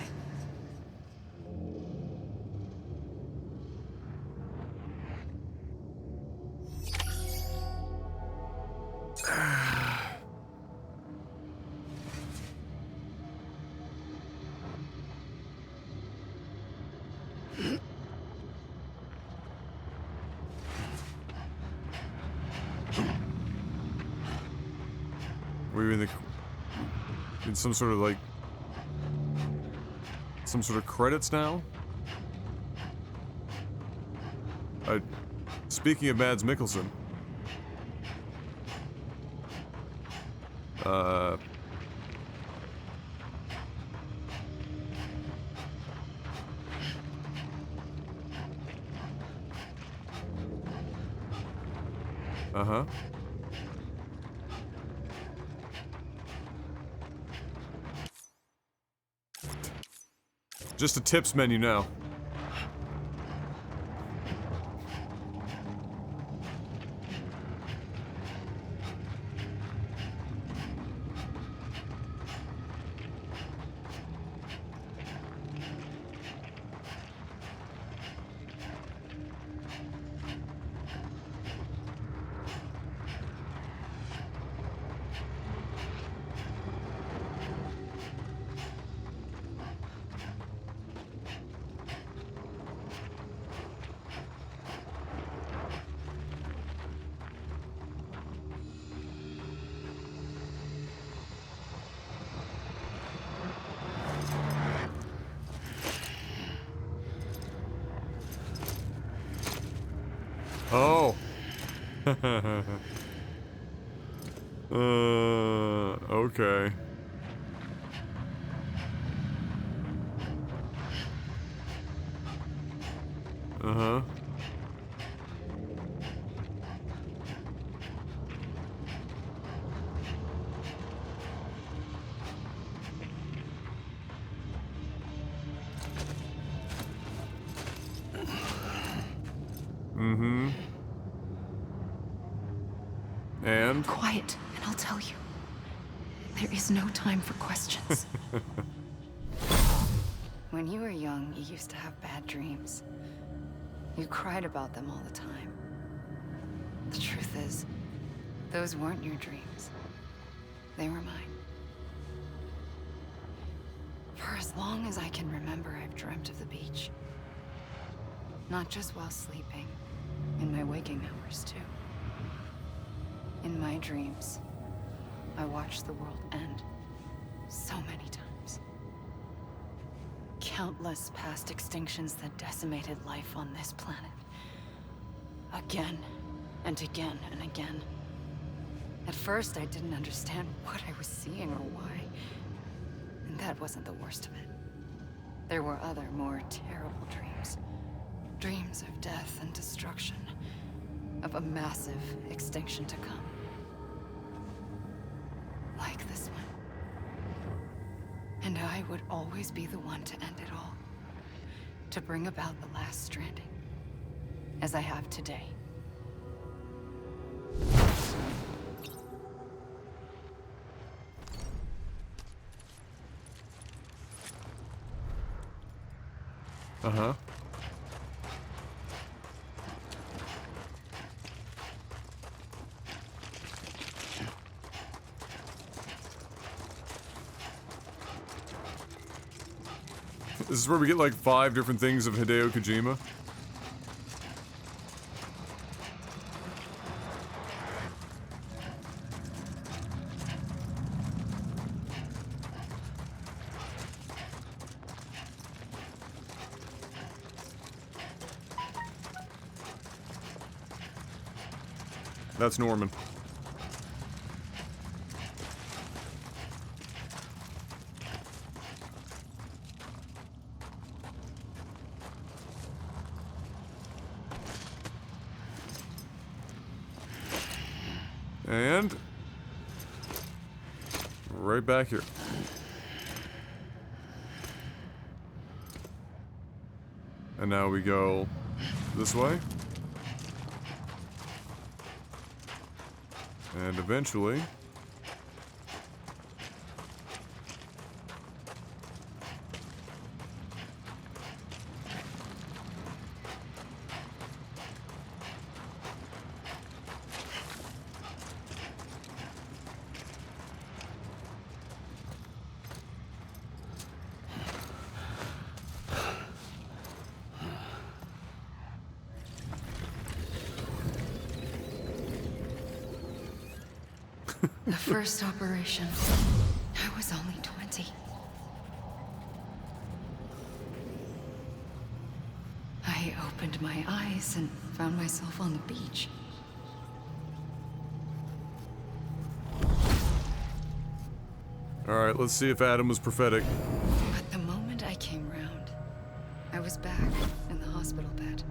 We're in some sort of like some sort of credits now. Speaking of Mads Mikkelsen, uh-huh. Just a tips menu now. Oh. Okay. Uh-huh. Mm-hmm. And? Quiet, and I'll tell you. There is no time for questions. When you were young, you used to have bad dreams. You cried about them all the time. The truth is, those weren't your dreams. They were mine. For as long as I can remember, I've dreamt of the beach. Not just while sleeping, in my waking hours too. In my dreams, I watched the world end so many times. Countless past extinctions that decimated life on this planet. Again, and again, and again. At first, I didn't understand what I was seeing or why. And that wasn't the worst of it. There were other, more terrible dreams. Dreams of death and destruction. Of a massive extinction to come. Like this one. And I would always be the one to end it all. To bring about the last stranding. As I have today. Uh-huh. This is where we get like 5 different things of Hideo Kojima. That's Norman. And right back here. And now we go this way. And eventually... The first operation, I was only 20. I opened my eyes and found myself on the beach. Alright, let's see if Adam was prophetic. But the moment I came round, I was back in the hospital bed.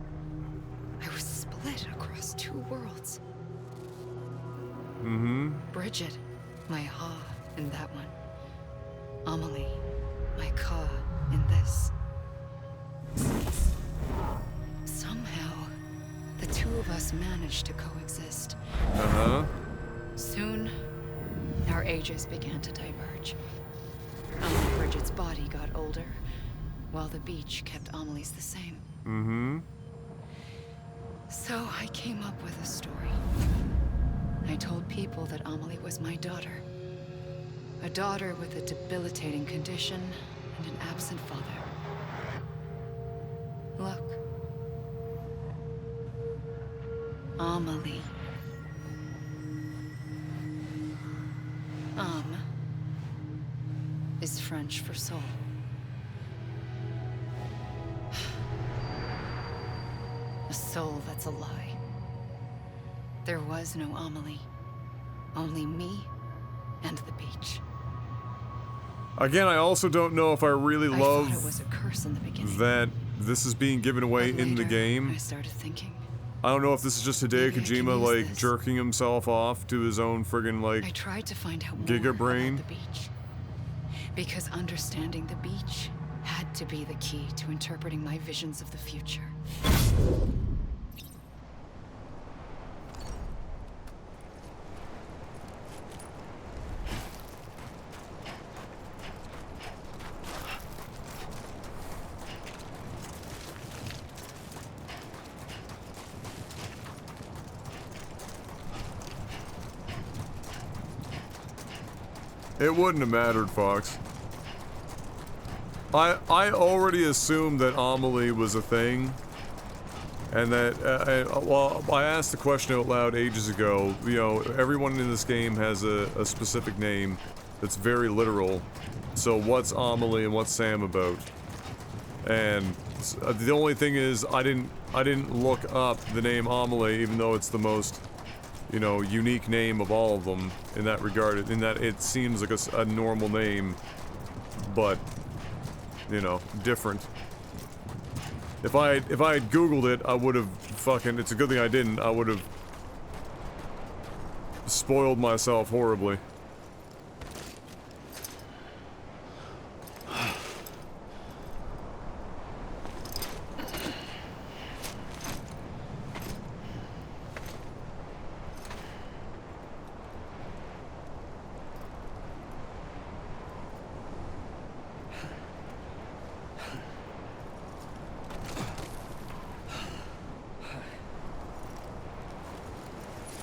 I was split across two worlds. Mm-hmm. Bridget, my Ha in that one. Amelie, my Ka in this. Somehow, the two of us managed to coexist. Uh-huh. Soon, our ages began to diverge. Bridget's body got older, while the beach kept Amelie's the same. Mm-hmm. So I came up with a story. I told people that Amelie was my daughter. A daughter with a debilitating condition and an absent father. Look. Amelie. Is French for soul. A soul that's a lie. There was no Amelie. Only me and the beach. Again, I also don't know if I really love I thought it was a curse in the beginning. that this is being given away But in the later, game. I started thinking. I don't know if this is just Hideo Maybe I can Kojima, use like, this. jerking himself off to his own friggin', like, I tried to find out more Giga Brain. about the beach. Because understanding the beach had to be the key to interpreting my visions of the future. It wouldn't have mattered, Fox. I already assumed that Amelie was a thing, and that well, I asked the question out loud ages ago. You know, everyone in this game has a specific name that's very literal. So what's Amelie and what's Sam about? And the only thing is, I didn't look up the name Amelie, even though it's the most, you know, unique name of all of them in that regard. In that it seems like a normal name, but, you know, different. If I had Googled it, I would have fucking. It's a good thing I didn't. I would have spoiled myself horribly.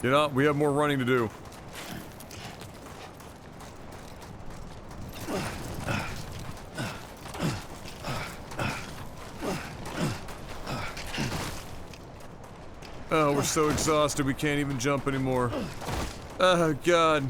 You know, we have more running to do. Oh, we're so exhausted we can't even jump anymore. Oh, God.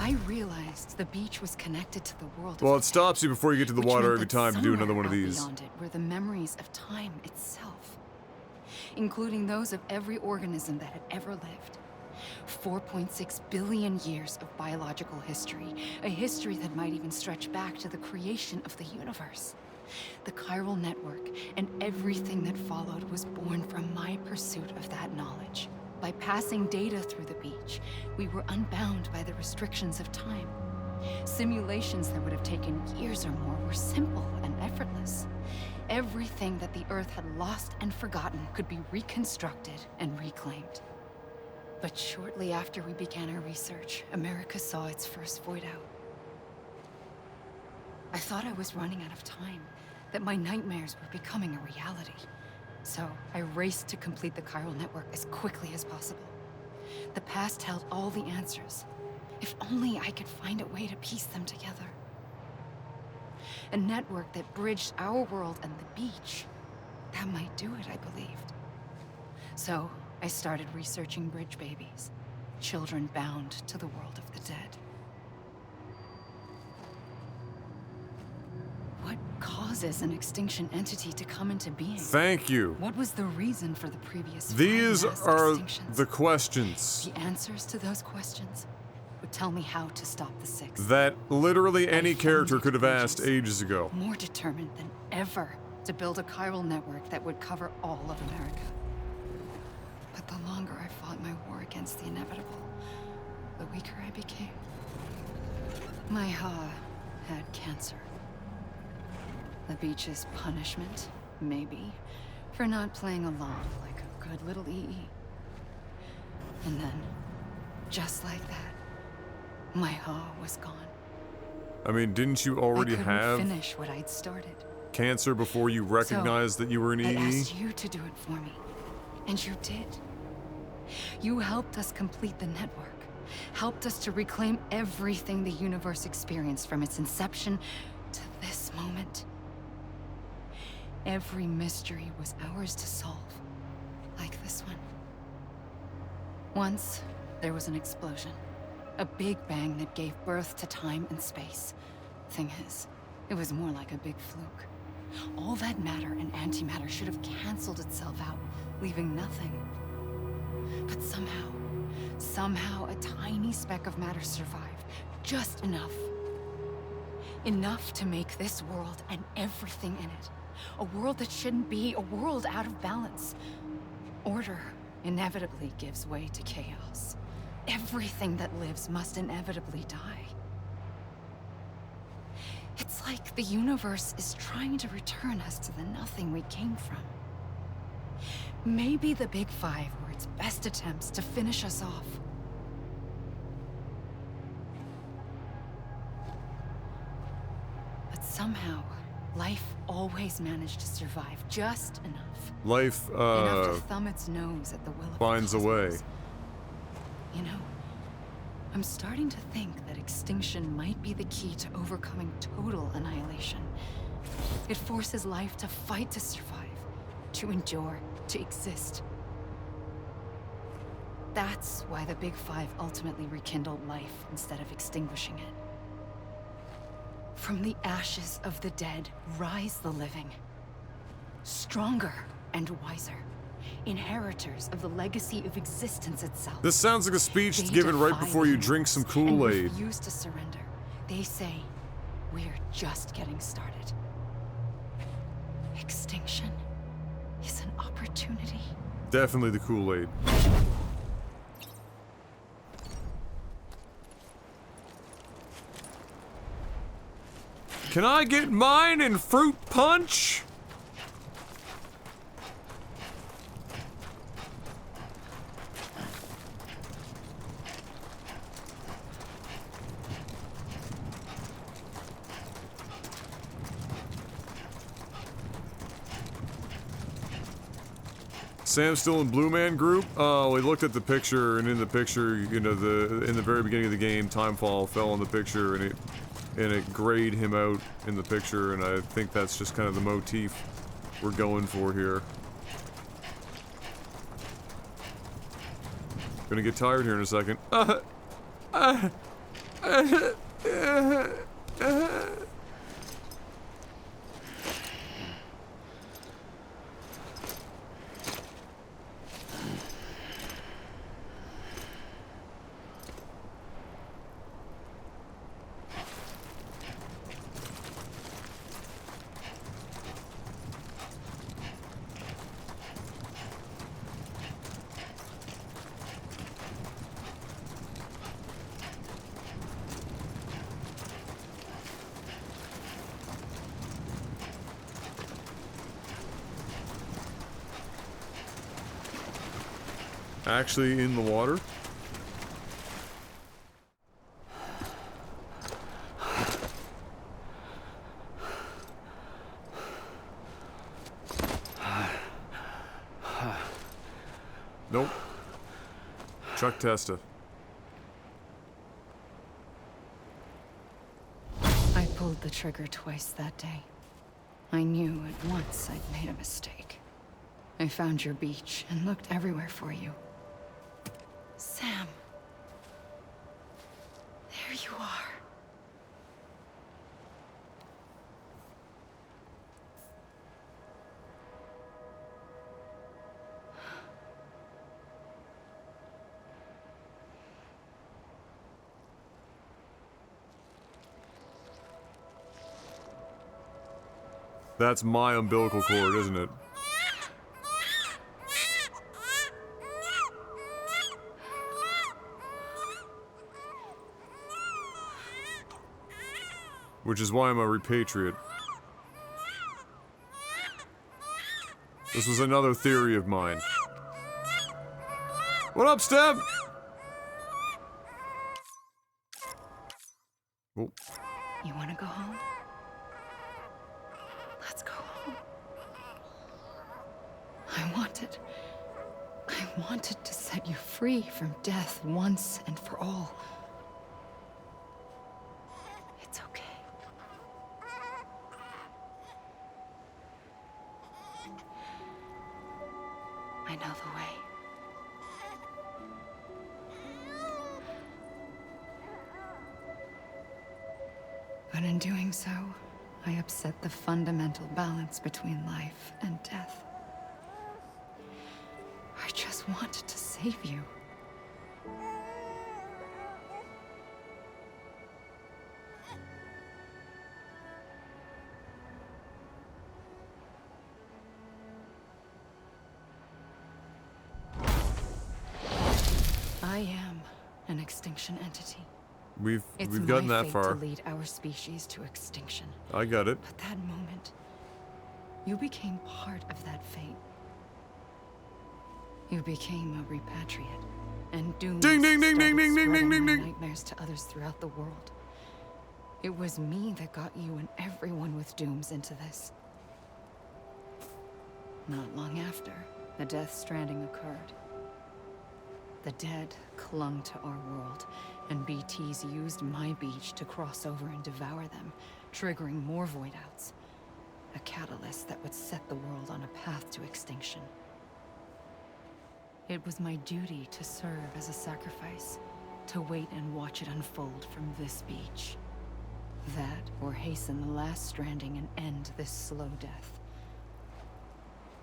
I realized the beach was connected to the world. Well, it stops you before you get to the Which water meant every that time to do another somewhere one of out these. Beyond it were the memories of time itself. including those of every organism that had ever lived. 4.6 billion years of biological history, a history that might even stretch back to the creation of the universe. The chiral network and everything that followed was born from my pursuit of that knowledge. By passing data through the beach, we were unbound by the restrictions of time. Simulations that would have taken years or more were simple and effortless. Everything that the Earth had lost and forgotten could be reconstructed and reclaimed. But shortly after we began our research, America saw its first void out. I thought I was running out of time, that my nightmares were becoming a reality. So I raced to complete the chiral network as quickly as possible. The past held all the answers. If only I could find a way to piece them together. A network that bridged our world and the beach. That might do it, I believed. So I started researching bridge babies, children bound to the world of the dead. What causes an extinction entity to come into being? Thank you. What was the reason for the previous These 5 mass are extinctions? the questions The answers to those questions would tell me how to stop the 6th. that literally any character could have asked ages ago. More determined than ever to build a chiral network that would cover all of America. But the longer I fought my war against the inevitable, the weaker I became. My Ha had cancer. The beach's punishment, maybe, for not playing along like a good little EE. And then, just like that, my Ha was gone. I mean, didn't you already I couldn't have finish what I'd started. cancer before you recognized that you were an I EE? asked you to do it for me, and you did. You helped us complete the network, helped us to reclaim everything the universe experienced from its inception to this moment. Every mystery was ours to solve, like this one. Once, there was an explosion. A big bang that gave birth to time and space. Thing is, it was more like a big fluke. All that matter and antimatter should have canceled itself out, leaving nothing. But somehow a tiny speck of matter survived. Just enough. Enough to make this world and everything in it. A world that shouldn't be, a world out of balance. Order inevitably gives way to chaos. Everything that lives must inevitably die. It's like the universe is trying to return us to the nothing we came from. Maybe the Big Five were its best attempts to finish us off. But somehow, life always managed to survive just enough. Life, enough to thumb its nose at the will of finds a way. You know, I'm starting to think that extinction might be the key to overcoming total annihilation. It forces life to fight to survive, to endure, to exist. That's why the Big Five ultimately rekindled life instead of extinguishing it. From the ashes of the dead rise the living. Stronger and wiser. Inheritors of the legacy of existence itself. This sounds like a speech They given right defy before you limits drink some and Kool-Aid. refuse to surrender. They say, we're just getting started. Extinction is an opportunity. Definitely the Kool-Aid. Can I get mine in fruit punch? Sam's still in Blue Man Group? Oh, we looked at the picture, and in the picture, you know, in the very beginning of the game, Timefall fell on the picture, and it grayed him out in the picture, and I think that's just kind of the motif we're going for here. Gonna get tired here in a second. actually in the water? Nope. Chuck Testa. I pulled the trigger twice that day. I knew at once I'd made a mistake. I found your beach and looked everywhere for you. Sam. There you are. That's my umbilical cord, isn't it? Which is why I'm a repatriate. This was another theory of mine. What up, Step? Oh. You wanna go home? Let's go home. I wanted to set you free from death once and for all. It's okay. I know the way. But in doing so, I upset the fundamental balance between life and death. I just wanted to save you. I am an extinction entity. We've It's gotten my that fate far. to lead our species to extinction. I got it. But that moment, you became part of that fate. You became a repatriate, and doomed Ding, ding, ding, ding, started ding, ding, spreading ding, my ding. nightmares to others throughout the world. It was me that got you and everyone with dooms into this. Not long after, the Death Stranding occurred. The dead clung to our world, and BTs used my beach to cross over and devour them, triggering more void outs. A catalyst that would set the world on a path to extinction. It was my duty to serve as a sacrifice, to wait and watch it unfold from this beach. That, or hasten the last stranding and end this slow death.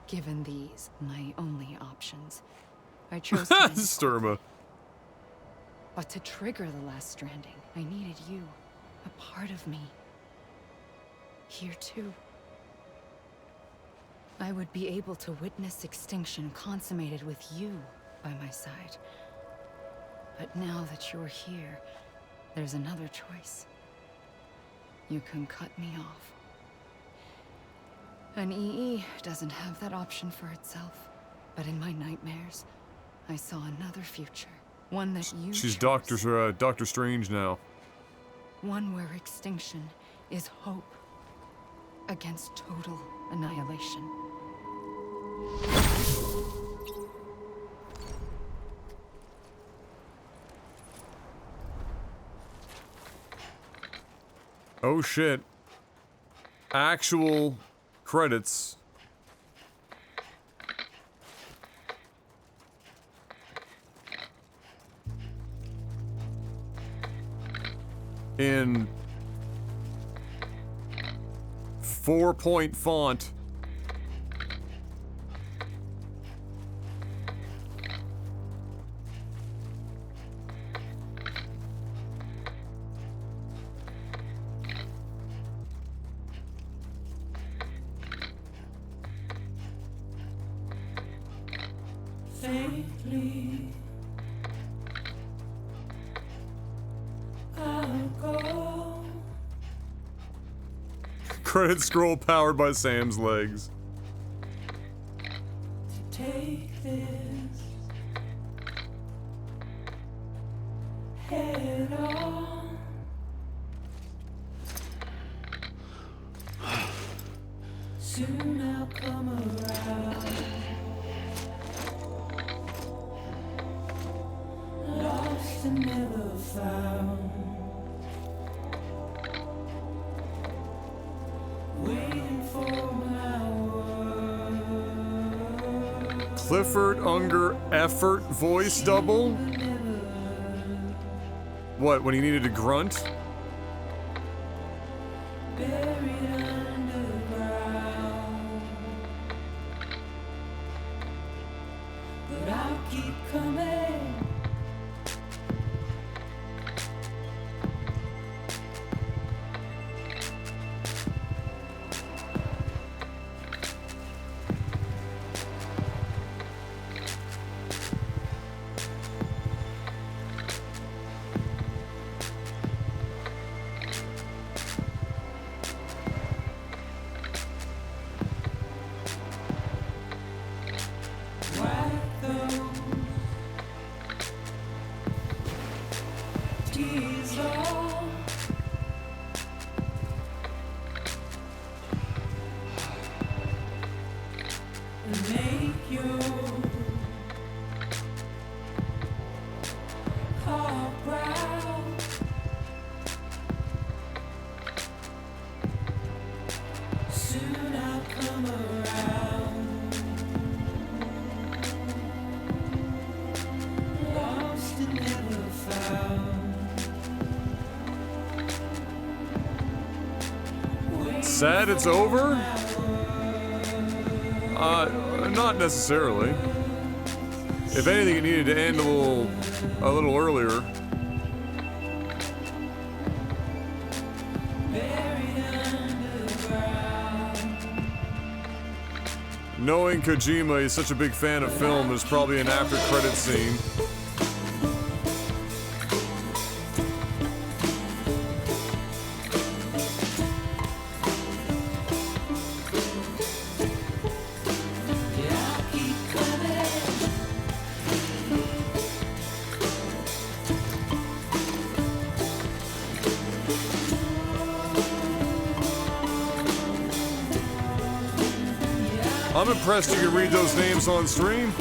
Given these, my only options, I chose to end Sturma. But to trigger the last stranding, I needed you, a part of me. Here too. I would be able to witness extinction consummated with you by my side. But now that you're here, there's another choice. You can cut me off. An EE doesn't have that option for itself, but in my nightmares, I saw another future. One that you She's chose. Doctor Strange now. One where extinction is hope against total annihilation. Oh shit. Actual credits. In 4-point font. Safely, I'll go. Credit scroll powered by Sam's legs. Take this Soon I'll come around. Lost and never found. Waiting for my word. Clifford Unger effort voice double? What, when he needed to grunt? Buried underground. But I'll keep coming. Sad it's over? Not necessarily. If anything, it needed to end a little earlier. Knowing Kojima is such a big fan of film, there's probably an after-credit scene. I'm impressed you can read those names on stream.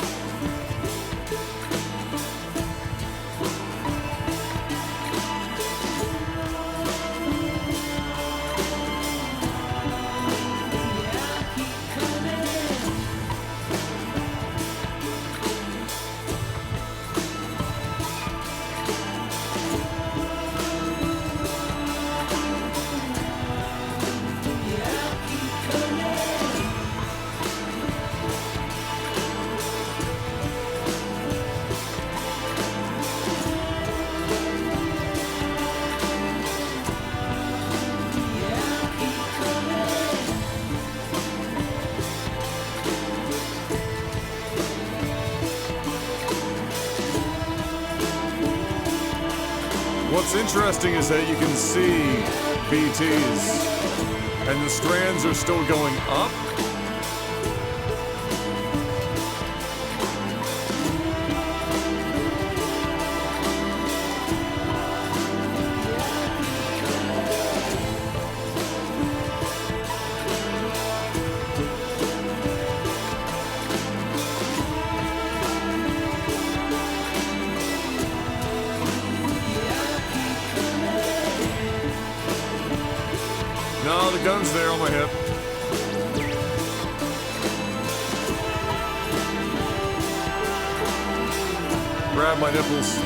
What's interesting is that you can see BTs, and the strands are still going up. No, the gun's there on my hip. Grab my nipples.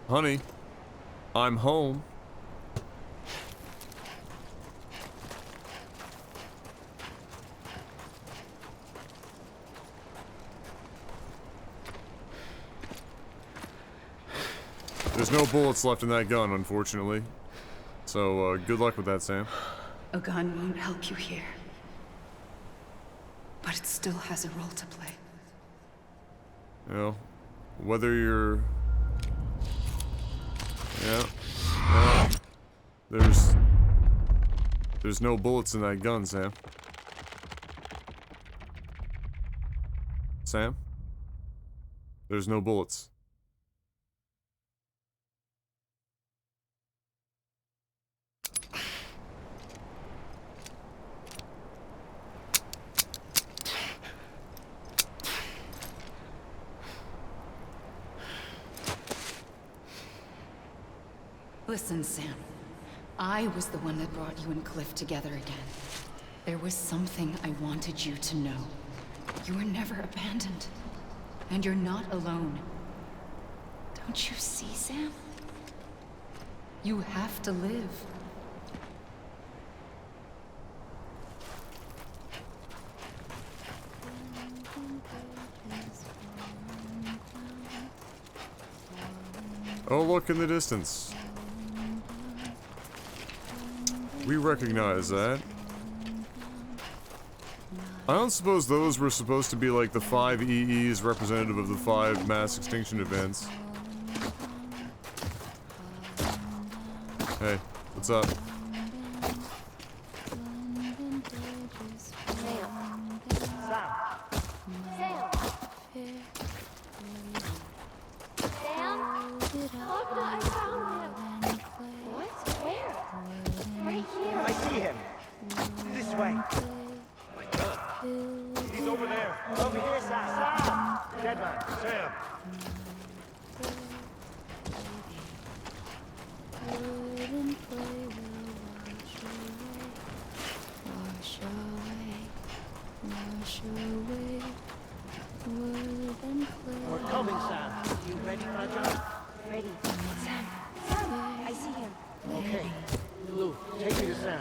Honey, I'm home. There's no bullets left in that gun, unfortunately. So, good luck with that, Sam. A gun won't help you here. But it still has a role to play. You know, whether you're... Yeah. Yeah. There's no bullets in that gun, Sam. Sam? There's no bullets. Listen, Sam. I was the one that brought you and Cliff together again. There was something I wanted you to know. You were never abandoned. And you're not alone. Don't you see, Sam? You have to live. Oh, look in the distance. We recognize that. I don't suppose those were supposed to be like the 5 EEs representative of the 5 mass extinction events. Hey, what's up? I see him. This way. My God. He's over there. Over here, Sam. Dead man. Sam. We're coming, Sam. You ready for a job? Ready. Sam. Sam. I see him. Okay. Lou, take me to Sam.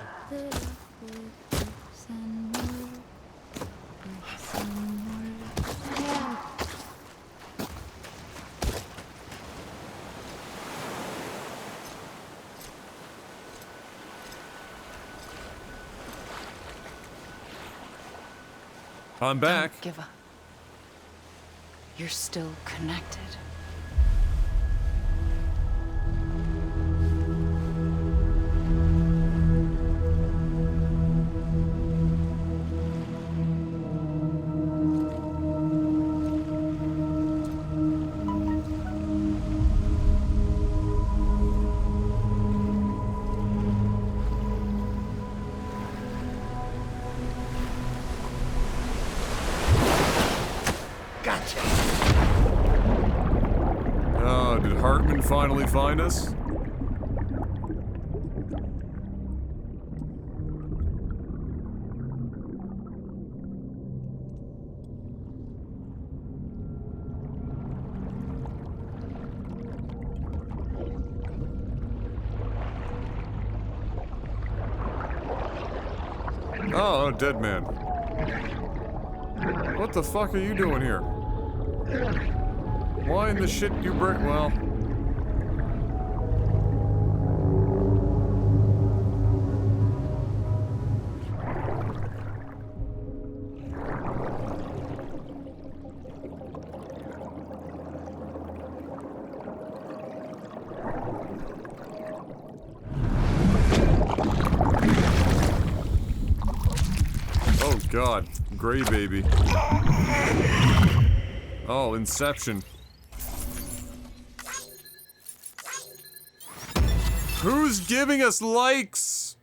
I'm back. Don't give up. You're still connected. Gotcha. Oh, did Hartman finally find us? Oh, dead man. What the fuck are you doing here? Why in the shit you break? Well. Oh God, Gray baby. Oh, Inception. Who's giving us likes?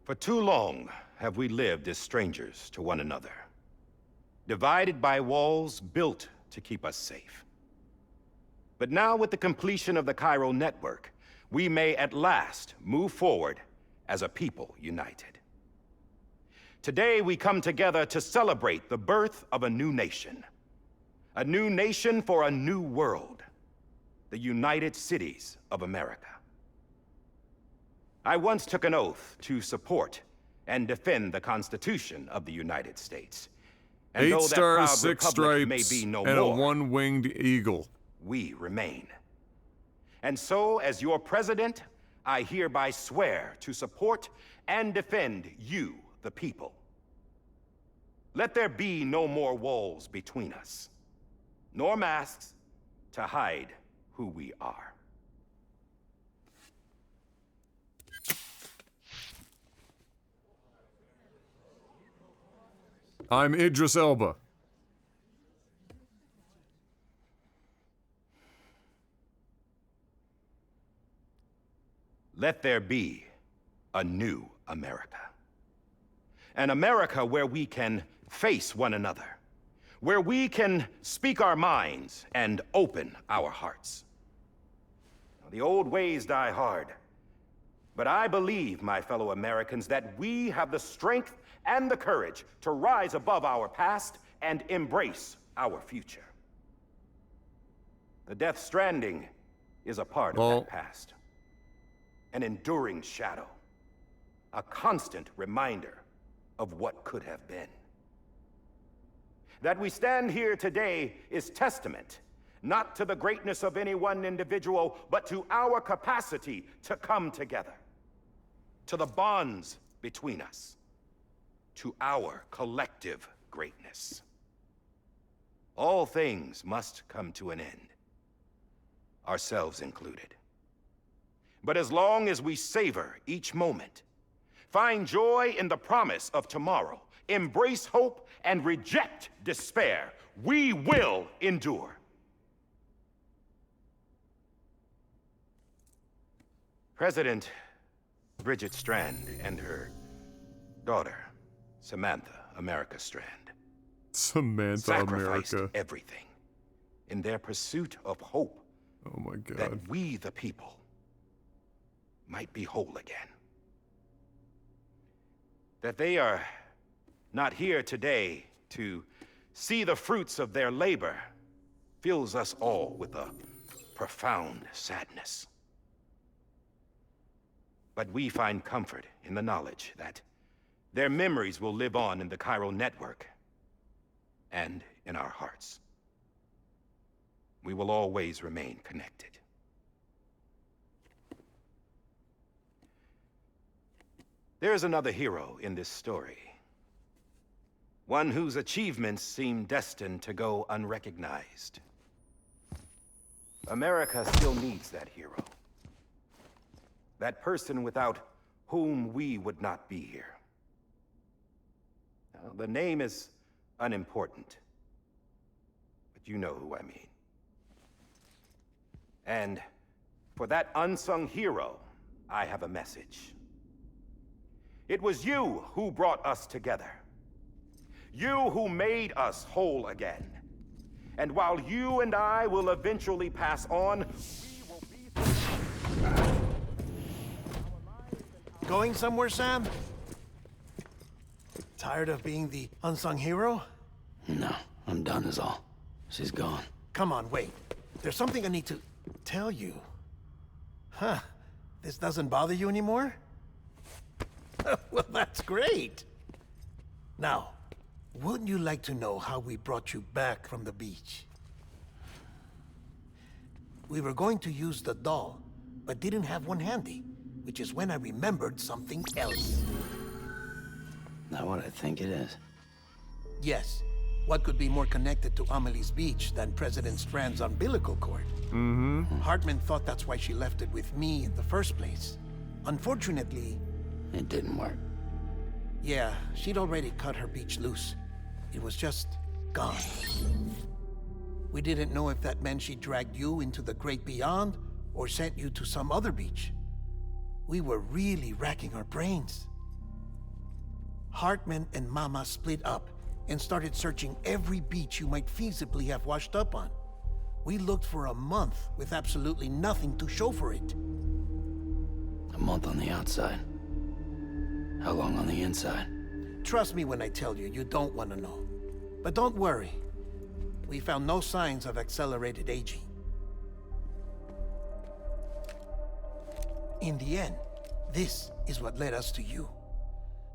For too long have we lived as strangers to one another, divided by walls built to keep us safe. But now, with the completion of the chiral network, we may at last move forward as a people united. Today, we come together to celebrate the birth of a new nation for a new world. the United Cities of America. I once took an oath to support and defend the Constitution of the United States. And 8 though that stars, proud 6 republic may stripes, be no and more, a 1-winged eagle. we remain. And so, as your president, I hereby swear to support and defend you, the people. Let there be no more walls between us, nor masks to hide who we are. I'm Idris Elba. Let there be a new America. An America where we can face one another, where we can speak our minds and open our hearts. Now, the old ways die hard, but I believe, my fellow Americans, that we have the strength and the courage to rise above our past and embrace our future. The Death Stranding is a part of that past. An enduring shadow. A constant reminder of what could have been. That we stand here today is testament, not to the greatness of any one individual, but to our capacity to come together. To the bonds between us. To our collective greatness. All things must come to an end, ourselves included. But as long as we savor each moment, find joy in the promise of tomorrow, embrace hope, and reject despair, we will endure. President Bridget Strand and her daughter, Samantha America Strand, Samantha sacrificed America. everything in their pursuit of hope. Oh my God. That we, the people, might be whole again. That they are not here today to see the fruits of their labor fills us all with a profound sadness. But we find comfort in the knowledge that their memories will live on in the chiral network and in our hearts. We will always remain connected. There's another hero in this story. One whose achievements seem destined to go unrecognized. America still needs that hero. That person without whom we would not be here. Now, the name is unimportant, but you know who I mean. And for that unsung hero, I have a message. It was you who brought us together. You who made us whole again. And while you and I will eventually pass on, Going somewhere, Sam? Tired of being the unsung hero? No, I'm done is all. She's gone. Come on, wait. There's something I need to tell you. Huh. This doesn't bother you anymore? Well, that's great. Now, wouldn't you like to know how we brought you back from the beach? We were going to use the doll, but didn't have one handy, which is when I remembered something else. Not what I think it is. Yes. What could be more connected to Amelie's beach than President Strand's umbilical cord? Mm-hmm. Hartman thought that's why she left it with me in the first place. Unfortunately... It didn't work. Yeah, she'd already cut her beach loose. It was just gone. We didn't know if that meant she dragged you into the great beyond or sent you to some other beach. We were really racking our brains. Hartman and Mama split up and started searching every beach you might feasibly have washed up on. We looked for a month with absolutely nothing to show for it. A month on the outside. How long on the inside? Trust me when I tell you, you don't want to know. But don't worry. We found no signs of accelerated aging. In the end, this is what led us to you.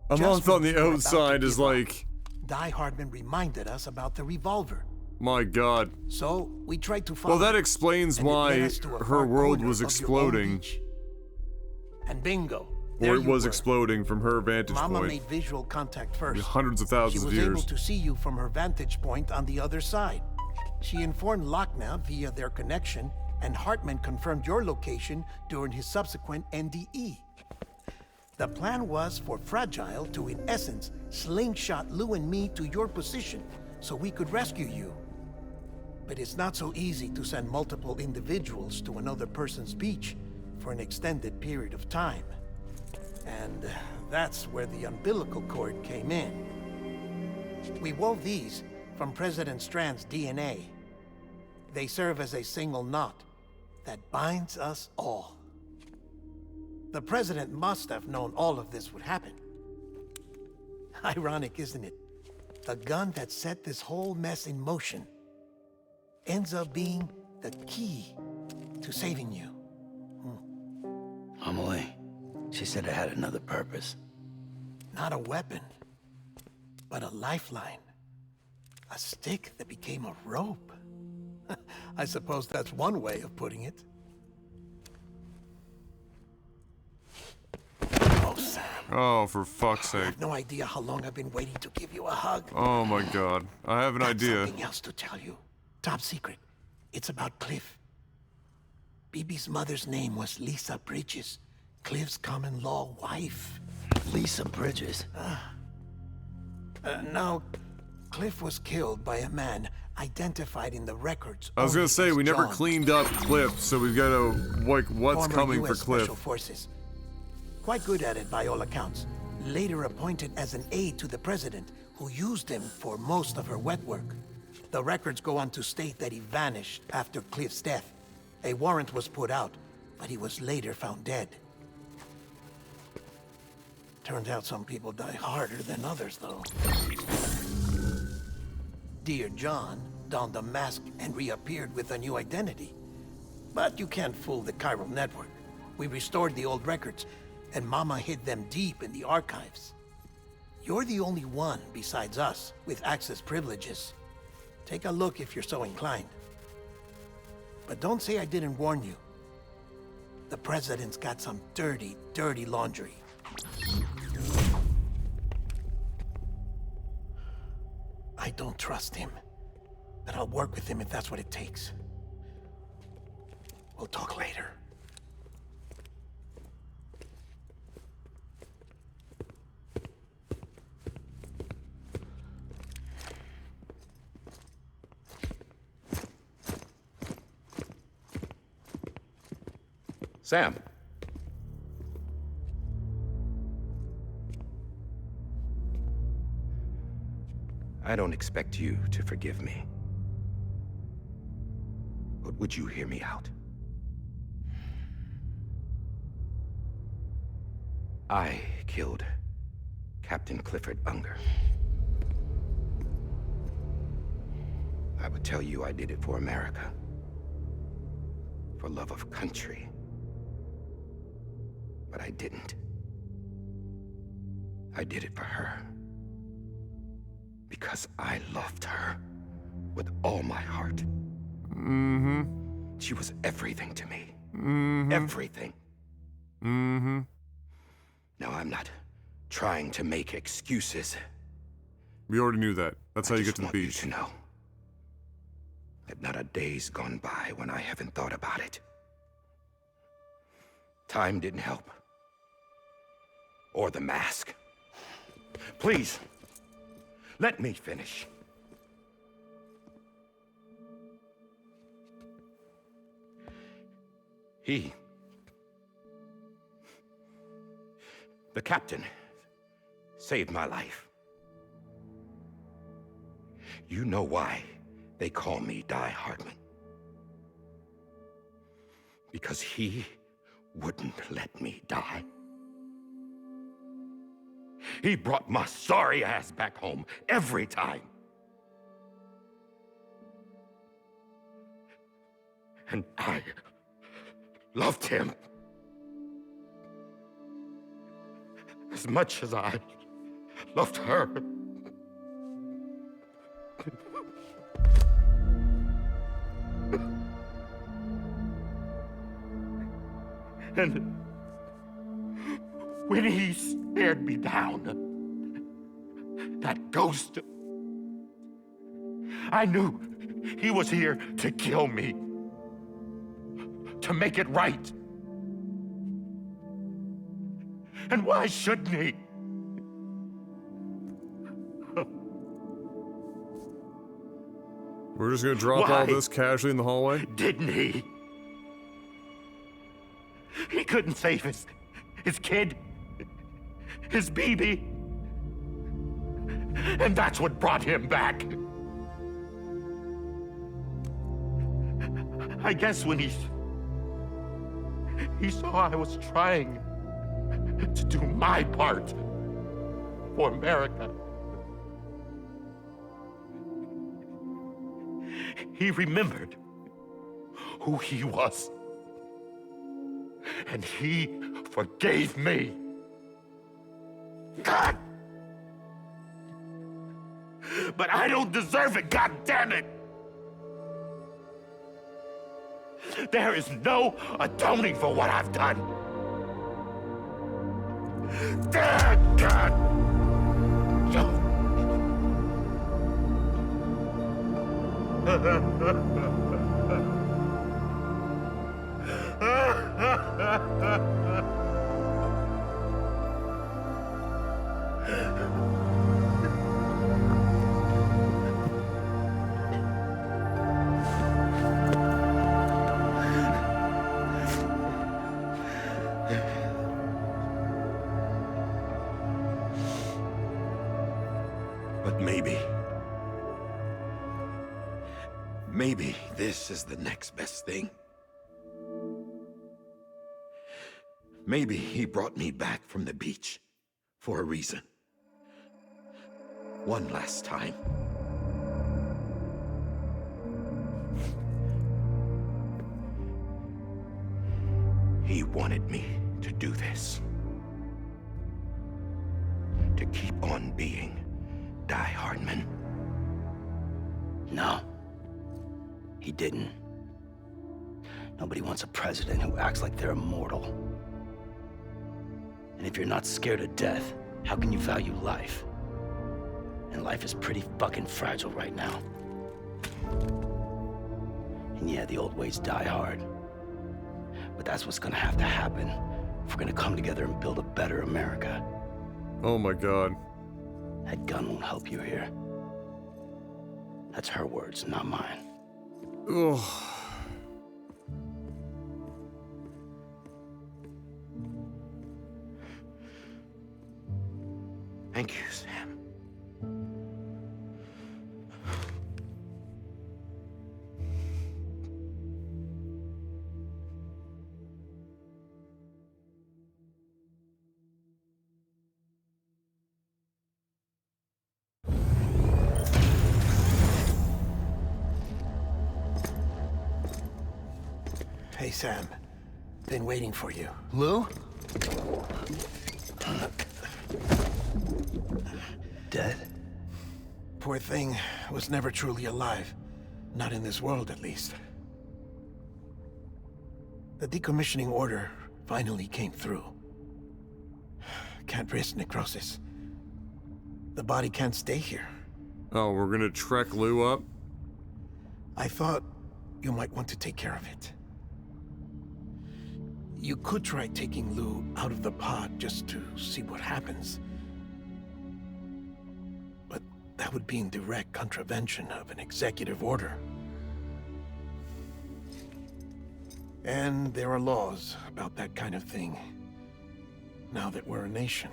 A Just month on when we the were about outside to is give up, like... Die Hardman reminded us about the revolver. My god. So we tried to follow. Well, that explains and it led why us to a her far world corner was of your own exploding. beach. And bingo. Or There it you was were. exploding from her vantage Mama point. made visual contact first. Hundreds of thousands of She was years. able to see you from her vantage point on the other side. She informed Lochna via their connection, and Hartman confirmed your location during his subsequent NDE. The plan was for Fragile to, in essence, slingshot Lou and me to your position so we could rescue you. But it's not so easy to send multiple individuals to another person's beach for an extended period of time. And that's where the umbilical cord came in. We wove these from President Strand's DNA. They serve as a single knot that binds us all. The President must have known all of this would happen. Ironic, isn't it? The gun that set this whole mess in motion ends up being the key to saving you. Amelie, she said it had another purpose. Not a weapon, but a lifeline. A stick that became a rope. I suppose that's one way of putting it. Oh, Sam. Oh, for fuck's I sake. have no idea how long I've been waiting to give you a hug. Oh my god. I have an idea. Something else to tell you. Top secret. It's about Cliff. Bibi's mother's name was Lisa Bridges, Cliff's common-law wife. Lisa Bridges? No, Cliff was killed by a man identified in the records. I was gonna only say, as we never John. cleaned up Cliff, so we've gotta, like, what's Former coming for US Cliff? Special Forces. Quite good at it by all accounts. Later appointed as an aide to the president, who used him for most of her wet work. The records go on to state that he vanished after Cliff's death. A warrant was put out, but he was later found dead. Turns out some people die harder than others, though. Dear John donned a mask and reappeared with a new identity. But you can't fool the chiral network. We restored the old records, and Mama hid them deep in the archives. You're the only one besides us with access privileges. Take a look if you're so inclined. But don't say I didn't warn you. The president's got some dirty, dirty laundry. I don't trust him, but I'll work with him if that's what it takes. We'll talk later. Sam. I don't expect you to forgive me. But would you hear me out? I killed Captain Clifford Unger. I would tell you I did it for America. For love of country. But I didn't. I did it for her. Because I loved her with all my heart. Mm-hmm. She was everything to me. Mm-hmm. Everything. Mm-hmm. Now, I'm not trying to make excuses. We already knew that. That's how you get to the I just want you beach. to know that not a day's gone by when I haven't thought about it. Time didn't help. Or the mask. Please, let me finish. The captain, saved my life. You know why they call me Die Hardman. Because he wouldn't let me die. He brought my sorry ass back home every time. And I loved him. as much as I loved her. And when he stared me down, that ghost, I knew he was here to kill me, to make it right. And why shouldn't he? We're just gonna drop all this casually in the hallway? Didn't he? He couldn't save his kid, his baby. And that's what brought him back. I guess when he saw I was trying to do my part for America, he remembered who he was. And he forgave me. God! But I don't deserve it, God damn it! There is no atoning for what I've done. God! But maybe this is the next best thing. Maybe he brought me back from the beach for a reason. One last time. He wanted me to do this. To keep on being Die Hardman. No. He didn't. Nobody wants a president who acts like they're immortal. And if you're not scared of death, how can you value life? And life is pretty fucking fragile right now. And yeah, the old ways die hard. But that's what's gonna have to happen if we're gonna come together and build a better America. Oh my God. That gun won't help you here. That's her words, not mine. Ugh. Thank you, Sam. Hey, Sam. Been waiting for you. Lou? Dead? Poor thing was never truly alive. Not in this world, at least. The decommissioning order finally came through. Can't risk necrosis. The body can't stay here. Oh, we're gonna trek Lou up? I thought you might want to take care of it. You could try taking Lou out of the pod just to see what happens. But that would be in direct contravention of an executive order. And there are laws about that kind of thing, now that we're a nation.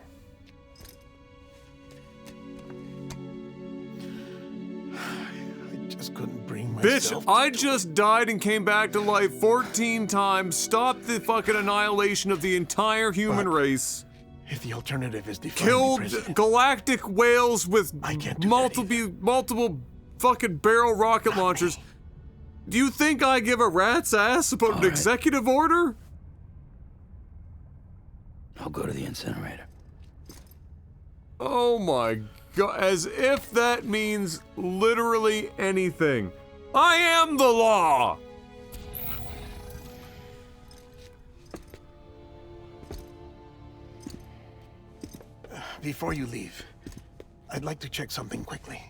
I just couldn't bring myself Bitch, I just died and came back to life 14 times, stopped the fucking annihilation of the entire human race. If the alternative is defying Killed the president, galactic whales with multiple fucking barrel rocket launchers. Do you think I give a rat's ass about an executive order? I'll go to the incinerator. Oh my god, as if that means literally anything. I am the law! Before you leave, I'd like to check something quickly.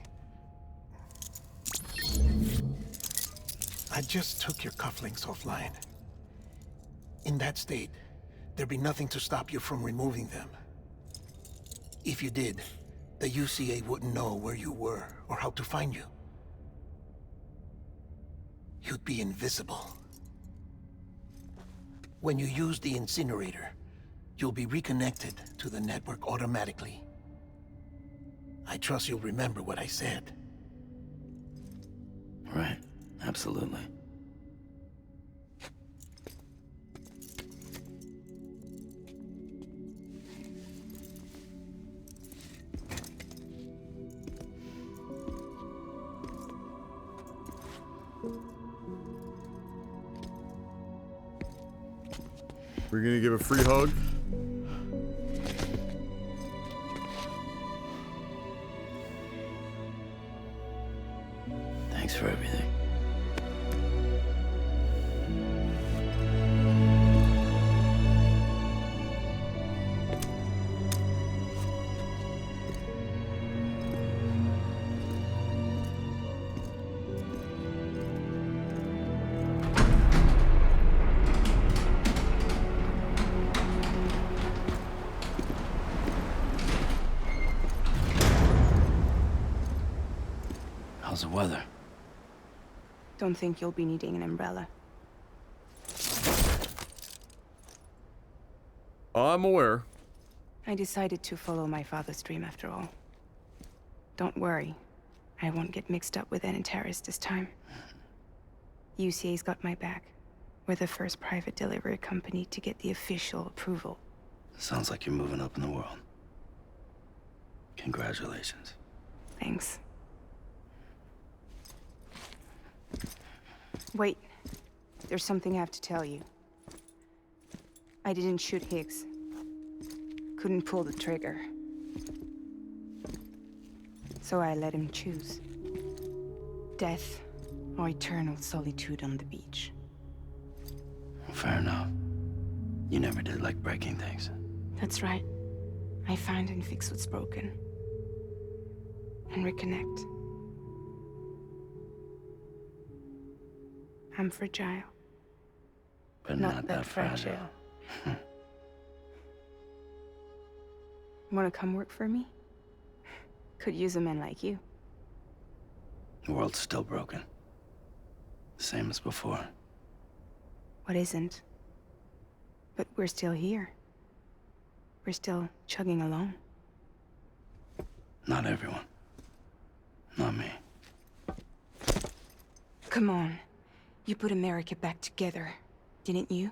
I just took your cufflinks offline. In that state, there'd be nothing to stop you from removing them. If you did, the UCA wouldn't know where you were or how to find you. You'd be invisible. When you use the incinerator, you'll be reconnected to the network automatically. I trust you'll remember what I said. Right. Absolutely. We're gonna give a free hug. Thanks for everything. How's the weather? Don't think you'll be needing an umbrella. I'm aware. I decided to follow my father's dream after all. Don't worry. I won't get mixed up with any terrorists this time. UCA's got my back. We're the first private delivery company to get the official approval. Sounds like you're moving up in the world. Congratulations. Thanks. Wait. There's something I have to tell you. I didn't shoot Higgs. Couldn't pull the trigger. So I let him choose. Death or eternal solitude on the beach. Fair enough. You never did like breaking things. That's right. I find and fix what's broken. And reconnect. I'm fragile. But not that fragile. Wanna come work for me? Could use a man like you. The world's still broken. Same as before. What isn't? But we're still here. We're still chugging along. Not everyone. Not me. Come on. You put America back together, didn't you?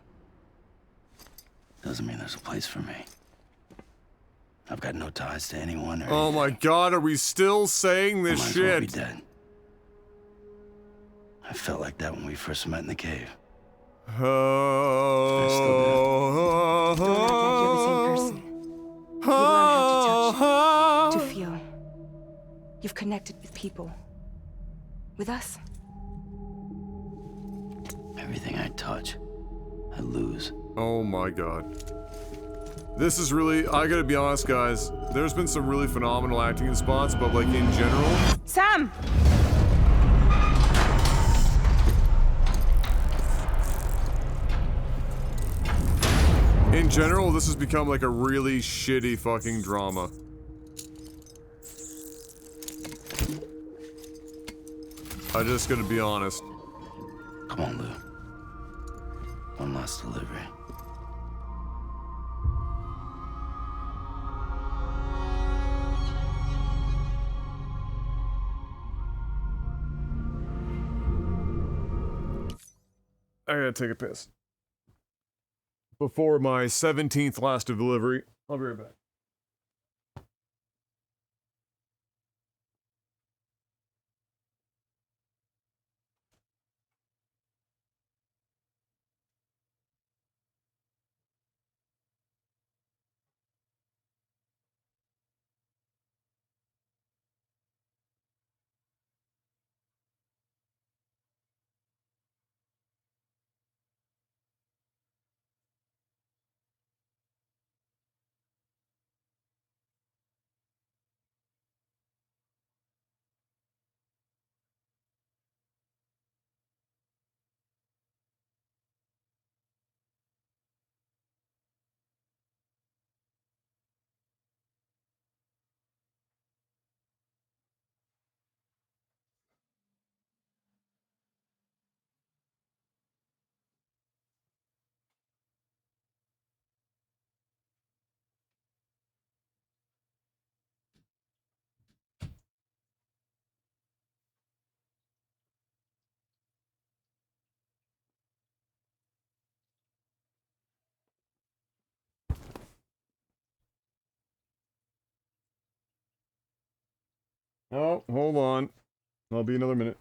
Doesn't mean there's a place for me. I've got no ties to anyone or Oh my god, are we still saying this I might as shit? well be dead. I felt like that when we first met in the cave. Don't act like you're the same person. You've learned how to touch, to feel. You've connected with people. With us. Everything I touch, I lose. Oh my god. This is really, I gotta be honest guys, there's been some really phenomenal acting in spots, but like in general... Sam! In general, this has become like a really shitty fucking drama. I just gotta be honest. Come on, Lou. One last delivery. I gotta take a piss. Before my 17th last of delivery. I'll be right back. Oh, hold on. I'll be another minute.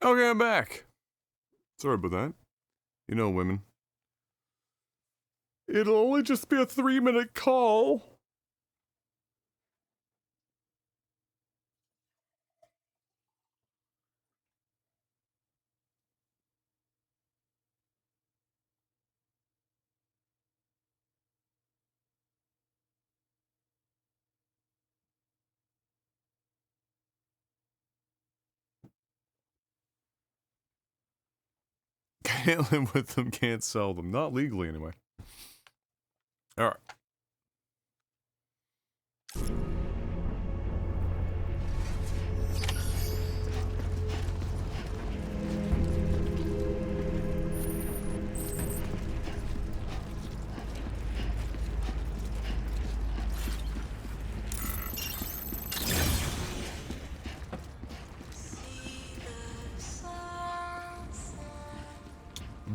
Okay, I'm back. Sorry about that. You know, women. It'll only just be a 3-minute call. Can't live with them, can't sell them. Not legally, anyway. Alright.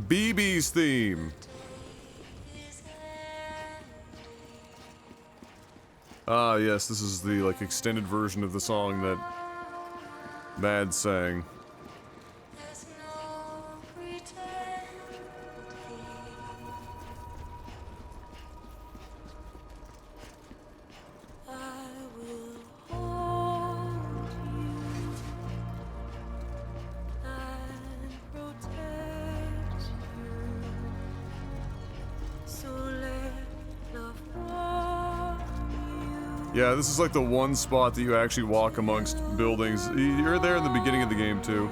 BB's theme. Ah, yes, this is the, like, extended version of the song that Mad sang. Yeah, this is like the one spot that you actually walk amongst buildings. You're there in the beginning of the game, too.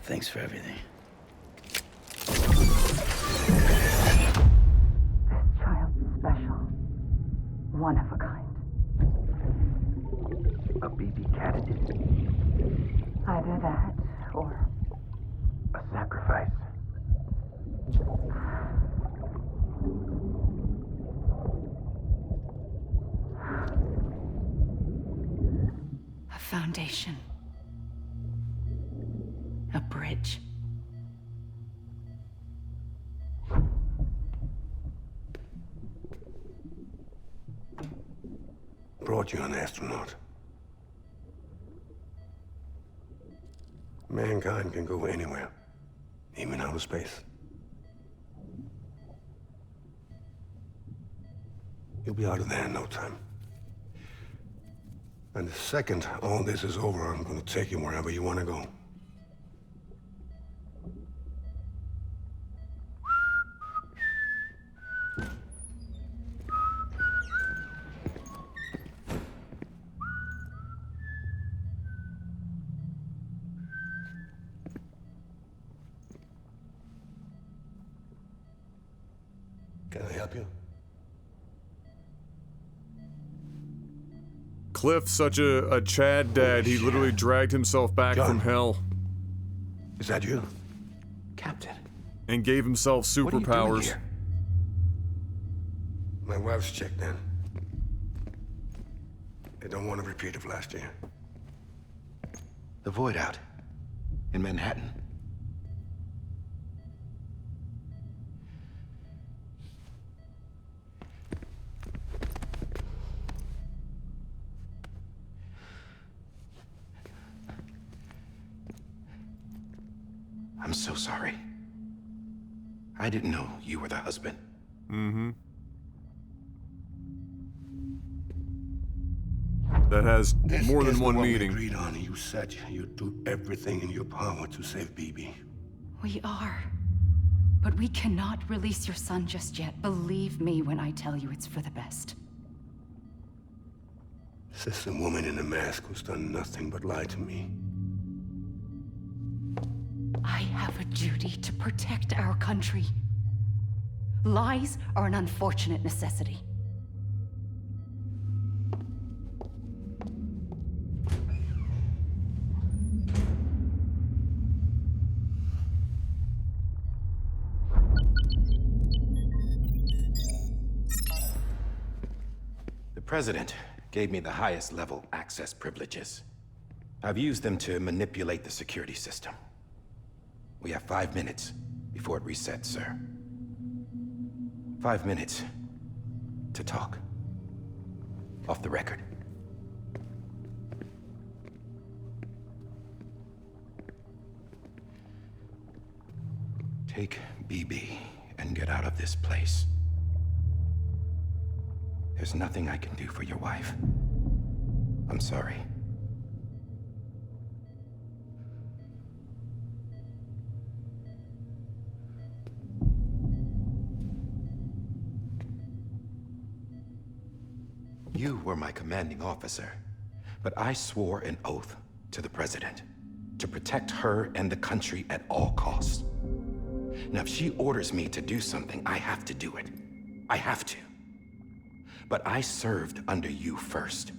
Thanks for everything. Child's special. One of a kind. A baby candidate. Either that, or A sacrifice. A foundation. A bridge. Brought you an astronaut. Mankind can go anywhere, even outer space. You'll be out of there in no time. And the second all this is over, I'm gonna take you wherever you want to go. Can I help you? Cliff's such a Chad dad, he literally dragged himself back from hell. Is that you? Captain. And gave himself What are you doing superpowers. here? My wife's checked in. They don't want a repeat of last year. The Void out. In Manhattan. I'm so sorry. I didn't know you were the husband. Mm-hmm. That has more than one meaning. We agreed on. You said you'd do everything in your power to save BB. We are. But we cannot release your son just yet. Believe me when I tell you it's for the best. This is a woman in a mask who's done nothing but lie to me. I have a duty to protect our country. Lies are an unfortunate necessity. The President gave me the highest level access privileges. I've used them to manipulate the security system. We have 5 minutes before it resets, sir. 5 minutes to talk. Off the record. Take BB and get out of this place. There's nothing I can do for your wife. I'm sorry. You were my commanding officer, but I swore an oath to the President to protect her and the country at all costs. Now, if she orders me to do something, I have to do it. I have to. But I served under you first.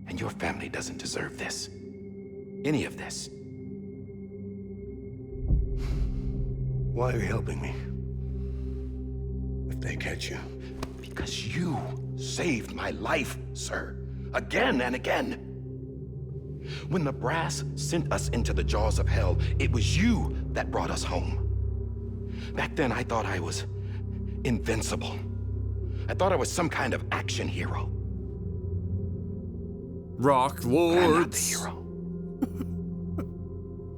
And your family doesn't deserve this. Any of this. Why are you helping me? If they catch you. Because you saved my life, sir. Again and again. When the brass sent us into the jaws of hell, it was you that brought us home. Back then, I thought I was invincible. I thought I was some kind of action hero. Rock Lords. But I'm not the hero.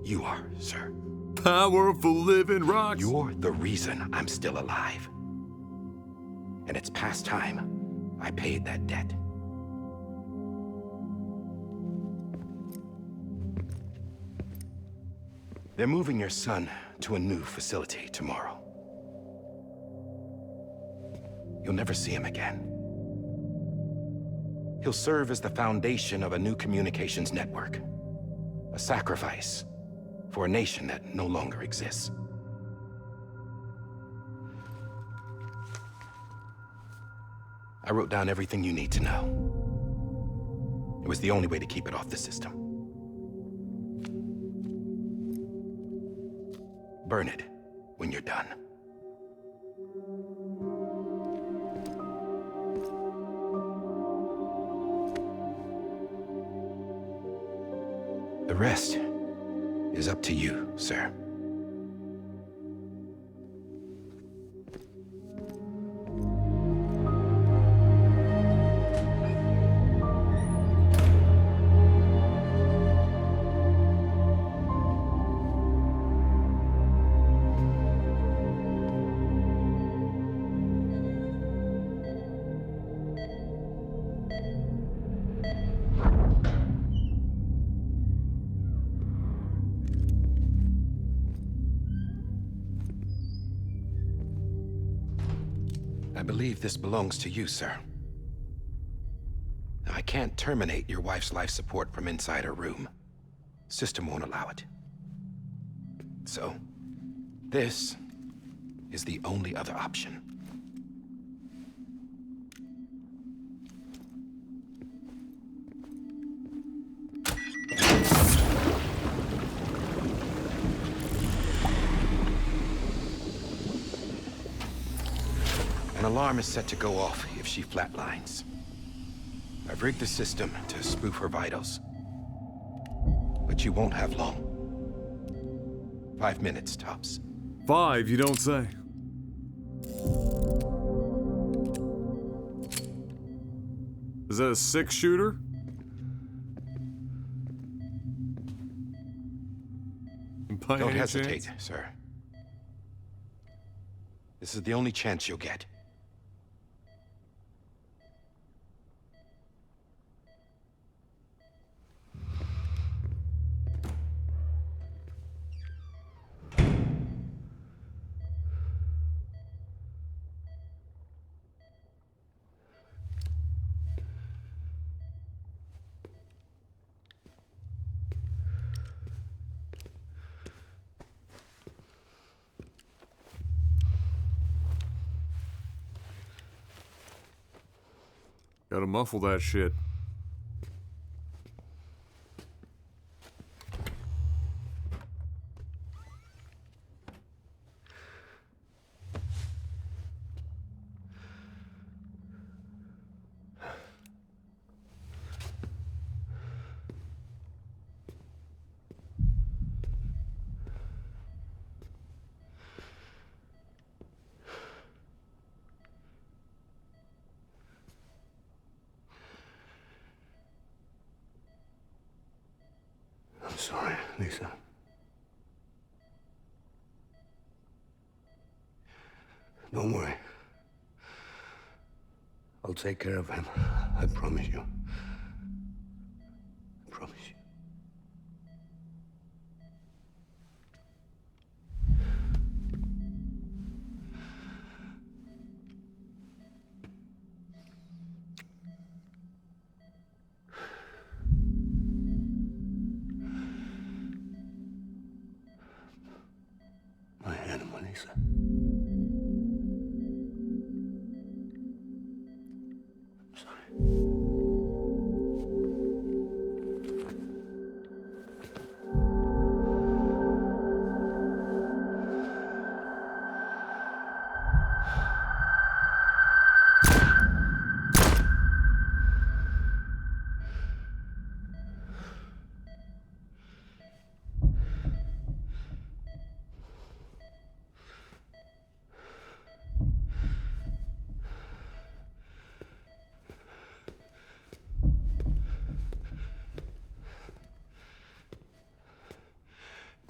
You are, sir. Powerful living rocks. You're the reason I'm still alive. And it's past time I paid that debt. They're moving your son to a new facility tomorrow. You'll never see him again. He'll serve as the foundation of a new communications network. A sacrifice for a nation that no longer exists. I wrote down everything you need to know. It was the only way to keep it off the system. Burn it when you're done. The rest is up to you, sir. I believe this belongs to you, sir. I can't terminate your wife's life support from inside her room. System won't allow it. So, this is the only other option. An alarm is set to go off if she flatlines. I've rigged the system to spoof her vitals. But you won't have long. 5 minutes, tops. 5, you don't say. Is that a 6-shooter? Don't hesitate, sir. This is the only chance you'll get. Gotta muffle that shit. I'm sorry, Lisa. Don't worry. I'll take care of him. I promise you. I promise you. My animal, Lisa. I'm sorry.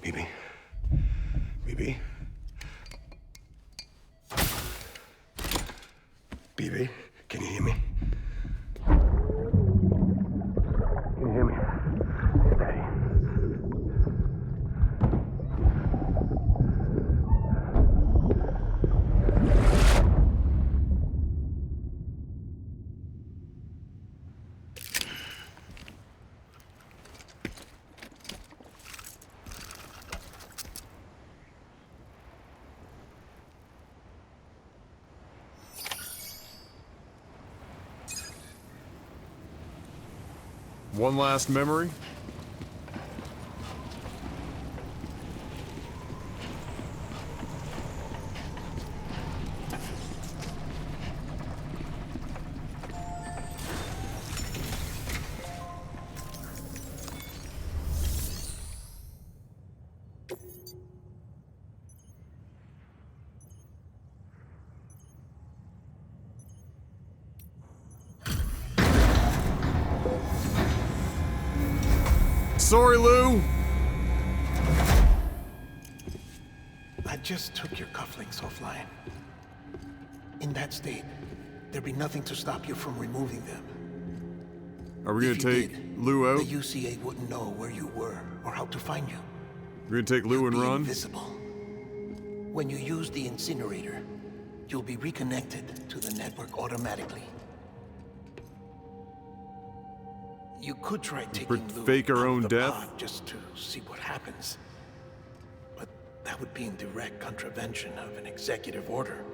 Bibi. Bibi. Bibi, can you hear me? Can you hear me? Steady. One last memory. Sorry, Lou. I just took your cufflinks offline. In that state, there'd be nothing to stop you from removing them. Are we gonna take Lou out? The UCA wouldn't know where you were or how to find you. We're gonna take Lou and run? Invisible. When you use the incinerator, you'll be reconnected to the network automatically. You could try taking Lou fake our out of own the death? pod just to see what happens. But that would be in direct contravention of an executive order.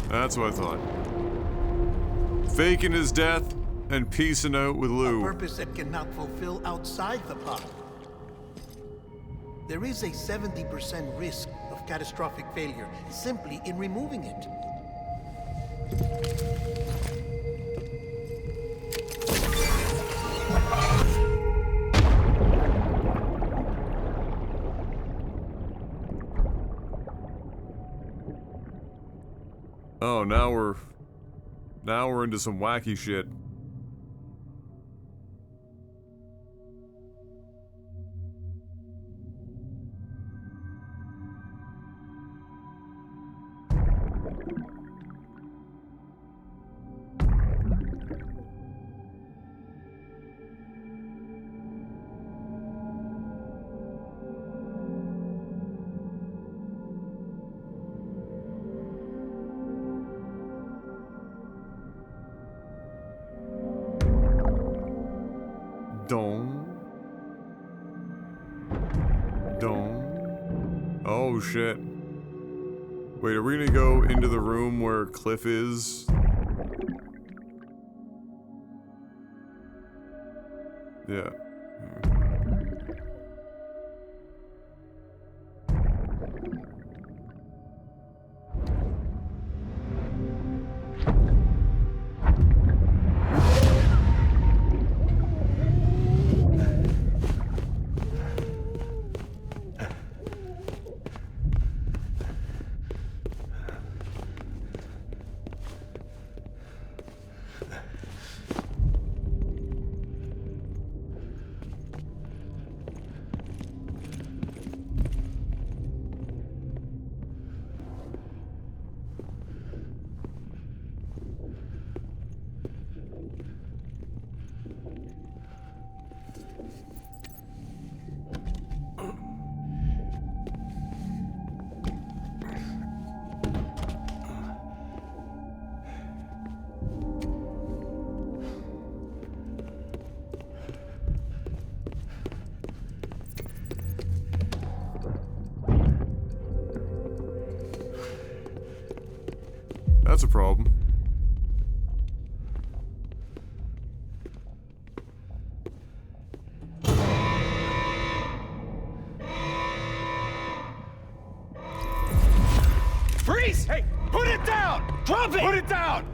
That's what I thought. Faking his death and peacing out with Lou. A purpose that cannot fulfill outside the pod. There is a 70% risk of catastrophic failure simply in removing it. Oh, now we're into some wacky shit. Oh shit. Wait, are we gonna go into the room where Cliff is? Yeah. That's a problem. Freeze! Hey, put it down! Drop it! Put it down!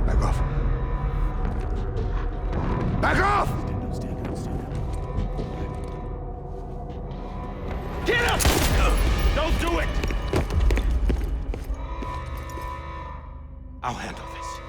Back off. Back off! Get up! Don't do it! I'll handle this.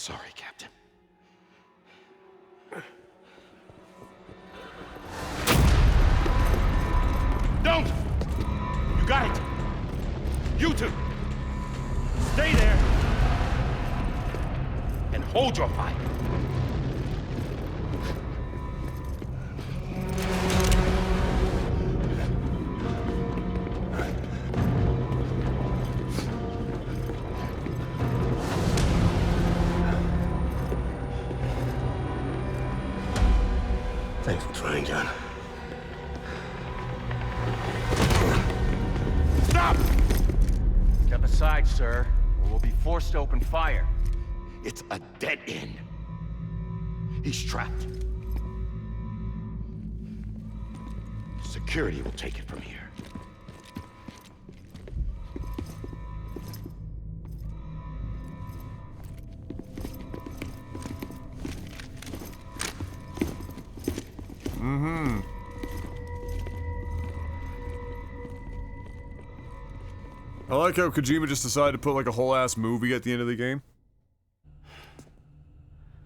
sorry, Captain. Don't! You got it! You two! Stay there! And hold your fire! Thanks for trying, John. Stop! Step aside, sir, or we'll be forced to open fire. It's a dead end. He's trapped. Security will take it from here. Mm-hmm. I like how Kojima just decided to put like a whole ass movie at the end of the game.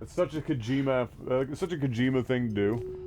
It's such a Kojima thing to do.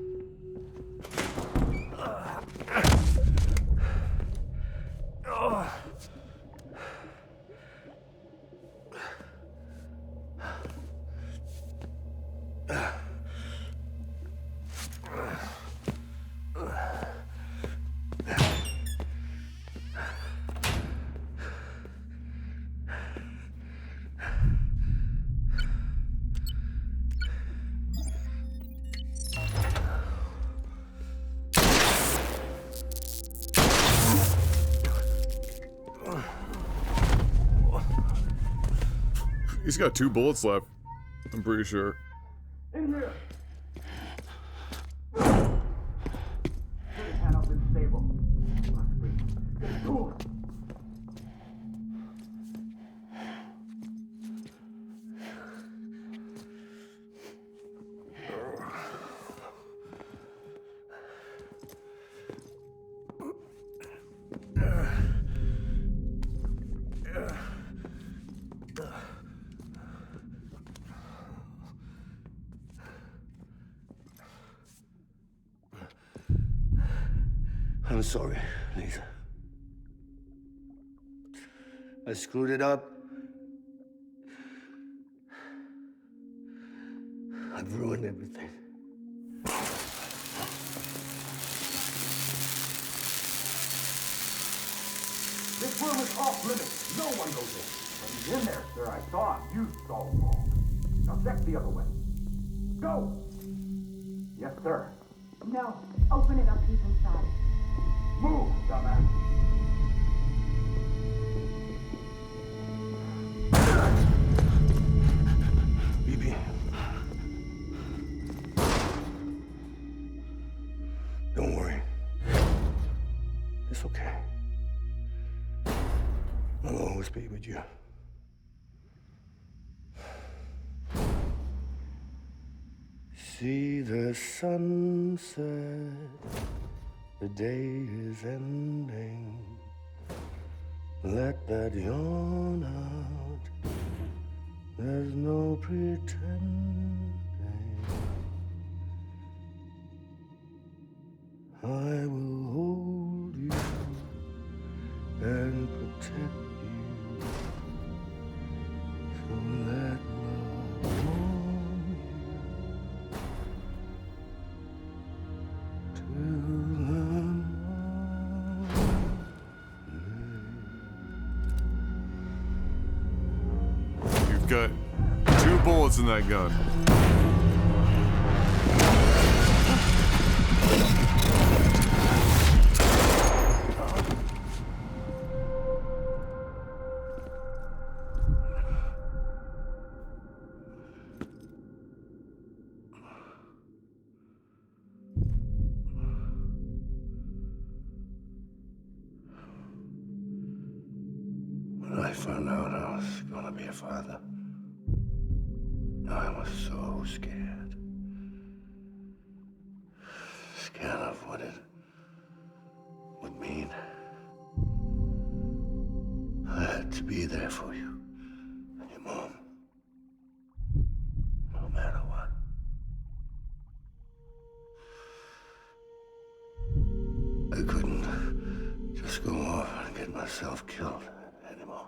He's got 2 bullets left, I'm pretty sure. In here! Panel's unstable. Must be. Get to it. I'm sorry, Lisa. I screwed it up. I've ruined everything. This room is off limits. No one goes in. But he's in there, sir. I saw him. You saw him wrong. Now check the other way. Go! Yes, sir. No. Open it up. He's inside. Move, dumbass. BB. Don't worry. It's okay. I'll always be with you. See the sunset, the day is ending. Let that yawn out, there's no pretending. I will hold you and protect you. So let love warm you till You've got 2 bullets in that gun. When I found out I was gonna be a father, I was so scared. Scared of what it would mean. I had to be there for you and your mom. I couldn't just go off and get myself killed anymore.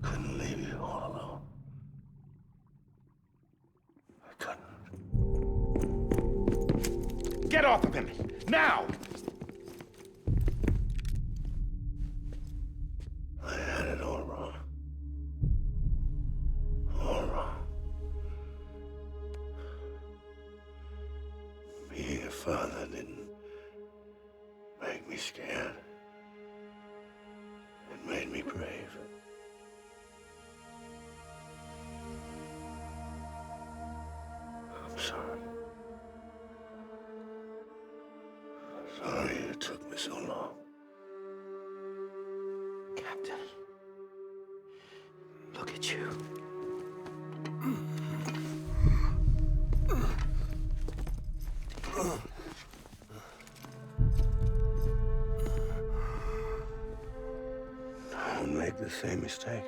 Couldn't leave you all alone. I couldn't. Get off of him! Now! I had it all wrong. All wrong. Being a father didn't make me scared. It made me brave. I'm sorry. Sorry it took me so long. Captain, look at you. Don't make the same mistake.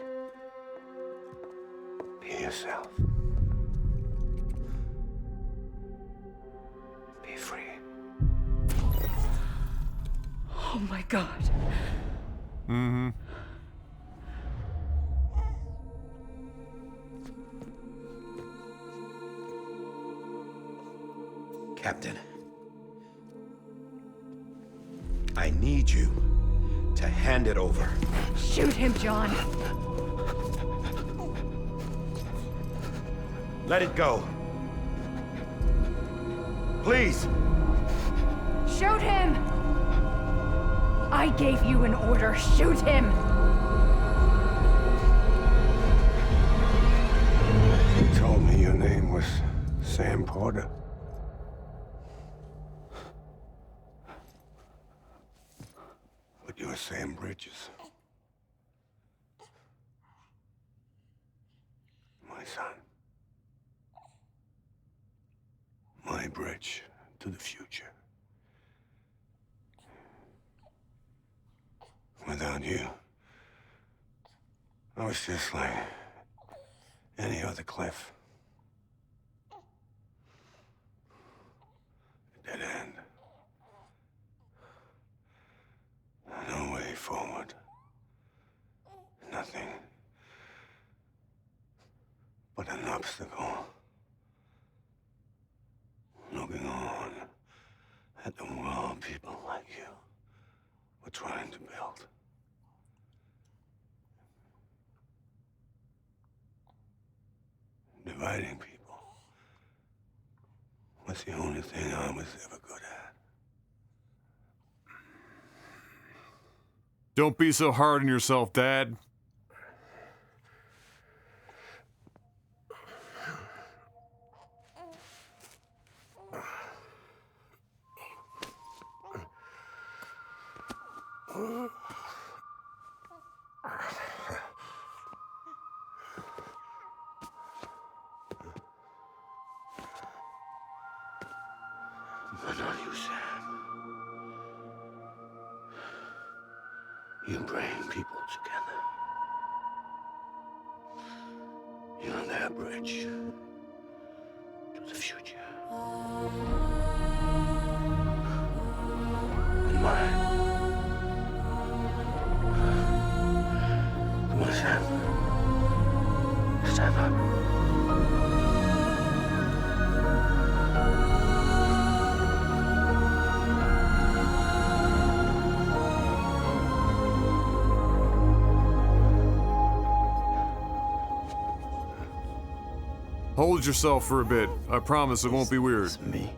Be yourself. Be free. Oh my God. Mm-hmm. Captain, I need you to hand it over. Shoot him, John. Let it go. Please. Shoot him! I gave you an order. Shoot him! You told me your name was Sam Porter. But you're Sam Bridges. My son. My bridge to the future. Without you, I was just like any other Cliff. A dead end. No way forward. Nothing but an obstacle. Looking on at the world people like you were trying to build. Dividing people was the only thing I was ever good at. Don't be so hard on yourself, Dad. But not you, Sam. You bring people together. You're their bridge to the future. And mine. Come on, Sam. Stand up. Hold yourself for a bit. I promise it won't be weird. It's me.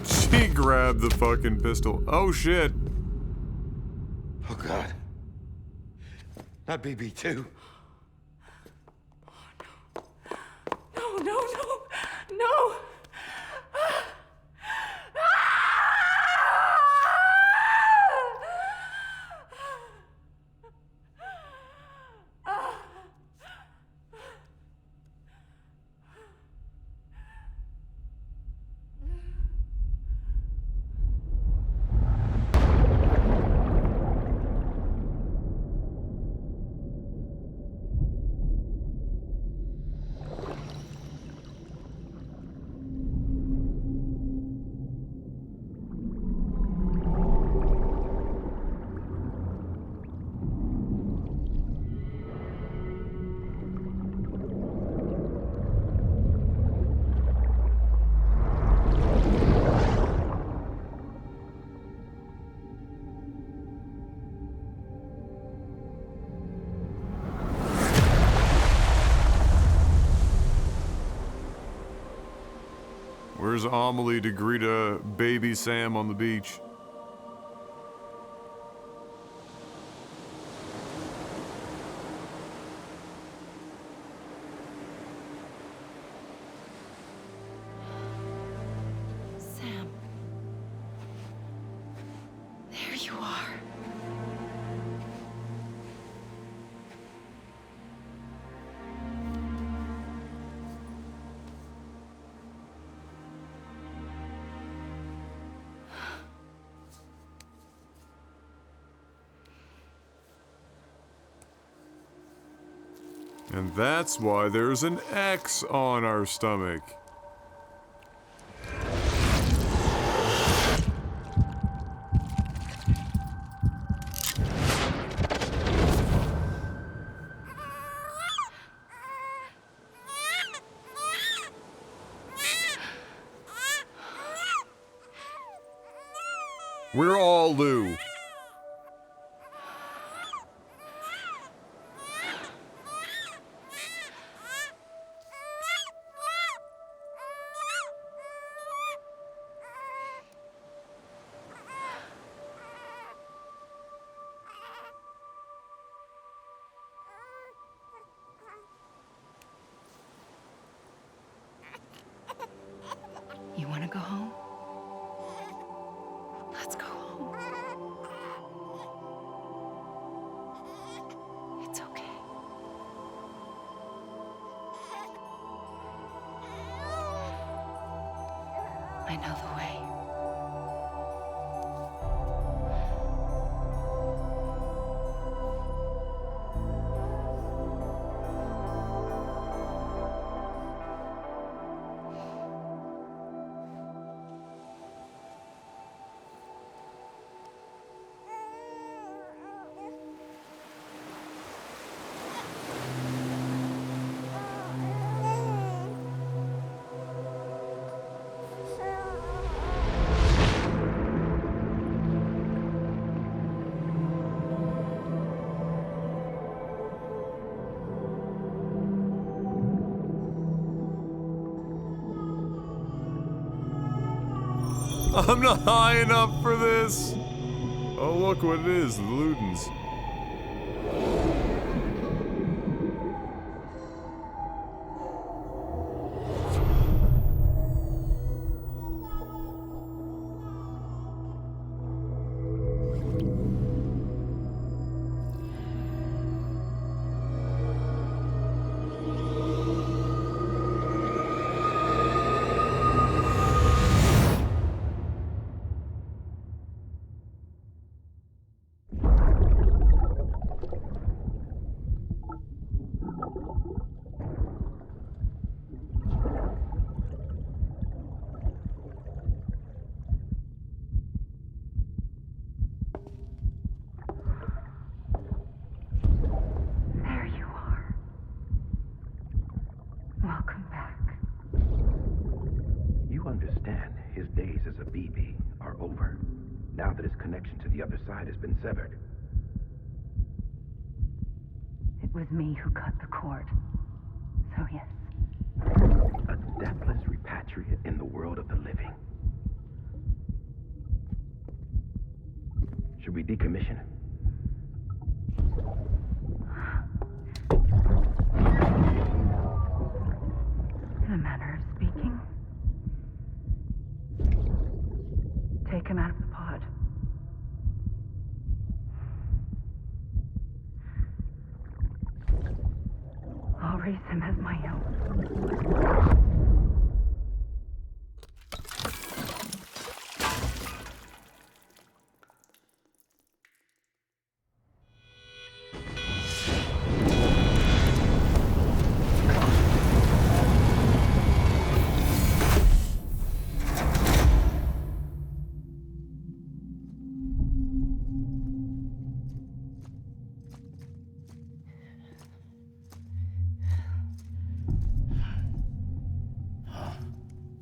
She grabbed the fucking pistol. Oh shit. Oh God. Not BB2. No, no, no, no! Where's Amelie to greet baby Sam on the beach? Sam. There you are. And that's why there's an X on our stomach. We're all Lou. You want to go home? Let's go home. It's okay. I know the way. I'm not high enough for this. Oh, look what it is, the Ludens. There you are. Welcome back. You understand his days as a BB are over, now that his connection to the other side has been severed. It was me who cut the cord. So yes. A deathless repatriate in the world of the living. Should we decommission him? a manner of speaking. Take him out of the pod. I'll raise him as my own.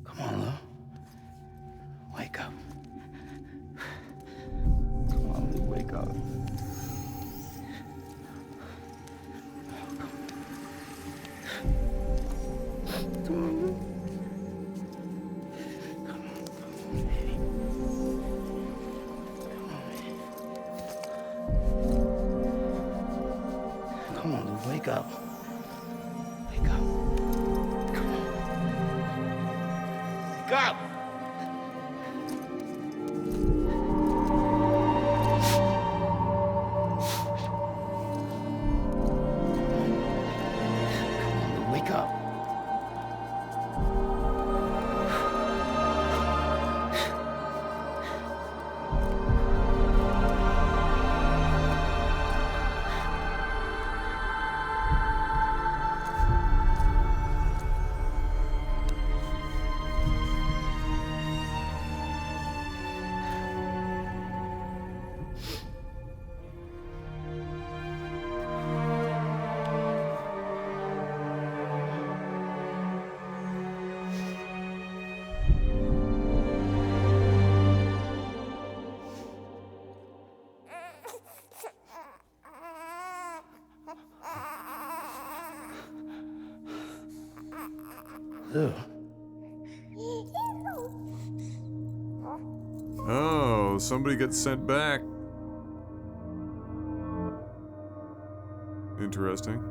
Come on, Lou. Wake up. Come on, Lou, wake up. Come on, Lou. Come on, Lou, wake up. Wake up. Come on. Wake up! Wake up. Lou. Oh, somebody gets sent back. Interesting.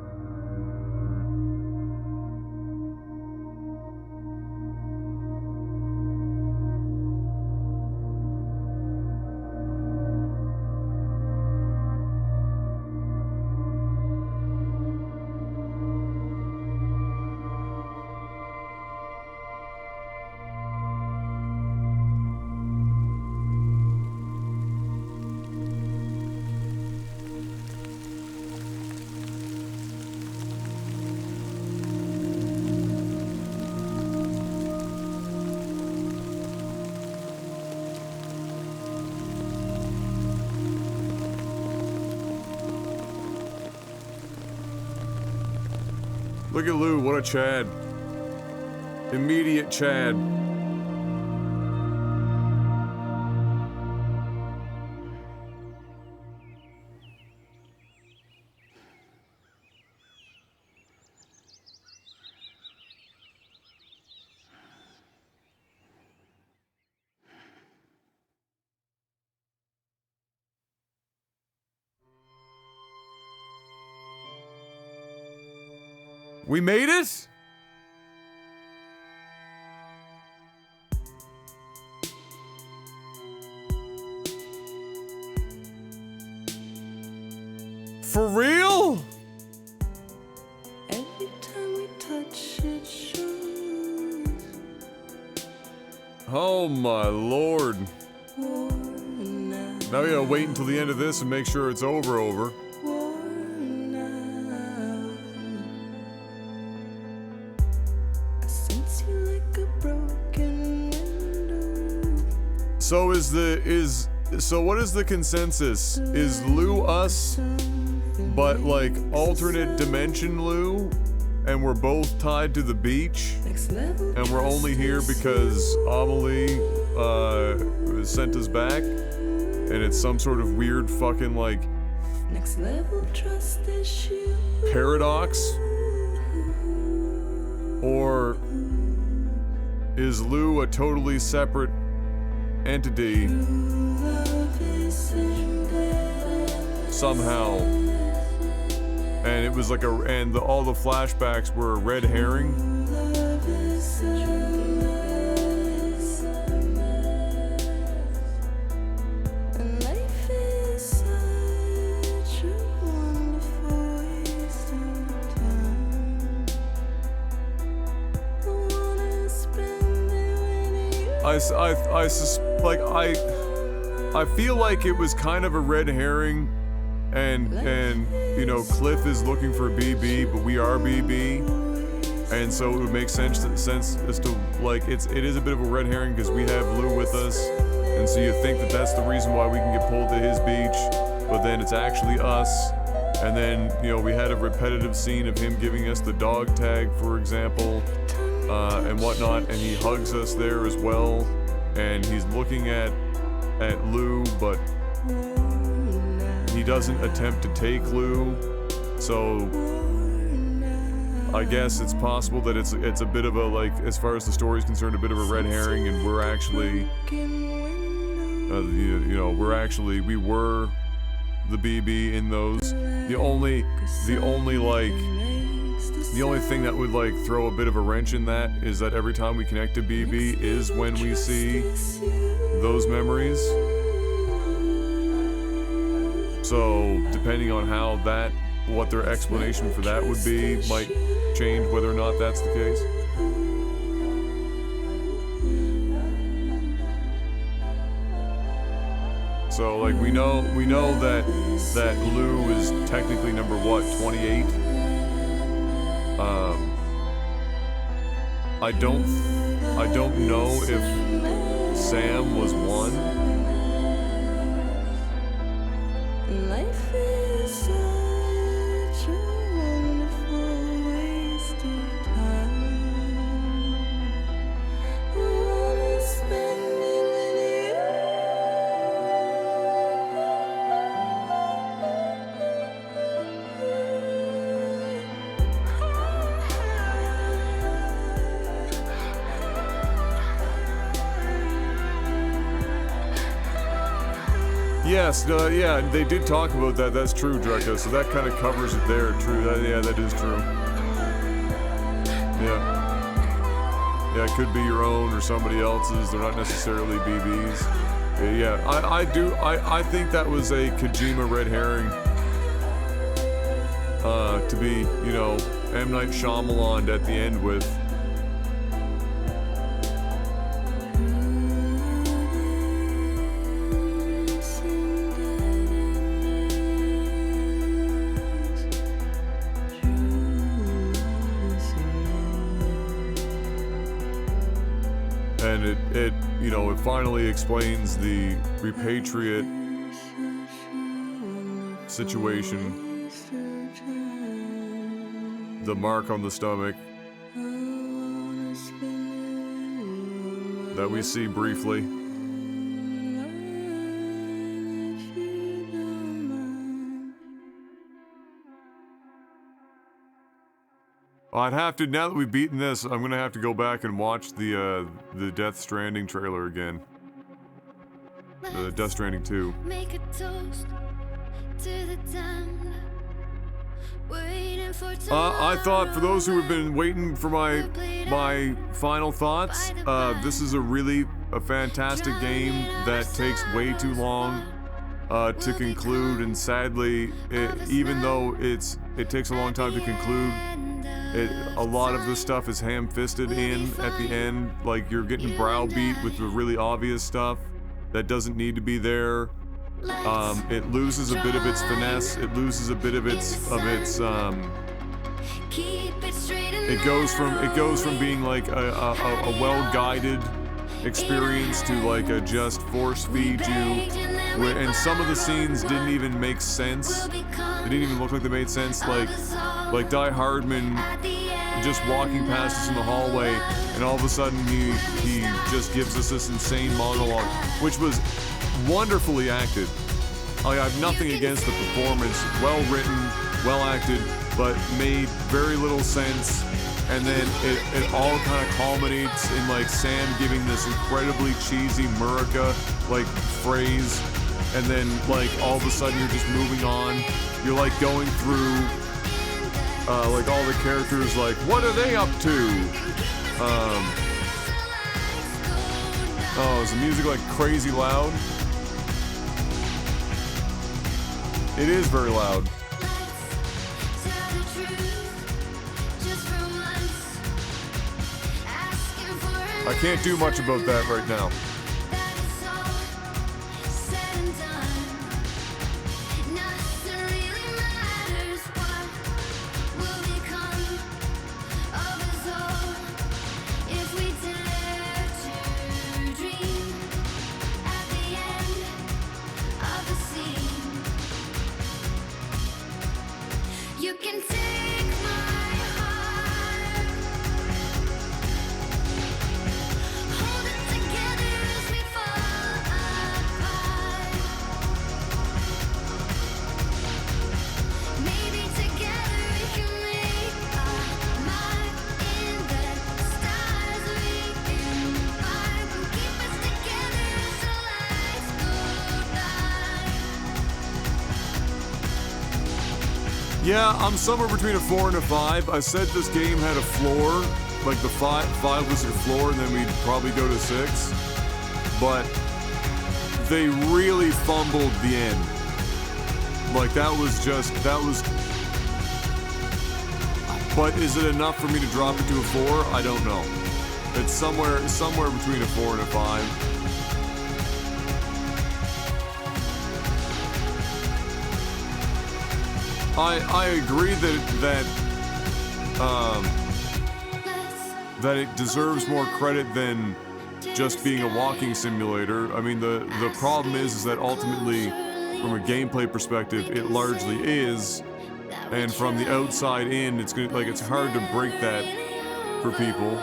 Look at Lou, what a Chad. Immediate Chad. We made it? For real? Every time we touch it shows. Oh my lord. Now we gotta wait until the end of this and make sure it's over. So what is the consensus? Is Lou us, but like alternate dimension Lou, and we're both tied to the beach, and we're only here because Amelie sent us back, and it's some sort of weird fucking like paradox? Or is Lou a totally separate entity somehow, and it was like all the flashbacks were a red herring? I feel like it was kind of a red herring, and you know, Cliff is looking for BB, but we are BB, and so it would make sense as to like it is a bit of a red herring because we have Lou with us, and so you think that that's the reason why we can get pulled to his beach, but then it's actually us. And then, you know, we had a repetitive scene of him giving us the dog tag, for example, and whatnot, and he hugs us there as well, and he's looking at Lou, but he doesn't attempt to take Lou, so I guess it's possible that it's a bit of a, like, as far as the story's concerned, a bit of a red herring, and we're actually, you know, we were the BB in those. The only thing that would like throw a bit of a wrench in that is that every time we connect to BB is when we see those memories. So depending on how what their explanation for that would be might change whether or not that's the case. So like we know that Lou is technically number what, 28? I don't know if Sam was 1. Life is such a wonderful waste of time. Wanna spend it with Yes, yeah, they did talk about that. That's true, Drekka. So that kind of covers it there. True. Yeah, that is true. Yeah, it could be your own or somebody else's. They're not necessarily BBs. Yeah, I think that was a Kojima red herring. To be, you know, M. Night Shyamalan at the end with. And it you know, it finally explains the repatriate situation. The mark on the stomach that we see briefly. I'd have to, now that we've beaten this, I'm gonna have to go back and watch the Death Stranding trailer again. The Death Stranding 2. make a toast to the time waiting for I thought, for those who have been waiting for my final thoughts, this is a fantastic game that takes way too long to conclude, and sadly, even though it takes a long time to conclude, a lot of the stuff is ham-fisted in at the end. Like, you're getting browbeat with the really obvious stuff that doesn't need to be there. It loses a bit of its finesse. It loses a bit of its it goes from being like a well-guided experience to like a just force feed you, and some of the scenes didn't even make sense. They didn't even look like they made sense. Like Die Hardman just walking past us in the hallway, and all of a sudden he just gives us this insane monologue, which was wonderfully acted. I have nothing against the performance. Well written, well acted, but made very little sense. And then it all kind of culminates in like Sam giving this incredibly cheesy Murica like phrase, and then like all of a sudden you're just moving on. You're like going through like all the characters, like what are they up to? Oh, is the music like crazy loud? It is very loud. I can't do much about that right now. You can take my heart, hold it together as we fall apart. Maybe together we can make a mark in the stars. We embark and keep us together as the lights go by. Yeah, I'm somewhere between a 4 and a 5. I said this game had a floor, like the 5 was your floor, and then we'd probably go to 6. But they really fumbled the end. Like that was. But is it enough for me to drop it to a 4? I don't know. It's somewhere between a 4 and a 5. I agree that it deserves more credit than just being a walking simulator. I mean, the problem is that ultimately, from a gameplay perspective, it largely is, and from the outside in, it's hard to break that for people.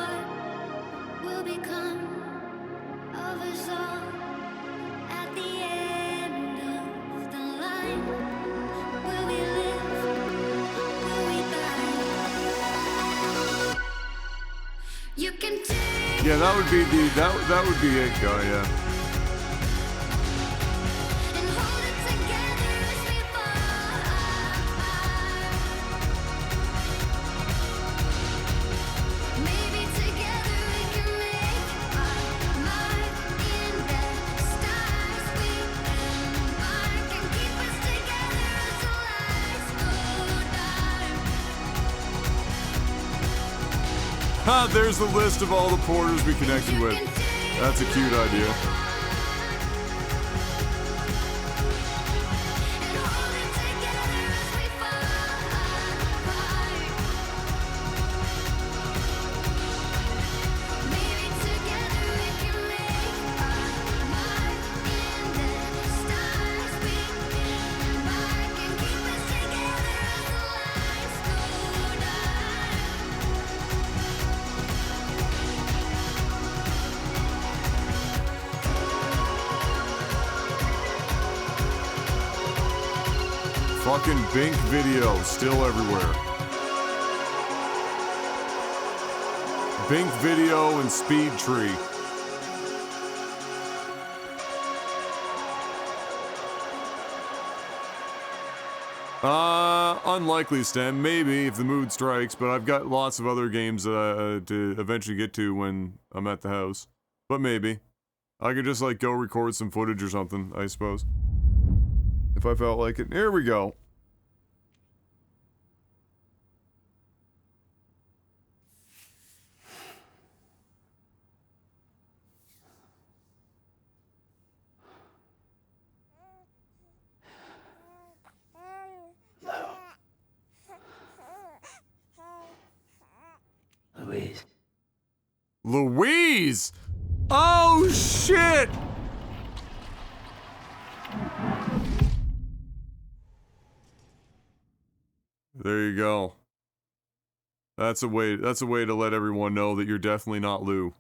You can take Yeah, that would be it, guy. Yeah. and hold it together as we fall apart. Maybe together we can make a mark in the stars. We embark and keep us together as the lights go dark. Ha! There's the list of all the porters we connected with. That's a cute idea. Fucking Bink video, still everywhere. Bink video and Speed Tree. Unlikely, Stem. Maybe if the mood strikes, but I've got lots of other games to eventually get to when I'm at the house. But maybe. I could just like go record some footage or something, I suppose. If I felt like it. Here we go. Louise. Louise! Oh, shit! There you go. That's a way to let everyone know that you're definitely not Lou.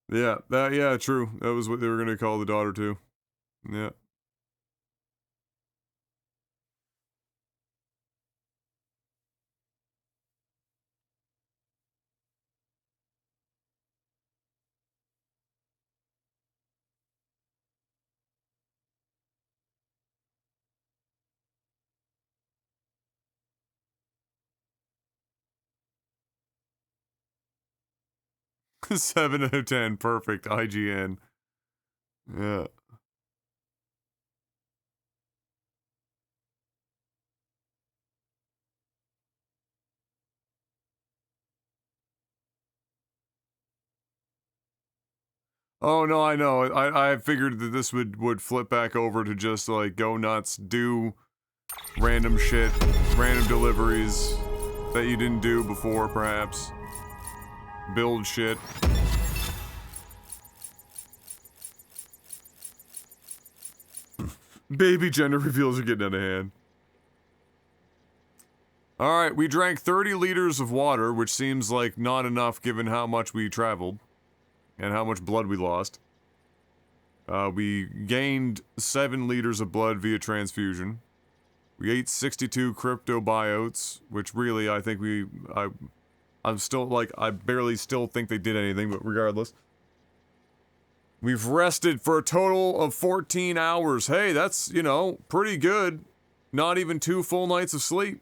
Yeah, true. That was what they were gonna call the daughter too. Yeah. Seven out of 10, perfect. IGN. Yeah. Oh, no, I know. I figured that this would flip back over to just, like, go nuts, do random shit, random deliveries that you didn't do before, perhaps. Build shit. Baby gender reveals are getting out of hand. Alright, we drank 30 liters of water, which seems like not enough given how much we traveled. And how much blood we lost. We gained 7 liters of blood via transfusion. We ate 62 crypto biotes, which really I think I'm still like, I barely still think they did anything, but regardless. We've rested for a total of 14 hours. Hey, that's, you know, pretty good. Not even 2 full nights of sleep.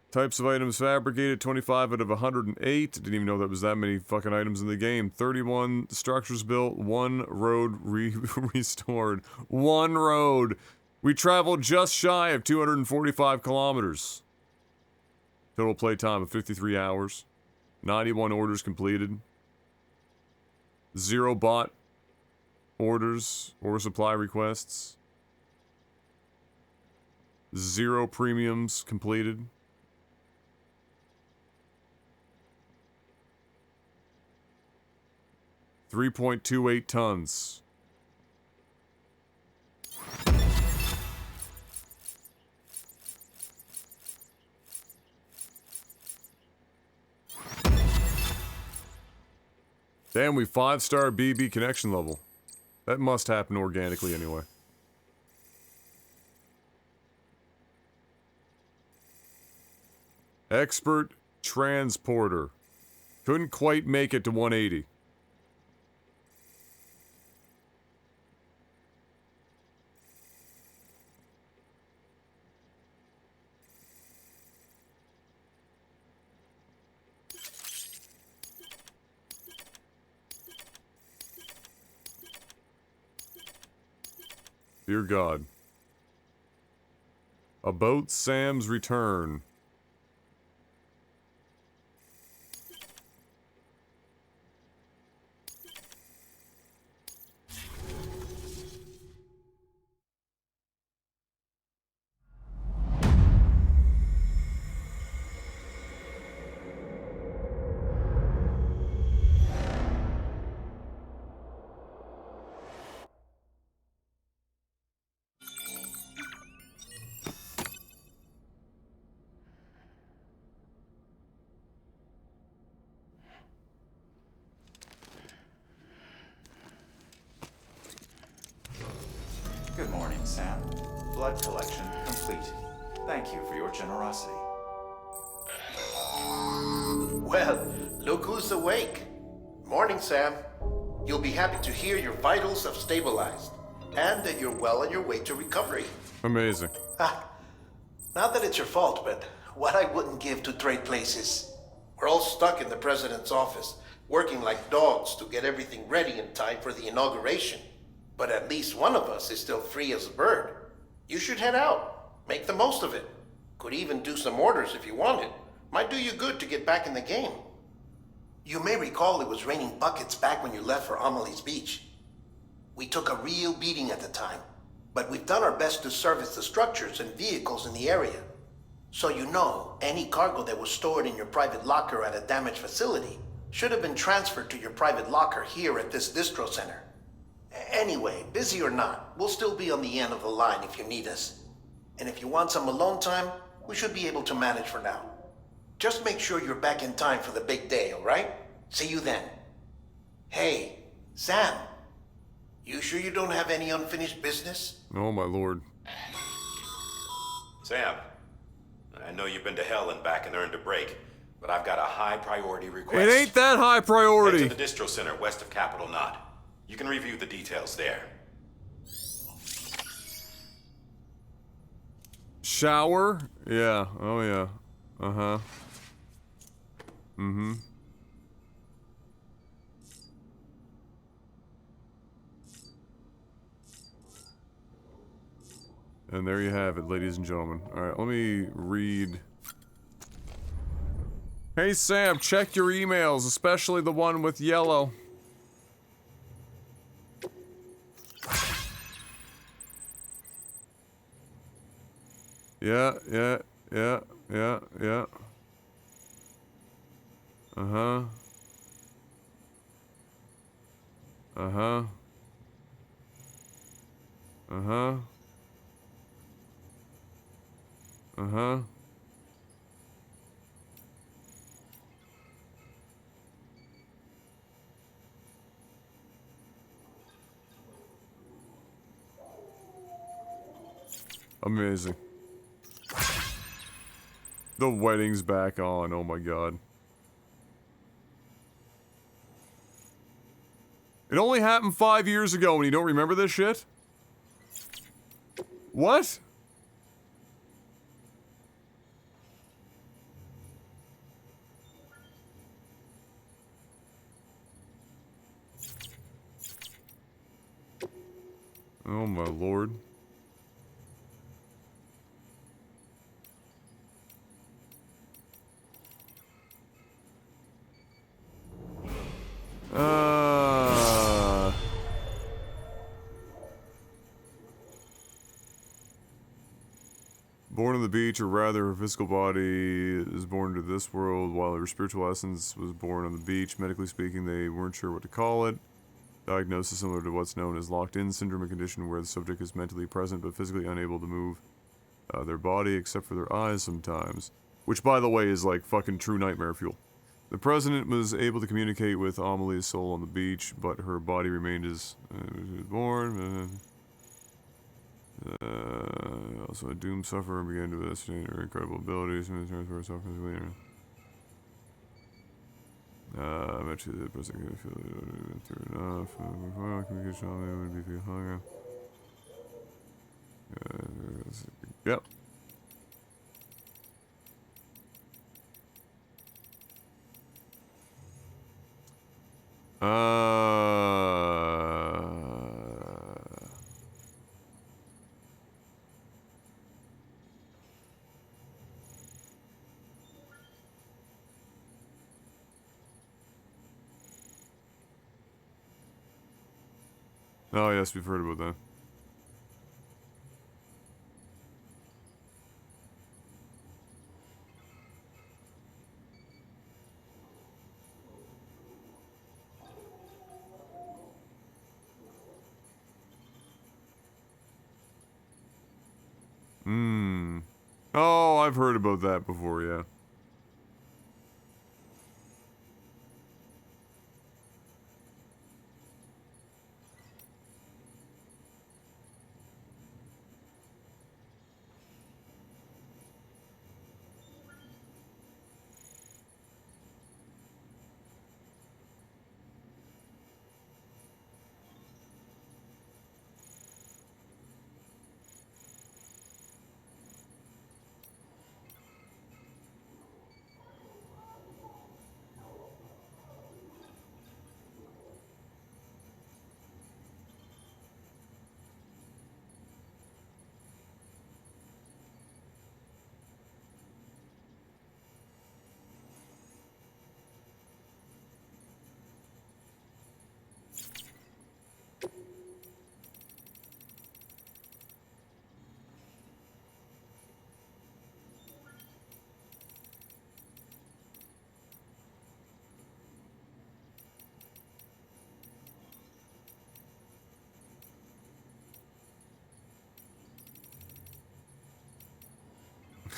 Types of items fabricated, 25 out of 108. Didn't even know that was that many fucking items in the game. 31 structures built, 1 road restored. 1 road. We traveled just shy of 245 kilometers. Total playtime of 53 hours. 91 orders completed. 0 bot orders or supply requests. 0 premiums completed. 3.28 tons. Damn, we 5-star BB connection level. That must happen organically anyway. Expert transporter. Couldn't quite make it to 180. Dear God. About Sam's return. Good morning, Sam. Blood collection complete. Thank you for your generosity. Well, look who's awake. Morning, Sam. You'll be happy to hear your vitals have stabilized, and that you're well on your way to recovery. Amazing. Not that it's your fault, but what I wouldn't give to trade places. We're all stuck in the president's office, working like dogs to get everything ready in time for the inauguration. But at least one of us is still free as a bird. You should head out. Make the most of it. Could even do some orders if you wanted. Might do you good to get back in the game. You may recall it was raining buckets back when you left for Amelie's Beach. We took a real beating at the time, but we've done our best to service the structures and vehicles in the area. So you know, any cargo that was stored in your private locker at a damaged facility should have been transferred to your private locker here at this distro center. Anyway, busy or not, we'll still be on the end of the line if you need us. And if you want some alone time, we should be able to manage for now. Just make sure you're back in time for the big day, alright? See you then. Hey, Sam. You sure you don't have any unfinished business? Oh my lord. Sam, I know you've been to hell and back and earned a break, but I've got a high priority request. It ain't that high priority. Head to the distro center west of Capitol Knot. You can review the details there. Shower? Yeah. Oh yeah. Uh-huh. Mm-hmm. And there you have it, ladies and gentlemen. Alright, let me read. Hey Sam, check your emails, especially the one with yellow. Yeah, yeah, yeah, yeah, yeah. Uh-huh. Uh-huh. Uh-huh. Uh-huh. Amazing. The wedding's back on, oh my god. It only happened 5 years ago and you don't remember this shit? What? Oh my lord. Born on the beach, or rather her physical body is born to this world, while her spiritual essence was born on the beach. Medically speaking, they weren't sure what to call it. Diagnosis similar to what's known as locked-in syndrome, a condition where the subject is mentally present but physically unable to move their body except for their eyes sometimes. Which, by the way, is like fucking true nightmare fuel. The president was able to communicate with Amelie's soul on the beach, but her body remained as she was born. Also a doom sufferer began to investigate her incredible abilities and herself physically. Eventually the president could feel it through enough. Communication would be hunger. Yep. Oh yes, we've heard about that. Hmm. Oh, I've heard about that before, yeah.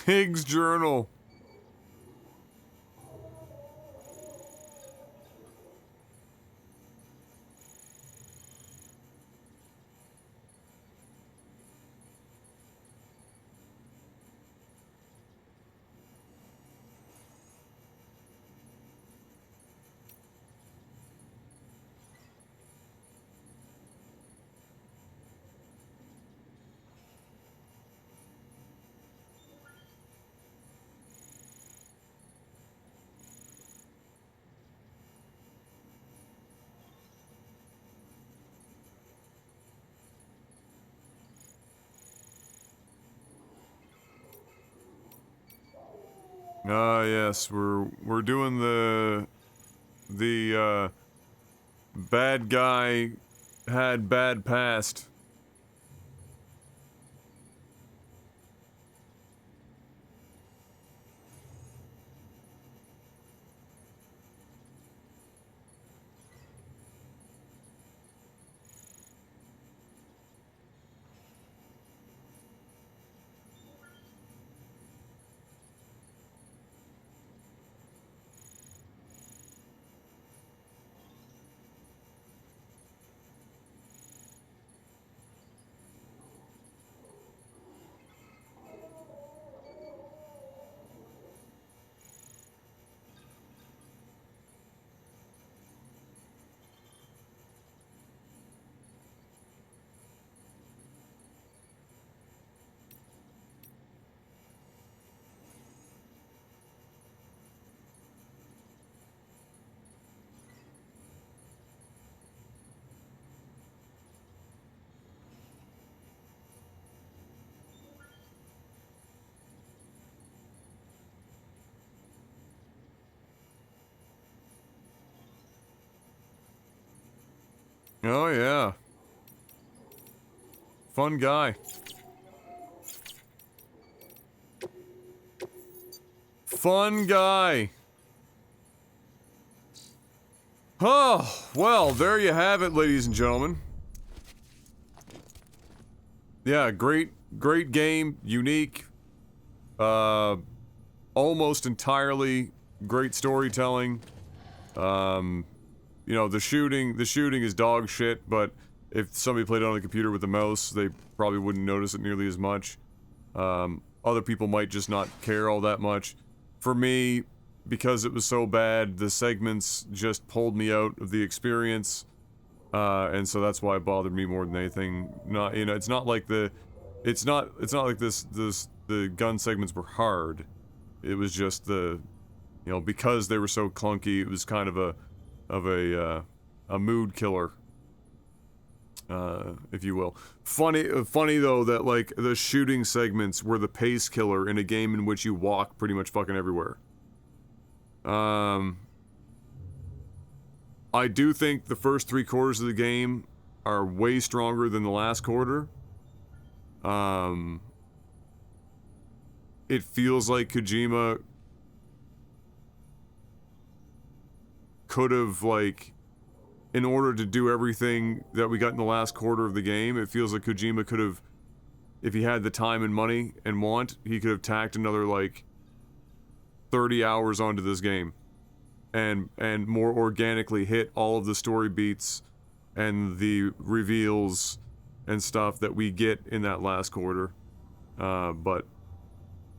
Higgs journal. Ah, yes, we're doing the bad guy had bad past. Oh, yeah. Fun guy. Fun guy. Oh, well, there you have it, ladies and gentlemen. Yeah, great game, unique, almost entirely great storytelling. You know, the shooting is dog shit, but if somebody played it on the computer with a mouse, they probably wouldn't notice it nearly as much. Other people might just not care all that much. For me, because it was so bad, the segments just pulled me out of the experience. And so that's why it bothered me more than anything. Not, you know, it's not like the gun segments were hard. It was just the, you know, because they were so clunky, it was kind of a mood killer, if you will. Funny though that like the shooting segments were the pace killer in a game in which you walk pretty much fucking everywhere. I do think the first 3 quarters of the game are way stronger than the last quarter. It feels like Kojima could have, like, in order to do everything that we got in the last quarter of the game, it feels like Kojima could have, if he had the time and money and want, he could have tacked another, like, 30 hours onto this game. And more organically hit all of the story beats and the reveals and stuff that we get in that last quarter. But,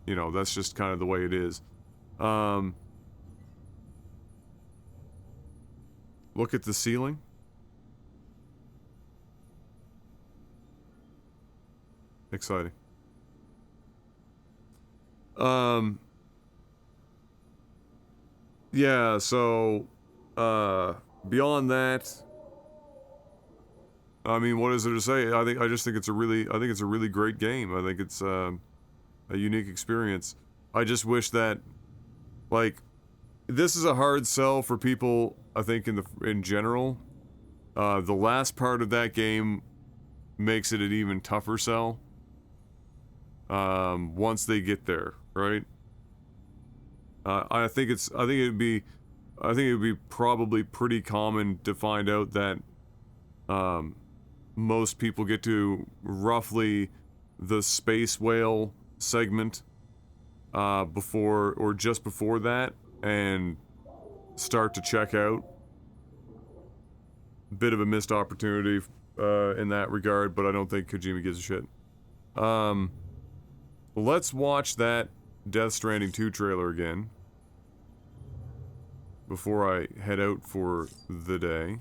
you know, that's just kind of the way it is. Look at the ceiling. Exciting. Yeah, so, beyond that, I mean, what is there to say? I just think it's a really great game. I think it's, a unique experience. I just wish that, like, this is a hard sell for people, I think, in general. The last part of that game makes it an even tougher sell. Once they get there, right? I think it would be probably pretty common to find out that most people get to roughly the space whale segment before or just before that and start to check out. Bit of a missed opportunity in that regard, but I don't think Kojima gives a shit. Let's watch that Death Stranding 2 trailer again before I head out for the day.